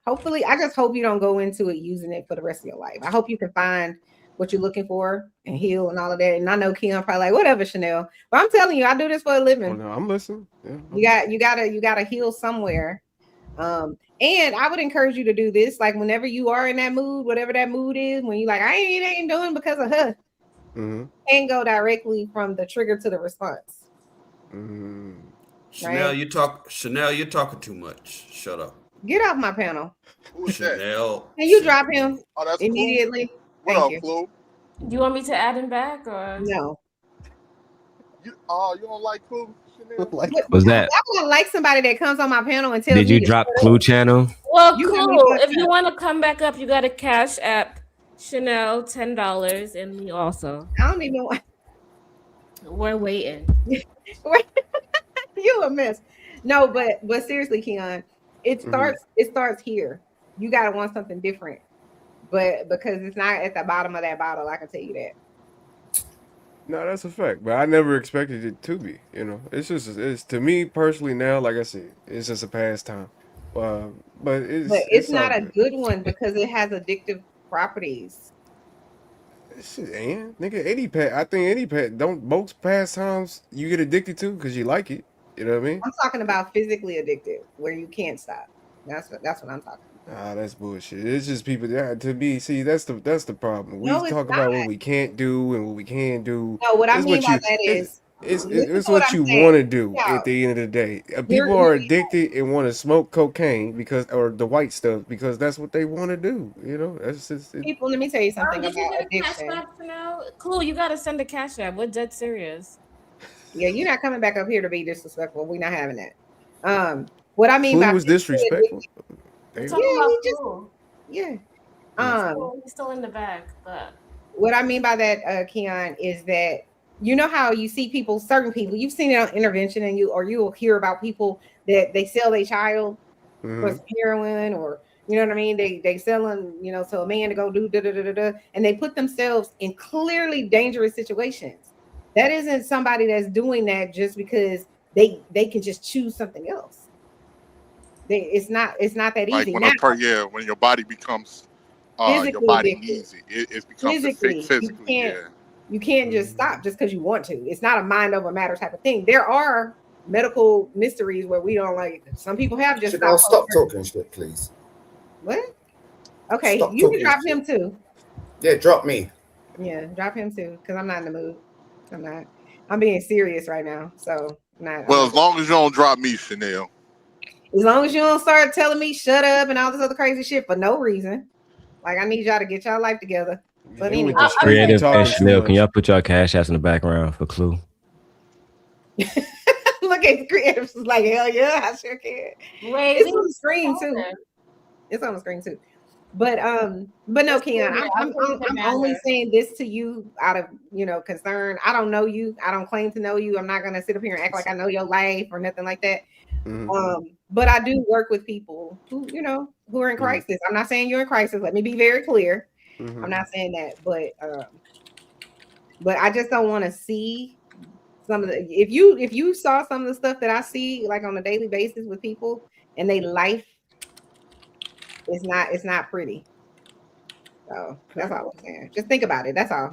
hopefully, I just hope you don't go into it using it for the rest of your life. I hope you can find what you're looking for and heal and all of that. And I know Keon probably like, whatever, Chanel. But I'm telling you, I do this for a living. Oh, no, I'm listening. Yeah, you gotta heal somewhere. And I would encourage you to do this. Like whenever you are in that mood, whatever that mood is, when you like, I ain't doing because of her. And go directly from the trigger to the response. Chanel, you're talking too much. Shut up. Get off my panel. Chanel. Can you drop him immediately? What Thank up, you. Flo? Do you want me to add him back or no? You don't like Clue? Was that? I wouldn't like somebody that comes on my panel and tells Did me you to drop shut Clue up. channel? Well, You got me cool. fucked If you up. want to come back up, you got to cash app Chanel $10 and me also. I don't even want. We're waiting. You a mess. No, but seriously, Keon, it starts here. You gotta want something different, but because it's not at the bottom of that bottle, I can tell you that. No, that's a fact. But I never expected it to be. It's to me personally now. Like I said, it's just a pastime. But It's all not a good. good one because it has addictive properties. Shit, and nigga, I think any pet don't most pastimes you get addicted to because you like it. You know what I mean? I'm talking about physically addicted, where you can't stop. That's what I'm talking about. That's bullshit. It's just people that to me. See, that's the problem. We No, it's talk about what we can't do and what we can do. No, what I It's mean what by you. that is, listen It's to what what I'm you saying. want to do Yeah. at the end of the day. You're- People are addicted and want to smoke cocaine or the white stuff because that's what they want to do. That's just People. Let me tell you something Did you about get a cash addiction. app Chanel? Cool, you got to send a cash app. We're dead serious. Yeah, you're not coming back up here to be disrespectful. We're not having that. What I mean Clue by was disrespectful. We're talking about Cool. Yeah. He's still in the back, but What I mean by that, Keon, is that you know how you see people, certain people, you've seen it on intervention, and you will hear about people that they sell their child for some heroin, or you know what I mean. They selling to a man to go do and they put themselves in clearly dangerous situations. That isn't somebody that's doing that just because they can just choose something else. It's not that Like easy. when Now, when your body becomes your physically body addicted. needs it. It becomes Physically, physically. you can't just stop just because you want to. It's not a mind over matter type of thing. There are medical mysteries where we don't like. Some people have just Chanel, stopped. stop talking shit, please. What? Okay, Stop you can talking drop shit. him too. Yeah, drop me. Yeah, drop him too, because I'm not in the mood. I'm not. I'm being serious right now, so I'm not. Well, as long as you don't drop me, Chanel. As long as you don't start telling me shut up and all this other crazy shit for no reason. Like, I need y'all to get y'all life together. But anyway, Creative and Chanel, can y'all put y'all cash apps in the background for Clue? look at the creatives. It's like, hell yeah, I sure can. Wait, It's on the screen too. It's on the screen too. But no, Keon, I'm only saying this to you out of concern. I don't know you. I don't claim to know you. I'm not gonna sit up here and act like I know your life or nothing like that. But I do work with people who are in crisis. I'm not saying you're in crisis. Let me be very clear. I'm not saying that, but I just don't want to see some of the. If you saw some of the stuff that I see like on a daily basis with people and they life. It's not pretty. So that's all I'm saying. Just think about it. That's all.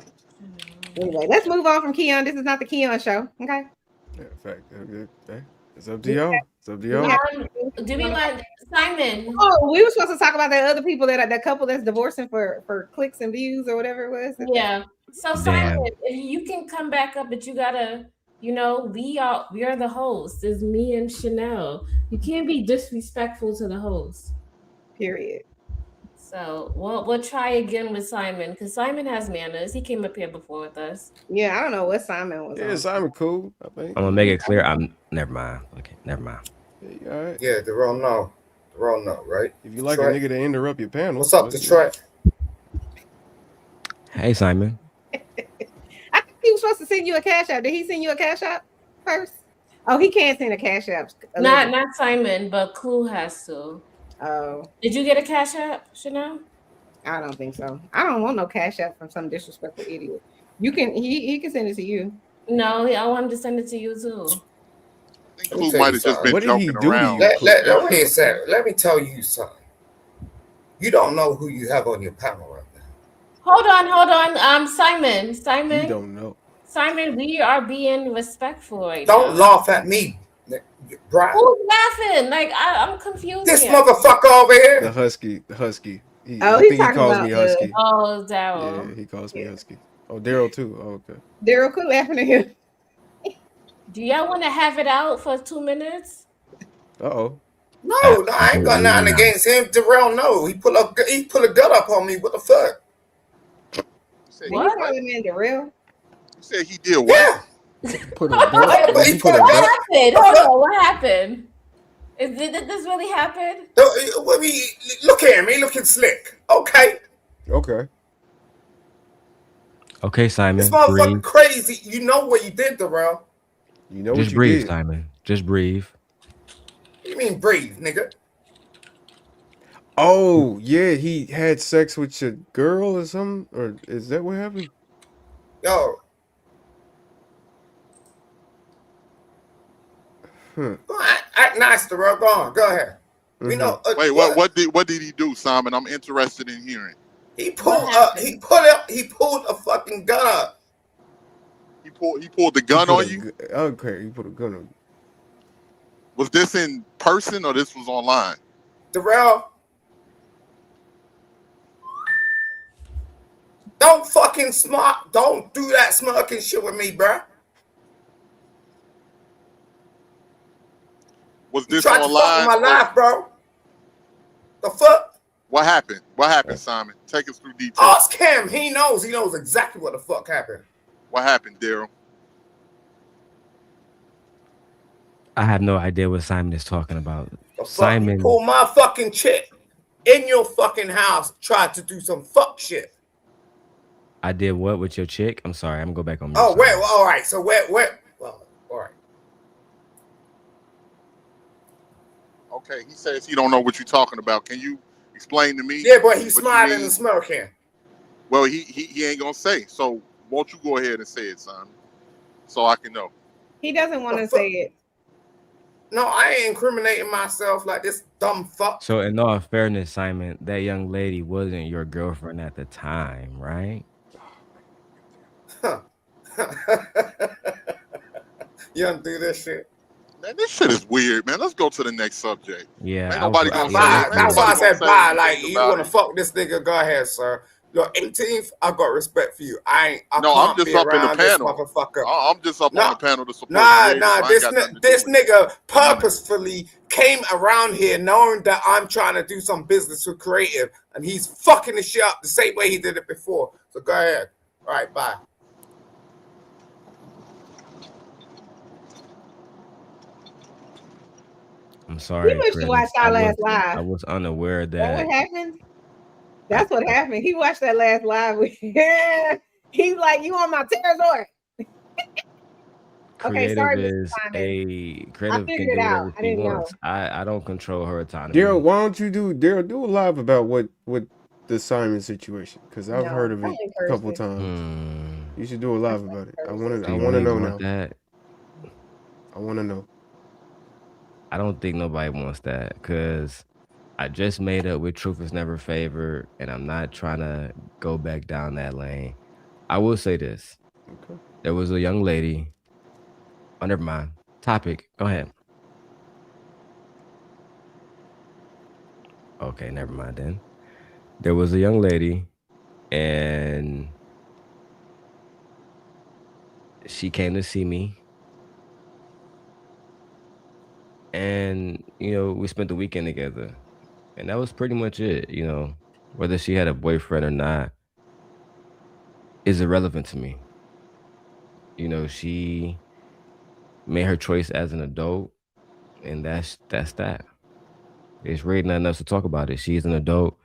Anyway, let's move on from Keon. This is not the Keon show. Okay. Yeah, fact. It's up to y'all. It's up to y'all. Do we want Simon? Oh, we were supposed to talk about the other people that couple that's divorcing for clicks and views or whatever it was. Yeah. So Simon, you can come back up, but you gotta, we are the hosts. It's me and Chanel. You can't be disrespectful to the host. Period. So we'll try again with Simon because Simon has manners. He came up here before with us. Yeah, I don't know what Simon was. Yeah, Simon cool. I think. I'm gonna make it clear. Never mind. Okay, never mind. Yeah, all right. Yeah, they're all no. They're all no, right? If you like a nigga to interrupt your panel. What's up, Detroit? Hey, Simon. He was supposed to send you a cash app. Did he send you a cash app first? Oh, he can't send a cash app. Not Simon, but Clue has to. Oh. Did you get a cash app, Chanel? I don't think so. I don't want no cash app from some disrespectful idiot. You can he can send it to you. No, I want him to send it to you too. Clue might have just been What did he joking do to around. you? Wait a second. Let me tell you something. You don't know who you have on your panel right now. Hold on. Simon. You don't know. Simon, we are being respectful right Don't now. laugh at me, Brian. Who's laughing? Like I'm confused. This here. motherfucker over here. The husky. Oh, I he's think he talking calls about me husky. Oh, Daryl. Yeah, he calls me husky. Oh, Daryl too. Oh, okay. Daryl, quit laughing at him. Do y'all want to have it out for 2 minutes? Uh-oh. No, I ain't got nothing against him. Darrell, no. He put a gun up on me. What the fuck? What? You call him in Darrell? You said he did what? Put a gun. What happened? Hold on. What happened? Did this really happen? Look at him. He looking slick. Okay. Okay, Simon. This motherfucker Breathe. crazy. You know what you did, Darrell. You know Just what you breathe, did. Simon. Just breathe. What you mean breathe, nigga? Oh, yeah, he had sex with your girl or something? Or is that what happened? Yo. Act nice, Darrell. Go on. Go ahead. We know. Wait, what did he do, Simon? I'm interested in hearing. He pulled a fucking gun up. He pulled the gun on you? Okay, he put a gun on you. Was this in person or this was online? Darrell, don't fucking don't do that smirking shit with me, bruh. Was this online? You tried to fuck with my life, bro. The fuck? What happened? What happened, Simon? Take us through details. Ask him. He knows exactly what the fuck happened. What happened, Daryl? I have no idea what Simon is talking about. Simon pulled my fucking chick in your fucking house, tried to do some fuck shit. I did what with your chick? I'm sorry. I'm gonna go back on. Oh, wait. Well, all right. So where? Well, all right. Okay, he says he don't know what you're talking about. Can you explain to me? Yeah, but he's smiling and smirking. Well, he ain't gonna say. So won't you go ahead and say it, Simon, so I can know. He doesn't want to say it. No, I ain't incriminating myself like this dumb fuck. So in all fairness, Simon, that young lady wasn't your girlfriend at the time, right? You don't do this shit. Man, this shit is weird, man. Let's go to the next subject. Yeah. Ain't nobody gonna say. That's why I said bye. Like, you want to fuck this nigga? Go ahead, sir. You're 18th. I got respect for you. I'm just up in the panel. I'm just up on the panel to support. Nah. This nigga purposefully came around here knowing that I'm trying to do some business with creative, and he's fucking the shit up the same way he did it before. So go ahead. All right, bye. I'm sorry. He must have watched our last live. I was unaware that. What happened? That's what happened. He watched that last live. He's like, you on my territory. Okay, sorry, is creative can do whatever she wants. I don't control her autonomy. Daryl, why don't you do a live about what the Simon situation? Because I've heard of it a couple of times. You should do a live about it. I want to know now. I want to know. I don't think nobody wants that because I just made up with Truth is Never Favored, and I'm not trying to go back down that lane. I will say this. Okay. There was a young lady. Oh, never mind. Topic. Go ahead. Okay, never mind then. There was a young lady, and she came to see me. And, we spent the weekend together. And that was pretty much it, Whether she had a boyfriend or not is irrelevant to me. She made her choice as an adult, and that's that. There's really nothing else to talk about it. She's an adult.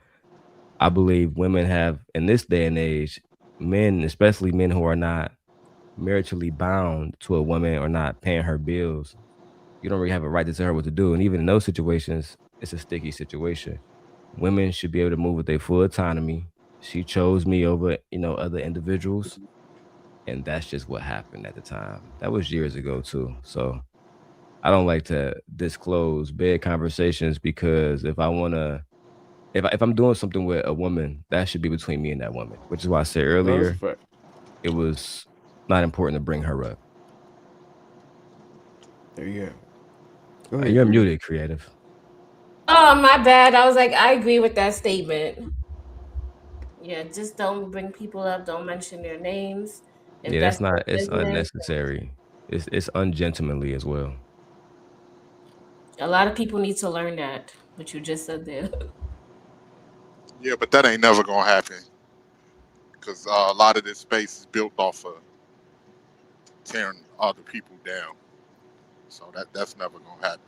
I believe women have, in this day and age, men, especially men who are not maritally bound to a woman or not paying her bills, you don't really have a right to tell her what to do. And even in those situations, it's a sticky situation. Women should be able to move with their full autonomy. She chose me over, other individuals. And that's just what happened at the time. That was years ago too. So I don't like to disclose bad conversations because if I'm doing something with a woman, that should be between me and that woman, which is why I said earlier, it was not important to bring her up. There you go. Go ahead, You're Creative. muted, Creative. Oh, my bad. I was like, I agree with that statement. Yeah, just don't bring people up. Don't mention their names. If Yeah, that's that's not. their It's business, unnecessary. It's ungentlemanly as well. a lot of people need to learn that. What you just said there. Yeah, but that ain't never gonna happen because a lot of this space is built off of tearing other people down. So that's never gonna happen.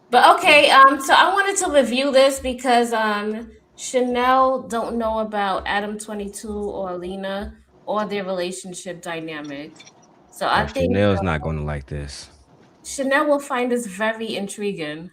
But okay, so I wanted to review this because Chanel don't know about Adam 22 or Lena or their relationship dynamic. So I think Chanel's not going to like this. Chanel will find this very intriguing.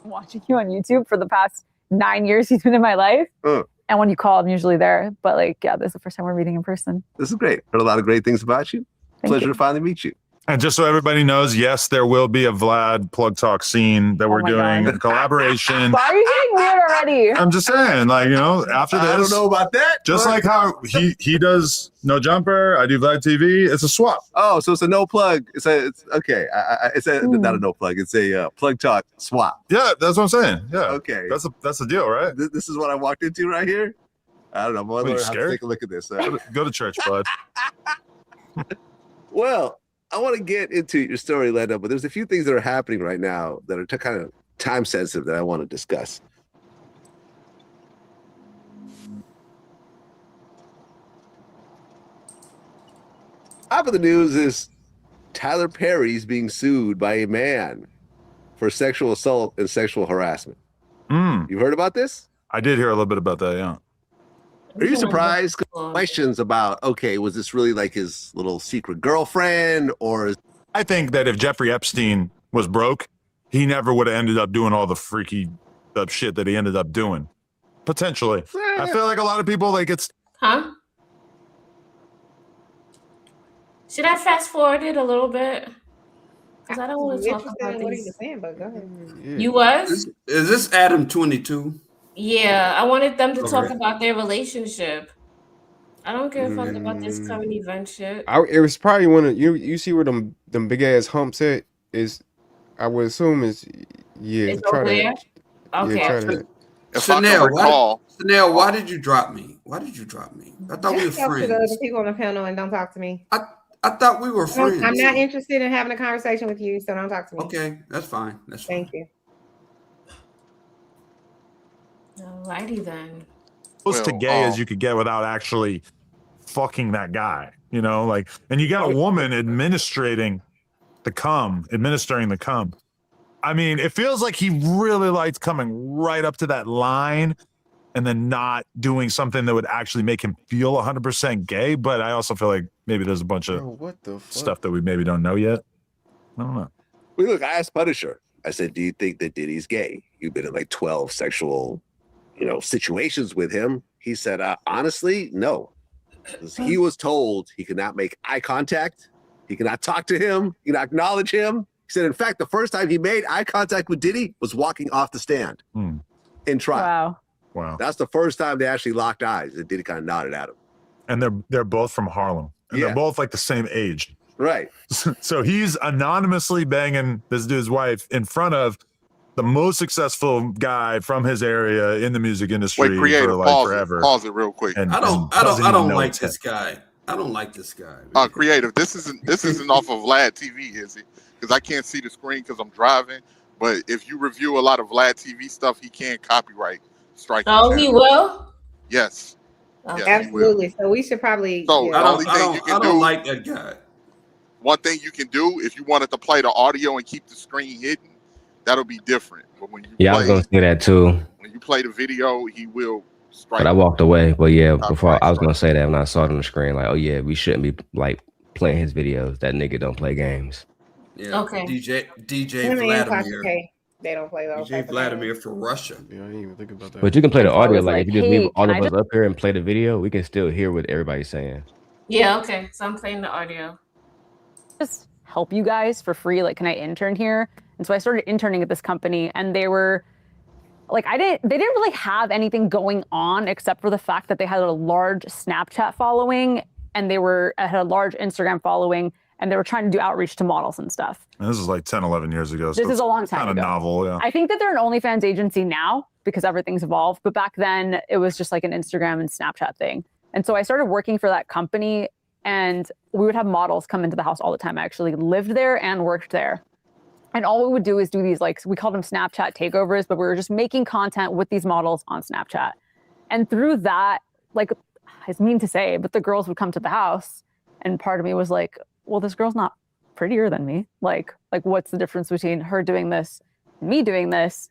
Watching you on YouTube for the past 9 years he's been in my life. And when you call, I'm usually there. But this is the first time we're meeting in person. This is great. Heard a lot of great things about you. Pleasure to finally meet you. And just so everybody knows, yes, there will be a Vlad Plug Talk scene that we're doing in collaboration. Why are you getting weird already? I'm just saying, after this. I don't know about that. Just like how he does No Jumper, I do Vlad TV. It's a swap. Oh, so it's a no plug. It's okay. It's not a no plug. It's a Plug Talk swap. Yeah, that's what I'm saying. Yeah. Okay. That's the deal, right? This is what I walked into right here. I don't know. Are you Have to scared? take a look at this. Go to church, bud. Well, I want to get into your story, Lando, but there's a few things that are happening right now that are kind of time sensitive that I want to discuss. Top of the news is Tyler Perry's being sued by a man for sexual assault and sexual harassment. You heard about this? I did hear a little bit about that, yeah. Are you surprised? Questions about, okay, was this really like his little secret girlfriend or I think that if Jeffrey Epstein was broke, he never would have ended up doing all the freaky shit that he ended up doing. Potentially. I feel like a lot of people it's Huh? Should I fast forward it a little bit? Because I don't want to talk about what he these. was saying, but go ahead. You was? Is this Adam 22? Yeah, I wanted them to talk Okay. about their relationship. I don't give a fuck about this current event shit. It was probably one of you see where them big ass humps at is. I would assume is It's try over to there? Okay. try to. Chanel, why did you drop me? Why did you drop me? I thought we were Just talk to the friends. other people on the panel and don't talk to me. I thought we were friends. I'm not interested in having a conversation with you, so don't talk to me. Okay, that's fine. That's fine. Thank you. Alrighty then. close to gay as you could get without actually fucking that guy, and you got a woman administering the cum. I mean, it feels like he really likes coming right up to that line and then not doing something that would actually make him feel 100% gay. But I also feel like maybe there's a bunch of what the fuck? stuff that we maybe don't know yet. I don't know. Well, look, I asked Punisher. I said, do you think that Diddy's gay? You've been in like 12 sexual, situations with him. He said, honestly, no. Because he was told he could not make eye contact. He cannot talk to him. He cannot acknowledge him. He said, in fact, the first time he made eye contact with Diddy was walking off the stand in trial. Wow. That's the first time they actually locked eyes. And Diddy kind of nodded at him. And they're both from Harlem. And they're both like the same age. Right. So he's anonymously banging this dude's wife in front of the most successful guy from his area in the music industry. Wait, Creative, for like pause forever. It real quick. And I don't like this guy. I don't like this guy. Creative, this isn't off of Vlad TV, is it? Because I can't see the screen because I'm driving. But if you review a lot of Vlad TV stuff, he can't copyright strike. Oh, he will? Yes. Okay. Yes, he will. Absolutely. So we should probably. So the only thing you can do, like that guy. One thing you can do, if you wanted to play the audio and keep the screen hidden, that'll be different. But when you I was gonna say that too. when you play the video, he will But I walked away. But yeah, before I was gonna say that when I saw it on the screen, like, oh yeah, we shouldn't be like playing his videos. That nigga don't play games. Yeah. Okay. DJ Him and Sasha Vladimir. K, they don't play those. DJ Vladimir for Russia. Yeah, I didn't even think about that. But you can play the So I audio. was Like, like, if you just leave hey, all can of I us up here and play the video, we can still hear what everybody's saying. Yeah, okay. So I'm playing the audio. just help you guys for free? Like, can I intern here? And so I started interning at this company, and they were like, they didn't really have anything going on except for the fact that they had a large Snapchat following, and they had a large Instagram following, and they were trying to do outreach to models and stuff. And this is like 10, 11 years ago. This is a long time kind ago. of novel, yeah. I think that they're an OnlyFans agency now because everything's evolved, but back then it was just like an Instagram and Snapchat thing. And so I started working for that company, and we would have models come into the house all the time. I actually lived there and worked there. And all we would do is do these, like, we called them Snapchat takeovers, but we were just making content with these models on Snapchat. And through that, like, it's mean to say, but the girls would come to the house, and part of me was like, well, this girl's not prettier than me. Like what's the difference between her doing this and me doing this?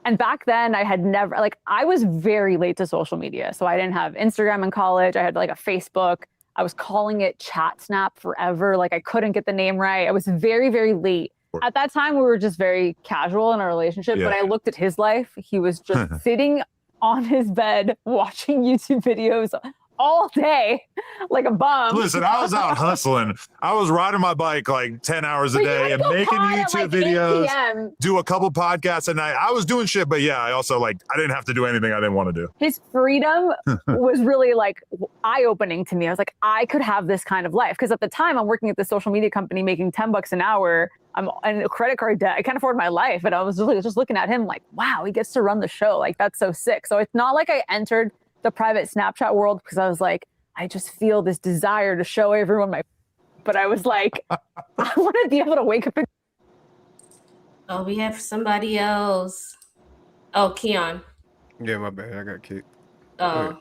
And back then I had never, like, I was very late to social media. So I didn't have Instagram in college. I had like a Facebook. I was calling it Chat Snap forever. Like, I couldn't get the name right. I was very, very late. At that time, we were just very casual in our relationship, but I looked at his life. He was just sitting on his bed watching YouTube videos all day like a bum. Listen, I was out hustling. I was riding my bike like 10 hours a day and making YouTube videos, do a couple podcasts a night. I was doing shit, but yeah, I also, like, I didn't have to do anything I didn't want to do. His freedom was really like eye-opening to me. I was like, I could have this kind of life. Because at the time I'm working at this social media company making $10 an hour. I'm in a credit card debt. I can't afford my life. And I was just looking at him like, wow, he gets to run the show. Like, that's so sick. So it's not like I entered the private Snapchat world because I was like, I just feel this desire to show everyone but I was like, I want to be able to wake up and Oh, we have somebody else. Oh, Keon. Yeah, my bad. I got kicked. Oh.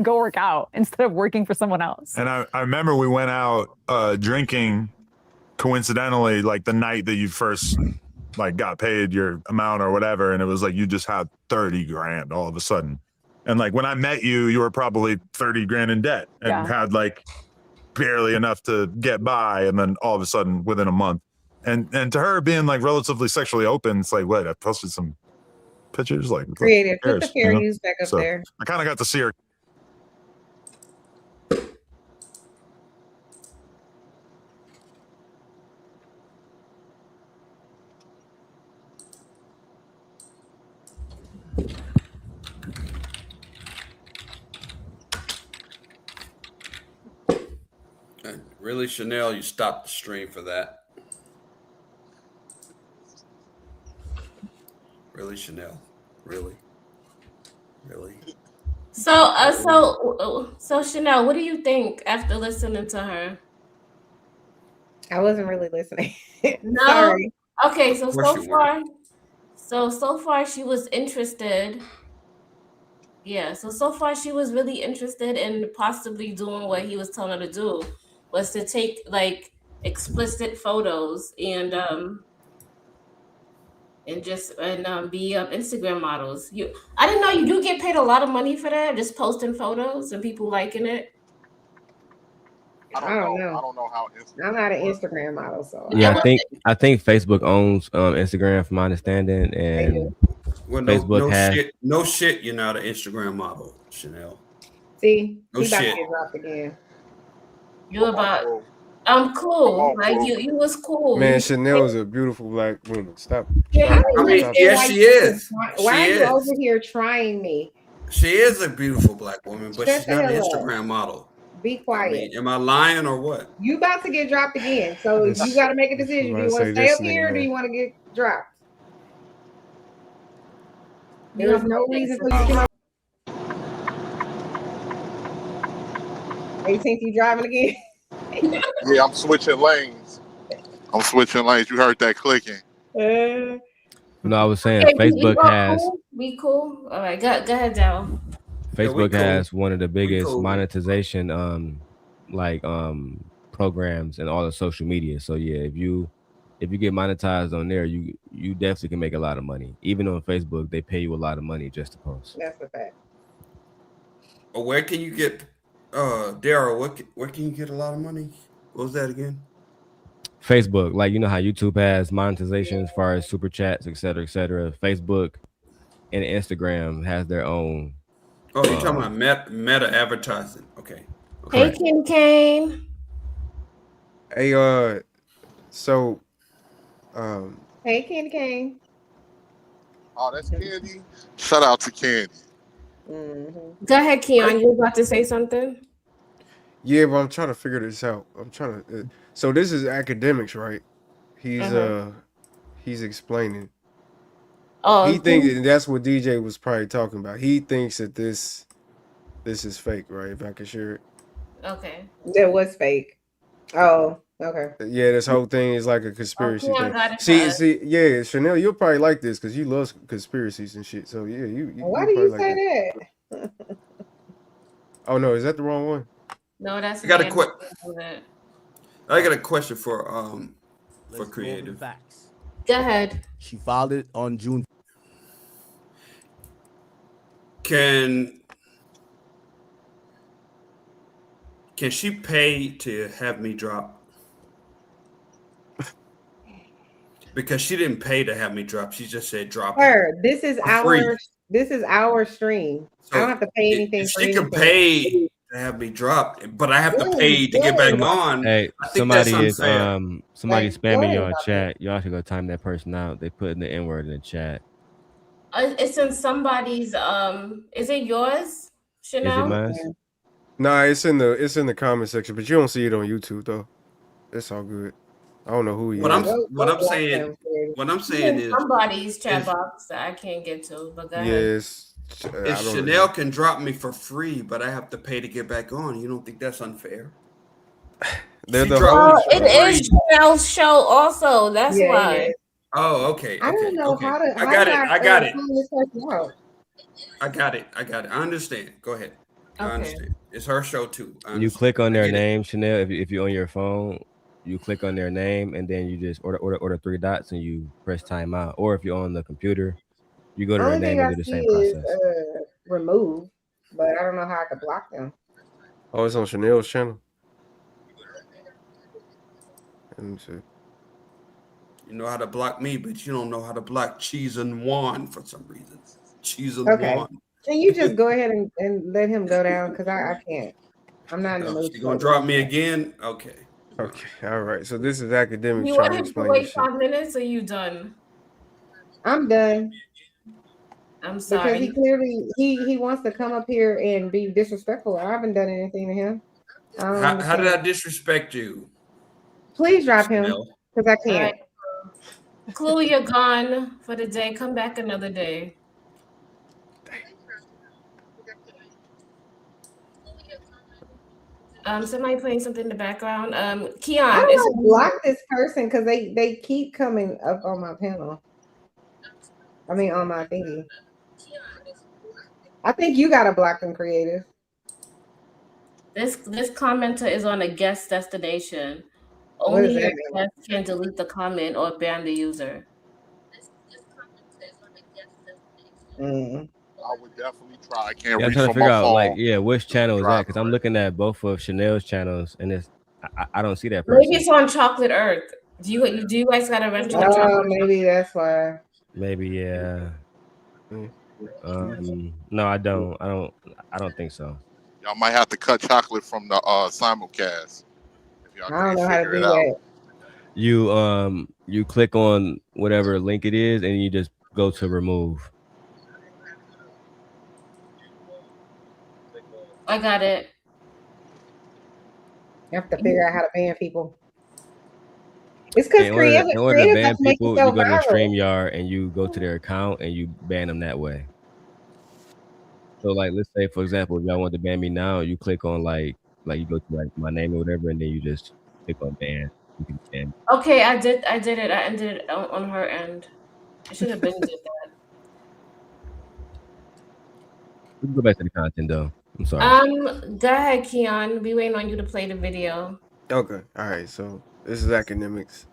go work out instead of working for someone else. And I remember we went out drinking coincidentally, like the night that you first like got paid your amount or whatever. And it was like, you just had 30 grand all of a sudden. And like, when I met you, you were probably 30 grand in debt and had like barely enough to get by. And then all of a sudden within a month and to her being like relatively sexually open, it's like, what, I posted some pictures, like creative, put the fair use back up so there. I kind of got to see her. Really, Chanel, you stopped the stream for that. Really, Chanel? Really? So Chanel, what do you think after listening to her? I wasn't really listening. No. Sorry. Okay, so far she was interested. Yeah, so far she was really interested in possibly doing what he was telling her to do, was to take like explicit photos and be Instagram models. I didn't know you do get paid a lot of money for that, just posting photos and people liking it. I don't know how. I'm not an Instagram model, so yeah, I think Facebook owns Instagram, from my understanding, and Facebook has. No shit, you're not an Instagram model, Chanel. See, no he about shit. to get dropped again. You about? I'm cool. Like you was cool. Man, Chanel is a beautiful black woman. Stop. Yeah, yes, she is. Why are you over here trying me? She is a beautiful black woman, but Shut she's not an the hell up. Instagram model. Be quiet. I mean, am I lying or what? You about to get dropped again, so you got to make a decision. Do you want to stay up here, or do you want to get dropped? There is no reason for you to come up. You think you driving again? Yeah, I'm switching lanes. You heard that clicking. No, I was saying Okay, Facebook has. We cool. All right, go ahead, Dal. Facebook has one of the biggest monetization programs in all of social media. So yeah, if you if you get monetized on there, you definitely can make a lot of money. Even on Facebook, they pay you a lot of money just to post. That's a fact. Where can you get, Daryl? Where can you get a lot of money? What was that again? Facebook, like you know how YouTube has monetization as far as super chats, et cetera, et cetera. Facebook and Instagram has their own. Oh, you're talking about meta advertising. Okay. Hey, Kim Kane. Hey, so, Hey, Candy Cane. Oh, that's Candy. Shout out to Candy. Mm-hmm. Go ahead, Keon. You about to say something? yeah, but I'm trying to figure this out. I'm trying to. So this is academics, right? He's explaining. Oh, He thinks and that's what DJ was probably talking about. He thinks that this is fake, right? If I can share it. Okay. That was fake. Oh, okay. Yeah, this whole thing is like a conspiracy Keon thing. got it See, yeah, Chanel, you'll probably like this because you love conspiracies and shit. So yeah, you Why you'll do you probably like say that. that? Oh no, is that the wrong one? No, that's I got a me. quick. I got a question for creative. Go ahead. She filed it on June. Can she pay to have me drop? Because she didn't pay to have me drop. She just said drop. Sir, this is free. our stream. I don't have to pay anything for She anything. can pay to have me dropped, but I have to pay to get back on. Hey, I think that's somebody is unfair. somebody Like, spamming go y'all ahead, chat. Y'all should go time that person out. They put in the N-word in the chat. It's in somebody's. Is it yours, Chanel? Is it mine? Nah, it's in the comment section, but you don't see it on YouTube though. It's all good. I don't know who he What is. I'm saying is somebody's chat box that I can't get to. But go ahead. Yes. If Chanel can drop me for free, but I have to pay to get back on, you don't think that's unfair? They're She the dropped me It for is free. Chanel's show also. That's Yeah, why. it is. Oh, okay. I don't know how to. I got it. I got it. find this person out? I got it. I understand. Go ahead. I understand. It's her show too. You click on their name, Chanel. If you're on your phone, you click on their name and then you just order 3 dots and you press timeout. Or if you're on the computer, you go to their Only name thing and I do the see same is process. remove, but I don't know how I could block them. Oh, it's on Chanel's channel. Let me see. You know how to block me, but you don't know how to block Cheese and Juan for some reason. Cheese and Okay. Juan. Can you just go ahead and let him go down? Because I can't. I'm not in the mood. You gonna drop me again? Okay. Okay. All right. So this is academics You trying want to him to explain wait this shit. 5 minutes, or you done? I'm done. I'm Because sorry. he clearly he wants to come up here and be disrespectful. I haven't done anything to him. I don't How did I understand. disrespect you? Please drop him Chanel? because I All can't. right. Clue, you're gone for the day. Come back another day. Somebody playing something in the background. Keon, I is don't block this person because they keep coming up on my panel. I mean, on my thingy. I think you gotta block them, creative. this commenter is on a guest destination. What does Only your that mean? guest can delete the comment or ban the user. I would definitely try. I can't Yeah, I'm reach trying to for figure my out phone. like which channel is that because I'm looking at both of Chanel's channels and it's I don't see that person. Maybe it's on Chocolate Earth. Do you guys got a rental on Chocolate? Maybe that's why. Maybe yeah. No, I don't. I don't think so. Y'all might have to cut chocolate from the simulcast if y'all I don't can't know how to figure do it out. that. You click on whatever link it is and you just go to remove. I got it. You have to figure out how to ban people. It's because In creative order to ban doesn't make people, it so you go to their viral. StreamYard and you go to their account and you ban them that way. So like, let's say for example, if y'all want to ban me now, you click on like you go to like my name or whatever, and then you just click on ban. You can ban. Okay, I did it. I ended it on her end. I should have been did that. We can go back to the content though. I'm sorry. Go ahead, Keon. We waiting on you to play the video. Okay. All right. So this is academics,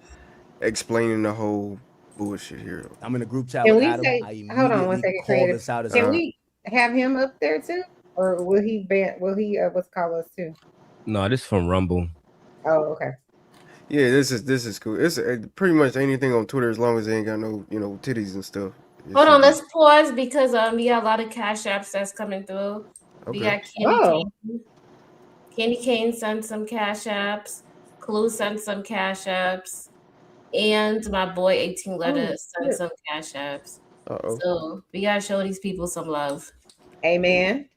explaining the whole bullshit here. I'm in a group chat Can with we Adam. say? I Hold on one immediately second, called creative. this out as Can we have him up there too, or will he ban? Will he what's call us too? No, this is from Rumble. Oh, okay. Yeah, this is cool. It's pretty much anything on Twitter as long as they ain't got no titties and stuff. Hold on, let's pause because we got a lot of cash apps that's coming through. We Okay. got Candy Cane. Candy Cane sent some cash apps. Clue sent some cash apps. And my boy 18 Letters sent some cash apps. So we gotta show these people some love. Amen.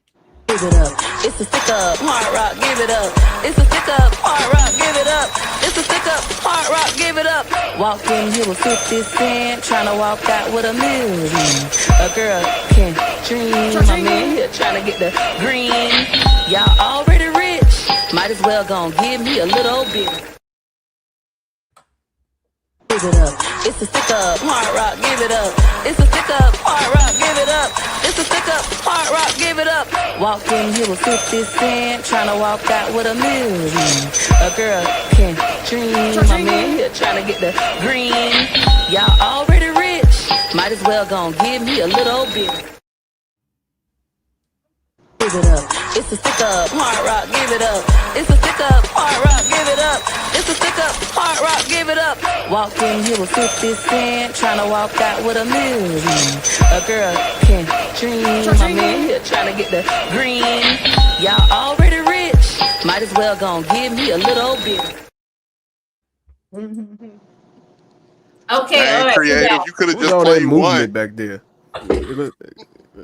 Give it up. It's a stick up, hard rock, give it up. It's a stick up, hard rock, give it up. It's a stick up, hard rock, give it up. Walked in here with 50 Cent, trying to walk out with a million. A girl can dream. My man here trying to get the green. Y'all already rich, might as well gon' give me a little bit. Give it up. It's a stick up, hard rock, give it up. It's a stick up, hard rock, give it up. It's a stick up, hard rock, give it up. Walked in here with 50 Cent, trying to walk out with a million. A girl can dream. My man here trying to get the green. Y'all already rich, might as well gon' give me a little bit. Give it up. It's a stick up, hard rock, give it up. It's a stick up, hard rock, give it up. It's a stick up, hard rock, give it up. Walked in here with 50 Cent, trying to walk out with a million. A girl can dream. My man here trying to get the green. Y'all already rich, might as well gon' give me a little bit. Okay, Dang, all right, we're creative. back. You could have Who's just all that played movement one. back there?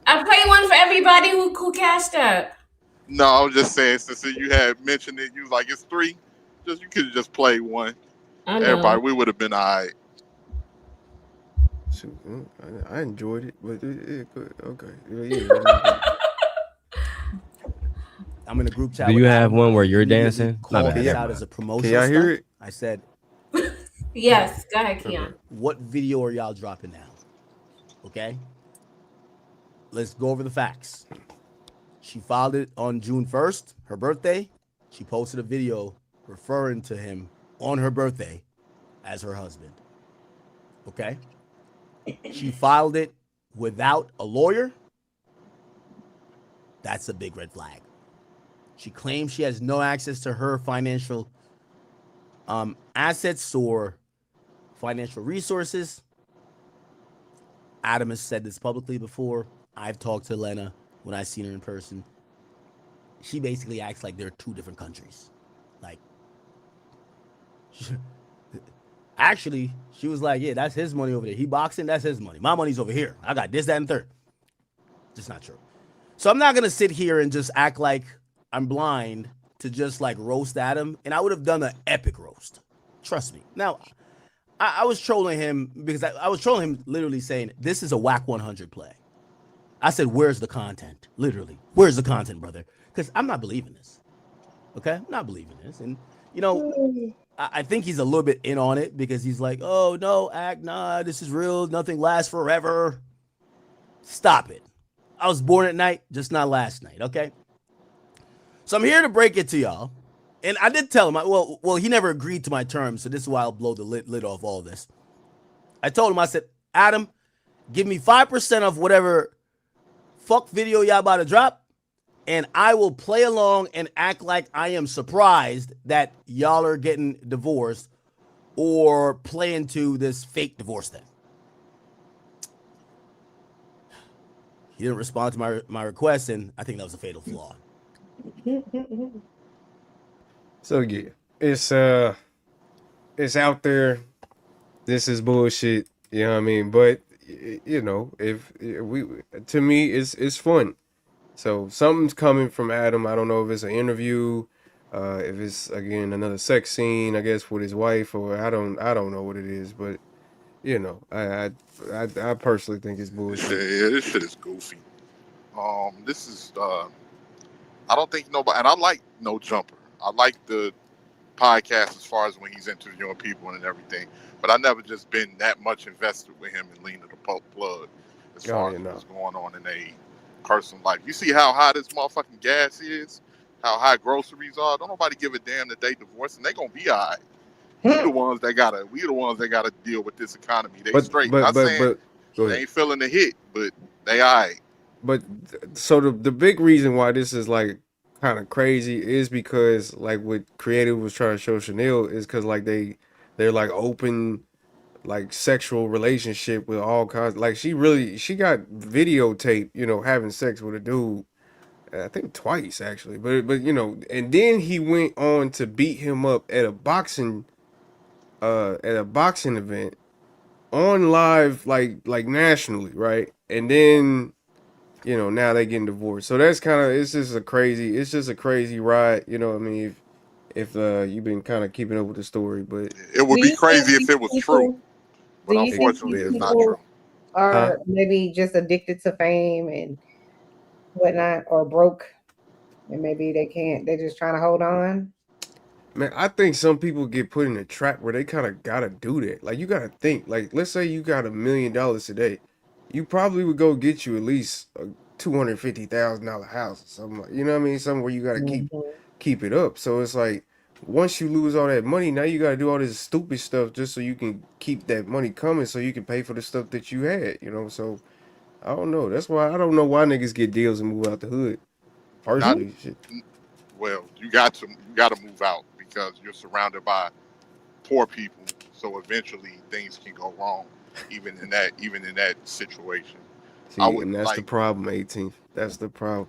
I play one for everybody who cashed up. No, I was just saying, since you had mentioned it, you was like, it's 3. You could have just played one. I know. Everybody, we would have been all right. I enjoyed it, but okay. Yeah. I'm in a group chat. Do with you have Adam. one where I you're immediately dancing? Called My bad. this out as a promotional Can y'all hear stunt. it? I said, Yes, go ahead, Keon. what video are y'all dropping now? Okay. Let's go over the facts. She filed it on June 1st, her birthday. She posted a video referring to him on her birthday as her husband. Okay. She filed it without a lawyer. That's a big red flag. She claims she has no access to her financial assets or financial resources. Adam has said this publicly before. I've talked to Lena when I seen her in person. She basically acts like they're 2 different countries. Like, actually, she was like, yeah, that's his money over there. He boxing, that's his money. My money's over here. I got this, that, and third. Just not true. So I'm not going to sit here and just act like I'm blind to just like roast Adam. And I would have done an epic roast. Trust me. Now, I was trolling him because I was trolling him literally saying, this is a whack 100 play. I said, where's the content? Literally. Where's the content, brother? Because I'm not believing this. Okay? I'm not believing this. And, I think he's a little bit in on it because he's like, oh, no, nah, this is real. Nothing lasts forever. Stop it. I was born at night, just not last night, okay? So I'm here to break it to y'all. And I did tell him, well, he never agreed to my terms, so this is why I'll blow the lid off all this. I told him, I said, Adam, give me 5% of whatever fuck video y'all about to drop, and I will play along and act like I am surprised that y'all are getting divorced or play into this fake divorce thing. He didn't respond to my request, and I think that was a fatal flaw. So yeah, it's out there. This is bullshit. You know what I mean? But if we, to me, it's fun. So something's coming from Adam. I don't know if it's an interview, if it's again another sex scene, I guess with his wife, or I don't know what it is. But I personally think it's bullshit. Yeah, this shit is goofy. This is I don't think nobody, and I like No Jumper. I like the podcast as far as when he's interviewing people and everything, but I never just been that much invested with him and leaning the plug as far as what's going on in a personal life. You see how high this motherfucking gas is, how high groceries are. Don't nobody give a damn that they divorced and they gonna be all right. we the ones that gotta deal with this economy. They straight. Not saying go they ahead. ain't feeling the hit, but they all right. But so the big reason why this is like kind of crazy is because like what Creative was trying to show Chanel is because like they're like open like sexual relationship with all kinds. Like she got videotape, having sex with a dude. I think twice actually, but and then he went on to beat him up at a boxing event on live like nationally, right? And then now they getting divorced. So that's kind of it's just a crazy ride. You know what I mean? If you've been kind of keeping up with the story, but It would Do be you think crazy if these it was true, people? but Do you think unfortunately, these it's not true. people are maybe just addicted to fame and whatnot, or broke, and maybe they can't? They're just trying to hold on. Man, I think some people get put in a trap where they kind of gotta do that. Like you gotta think. Like let's say you got $1 million today, you probably would go get you at least a $250,000 house or something. Like, you know what I mean? Something where you gotta keep it up. So it's like once you lose all that money, now you gotta do all this stupid stuff just so you can keep that money coming, so you can pay for the stuff that you had. So I don't know. That's why I don't know why niggas get deals and move out the hood. Not Personally, shit. well. You got to move out because you're surrounded by poor people. So eventually things can go wrong, even in that situation. I See, would and that's the like problem, 18th. That's the problem.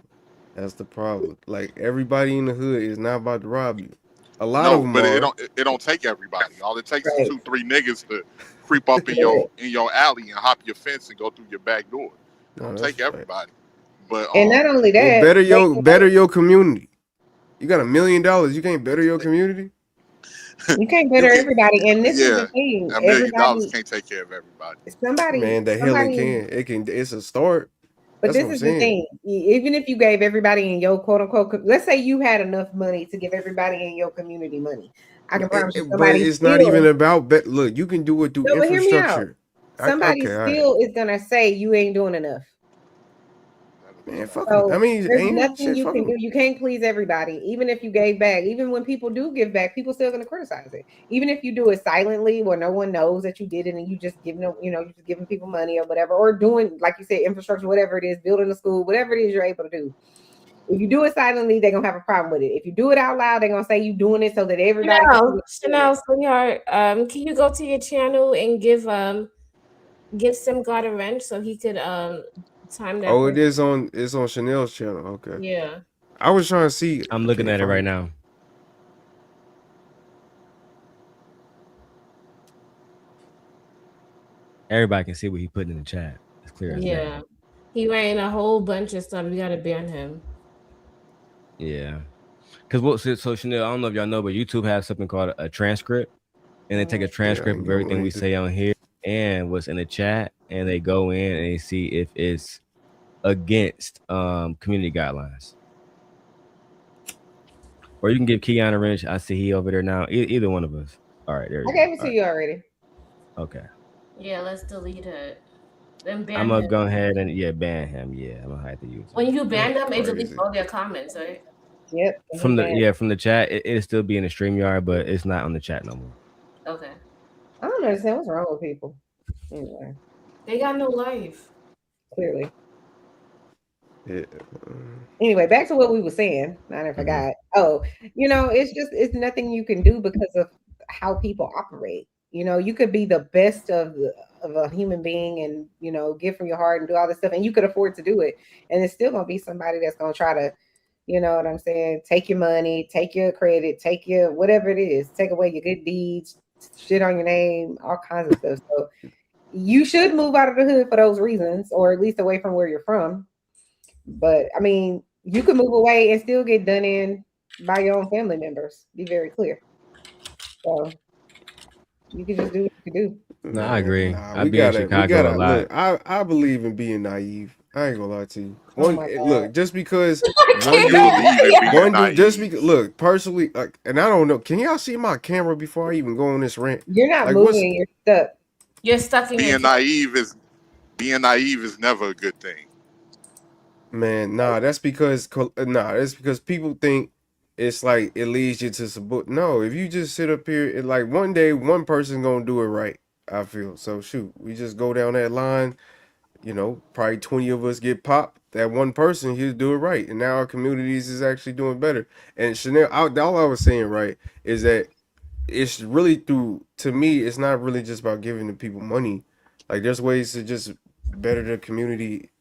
That's the problem. Like everybody in the hood is not about to rob you. A lot of no, them but are. it don't take everybody. All it takes is Right. 2-3 niggas to creep up in your alley and hop your fence and go through your back door. It No, don't that's take a fact. everybody. But And not only Well, that, better your community. You got $1 million. You can't better your community. you can't you better can everybody. And this is yeah, the thing: $1 million everybody, can't take care of everybody. Man, the hell it somebody. can. It can. It's a start. But That's what this I'm is the saying. thing: even if you gave everybody in your quote unquote, let's say you had enough money to give everybody in your community money, I can promise you, But somebody it's not even still. about. Look, you can do it through No, but hear me out. infrastructure. Somebody Okay, all right. still is gonna say you ain't doing enough. Man, fuck them. I So mean, there's ain't nothing shit. you Fuck can do. them. You can't please everybody. Even if you gave back, even when people do give back, people still gonna criticize it. Even if you do it silently where no one knows that you did it and you just giving them, you just giving people money or whatever, or doing, like you said, infrastructure, whatever it is, building a school, whatever it is you're able to do. If you do it silently, they're gonna have a problem with it. If you do it out loud, they're gonna say you doing it so that everybody can see what you're doing. Chanel, sweetheart, can you go to your channel and give Sim God a wrench so he could time that Oh, person? it's on Chanel's channel. Okay. Yeah. I was trying to see. I'm I looking can't at it right find now. Everybody can see what he put in the chat. It's clear as day. Yeah. He ran a whole bunch of stuff. We gotta ban him. Yeah. Because so Chanel, I don't know if y'all know, but YouTube has something called a transcript, and they take a transcript of everything we say on here and what's in the chat, and they go in and they see if it's against community guidelines. Or you can give Keon a wrench. I see he over there now. Either one of us. All right, there you I go. gave it to you already. Okay. Yeah, let's delete it. Then ban I'm him. gonna go ahead and ban him. Yeah, I'm gonna have to use him. When you ban them, it deletes all their comments, right? Yep. From the chat. It'll still be in the StreamYard, but it's not on the chat no more. Okay. I don't understand what's wrong with people. Anyway, they got no life. Clearly. Yeah. Anyway, back to what we were saying. I forgot. Oh, it's nothing you can do because of how people operate. You could be the best of a human being and give from your heart and do all this stuff, and you could afford to do it, and it's still gonna be somebody that's gonna try to, you know what I'm saying, take your money, take your credit, take your whatever it is, take away your good deeds, shit on your name, all kinds of stuff. So you should move out of the hood for those reasons, or at least away from where you're from. But I mean, you could move away and still get done in by your own family members. Be very clear. So you can just do what you can do. No, I agree. Nah, I've been in Chicago a lot. look. I believe in being naive. I ain't gonna lie to you. Oh my God. Look, just because You believe in being naive. just because look, personally, and I don't know. Can y'all see my camera before I even go on this rant? You're not moving. You're stuck. You're stuck in Being naive is never a good thing. Man, that's because people think it's like it leads you to support. No, if you just sit up here, it like one day one person gonna do it right. I feel so. Shoot, we just go down that line. Probably 20 of us get popped. That one person, he'll do it right, and now our communities is actually doing better. And Chanel, all I was saying right is that it's really through. To me, it's not really just about giving the people money. Like there's ways to just better the community,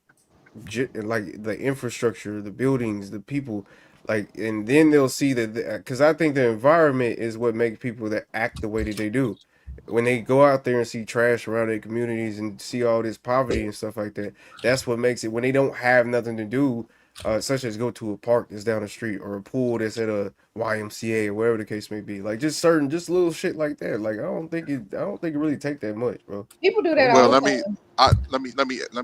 like the infrastructure, the buildings, the people, and then they'll see that because I think the environment is what makes people that act the way that they do. When they go out there and see trash around their communities and see all this poverty and stuff like that, that's what makes it. When they don't have nothing to do, such as go to a park that's down the street or a pool that's at a YMCA or wherever the case may be, like just little shit like that. Like I don't think it really take that much, bro. People do that Well, all the let me time. let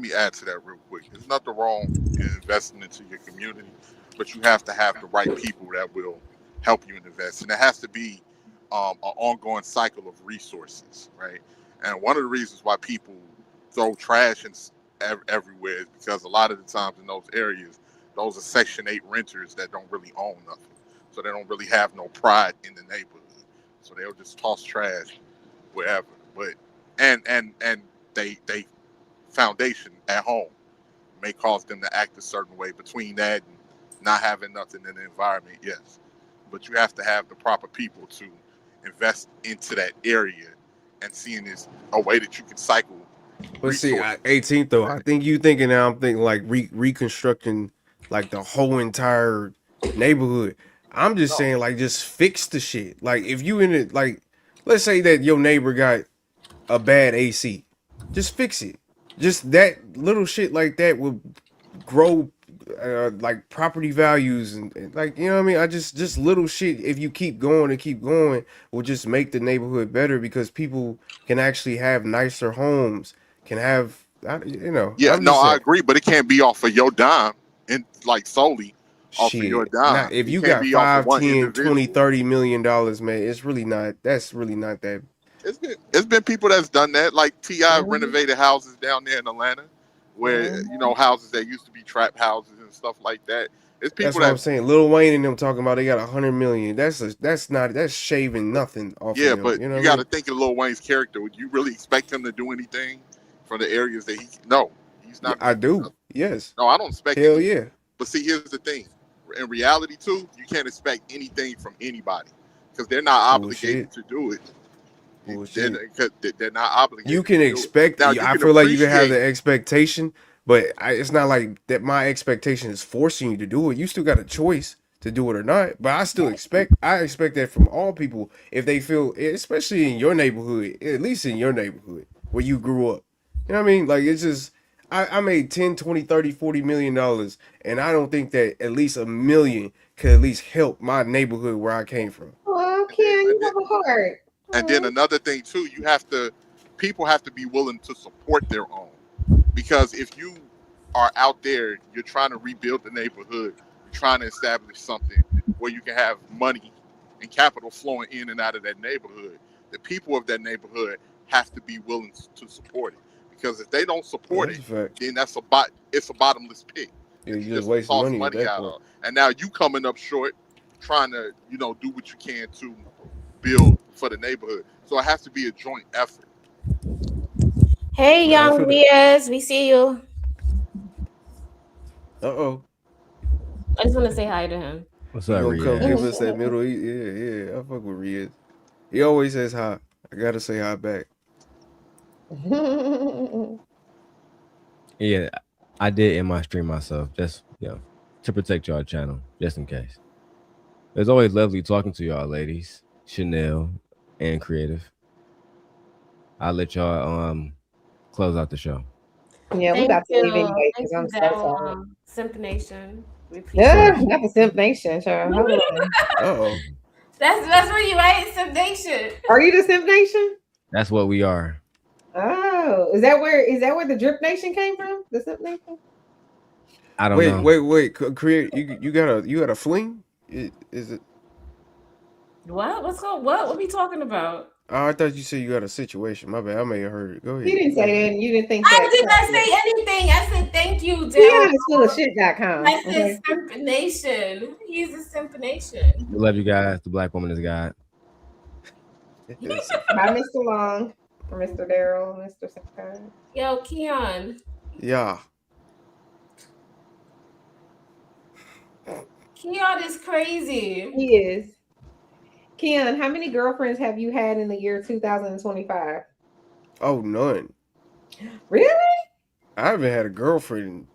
me add to that real quick. There's nothing wrong in investing into your community, but you have to have the right people that will help you invest, and it has to be an ongoing cycle of resources, right? And one of the reasons why people throw trash everywhere is because a lot of the times in those areas, those are Section 8 renters that don't really own nothing, so they don't really have no pride in the neighborhood, so they'll just toss trash wherever. But and they foundation at home may cause them to act a certain way. Between that and not having nothing in the environment, yes, but you have to have the proper people to invest into that area and seeing this a way that you can cycle But see, resources. 18th though, I think you thinking now. I'm thinking like reconstructing like the whole entire neighborhood. I'm just No, saying like just fix the shit. Like if you in it, like let's say that your neighbor got a bad AC, just fix it. Just that little shit like that will grow like property values and like what I mean. I just little shit. If you keep going and keep going, will just make the neighborhood better because people can actually have nicer homes. Can have yeah, I'm no, just I saying. agree, but it can't be off of your dime and like solely off of your Shit. Not dime. if It you can't got be off of 5, one 10, 20, individual. $30 million, man. It's really not. That's really not that. It's been people that's done that. Like Ti Mhm. renovated houses down there in Atlanta, where Mhm. houses that used to be trap houses and stuff like that. It's That's people what I'm that saying. Lil Wayne and them talking about they got 100 million. That's shaving nothing off of yeah, them. but You know you what I got to mean? think of Lil Wayne's character. Would you really expect him to do anything from the areas that he? No, he's Yeah, not I going to do do. nothing. Yes. No, I don't expect Hell anything. yeah. But see, here's the thing. In reality, too, you can't expect anything from anybody because they're not Bullshit. obligated to do it. They're, Bullshit. 'cause they're not You obligated can to do it. expect. Now you I can feel like you can have appreciate. the expectation, but it's not like that. My expectation is forcing you to do it. You still got a choice to do it or not. But I still expect. I expect that from all people if they feel, especially in your neighborhood, at least in your neighborhood where you grew up. You know what I mean? Like it's just. I made 10, 20, 30, $40 million, and I don't think that at least a million could at least help my neighborhood where I came from. Oh, And Ken, then, and you then have a heart. and then Oh. another thing too, people have to be willing to support their own. Because if you are out there, you're trying to rebuild the neighborhood, you're trying to establish something where you can have money and capital flowing in and out of that neighborhood. The people of that neighborhood have to be willing to support it. Because if they don't support That's it, a fact. then it's a bottomless pit Yeah, that you you just just wasting toss money at money that out point. of. And now you coming up short, trying to do what you can to build for the neighborhood. So it has to be a joint effort. Hey, Yeah, I feel young that. Riaz, we see you. Uh-oh. I just want to say hi to him. What's He up, gonna come give Riaz? us that Middle East. Yeah, yeah. I fuck with Riaz. He always says hi. I gotta say hi back. Yeah, I did in my stream myself, just to protect y'all channel, just in case. It's always lovely talking to y'all, ladies, Chanel and Creative. I'll let y'all close out the show. Yeah, we Thank about to leave you. anyway Thank because I'm you, so Daryl. sorry. Simp Nation. We Of appreciate Yeah, course. you. not the Simp Nation, child. Hold on. Uh-oh. That's for you, right? Simp Nation. Are you the Simp Nation? That's what we are. Oh, is that where the Drip Nation came from? The Simp Nation? I don't Wait, know. wait, wait. Create you got a fling? Is it What? What's going? What? What are we talking about? Oh, I thought you said you got a situation. My bad. I may have heard it. Go ahead. You didn't say that, and you didn't think I that. did not say anything. I said thank you, Keon Daryl. is full of shit.com. That's Okay. a simp nation. He's a simp nation. We love you guys. The black woman is God. By Mr. Long, or Mr. Daryl, Mr. Simcon. Yo, Keon. Yeah. Keon is crazy. He is. Keon, how many girlfriends have you had in the year 2025? Oh, none. Really? I haven't had a girlfriend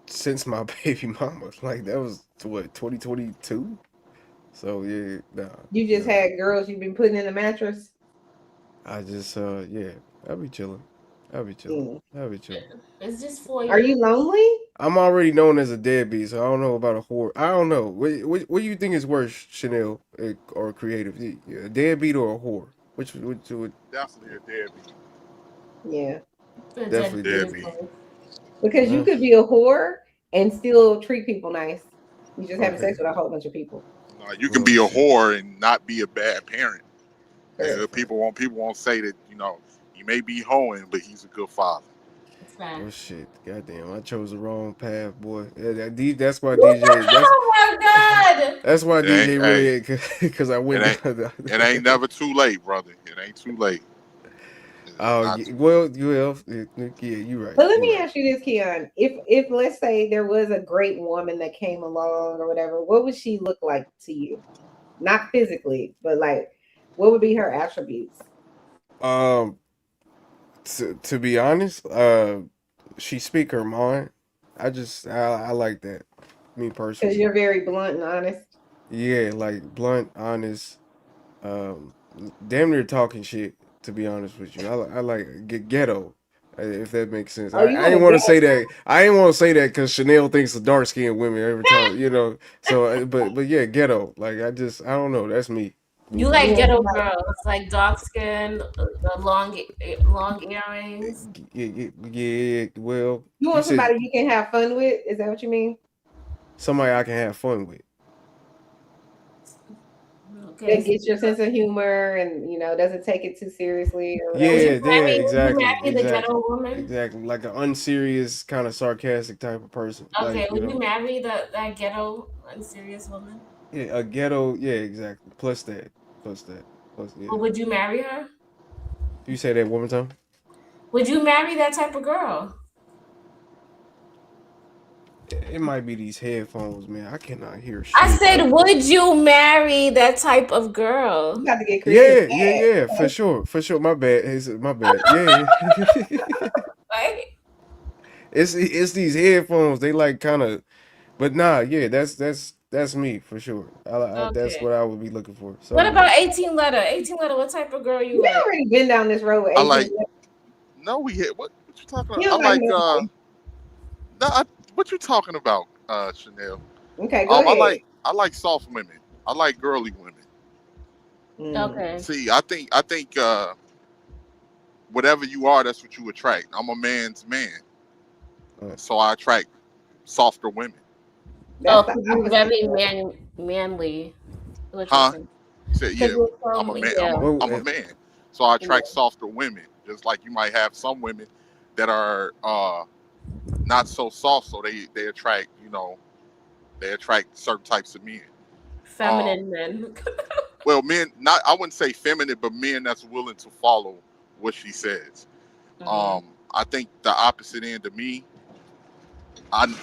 since my baby mama. Like that was what 2022. So yeah, nah. You just had girls you've been putting in the mattress? I just yeah, I'll be chilling. I'll be chilling. I'll be chilling. It's just 4 years. Are you lonely? I'm already known as a deadbeat, so I don't know about a whore. I don't know. What do you think is worse, Chanel or creative? A deadbeat or a whore? Which Definitely a deadbeat. Yeah. Definitely deadbeat. Because you could be a whore and still treat people nice. You just having Okay. sex with a whole bunch of people. No, you can be a whore and not be a bad parent. People won't say that, he may be hoeing, but he's a good father. Oh shit! Goddamn! I chose the wrong path, boy. That's why Oh DJ. my God! That's why DJ Hey, Red, because I went. It ain't never too late, brother. It ain't too late. Oh yeah, well, yeah, you're right. But let me ask you this, Keon. If let's say there was a great woman that came along or whatever, what would she look like to you? Not physically, but like what would be her attributes? To be honest, she speak her mind. I like that. Me Because personally. you're very blunt and honest. Yeah, like blunt, honest, damn near talking shit. To be honest with you, I like ghetto, if that makes sense. Oh, you I want didn't a want to ghetto? say that. I didn't want to say that because Chanel thinks of dark skinned women every time, So, but yeah, ghetto. Like I don't know. That's me. You like ghetto girls, like dark skin, the long earrings. Yeah. Well, You want somebody you can have fun with? Is that what you mean? somebody I can have fun with. That gets your sense of humor and doesn't take it too seriously or whatever. Exactly. marry the ghetto woman? Exactly. Like an unserious, kind of sarcastic type of person. Okay, Like, would you marry that ghetto unserious woman? Yeah, a ghetto. Yeah, exactly. Plus that. Plus yeah. Or would you marry her? You say that one more time. Would you marry that type of girl? It might be these headphones, man. I cannot hear shit. I said, would you marry that type of girl? You got to get creative. Yeah, for sure. My bad. My bad. Yeah. It's these headphones. They like kind of, but nah. Yeah, that's me for sure. That's Okay. what I would be looking for. So, What about 18 letter? 18 letter, what type of girl you like? already been down this road with 18 I like. letter. No, we hit. What you talking You about? don't I like like. nobody. What you talking about, Chanel? Okay, go ahead. I like soft women. I like girly women. Okay. See, I think whatever you are, that's what you attract. I'm a man's man, so I attract softer women. Oh, 'cause you're very manly. What you're Huh? saying. So, yeah, I'm a man. I'm a man, so I attract softer women. Just like you might have some women that are not so soft, so they attract they attract certain types of men. Feminine men. Well, men, not I wouldn't say feminine, but men that's willing to follow what she says. I think the opposite end of me, I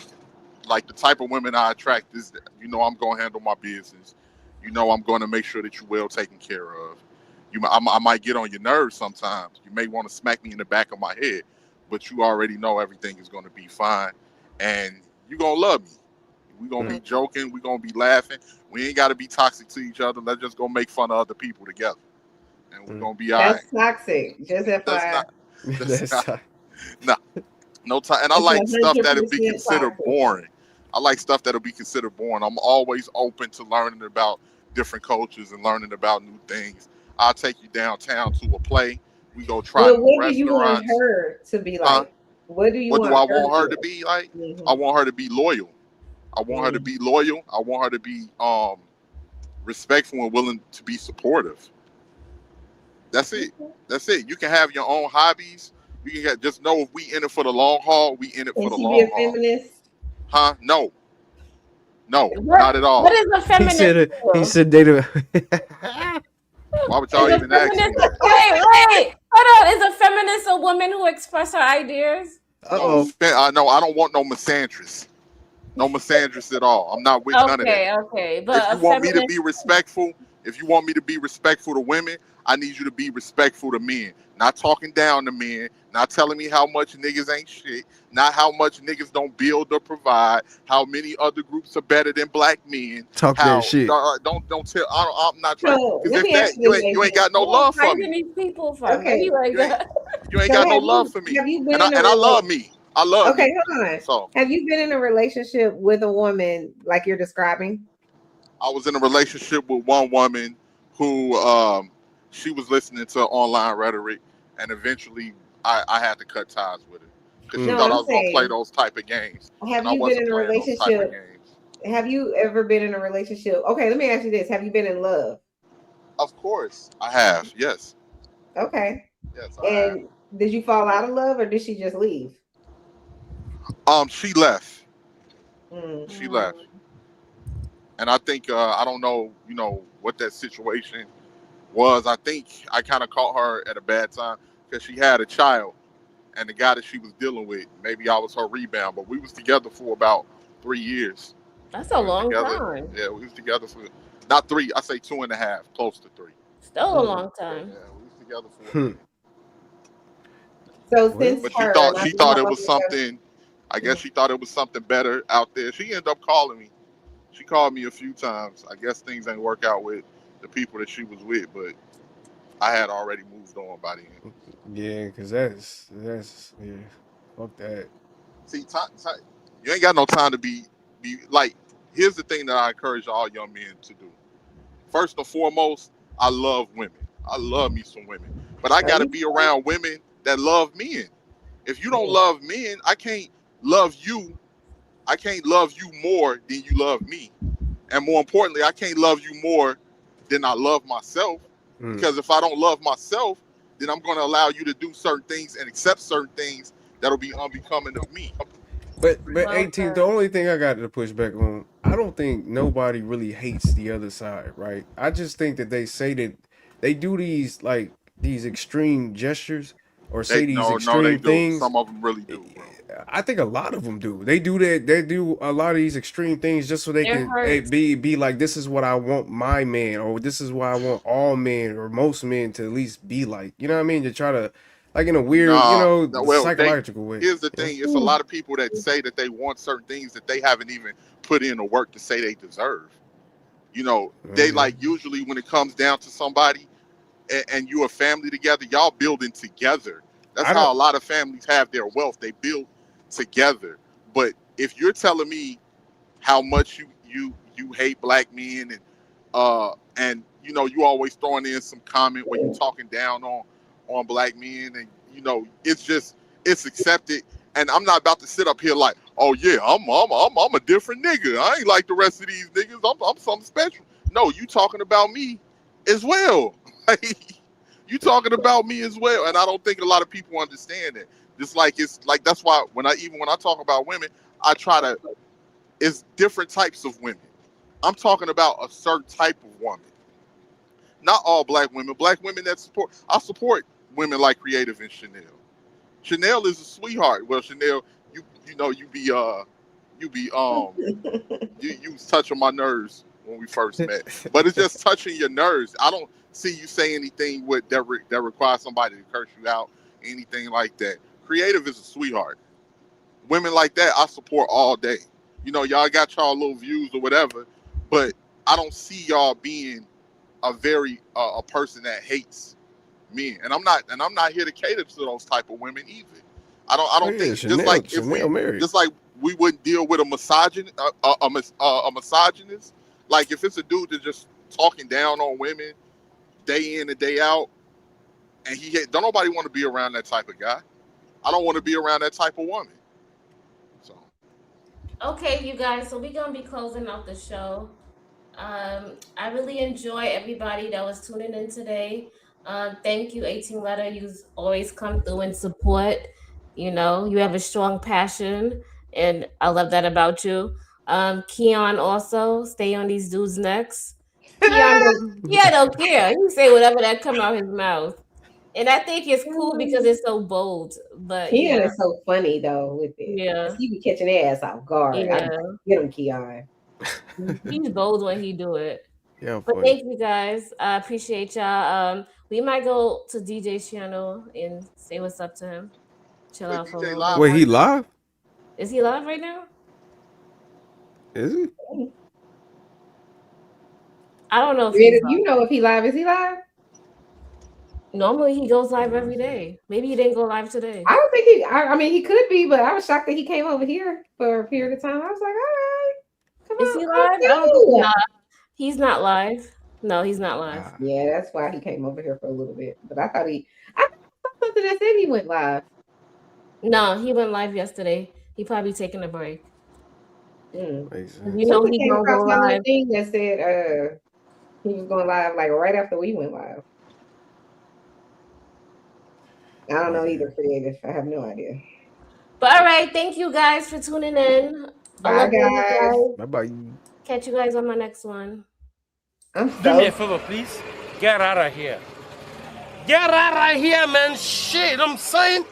like the type of women I attract is, I'm going to handle my business. I'm going to make sure that you're well taken care of. I might get on your nerves sometimes. You may want to smack me in the back of my head, but you already know everything is going to be fine, and you're going to love me. We're going to be joking. We're going to be laughing. We ain't got to be toxic to each other. Let's just go make fun of other people together, and we're going to be all right. That's toxic. Just FYI. No time. And I like stuff that'll be considered boring. I like stuff that'll be considered boring. I'm always open to learning about different cultures and learning about new things. I'll take you downtown to a play. We go try new What do restaurants. you want her to be like? What do you I want want her to be like? I want her to be loyal. I want her to be loyal. I want her to be respectful and willing to be supportive. That's it. That's it. You can have your own hobbies. You can just know if we in it for the long haul, we in it for Can the she be long a haul. feminist? Huh? No, no, not at What all. is a feminist He do? said they do. Why would Is y'all a even ask me feminist that? wait, hold on. Is a feminist a woman who express her ideas? No, no, I don't want no misandrist. No misandrist at all. I'm not with none of that. Okay. If But you a want me to feminist be respectful, if you want me to be respectful to women, I need you to be respectful to men. Not talking down to men, not telling me how much niggas ain't shit, not how much niggas don't build or provide, how many other groups are better than black men. Talk that How shit. don't tell. I'm not trying So because let if me that ask you this, you ain't got no what love for fighting me. these people for? Okay. You ain't So got no love for me. have you been And in a I love relationship? me. I love Okay, me. hold on. So Have you been in a relationship with a woman like you're describing? I was in a relationship with one woman who she was listening to online rhetoric, and eventually I had to cut ties with her because she No, thought I I'm was gonna play saying, those type of games, have and I you been wasn't in a playing those type of relationship? games. Have you ever been in a relationship? Okay, let me ask you this. Have you been in love? Of course, I have. Yes, Okay. yes, I have. And did you fall out of love or did she just leave? She left. Mm. She left, and I think I don't know, what that situation was. I think I kind of caught her at a bad time because she had a child, and the guy that she was dealing with, maybe I was her rebound, but we was together for about 3 years. That's a We was long together. time. Yeah, we was together for not three. I say 2.5, close to 3. Still a long time. Yeah, we was together for a Hmm. minute. So Well, since But her, and I she know thought how it long was ago. something. I guess she thought it was something better out there. She ended up calling me. She called me a few times. I guess things ain't work out with the people that she was with, but I had already moved on by then. yeah, because that's yeah. Fuck that. See, you ain't got no time to be like. Here's the thing that I encourage all young men to do. First and foremost, I love women. I love me some women, but I got to You be around women that love men. If you don't love men, I can't love you. I can't love you more than you love me, and more importantly, I can't love you more than I love myself. Mm. Because if I don't love myself, then I'm going to allow you to do certain things and accept certain things that'll be unbecoming of me. But Well 18, the said. only thing I got to push back on, I don't think nobody really hates the other side, right? I just think that they say that they do these extreme gestures or They say these no, they extreme do. things. Some of them really do, bro. I think a lot of them do. They do that. They do a lot of these extreme things just so they It can hurts. be like, this is what I want my man, or this is what I want all men or most men to at least be like. You know what I mean? To try to, like, in a weird, No, no, well, psychological way. here's the You thing. It's a lot of people that say that they want certain things that they haven't even put in the work to say they deserve. They know? like usually when it comes down to somebody and you a family together, y'all building together. That's I don't. how a lot of families have their wealth. They build together. But if you're telling me how much you hate black men and you always throwing in some comment where you talking down on black men and it's accepted, and I'm not about to sit up here like, oh yeah, I'm a different nigga. I ain't like the rest of these niggas. I'm something special. No, you talking about me as well. Like, you talking about me as well, and I don't think a lot of people understand it. Just like it's like that's why when I talk about women, I try to. It's different types of women. I'm talking about a certain type of woman. Not all black women. Black women that support. I support women like Creative and Chanel. Chanel is a sweetheart. Well, Chanel, you be you was touching my nerves when we first met, but it's just touching your nerves. I don't see you say anything that requires somebody to curse you out, anything like that. Creative is a sweetheart. Women like that, I support all day. Y'all got y'all little views or whatever, but I don't see y'all being a person that hates men, and I'm not here to cater to those type of women either. I Oh don't yeah, think just like if Chanel married. just like we wouldn't deal with a a misogynist. Like if it's a dude that's just talking down on women day in and day out, and don't nobody want to be around that type of guy. I don't want to be around that type of woman. So Okay, you guys, so we're gonna be closing out the show. I really enjoy everybody that was tuning in today. Thank you, 18 letter. You always come through and support. You know, you have a strong passion, and I love that about you. Keon also stay on these dudes' necks. Keon don't care. He say whatever that come out his mouth, and I think it's cool because it's so bold. But Keon yeah, is so funny though with it. yeah, 'Cause he be catching their ass off guard. I yeah. get him, Keon. He's bold when he do it. Yeah, But funny. thank you guys. I appreciate y'all. We might go to DJ's channel and say what's up to him. Chill out for a little bit. Wait, he live? Is he live right now? Is he? I don't know if Red, he's if live. you know if he live, is he live? Normally he goes live every day. Maybe he didn't go live today. I don't think he. I mean, he could be, but I was shocked that he came over here for a period of time. I was like, all right, come Is on, he come live? I don't think through. he's not live. No, he's not live. Yeah, that's why he came over here for a little bit. But I thought I saw something that said he went live. No, he went live yesterday. He probably taking a break. You know Something he came gonna across go my little live. thing that said he was going live like right after we went live. I don't know either, creative. I have no idea. But all right, thank you guys for tuning in. I Bye, love all you guys. guys. Bye bye. Catch you guys on my next one. Do me a favor, please. Get out of here. Get out of here, man. Shit, I'm saying.